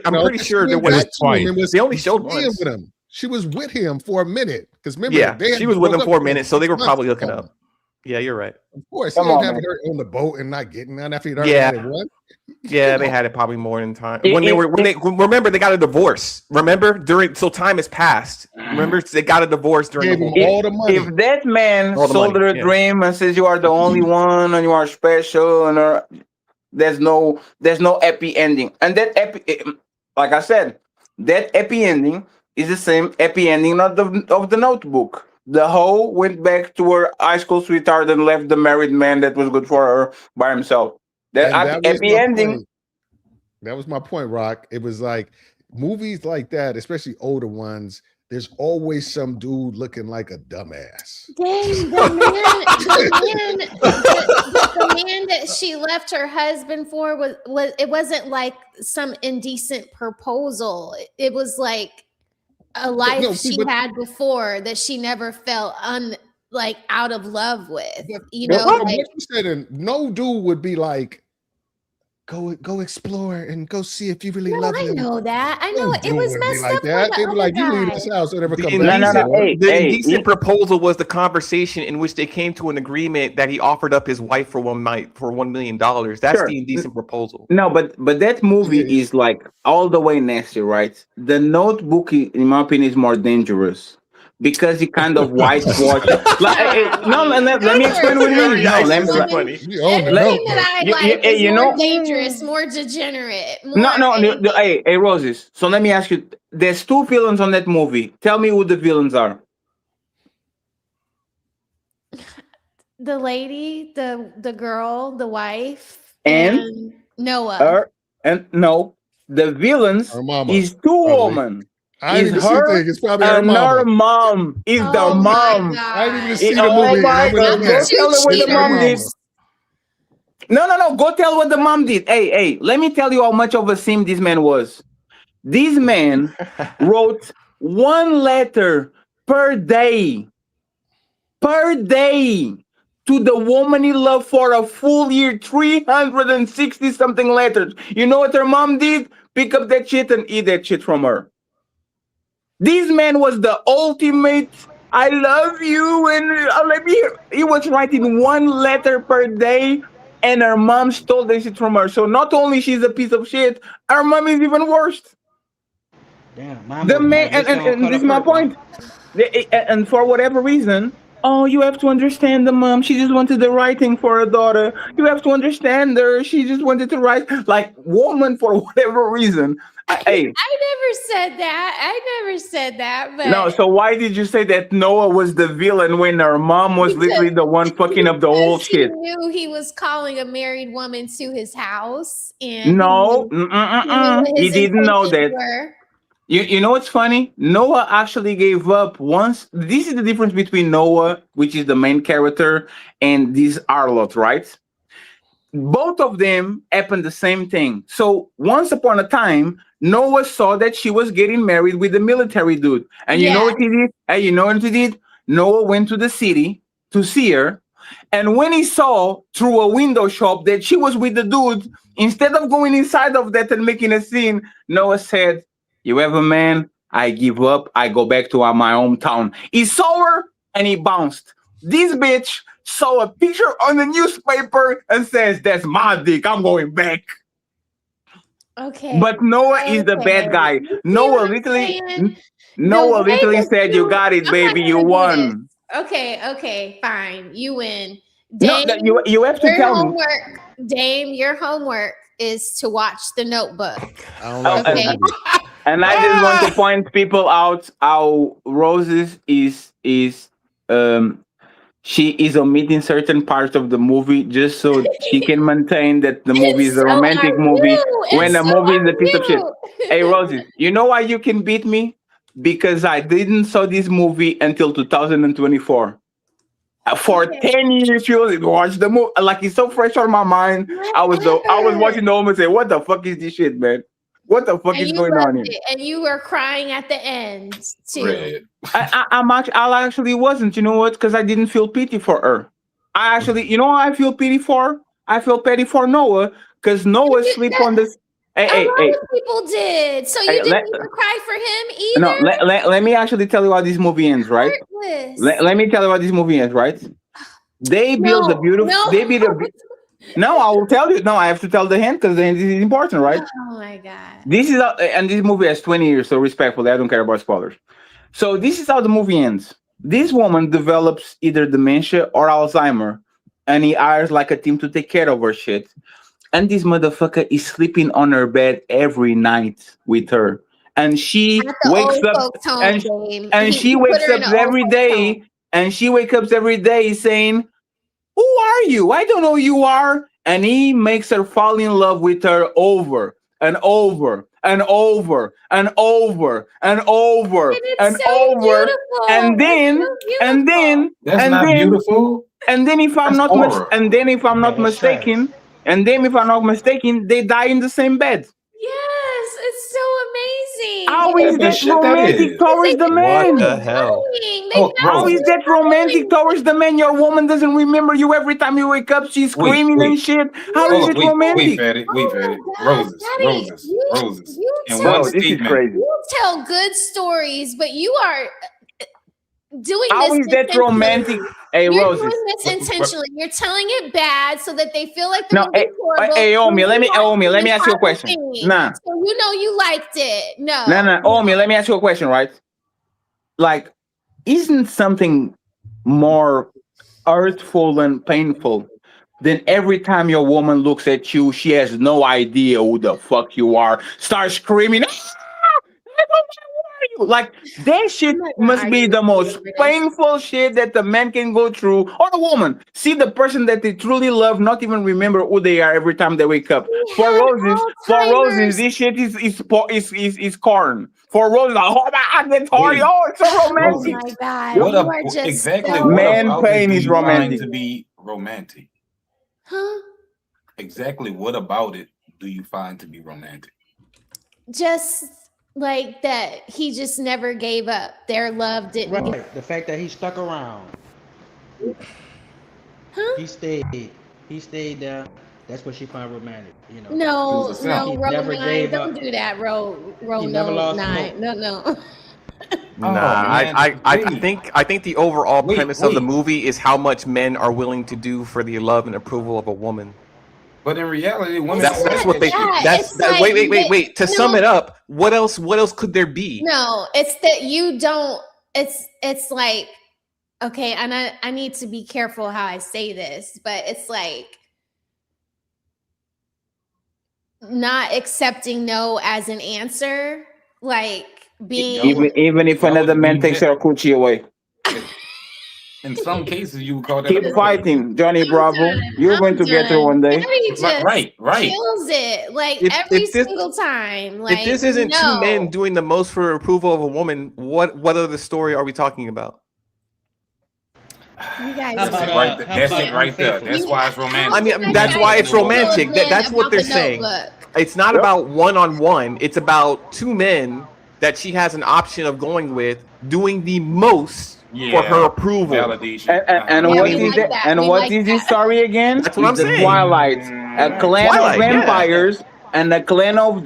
there was twice. They only showed once. She was with him for a minute because remember, she was with him for a minute, so they were probably hooking up. Yeah, you're right. Of course, he ain't having her on the boat and not getting none after he'd already had it once. Yeah, they had it probably more in time. Remember they got a divorce. Remember so time has passed. Remember they got a divorce during all the money. If that man sold her a dream and says you are the only one and you are special and there's no happy ending. And that like I said, that happy ending is the same happy ending of the Notebook. The hoe went back to her high school sweetheart and left the married man that was good for her by himself. That happy ending. That was my point, Rock. It was like movies like that, especially older ones, there's always some dude looking like a dumbass. Dang, the man that she left her husband for was it wasn't like some indecent proposal. It was like a life she had before that she never felt out of love with. You know, what you said, no dude would be like, go explore and go see if you really No, love I him. know that. I know Don't it do was it be messed like up for that. the They be like, you other leave guy. this house, don't ever The come back. indecent proposal was the conversation in which they came to an agreement that he offered up his wife for $1 million. That's Sure. the indecent proposal. No, but that movie is like all the way nasty, right? The Notebook, in my opinion, is more dangerous because he kind of whitewashed. No, let me explain what it is. No, let me. Everything that I like is You more know, dangerous, more degenerate, more no. anything. Hey, Roses. So let me ask you. There's two villains on that movie. Tell me who the villains are. The lady, the girl, the wife, And Noah. and no, the villains is two women. I ain't Is even see the her thing. It's probably her and mama. her mom. Is the Oh my mom. I didn't even god. see the Oh movie, and my I'm gonna God! look Go at it. tell her what It's the her mom did. mama. No. Go tell what the mom did. Hey. Let me tell you how much of a sim this man was. This man wrote one letter per day. Per day. To the woman he loved for a full year, 360 something letters. You know what her mom did? Pick up that shit and eat that shit from her. This man was the ultimate. I love you, and let me. He was writing one letter per day, and her mom stole that shit from her. So not only she's a piece of shit, her mom is even worse. Damn, The mama man, just don't and color this is my purple. point. And for whatever reason, oh, you have to understand the mom. She just wanted the right thing for her daughter. You have to understand her. She just wanted to write like woman for whatever reason. Hey, I never said that. I never said that, no. but So why did you say that Noah was the villain when her mom was literally the one fucking up the whole because he shit? knew he was calling a married woman to his house, and No, he knew what he his didn't know intentions that. were. You know what's funny? Noah actually gave up once. This is the difference between Noah, which is the main character, and this Arlott, right? Both of them happened the same thing. So once upon a time, Noah saw that she was getting married with a military dude. And you know Yeah. what he did? And you know what he did? Noah went to the city to see her. And when he saw through a window shop that she was with the dude, instead of going inside of that and making a scene, Noah said, "You have a man, I give up, I go back to my hometown." He saw her and he bounced. This bitch saw a picture on the newspaper and says, "That's my dick, I'm going back." Okay. But Noah is the bad guy. You see Noah what I'm literally, saying? Noah The way literally that said, "You got it, I'm not baby, you gonna do won." this. Okay, fine. You win. No, Dame, you have to your tell me. homework. Dame, your homework is to watch The Notebook. I don't like that Okay. movie. And I just want to point people out how Roses is she is omitting certain parts of the movie just so she can maintain that the movie is And a so romantic are movie you. when And the so movie is are a piece of shit. you. Hey Roses, you know why you can beat me? Because I didn't saw this movie until 2024. For 10 years, you watch the movie. Like it's so fresh on my mind. I was watching the movie and say, "What the fuck is this shit, man? What the fuck And is you going on loved here?" it. And you were crying at the end too. I actually wasn't. You know what? Because I didn't feel pity for her. I actually, you know what I feel pity for? I feel pity for Noah because Noah sleep on this. A Hey, lot of people did. So you didn't even cry for him no, either? let me actually tell you how this movie ends, right? Heartless. Let me tell you how this movie ends, right? They build a beautiful. No. They build a. No, I will tell you. No, I have to tell the end because the end is important, right? Oh my god. This is and this movie has 20 years, so respectfully, I don't care about spoilers. So this is how the movie ends. This woman develops either dementia or Alzheimer, and he hires like a team to take care of her shit. And this motherfucker is sleeping on her bed every night with her, and she At the wakes old up folks home, Dame. and He she put wakes her up in an old every folks home. day, and she wakes up every day saying, "Who are you? I don't know who you are." And he makes her fall in love with her over and over and over and over and over And it's and so over. beautiful. And then, It's so and then, That's and not then, beautiful. and then, if I'm That's not horror. and then if I'm not that's trash. mistaken, and then if I'm not mistaken, they die in the same bed. Yes, it's so amazing. How is that shit that romantic is. towards the man? What the hell? How is that romantic towards the man? Your woman doesn't remember you every time you wake up. She's screaming and shit. How is it Wait, romantic? Fatty. Wait, Fatty. Roses. In tell, one statement. You tell good stories, but you are doing How this is that intentionally. romantic? Hey, You're Roses. doing this intentionally. You're telling it bad so that they feel like the No, movie's horrible. hey, Omi, let me It's ask you a not question. thing. Nah. So you know you liked it. No. Omi, let me ask you a question, right? Like, isn't something more hurtful and painful than every time your woman looks at you, she has no idea who the fuck you are, starts screaming, like that shit must be the most painful shit that the man can go through, or the woman. See the person that they truly love, not even remember who they are every time they wake up. For Roses, this shit is corn. For Roses, oh my god, that's horny. Oh, it's so romantic. Oh my god, What you are just exactly so... what Man about pain it do is you find romantic. to be romantic? Huh? Exactly what about it do you find to be romantic? Just like that he just never gave up. Their love didn't give... Right. The fact that he stuck around. Huh? He stayed there. That's what she found romantic, you know. No, He row never 9. gave Don't up. do that. Row He never lost 9. hope. No. Nah, man, I think the overall premise of the wait. movie is how much men are willing to do for the love and approval of a woman. But in reality, women That's what they. It's like Wait. To sum it up, what else could there be? No, it's that you don't. It's like, okay, and I need to be careful how I say this, but it's like not accepting no as an answer, like being Even if another man takes her coochie away. In some cases, you would call that Keep fighting, Johnny Bravo. You're going to get her one day. Daddy just Right. kills it like If every this- single time. Like If this isn't no. two men doing the most for approval of a woman, what other story are we talking about? You guys That's it right there. That's it right there. That's why it's romantic. I mean, that's why it's romantic. That's what they're saying. It's not about one-on-one. It's about two men that she has an option of going with, doing the most for her approval. Validation. And what is it? And what is this story again? That's what I'm The saying. Twilight, a clan Twilight, of yeah. vampires and a clan of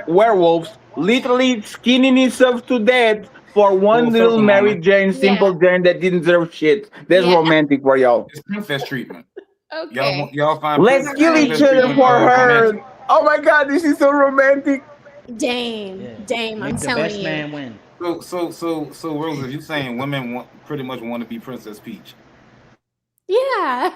werewolves, literally skinning itself to death for one Full little circle, Mary mama. Jane, simple Jane that didn't deserve shit. That's romantic for y'all. It's princess treatment. Okay. Y'all find Let's princess kill each other treatment for her. romantic. Oh my God, this is so romantic. Dame, I'm Make the telling best you. man win. So, Rosa, you saying women pretty much want to be Princess Peach? Yeah.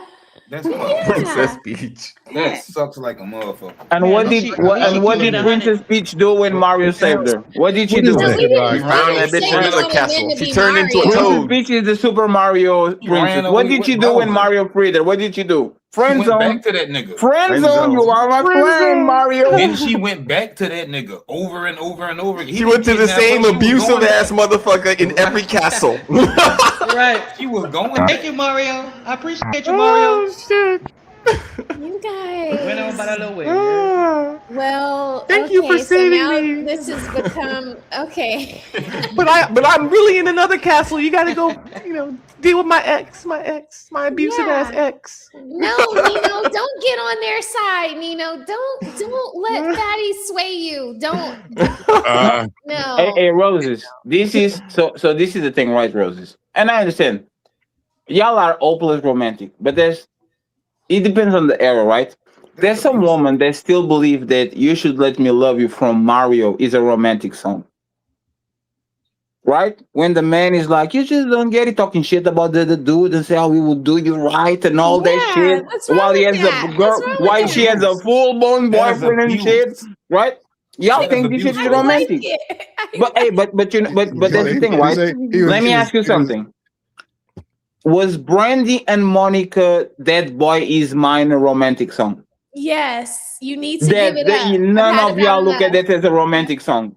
That's fucked. Princess Peach. That sucks like a motherfucker. And what did Princess Peach do when Mario saved her? What did she do? She found that bitch in another castle. She turned into a Princess toad. Peach is the Super Mario princess. What did she do when Mario freed her? What did she do? Friend She zone. went back to that nigga. Friend zone. You are my friend, Mario. Then she went back to that nigga over and over and over again. She went to the same abusive ass motherfucker in every castle. Right. She was going. Thank you, Mario. I appreciate you, Mario. Shit. You guys. Went on by that little way. Yeah. Well, Thank you for so saving now me. this has become okay. But I'm really in another castle. You gotta go, deal with my my abusive ass ex. No, Nino, don't get on their side, Nino. Don't let Fatty sway you. Don't. No. Hey, Roses. This is so. This is the thing, right, Roses? And I understand. Y'all are hopeless romantic, but it depends on the era, right? There's some woman that still believe that "You Should Let Me Love You" from Mario is a romantic song. Right? When the man is like, you just don't get it, talking shit about the dude and say how he will do you right and all that shit. what's wrong While he with has that? a girl, What's wrong with while that? she has a full-blown That is boyfriend and abuse. shit. Right? Y'all That think is this shit is abuse. romantic. But hey, but that's the thing, right? Let me ask you something. Was Brandy and Monica "That Boy Is Mine" a romantic song? Yes, you need to give it up. None I've of had y'all about look at enough. that as a romantic song.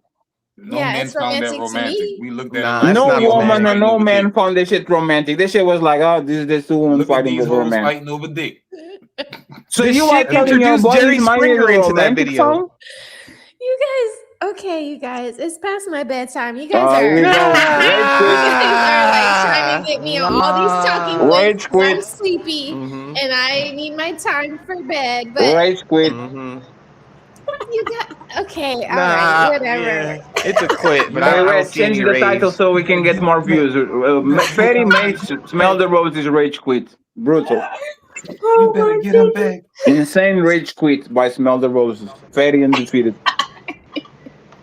No Yeah, men it's found that romantic to romantic. me. We looked at Nah, it. No not woman romantic. and no man found that shit romantic. That shit was like, oh, this two women Look at fighting these over a hoes man. fighting over dick. So This you are shit telling your introduced boy Jerry is mine Springer is a into that romantic video. song? You guys, Okay, you guys, it's past my bedtime. You guys Here are, we you go. guys are like trying to get me on all these talking points Rage 'cause I'm quit. sleepy Mm-hmm. and I need my time for bed. But Rage quit. Mm-hmm. you got okay, all right, Nah, whatever. yeah, it's a quit, but Hey, I don't Red, see change any the rage. title so we can get more views. Fairy Mates Smell the Roses Rage Quit. Brutal. Oh my goodness. Insane Rage Quit by Smell the Roses. Fairy undefeated.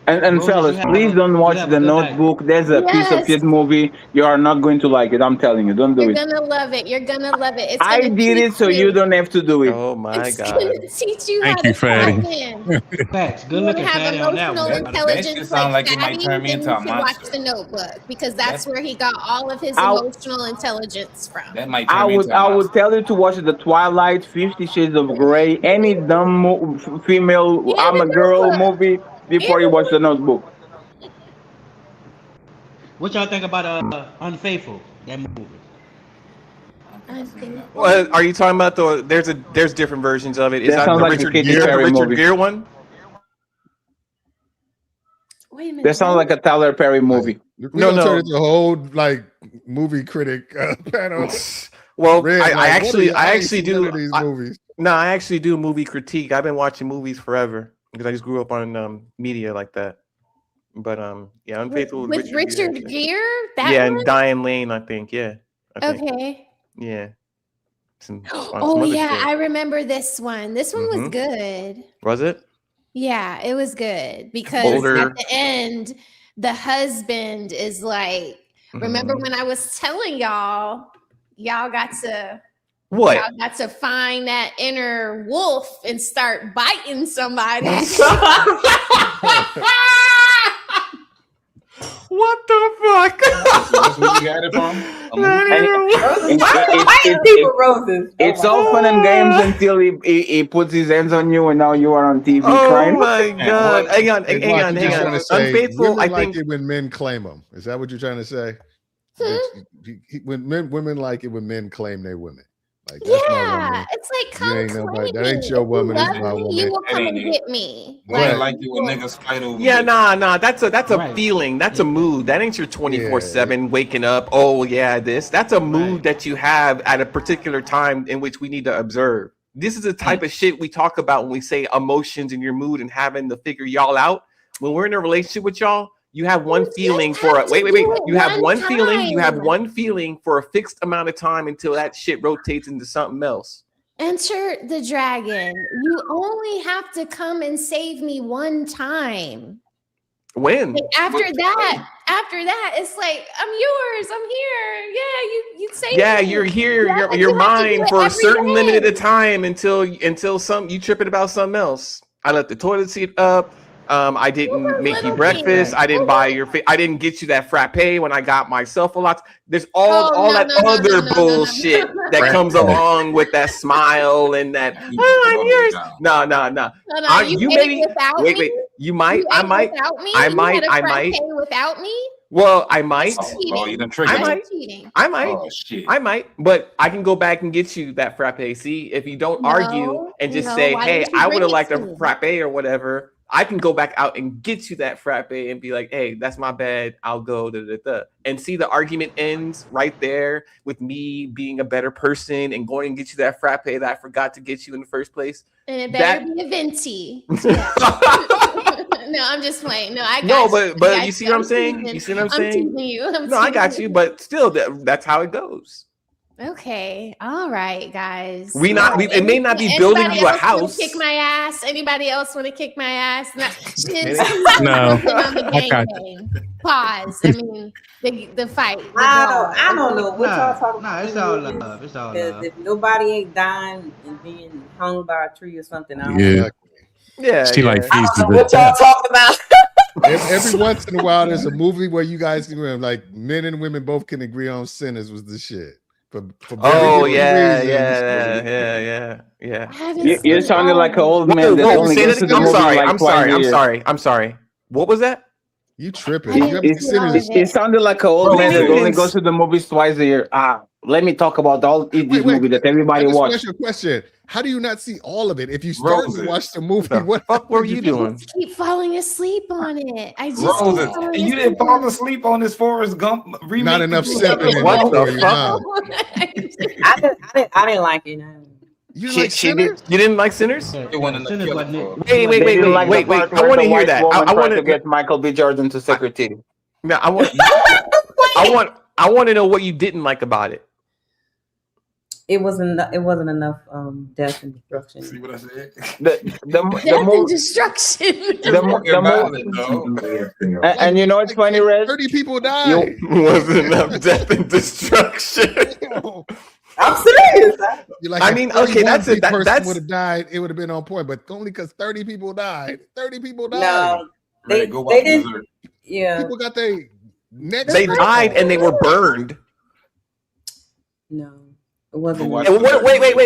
And Roses, fellas, please don't watch The Notebook. There's a piece of Yes, shit movie. You are not going to like it. I'm telling you, don't do you're it. gonna love it. You're gonna love it. It's I gonna did teach it so you don't have to do it. Oh my It's god. gonna teach you how Thank you, to tap Fatty. in. Facts. Good You want to looking, have Fatty, on that emotional one. That shit intelligence sound like like it might Fatty, turn me then into you a should watch monster. The Notebook because that's That where he got all of his I, emotional intelligence from. that might I turn me would into a I would monster. tell you to watch The Twilight, 50 Shades of Grey, any dumb female And I'm The a girl Notebook. movie before And you The watch The Notebook. What y'all think about Unfaithful? That movie. Unfaithful. Well, are you talking about the? There's different versions of it. Is That that sounds the like a Richard? Katy Is that the Perry Richard movie. Gere one? Wait a minute. That sounds like a Tyler Perry movie. We're No, gonna turn no. into a whole like movie critic panel. Well, Red, I like, what are actually you- I ain't actually seen none do. of these I, movies. no, I actually do movie critique. I've been watching movies forever because I just grew up on media like that. But yeah, Unfaithful With Richard Richard Gere. Gere? That Yeah, one? and Diane Lane, I think. Yeah, I think. Okay. Yeah. Some Oh other yeah, shit. I remember this one. This one was good. Was it? Yeah, it was good because Older. at the end, the husband is like, remember when I was telling y'all got to What? y'all got to find that inner wolf and start biting somebody. What the fuck? That's where you got it from? A movie? It's all fun and games until he puts his hands on you and now you are on TV Oh crying. my god! Hang on, Hey, hang Mark, on, you hang just on. want to say Unfaithful. women I like think. it when men claim them. Is that what you're trying to say? When women like it when men claim they women. Like that's my Yeah, woman. it's like You come ain't nobody. claim That ain't me. your If you woman. It's love my me, you woman. will That come ain't and it. get me. Women like you when niggas fight over Yeah, bitches. nah. That's a Right. feeling. That's a mood. That ain't your 24/7 waking up. Oh yeah, this. That's a mood that you have at a particular time in which we need to observe. This is the type of shit we talk about when we say emotions and your mood and having to figure y'all out. When we're in a relationship with y'all, you have one feeling for a wait. You have one feeling. You have one feeling for a fixed amount of time until that shit rotates into something else. Enter the dragon. You only have to come and save me one time. When? Like after that, it's like I'm yours. I'm here. Yeah, you saved Yeah, me. you're here. Yeah, but You're you have to do mine it for a every certain day. limited time until you tripping about something else. I left the toilet seat up. I didn't make you little breakfast. things. I didn't buy your. I didn't get you that frappe when I got myself a lot. There's all Oh, that other bullshit that comes along with that smile and that. Oh, I'm yours. No. No, you ate without me? Wait. You might. You I ate might. without me? I You might. had a I frappe might. without me? Well, I might. That's cheating. You done I triggered. might. Cheating. I might. Oh shit. I might, but I can go back and get you that frappe. See, if you don't argue and just say, why "Hey, didn't you I would bring have it liked to a me? frappe or whatever," I can go back out and get you that frappe and be like, "Hey, that's my bad. I'll go." And see, the argument ends right there with me being a better person and going and get you that frappe that I forgot to get you in the first place. And it better be a venti. No, I'm just playing. No, I got No, you. but I got you see what I'm saying? teasing. You see what I'm I'm saying? teasing you. No, I got you, but still, that's how it goes. Okay. All right, guys. It may not be building you a Anybody else wanna house. kick my ass? Anybody else want to kick my ass? No, On the I got gang. Pause. I mean, the fight. The I don't know what y'all talking Nah, about. it's all love. It's all Because love. if nobody ain't dying and being hung by a tree or something, I don't Yeah. know. Yeah, She like feeds to What the y'all death. talking about? Every once in a while, there's a movie where you guys can like men and women both can agree on sinners was the shit. For Oh very yeah. You sounded like an old man that only goes to the movie like twice a year. I'm sorry. What was that? You tripping? It sounded like an old man that only goes to the movies twice a year. let me talk about all this movie that everybody I just watched. asked you a question. How do you not see all of it? If you start to watch the movie, The what fuck were you doing? Keep falling asleep on it. I just Roses, keep falling and you asleep didn't fall on it. asleep on this Forrest Gump remake. Not enough sipping in What it the for you, fuck? huh? I didn't like it. No. You She- like she did- Sinners? You didn't like Sinners? It wasn't Sinners enough wasn't killing it? for. Wait. They didn't like the Wait. part I where want the to hear white that. woman I want tried to to get Michael B. Jordan to secretary. No, I want to know what you didn't like about it. It wasn't enough death and destruction. See what I said? The Death and movie. destruction. And you know what's funny, Red? 30 people died. Wasn't enough death and destruction. I'm serious. You're like, I if mean, okay, 31 that's it. person That's would have died, it would have been on point. But only because 30 people died. 30 people died. No, Red, go watch they didn't. Berserk. Yeah, People got their necks. they ripped died off. and they were burned. no, it wasn't. Watch And Berserk.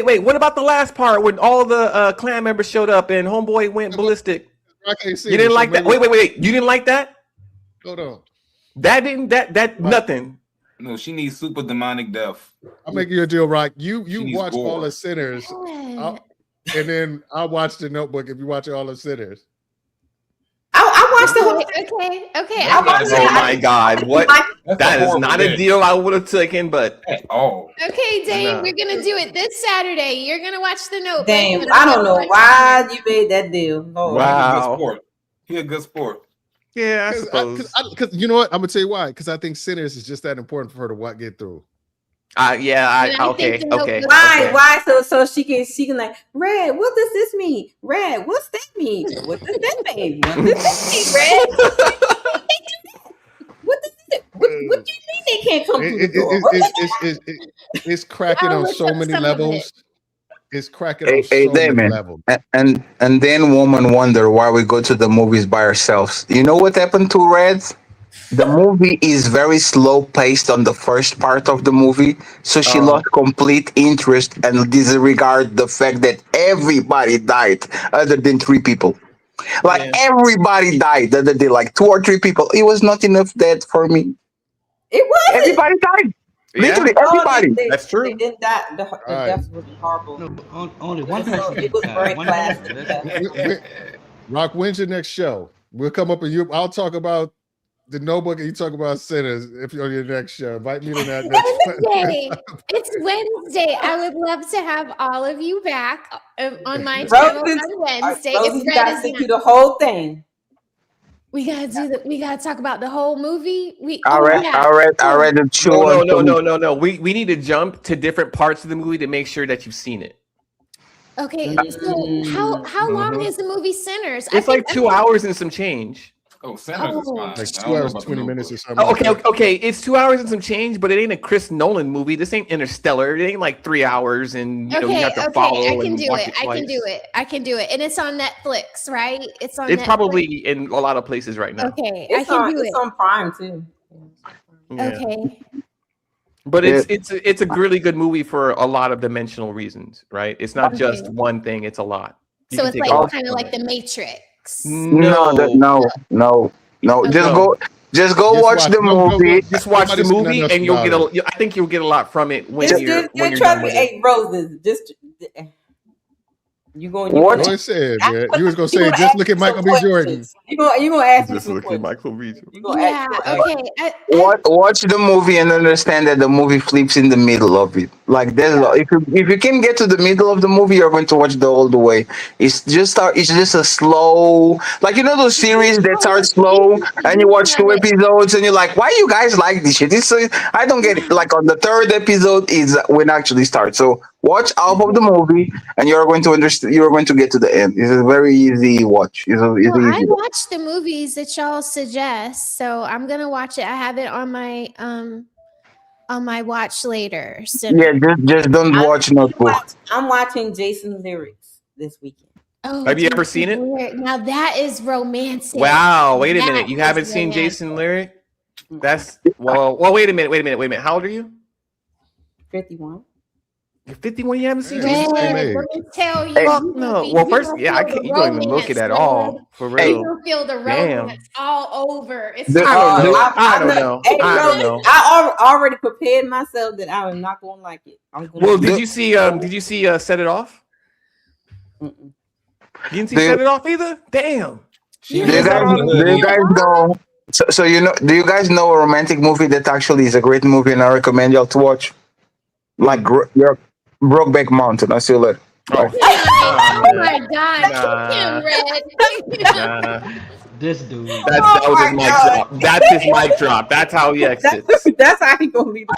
wait. What about the last part when all the clan members showed up and homeboy went ballistic? I can't see You it, didn't so like that? maybe- Wait. You didn't like that? Hold on. That nothing. No, she needs super demonic death. I'll make you a deal, Rock. You needs watch gore. all the Sinners, and then I'll watch The Notebook if you watch all the Sinners. I watched the whole thing. Okay. I watched Oh it. my God! What? That's That a is horrible not a day. deal I would have taken, but Oh, Okay, Dave, Nah. we're gonna do it this Saturday. You're gonna watch The Notebook. Damn, and I I'm don't gonna know watch why you made that deal. Lord. Wow. He a good sport. Yeah, I suppose. Because you know what? I'm gonna tell you why. Because I think Sinners is just that important for her to get through. Okay. Why? So she can like, Red, what does this mean? Red, what's that mean? What does that mean? What does that mean, Red? What does it? What do you mean they can't come through the door? It's cracking I'll on look so up many some of levels. It's cracking on Hey, so many Damon. levels. And then woman wonder why we go to the movies by ourselves. You know what happened to Red? The movie is very slow paced on the first part of the movie, so she lost complete interest and disregard the fact that everybody died other than 3 people. Like everybody died other than like 2 or 3 people. It was not enough dead for me. It wasn't. Everybody died. Literally everybody. That's true. They didn't die. The death was horrible. No, only one So person. it was very One classic. person. Rock, when's your next show? We'll come up and I'll talk about The Notebook and you talk about Sinners if you're on your next show. Invite me to that Wednesday. It's Wednesday. I would love to have all of you back on my channel on Wednesday. Rosie, If you Red gotta is sit not- through the whole thing. We gotta talk about the whole movie. I read the show. No. We need to jump to different parts of the movie to make sure that you've seen it. Okay, so how long is the movie Sinners? It's like 2 hours and some change. Oh, Sinners is fine. Like I 2 don't know hours, about 20 The minutes or Notebook. something. Okay. It's 2 hours and some change, but it ain't a Chris Nolan movie. This ain't Interstellar. It ain't like 3 hours, and you have to follow. I can and do watch it. I can do it, and it's on Netflix, right? It's on. It's Netflix. probably in a lot of places right now. Okay. It's I can do it. It's on Prime too. Yeah. Okay. But it's a really good movie for a lot of dimensional reasons, right? It's not just Okay. one thing; it's a lot. You So can it's take like a lot kind of from like it. The Matrix. No. Just go Just watch the movie. Just watch the Nobody's seen movie, enough and you'll about get I think you'll get a lot from it when Just you're trust done me, with it. 8 roses. Just you going? What? Go ahead, man. You was gonna You say, gonna just ask look at me some Michael B. Jordan. questions. You gonna ask me Just some look at questions. Michael B. You gonna Yeah. ask. Okay. Watch the movie and understand that the movie flips in the middle of it. Like if you can get to the middle of the movie, you're going to watch the whole way. It's just a slow, like those series that start slow and you watch 2 episodes and you're like, why you guys like this shit? I don't get it. Like on the 3rd episode is when it actually starts. So watch half of the movie and you're going to understand. You're going to get to the end. It's a very easy watch. It's Well, easy. I watch the movies that y'all suggest, so I'm gonna watch it. I have it on my watch later. So Yeah, just don't watch Notebook. I'm watching Jason Lyrics this weekend. Oh, Have you ever seen it? Now that is romantic. Wow, wait a minute. That You haven't is seen romantic. Jason Lyric? That's well, wait a minute. How old are you? 51. You're 51. You haven't seen Yeah, Jesus. same Red, age. let me tell you, Fuck you gonna no. be, Well, you first, gonna yeah, I feel can't. the You don't even look at romance, that at Red. all. For You real. gonna feel the Damn. romance all over. It's I don't know. I I don't know. know. Hey, I bro, don't know. I already prepared myself that I am not gonna like it. I'm gonna. Well, be did you see? Set It Off? Mm-mm. You didn't see Do you, Set It Off either? Damn. do you guys know? So you know? Do you guys know a romantic movie that actually is a great movie and I recommend y'all to watch? Like your Brokeback Mountain. I see it. Oh, Oh my God! Nah. Kick him, Red. Nah. This dude. That was his mic drop. That's his mic drop. That's how he exits. That's how he gonna leave.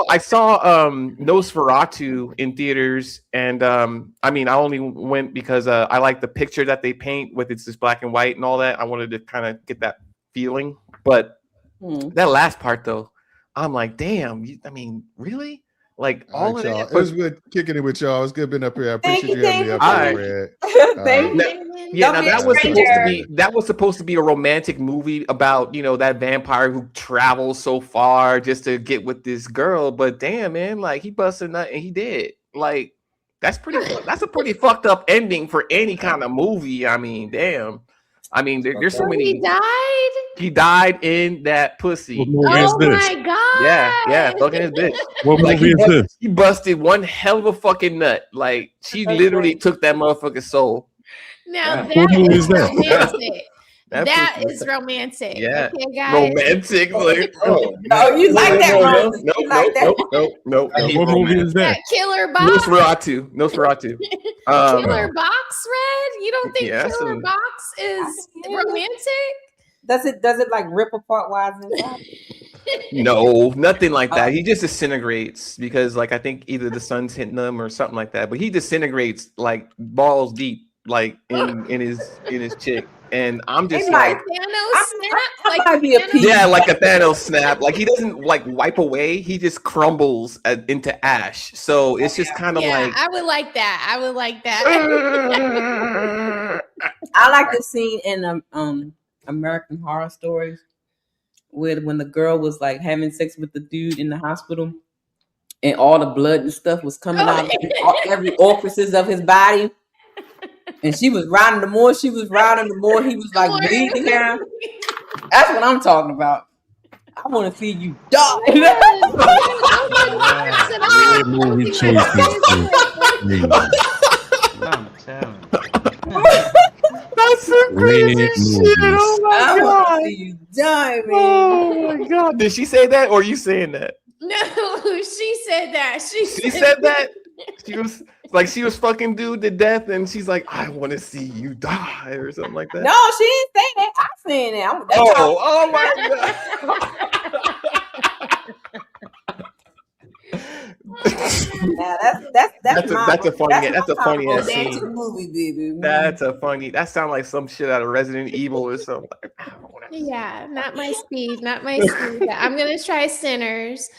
I saw Nosferatu in theaters, and I mean I only went because I like the picture that they paint with it's just black and white and all that. I wanted to kind of get that feeling, but that last part though, I'm like, damn. I mean, really? Like all of y'all. that? It was good kicking it with y'all. It's good being up here. I appreciate you having me up All here, right. Red. Thank Yeah, Don't now be a that was supposed to be a romantic movie about that vampire who travels so far just to get with this girl. But damn, man, like he busted nut and he did. Like that's a pretty fucked up ending for any kind of movie. I mean, damn. I mean, there's so many. He died. He died in that pussy. What movie is Oh this? my God! Yeah, fucking his bitch. What Like, movie is this? He busted one hell of a fucking nut. Like she literally took that motherfucking soul. Now What movie is that? romantic. That That pussy- is romantic. Yeah, Okay, guys. romantic. Like, Oh, you like that, Rose? No, You like that? no. What movie is that? That killer box. Nosferatu. Killer box, Red. You don't think Yeah, Killer Box is romantic? Does it like rip apart while it's inside? No, nothing like that. He just disintegrates because, like, I think either the sun's hitting him or something like that. But he disintegrates like balls deep, like in his chick. And I'm just like, Thanos snap? Like might be a piece. yeah, like a Thanos snap. Like he doesn't like wipe away. He just crumbles into ash. So it's just kind of like I would like that. I would like that. I like the scene in American Horror Stories when the girl was like having sex with the dude in the hospital, and all the blood and stuff was coming out of every orifices of his body. And she was riding. The more she was riding, the more he was like bleeding out. That's what I'm talking about. I want to see you die. Weird movie choices. I'm telling that's some crazy Weird shit. movies. Oh my I god. want to see you die, man. Oh my god. Did she say that or are you saying that? No, she said that. She said that? She was fucking dude to death and she's like, I want to see you die or something like that. No, she didn't say that. I'm saying that. Oh my Now that's a funny ass romantic scene. movie, baby. That sounds like some shit out of Resident Evil or something. Yeah, not my speed. Not my speed. I'm gonna try Sinners.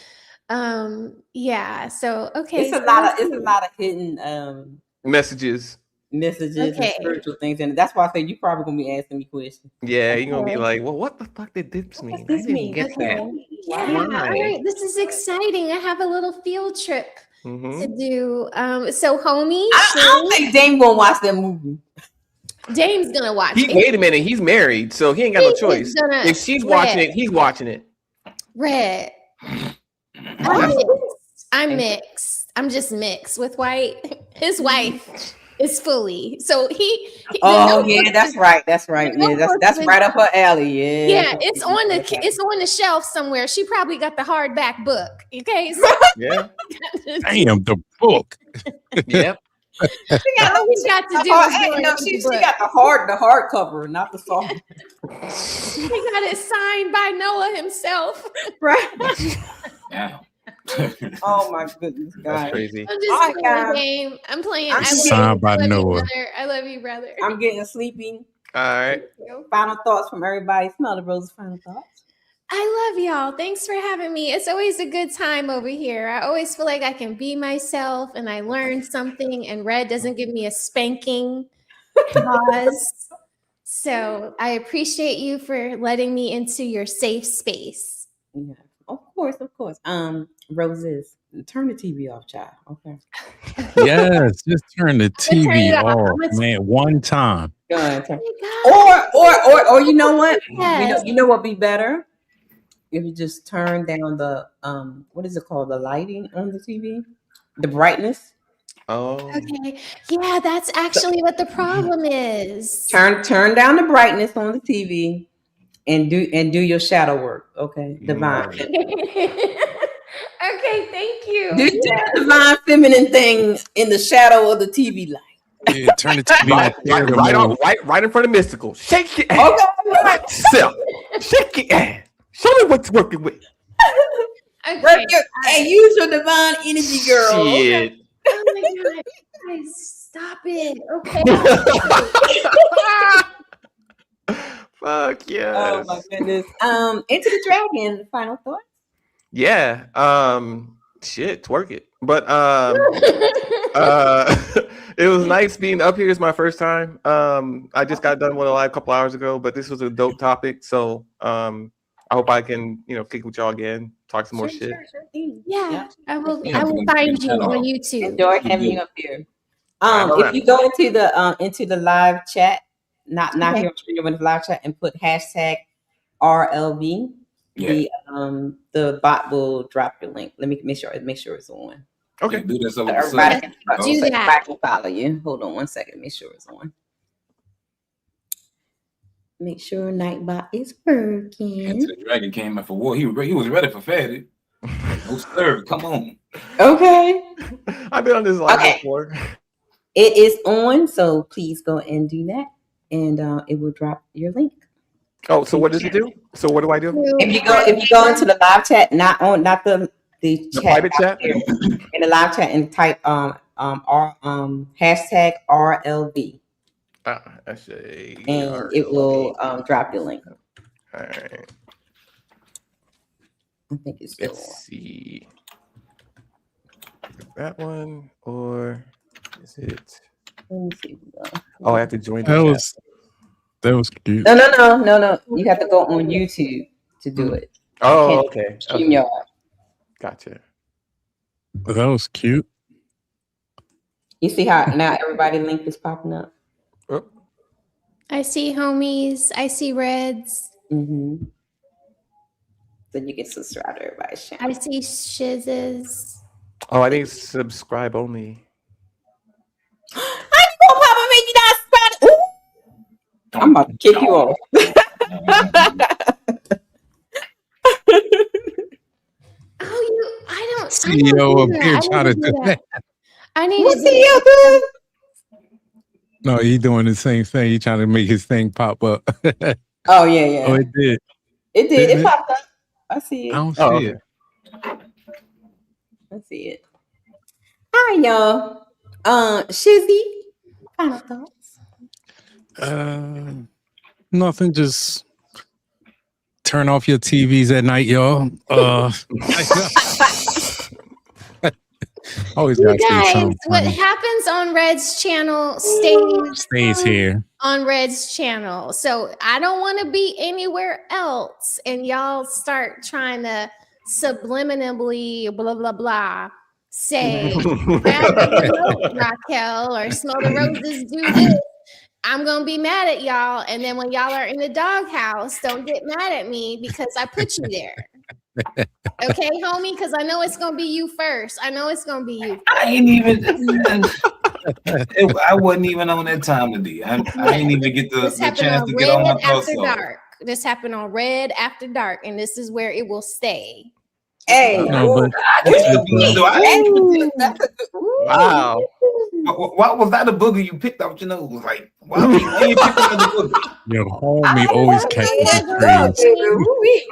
Yeah. So okay. It's a lot of hidden Messages. and Okay. spiritual things, and that's why I say you probably gonna be asking me questions. Yeah, you're gonna be like, well, what the fuck did this mean? I didn't get Okay. that. Yeah. All right. This is exciting. I have a little field trip to do. So homie, I don't think Dame gonna watch that movie. Dame's gonna watch it. Wait a minute, he's married, so he ain't got no choice. If she's watching it, he's watching it. Red. I'm mixed. I'm just mixed with white. His wife is fully. So he Oh yeah, that's right. Yeah, that's right up her alley. Yeah. Yeah, it's on the shelf somewhere. She probably got the hardback book. Okay. So Yeah. Damn, the book. Yep. all we got to do is she got the hardcover, not the soft. She got it signed by Noah himself. Right. Oh my goodness, guys. That's crazy. I'm just playing a game. I'm playing. Signed by Noah. I love you, brother. I'm getting sleepy. All right. Final thoughts from everybody. Smell the roses. Final thoughts. I love y'all. Thanks for having me. It's always a good time over here. I always feel like I can be myself and I learned something, and Red doesn't give me a spanking pause. So I appreciate you for letting me into your safe space. Yeah, of course. Roses, turn the TV off, child. Okay. Yes, just turn the turn it TV off. off, man. One time. Go ahead. Oh Or you know what? Yes. You know what be better? If you just turn down the what is it called? The lighting on the TV? The brightness. Oh. Okay. Yeah, that's actually what the problem is. Turn down the brightness on the TV and do your shadow work. Okay. Divine. Okay, thank you. Do that divine feminine thing in the shadow of the TV light. Yeah, turn the TV on theater mode. Right in front of mystical. Shake your ass. Okay. Self. Shake your ass. Show me what you're working with. Okay. And use your divine energy, girl. Okay? Shit. Oh my god. Guys, stop it. Okay. Fuck yes. Oh my goodness. Into the Dragon. Final thoughts. Yeah. Shit, twerk it. But it was nice being up here. It's my first time. I just got done with a live a couple hours ago, but this was a dope topic. So I hope I can, kick with y'all again, talk some more shit. Sure thing. Yeah, I will Yeah, find you on YouTube. Enjoy having you up here. know If that. you go into the live chat, not Okay. here on stream, but the live chat, and put hashtag RLV, the bot will drop your link. Let me make sure it's on. Okay. Do this over Everybody the can, Do that. everybody can follow you. Hold on one second. Make sure it's on. Make sure Nightbot is working. Into the Dragon came in for war. He was ready for Fatty. No sir, come on. Okay. I've been on this live Okay. before. It is on, so please go and do that, and it will drop your link. Oh, so what does it do? So what do I do? If you go into the live chat, not the chat, private chat? in the live chat, and type hashtag RLV, and it will drop your link. All right. I think it's still Let's see. That one, or is it? Let me see. Oh, I have to join the That was cute. No. You have to go on YouTube to do it. Oh, You can't okay. stream your. Gotcha. That was cute. You see how now everybody link is popping up. I see homies. I see reds. Mm-hmm. Then you can subscribe to everybody's channel. I see shizzes. Oh, I think it's subscribe only. How you gonna pop up and you not subscribed? Ooh. I'm about to kick you off. I don't CEO do up here that. trying to do that. I need What to CEO doing? No, he doing the same thing. He trying to make his thing pop up. Oh yeah. Oh, it did. It did. Didn't It it? popped up. I see it. I don't see it. I see it. All right, y'all. Shizzy, final thoughts. Nothing. Just turn off your TVs at night, y'all. Always You gotta say guys, something what funny. happens on Red's channel Stays here. on Red's channel. So I don't want to be anywhere else. And y'all start trying to subliminally blah blah blah say grab the remote, Raquel, or smell the roses, do this. I'm gonna be mad at y'all. And then when y'all are in the doghouse, don't get mad at me because I put you there. Okay, homie, because I know it's gonna be you first. I know it's gonna be you. I ain't even. I wasn't even on that time of day. I ain't even get the Happened chance on to get on my Red thoughts. After Dark. This happened on Red After Dark, and this is where it will stay. Hey, No, but Wow. Why was that a booger you picked off your nose? Like, why you picked up the booger? Your homie always catching the streets.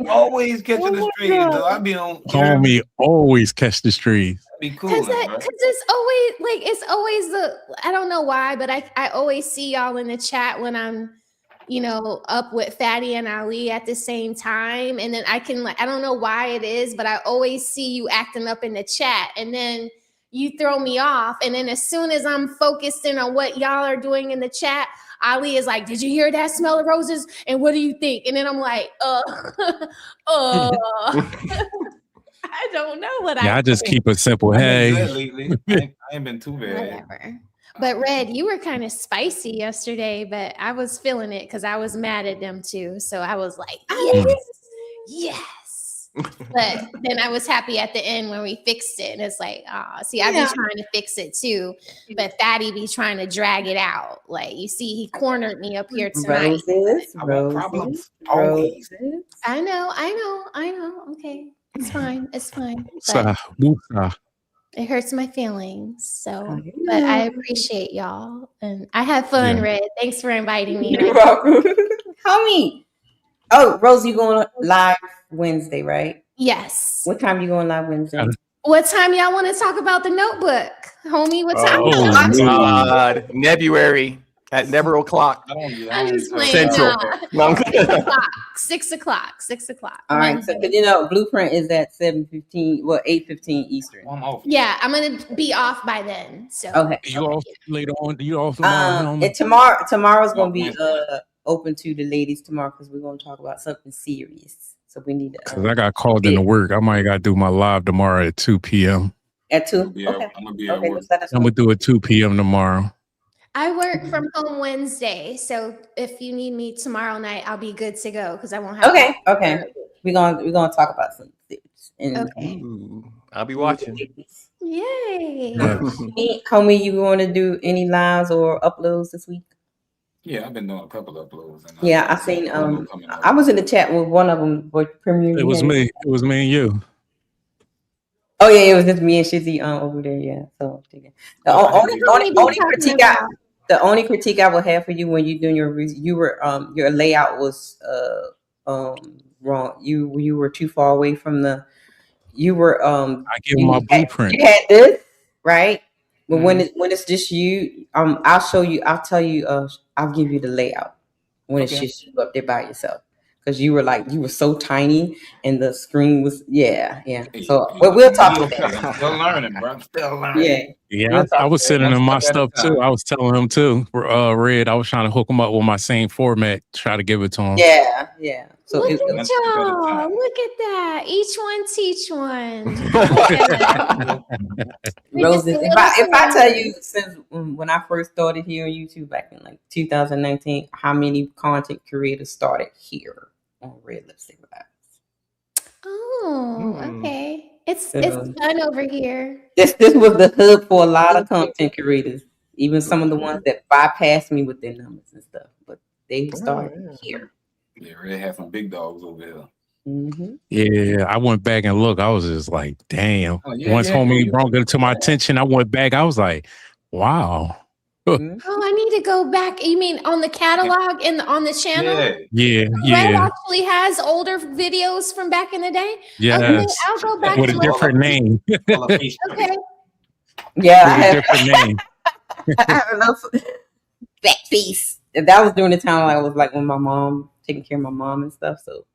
Always catching the street, though. I be on. Homie always catch the streets. Be cool. Because it's always the, I don't know why, but I always see y'all in the chat when I'm, up with Fatty and Ali at the same time. And then I don't know why it is, but I always see you acting up in the chat. And then you throw me off. And then as soon as I'm focused in on what y'all are doing in the chat, Ali is like, did you hear that? Smell of roses? And what do you think? And then I'm like, I don't know what Yeah, I just keep it simple. I've been Hey, good lately. I ain't been too bad. Whatever. But Red, you were kind of spicy yesterday, but I was feeling it because I was mad at them too. So I was like, yes. But then I was happy at the end when we fixed it. And it's like, see, I be trying to fix it too. But Thaddy be trying to drag it out. Like, you see, he cornered me up here tonight. Roses. I know. Okay. It's fine. It's fine. Sa, woosah. It hurts my feelings. So, but I appreciate y'all. And I had fun, Yeah. Red. Thanks for inviting me. You're welcome. Homie. Oh, Rose, you going live Wednesday, right? Yes. What time you going live Wednesday? What time y'all want to talk about the notebook? Homie, what time? Oh, God. Nebuary at never o'clock. I'm just playing. Central. No. 6 o'clock. 6 o'clock. All right. So, you know, Blueprint is at 7:15, well, 8:15 Eastern. Yeah, I'm going to be off by then. So Okay. You off later on? You off tomorrow? And tomorrow's going to be open to the ladies tomorrow because we're going to talk about something serious. So we need to. Because I got called into work. I might got to do my live tomorrow at 2 p.m. At 2? Yeah, Okay. I'm gonna be at Okay, work. just let us I'm know. going to do it 2 p.m. tomorrow. I work from home Wednesday. So if you need me tomorrow night, I'll be good to go because I won't have Okay. We're gonna talk about some things. And Ooh, I'll be watching. Yay. homie, you want to do any lives or uploads this week? Yeah, I've been doing a couple of uploads. And Yeah, I seen. I was in the chat with one of them. What premiere? It was me. It was me and you. Oh yeah, it was just me and Shizzy over there. Yeah. So the only critique I would have for you when you doing your your layout was wrong. You were too far away from the. You were I give my blueprint. You had this right, but when it's just you, I'll show you. I'll tell you. I'll give you the layout when it's just you up there by yourself. Because you were so tiny and the screen was So we'll talk about that. I'm still learning, bro. I'm still learning. Yeah, I was sending him my stuff too. I was telling him too. Red, I was trying to hook him up with my same format, try to give it to him. Yeah. So Look at y'all. Look at that. Each one teach one. Roses, if I tell you since when I first started here on YouTube back in like 2019, how many content creators started here on Red Lipstick Vibes? Oh, okay. It's fun over here. This was the hub for a lot of content creators, even some of the ones that bypassed me with their numbers and stuff, but they started here. Yeah, really have some big dogs over here. Mm-hmm. Yeah, I went back and looked. I was just like, damn. Once homie brought it to my attention, I went back. I was like, wow. Oh, I need to go back. You mean on the catalog on the channel? Yeah. Red actually has older videos from back in the day. Yes. Okay, I'll go back with a different name. Okay. Yeah, with a different name. I have enough fat face. That was during the time I was like when my mom taking care of my mom and stuff. So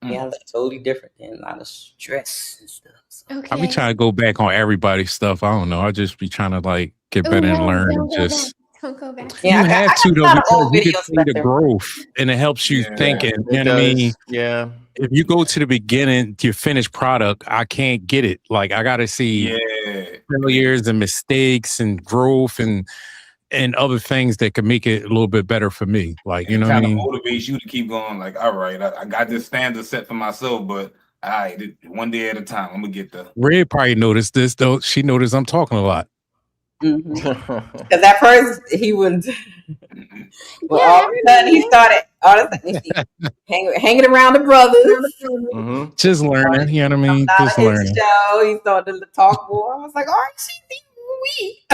yeah, it's totally different and a lot of stress and stuff. So. Okay. I be trying to go back on everybody's stuff. I don't know. I just be trying to like get better and learn. Don't go back. You have to though because you can see the growth and it helps you thinking. You know what I mean? Yeah. If you go to the beginning, your finished product, I can't get it. Like I gotta see failures and mistakes and growth and other things that can make it a little bit better for me. Like, you know what I mean? Motivates you to keep going. Like, all right, I got this standard set for myself, but all right, one day at a time, I'm gonna get the. Red probably noticed this though. She noticed I'm talking a lot. Because at first he wouldn't. Well, all of a sudden he started hanging around the brothers. Just learning, you know what I mean? Just learning. Show. He started to talk more. I was like, "Aren't she weak?"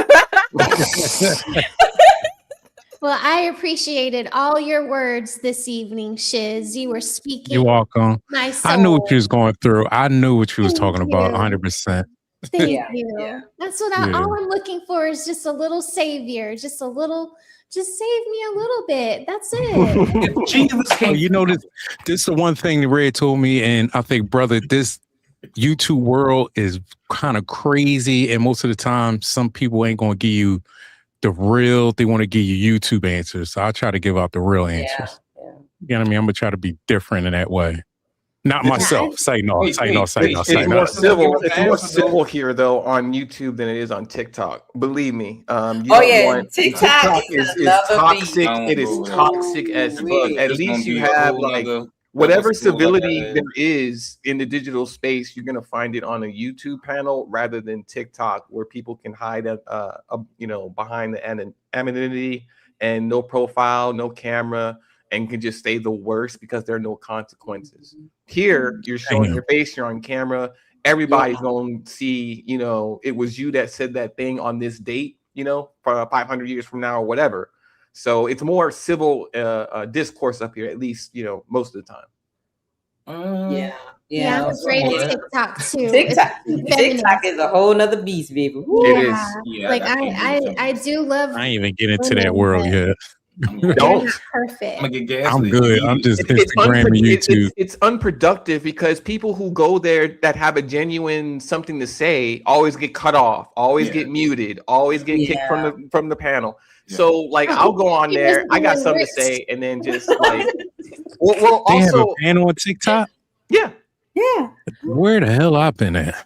Well, I appreciated all your words this evening, Shiz. You were speaking. You're welcome. My soul. I knew what you was going through. I knew what you was talking about 100%. Thank you. Yeah. That's what all I'm looking for is just a little savior, just save me a little bit. That's it. Oh, you know, this is the one thing that Red told me, and I think, brother, this YouTube world is kind of crazy, and most of the time, some people ain't gonna give you the real. They want to give you YouTube answers. So I try to give out the real answers. You know what I mean? I'm gonna try to be different in that way. Not myself. Say no. Say no. Say no. It's Say no. more civil. It's more civil here though on YouTube than it is on TikTok. Believe me. You Oh, don't yeah, want TikTok is is another toxic. I It won't is go with that. toxic as fuck. Ooh-wee. At It's gonna least you be a have whole like nother whatever skill like I civility had. there is in the digital space, you're gonna find it on a YouTube panel rather than TikTok, where people can hide behind the anonymity and no profile, no camera, and can just say the worst because there are no consequences. Here, you're showing Damn. your face, you're on camera. Everybody's going to see, it was you that said that thing on this date, for 500 years from now or whatever. So it's more civil discourse up here, at least, most of the time. Yeah, I'm afraid of TikTok too. TikTok is a whole nother beast, baby. Woo. It is. Yeah, Like I can't do it. I do love. I ain't even get into that women, world but yet. they're Don't. not perfect. I'm gonna get gaslit. I'm good. I'm just It's Instagram and YouTube. it's unproductive because people who go there that have a genuine something to say always get cut off, always get muted, always get kicked from the panel. So like I'll go on He there, was I got doing something to rich. say, and then just like well They have a also panel on TikTok. yeah. Where the hell I been at?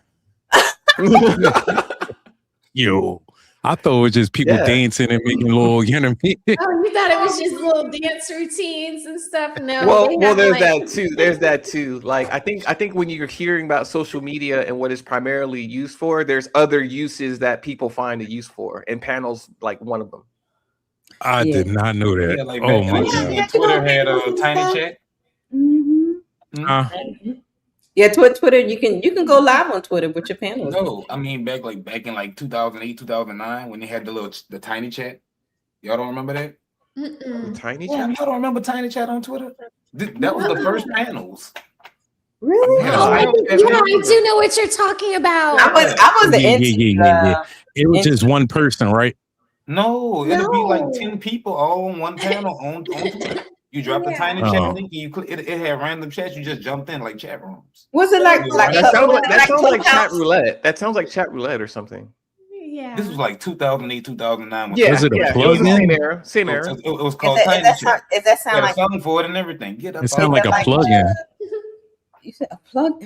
Yo, I thought it was just people dancing and making little, you know what I mean? Oh, you thought it was just little dance routines and stuff? No. Well, they have, there's like- that too. There's that too. Like I think when you're hearing about social media and what it's primarily used for, there's other uses that people find it used for, and panels like one of them. I did not know that. Yeah, like Oh back my in the day god. when Twitter had a tiny chat. Yeah, Twitter. You can go live on Twitter with your panels. No, I mean back in 2008, 2009 when they had the tiny chat. Y'all don't remember that? Tiny Yeah, chat. y'all don't remember tiny chat on Twitter? That was the first panels. Really? Yeah, Oh, I I don't think, have yeah, any I do know what you're talking about. I was Yeah. It was just one person, right? No, it'll be like 10 people all on one panel on Twitter. You drop the tiny chat Oh. link and you click it had random chats, you just jumped in like chat rooms. Was it like That sounds like chat Clubhouse? roulette. That sounds like chat roulette or something. Yeah. This was like 2008, 2009. Yeah, Was it a yeah, plug-in? it was the same era. Same era. It was called Is Tiny that Chat. Is that sound Had a like song for it and everything. Get up. It sounded like a like- plug-in. you said a plug?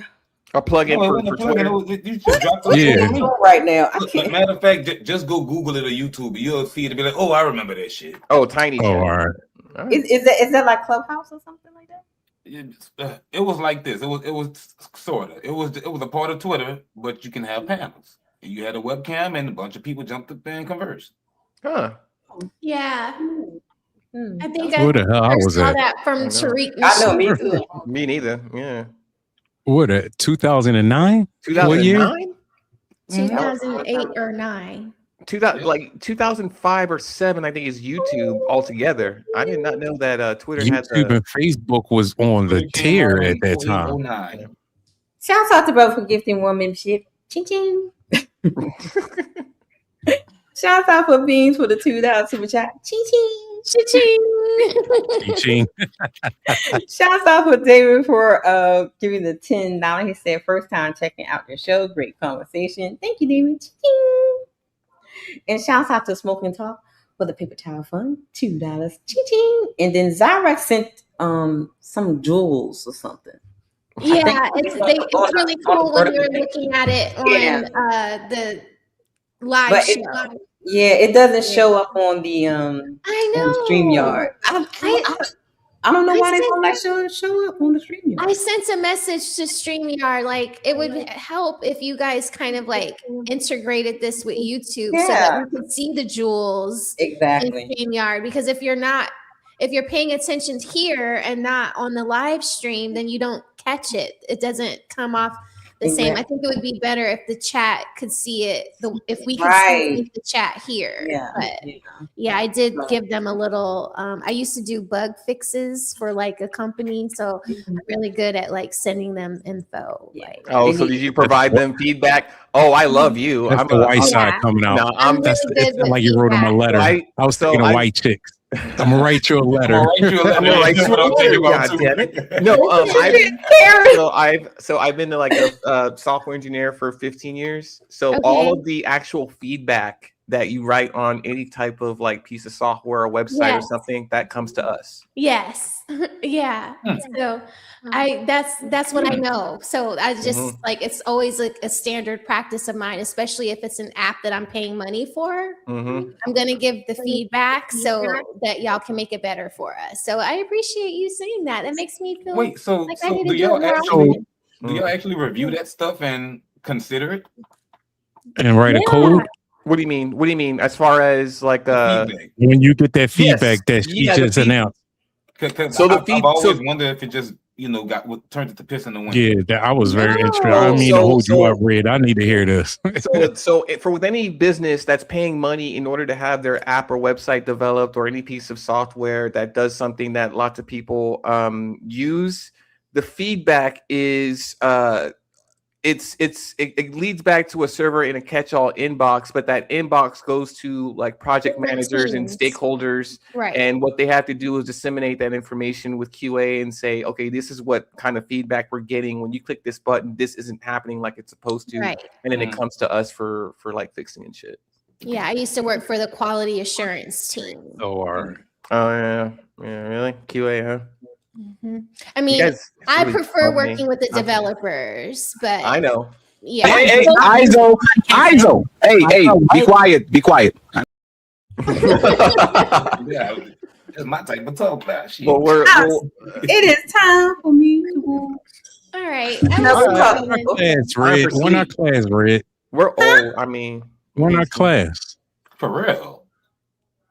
A plug-in No, it for wasn't a Twitter. plug-in. You just dropped Yeah. it. What's going right now? I Look, can't. matter of fact, just go Google it or YouTube. You'll see it and be like, oh, I remember that shit. Oh, tiny Oh, chat. all right. All right. Is that like Clubhouse or something like that? It was like this. It was sort of. It was a part of Twitter, but you can have panels. You had a webcam and a bunch of people jumped up there and conversed. Huh. Yeah. I think Where the hell I first was saw at? that from I know. Tariq. I know, me too. Me neither. Yeah. What, 2009? What year? 2009? 2008 or 9. 2005 or 7, I think, is YouTube altogether. I did not know that Twitter had YouTube the. and Facebook was on the tear at that time. 09. Shouts out to brother for gifting one membership. Ching ching. Shouts out for beans for the $2 super chat. Ching ching. Ching ching. Teaching. Shouts out for David for giving the $10. He said first time checking out your show. Great conversation. Thank you, David. Ching. And shouts out to Smoking Talk for the paper towel fund. $2. Ching ching. And then Zyrex sent some jewels or something. Yeah, it's really cool when you're looking at it on the live But show. it doesn't show up on the I know. on the StreamYard. I don't know why they don't like show up on the StreamYard. I sent a message to StreamYard, like it would help if you guys kind of like integrated this with YouTube so that we could see the jewels Exactly. in StreamYard. Because if you're paying attention here and not on the live stream, then you don't catch it. It doesn't come off the same. I think it would be better if the chat could see it. If we could see the chat here. Yeah. But yeah, I did give them a little. I used to do bug fixes for like a company, so I'm really good at like sending them info. Like, Oh, so did you provide them feedback? Oh, I love you. That's the white side coming out. No, That's really good with like you wrote him a letter. Right? I was So thinking of I- white chicks. I'm gonna write you a letter. I'm gonna write you a letter. God damn it. No, I've been to like a software engineer for 15 years. So all of the actual feedback that you write on any type of like piece of software or website or Yes. something, that comes to us. Yes. Yeah. So that's what I know. So I just like, it's always like a standard practice of mine, especially if it's an app that I'm paying money for. I'm gonna give the feedback so that y'all can make it better for us. So I appreciate you saying that. That makes me feel Wait, so like I so need do to do y'all it more actually often. do y'all actually review that stuff and consider it? And write a Yeah. code. What do you mean? What do you mean? As far as like Feedback. When you get that Yes. feedback that she Yeah, the just feed- announced. Because So the I've feed- always so- wondered if it just turned it to piss in the wind. Yeah, that I was very interested. I No. mean to hold you So- up, Red. I need to hear this. For with any business that's paying money in order to have their app or website developed, or any piece of software that does something that lots of people use, the feedback is it leads back to a server in a catch-all inbox, but that inbox goes to like project Different managers and teams. stakeholders. Right. And what they have to do is disseminate that information with QA and say, okay, this is what kind of feedback we're getting. When you click this button, this isn't happening like it's supposed to. Right. And then it comes to us for like fixing and shit. Yeah, I used to work for the quality assurance team. Oh, Yeah, really? QA, huh? I mean, guys I really prefer bug me. working with the developers, but I know. yeah. Hey, Izo, hey, be quiet, be quiet. Yeah, that's my type of talk now. Shit. Well, It is time for me to go. All right. Class, Red. When our class, Red. We're old. I mean, when our class. For real.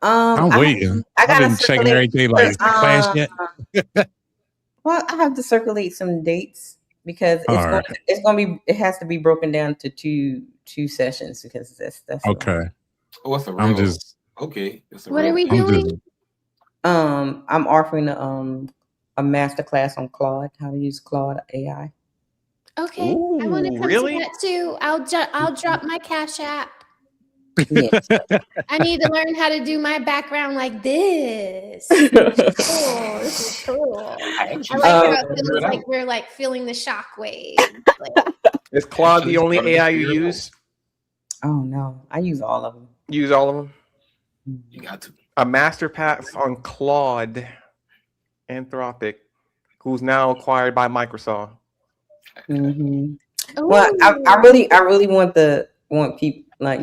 I'm waiting. I've been checking every day like class yet. Well, I have to circulate some dates because it has to be broken down to two sessions because that's Okay. Oh, it's a real. I'm just okay. It's a What real. are we doing? I'm offering a master class on Claude, how to use Claude AI. Okay, I want to come really? to that too. I'll drop my Cash App. Yes. I need to learn how to do my background like this. Cool. This is cool. I like how it feels like we're like feeling the shockwave. Like, Is Claude the only AI you use? Oh no, I use all of them. Use all of them? You got to. A master pass on Claude Anthropic, who's now acquired by Microsoft. Well, I really want people like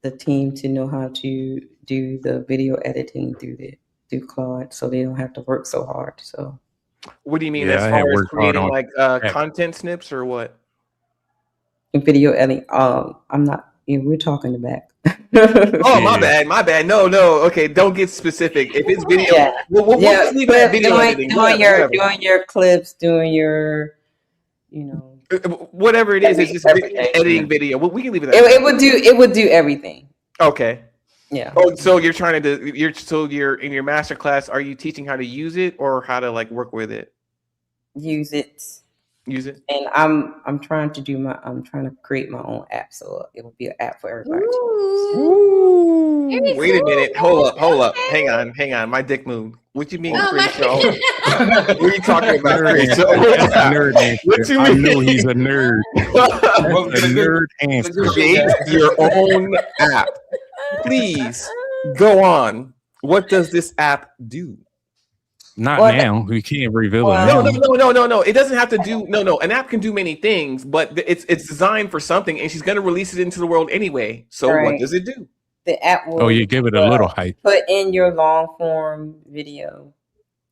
the team to know how to do the video editing through Claude, so they don't have to work so hard. So, What do you mean? Yeah, As I had far as worked hard creating on like that. content snips or what? video editing. I'm not. Yeah, we're talking the back. Oh, my bad. No. Okay, don't get specific. If it's video, Yeah. we'll just leave it at video editing. Doing your clips, doing your, whatever it is, it's just everything. editing video. We can leave it at It would do everything. Okay. Yeah. Oh, so you're trying to do you're in your master class. Are you teaching how to use it or how to like work with it? Use it. And I'm trying to create my own app, so it will be an app for everybody. Ooh. Wait a minute. Hold up. Hang on. My dick moved. What you mean create your own? What are you talking about? Create your own app? Nerd answer. What you I mean? know he's a nerd. That's a nerd answer. Create your own app. Please go on. What does this app do? Not now. We can't reveal it. No. It doesn't have to do. No. An app can do many things, but it's designed for something, and she's going to release it into the world anyway. So what Right. does it do? The app will. Oh, you give it a little hype. Put in your long form video.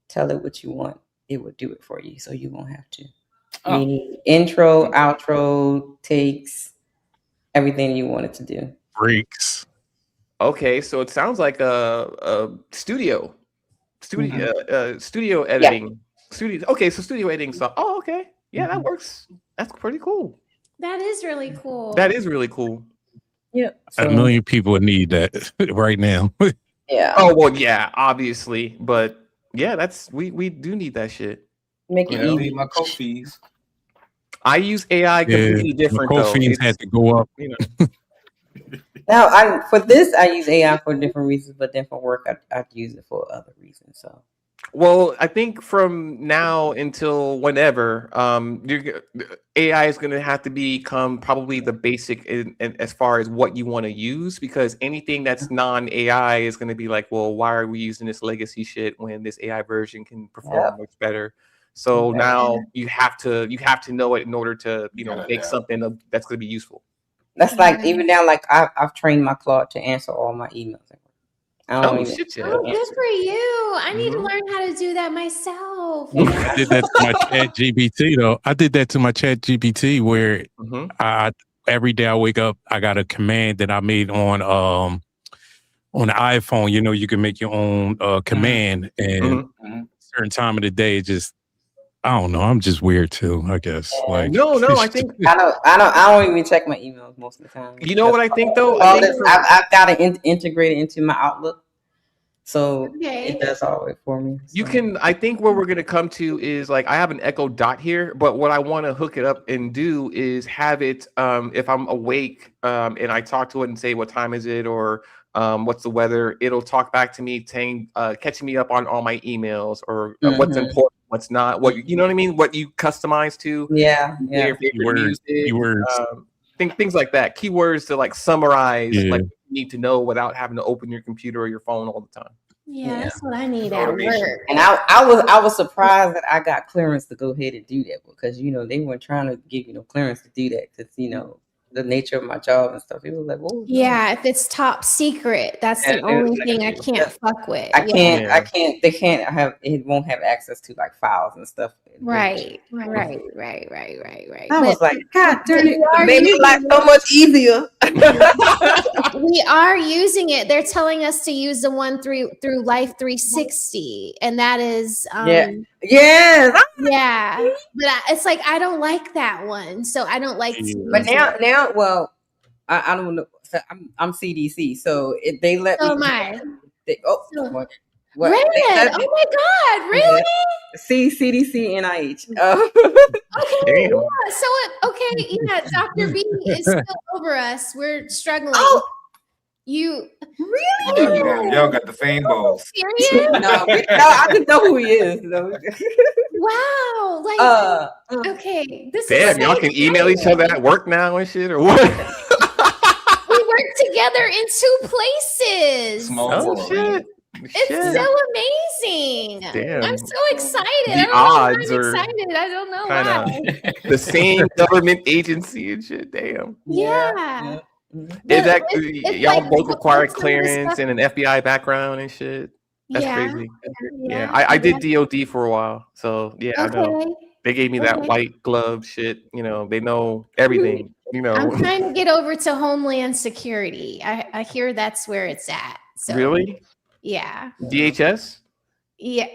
Tell it what you want. It will do it for you, so you won't have to. Meaning intro, outro, takes, everything you want it to do. Breaks. Okay, so it sounds like a studio editing. Studio. Okay, so studio editing stuff. Oh, okay. Yeah, that works. That's pretty cool. that is really cool. That is really cool. Yeah. A million people need that right now. Yeah. Oh well, yeah, obviously, but yeah, we do need that shit. Make it I easy. need my coat fees. I use AI completely different though. Fees had to go up. Now, for this, I use AI for different reasons, but then for work, I use it for other reasons. So Well, I think from now until whenever, AI is going to have to become probably the basic as far as what you want to use, because anything that's non-AI is going to be like, well, why are we using this legacy shit when this AI version can perform much better? So now you have to know it in order to make something that's going to be useful. That's like even now, like I've trained my Claude to answer all my emails. I don't even shit, Oh, good for you. I need to learn how to do that myself. I did that to my chat GPT though. I did that to my chat GPT where I every day I wake up, I got a command that I made on the iPhone. You know, you can make your own command, and certain time of the day, it just I don't know. I'm just weird too, I guess. Like no, I think I don't even check my emails most of the time. You know what I think though? I've got to integrate it into my Outlook, so it does all of it for me. You can. I think where we're gonna come to is like I have an Echo Dot here, but what I want to hook it up and do is have it. If I'm awake and I talk to it and say what time is it or what's the weather, it'll talk back to me saying, catching me up on all my emails or what's important, what's not. What you know what I mean? What you customize to. Yeah. Your favorite music, keywords. Things like that. Keywords to like summarize like what you need to know without having to open your computer or your phone all the time. Yeah, that's what I need at work. And I was surprised that I got clearance to go ahead and do that because they weren't trying to give clearance to do that because the nature of my job and stuff. It was like, whoa. Yeah, if it's top secret, that's the only thing I can't fuck with. I can't. They can't have. It won't have access to like files and stuff. Right. I But was like, God, it made me life so much easier. we are using it. They're telling us to use the one through Life 360, and that is yes. But it's like I don't like that one, so I don't like. To But use it. now, well, I don't know. So I'm CDC, so if they let So me. am I. What? Red, oh my God, really? CDC, NIH. Okay, yeah. Dr. B is still over us. We're struggling. You really? Y'all got the same balls. Serious? No, I just know who he is. Wow. Like, okay. This Damn, is y'all can email each other at work now and shit, or what? We work together in 2 places. Small shit. It's so amazing. Damn. I'm so excited. I The don't know why odds I'm are excited. I don't know why. the same government agency and shit. Damn. Yeah. Is that it's y'all like both require some of the clearance stuff- and an FBI background and shit? That's crazy. Yeah. I did DOD for a while, so yeah, I know. Okay. They gave me that Okay. white glove shit. They know everything. I'm trying to get over to Homeland Security. I hear that's where it's at. So Really? yeah. DHS? Yeah.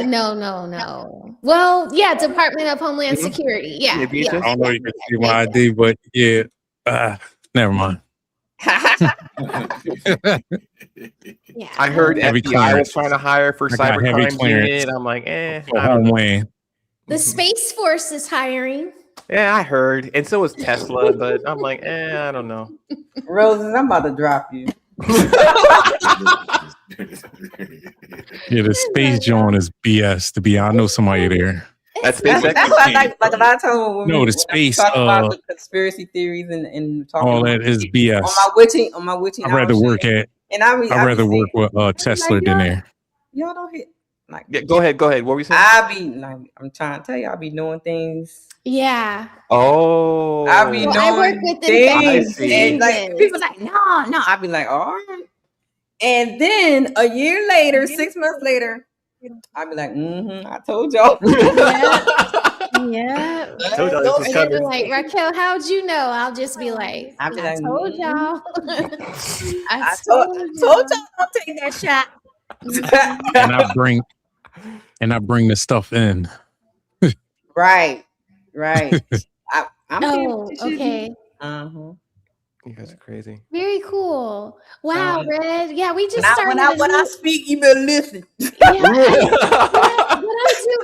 No. Well, yeah, Department of Homeland Security. Yeah. DHS? I don't know if you can see my ID, but yeah, never mind. I heard Heavy FBI clearance. was trying to hire for I got heavy cybercrime clearance. unit. I'm like, I For don't Home know. Wayne. The Space Force is hiring. Yeah, I heard. And so was Tesla, but I'm like, I don't know. Roses, I'm about to drop you. Yeah, the space joint is BS. To be honest, I know somebody there. That's That's what I like a lot of times when No, we the space, talk about the conspiracy theories and talking all about that is BS. on my witching I'd rather hour work shit. at. And I'd rather work with Tesla than there. Y'all don't hit like. Yeah, go ahead. What were you saying? I'm trying to tell you, I be doing things. Yeah. Oh. I be Well, doing I work with things, infectious and like diseases. people like, no. I be like, all right. And then a year later, 6 months later, I be like, I told y'all. Yeah. I told y'all this was And they'll be coming. like, Raquel, how'd you know? I'll just be like, I be like, told y'all. I told y'all don't take that shot. and I bring the stuff in. Right. I'm okay. You guys are crazy. Very cool. Wow, Red. Yeah, we just when started. I speak, you better listen. What I'm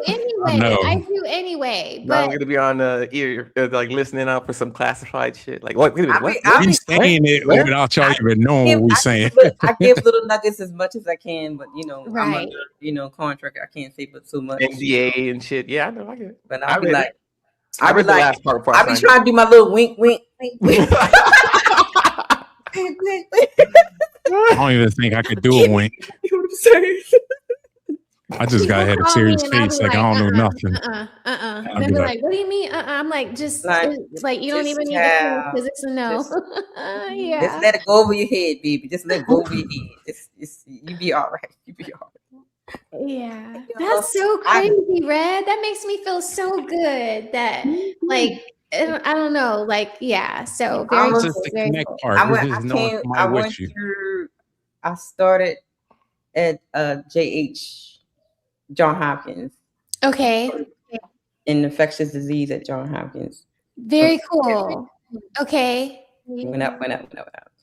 I do anyway. Now I'm But gonna be on ear, like listening out for some classified shit. Like, what? Wait a minute, what? We saying it without y'all even knowing what we saying. I give little nuggets as much as I can, but I'm Right. under contract. I can't say but so much. NDA and shit. Yeah, I know. I get it. But I I'll be read like, it. I read the last part before I I'll be signed trying to do my little wink, wink, wink, wink. I don't even think I could do a wink. You know what I'm saying? I just gotta have a call me serious and I'll face, be like I don't know nothing. And I'll they'll be be like, like, what do you mean? I'm like, just like you don't just even need to tell. because it's a no. Just Yeah. let it go over your head, baby. Just let it go over your head. You be all right. You be all right. Yeah. That's so crazy, Red. That makes me feel so good that like I don't know, like yeah. So very it's cool, just the very connect cool. part. It's just knowing somebody with you. I started at JH, John Hopkins. Okay. In infectious disease at John Hopkins. Very cool. Okay. Went up.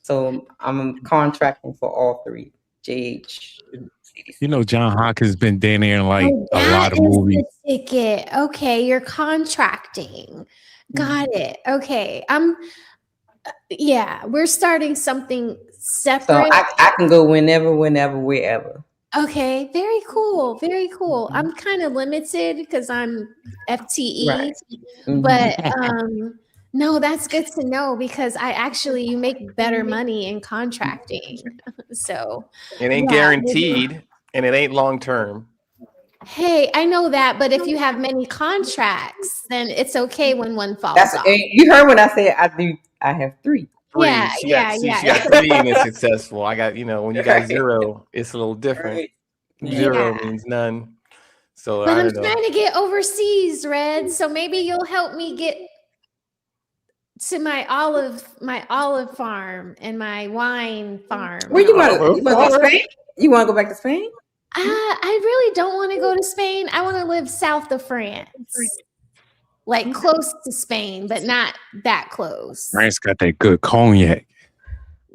So I'm contracting for all three. JH. You know, John Hawkins been down there in like a That lot of is movies. the ticket. Okay, you're contracting. Got it. Okay. Yeah, we're starting something separate. So I can go whenever, wherever. Okay, very cool. Very cool. I'm kind of limited because I'm FTE, Right. but no, that's good to know because you make better money in contracting. So it ain't guaranteed and it ain't long term. Hey, I know that, but if you have many contracts, then it's okay when one falls off. You heard what I said. I have three. Yeah, She got three and it's successful. I got, when you got zero, it's a little different. Zero means none. So But I I'm don't know. trying to get overseas, Red. So maybe you'll help me get to my olive farm and my wine farm. Where you want to go to Spain? You want to go back to Spain? I really don't want to go to Spain. I want to live south of France. Like close to Spain, but not that close. France got that good cognac.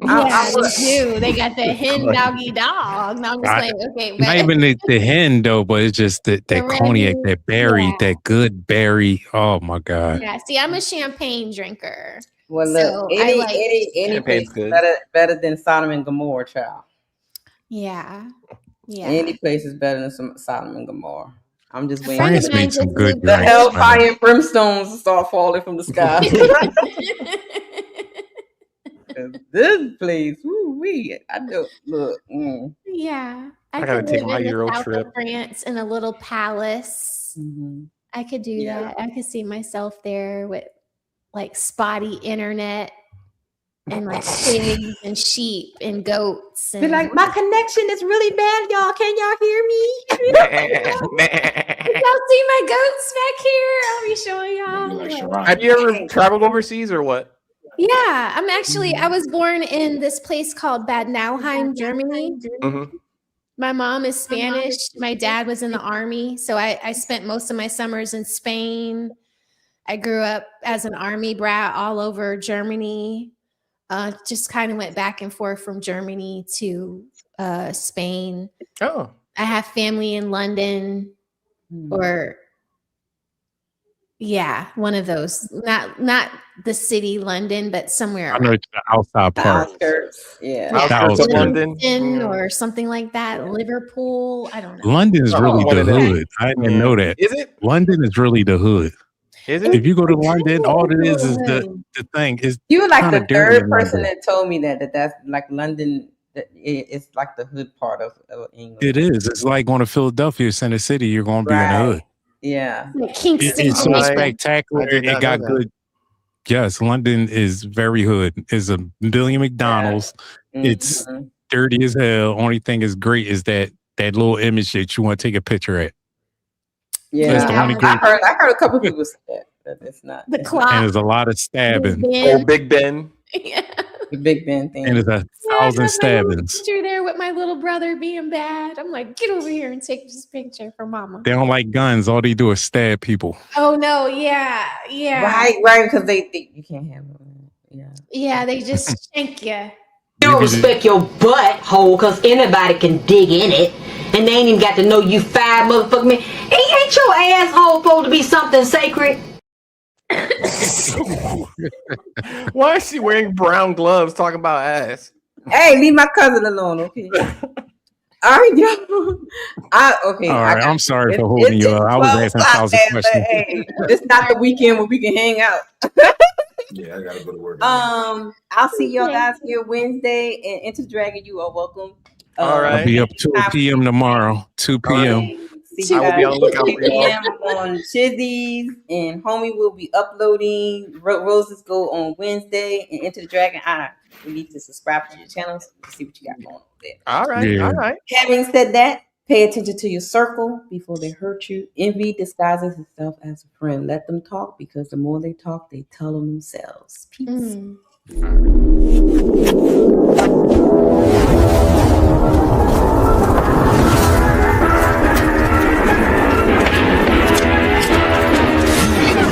Yeah, they do. They got the hen doggy dog. No, I'm just playing. Okay, but Not even the hen though, but it's just that cognac, that berry, that good berry. Oh my god! yeah. See, I'm a champagne drinker. Well, look, So any place is better than Sodom and Gomorrah, child. Yeah. Any place is better than some Sodom and Gomorrah. I'm just waiting. France made some good The drinks, hellfire man. and brimstones start falling from the sky. This place, I know. Look, Yeah, I gotta could take live my in the Euro south trip. of France in a little palace. I could do that. I could see myself there with like spotty internet and like pigs and sheep and goats. And be like, my connection is really bad, y'all. Can y'all hear me? Did y'all see my goats back here? I'll be showing y'all. Have you ever traveled overseas or what? Yeah, I was born in this place called Bad Nauheim, Germany. My mom is Spanish. My dad was in the army. So I spent most of my summers in Spain. I grew up as an army brat all over Germany. Just kind of went back and forth from Germany to Spain. Oh. I have family in London or one of those. Not the city London, but somewhere I know it's the outside part. Outskirts. Yeah. Outskirts of London. Or something like that. Liverpool. I don't know. London is really the hood. I didn't know that. Is it? London is really the hood. Is it? If you go to London, all it is the thing is You were like kinda the dirty third in person London. that told me that's like London. That it's like the hood part of England. It is. It's like going to Philadelphia, Center City. You're going to be in the hood. Yeah. Like Kingston. It's so spectacular. I did not It got know that. good. Yes, London is very hood. It's a billion McDonald's. It's dirty as hell. Only thing is great is that little image that you want to take a picture at. Yeah, That's the only I great. heard a couple people say that, but it's not The And clock. there's a lot of stabbing. Oh, Big Ben. the Big Ben thing. And there's a thousand stabbings. Picture there with my little brother being bad. I'm like, get over here and take this picture for mama. They don't like guns. All they do is stab people. Oh no, yeah. Right, because they you can't have them. Yeah, they just shank you. You don't respect your butthole because anybody can dig in it. And they ain't even got to know you 5 motherfucking men. And you ain't Ain't your asshole supposed to be something sacred? Why is she wearing brown gloves talking about ass? Hey, leave my cousin alone, okay? All right, yo. Okay. All right, I'm sorry for holding you up. I was asking 1,000 questions. Hey, it's not the weekend where we can hang out. Yeah, I gotta go to work. I'll see y'all guys here Wednesday, and Into the Dragon, you are welcome. All right. I'll be up 2 p.m. tomorrow. 2 p.m. See you I will be guys on the lookout 2 for y'all. p.m. on Chizzy's, and Homie will be uploading. Roses go on Wednesday, and Into the Dragon. We need to subscribe to your channel so we can see what you got going on there. All right. Yeah. All right. Having said that, pay attention to your circle before they hurt you. Envy disguises itself as a friend. Let them talk, because the more they talk, they tell on themselves. Peace.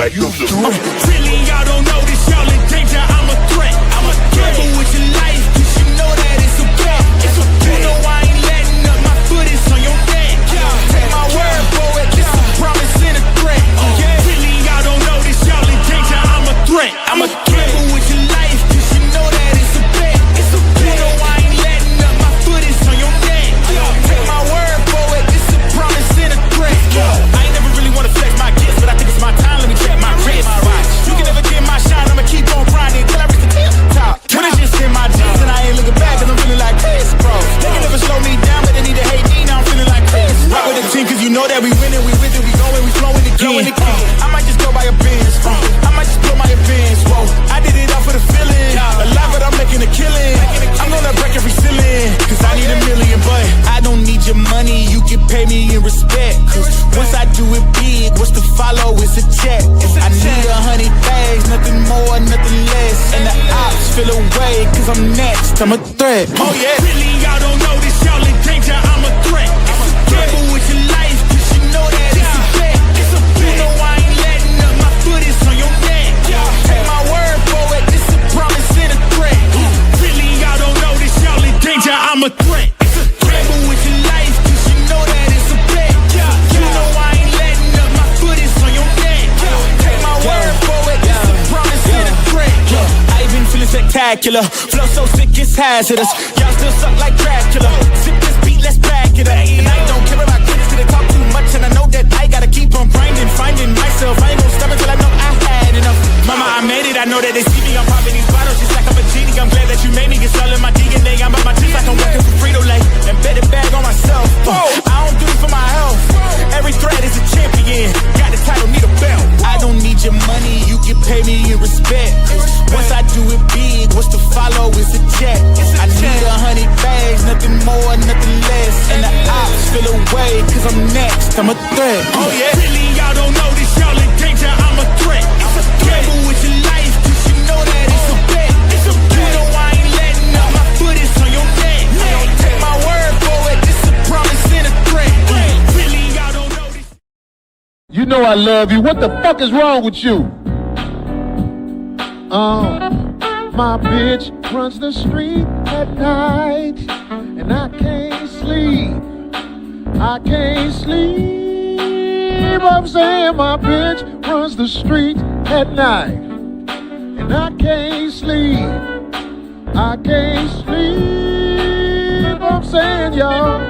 Really, y'all don't know this, y'all in danger. I'm a threat. I'm a gamble with your life, 'cause you know that it's a bet. It's a bet. You know I ain't letting up. My foot is on your neck. Take my word for it. This a promise and a threat. Really, y'all don't know this, y'all in danger. I'm a threat. I'm a gamble with your life, 'cause you know that it's a bet. It's a bet. You know I ain't letting up. My foot is on your neck. Take my word for it. This a promise and a threat. I ain't never really wanna flex my gifts, but I think it's my time. Let me check my wrist. You can never get my shine. I'ma keep on grinding till I reach the top. When it's just in my jeans and I ain't looking back, 'cause I'm feeling like Chris, bro. They can never slow me down, but they need to hate me. Now I'm feeling like Chris. Rock with the team, 'cause you know that we winning, we with it, we going, we flowing again. I might just go by a Benz, I might just blow my advance. Whoa, I did it all for the feeling. Alive, but I'm making a killing. I'm gonna break every ceiling, 'cause I need $1 million, but I don't need your money. You can pay me in respect, 'cause once I do it big, what's to follow is a check. I need 100 bags, nothing more, nothing less. And the ops feel away, 'cause I'm next. I'm a threat. Oh yeah. Really, y'all don't know this, y'all in danger. I'm a threat. Gamble with your life, 'cause you know that it's a bet. It's a bet. You know I ain't letting up. My foot is on your neck. Take my word for it. This a promise and a threat. Really, y'all don't know this, y'all in danger. I'm a threat. It's a gamble with your life, 'cause you know that it's a bet. You know I ain't letting up. My foot is on your neck. Take my word for it. This a promise and a threat. I even feeling spectacular. Flow so sick, it's hazardous. Y'all still suck like Dracula. Sip this beat, let's back it up. And I don't care about critics, 'cause they talk too much. And I know that I gotta keep on grinding, finding myself. I ain't gonna stop until I know I had enough. Mama, I made it. I know that they see me. I'm popping these bottles just like I'm a genie. I'm glad that you made me. It's all in my DNA. I'm about my chips like I'm working for Frito-Lay. And bet it bag on myself. I don't do it for my health. Every threat is a champion. Got the title, need a belt. I don't need your money. You can pay me in respect. Once I do it big, what's to follow is a check. I need 100 bags, nothing more, nothing less. And the ops feel away, 'cause I'm next. I'm a threat. Oh yeah. Really, y'all don't know this, y'all in danger. I'm a threat. It's a gamble with your life, 'cause you know that it's a bet. It's a bet. You know I ain't letting up. My foot is on your neck. Take my word for it. This a promise and a threat. Really, y'all don't know this. You know I love you. What the fuck is wrong with you? My bitch runs the street at night, and I can't sleep. I can't sleep. I'm saying my bitch runs the street at night, and I can't sleep. I can't sleep. I'm saying, y'all.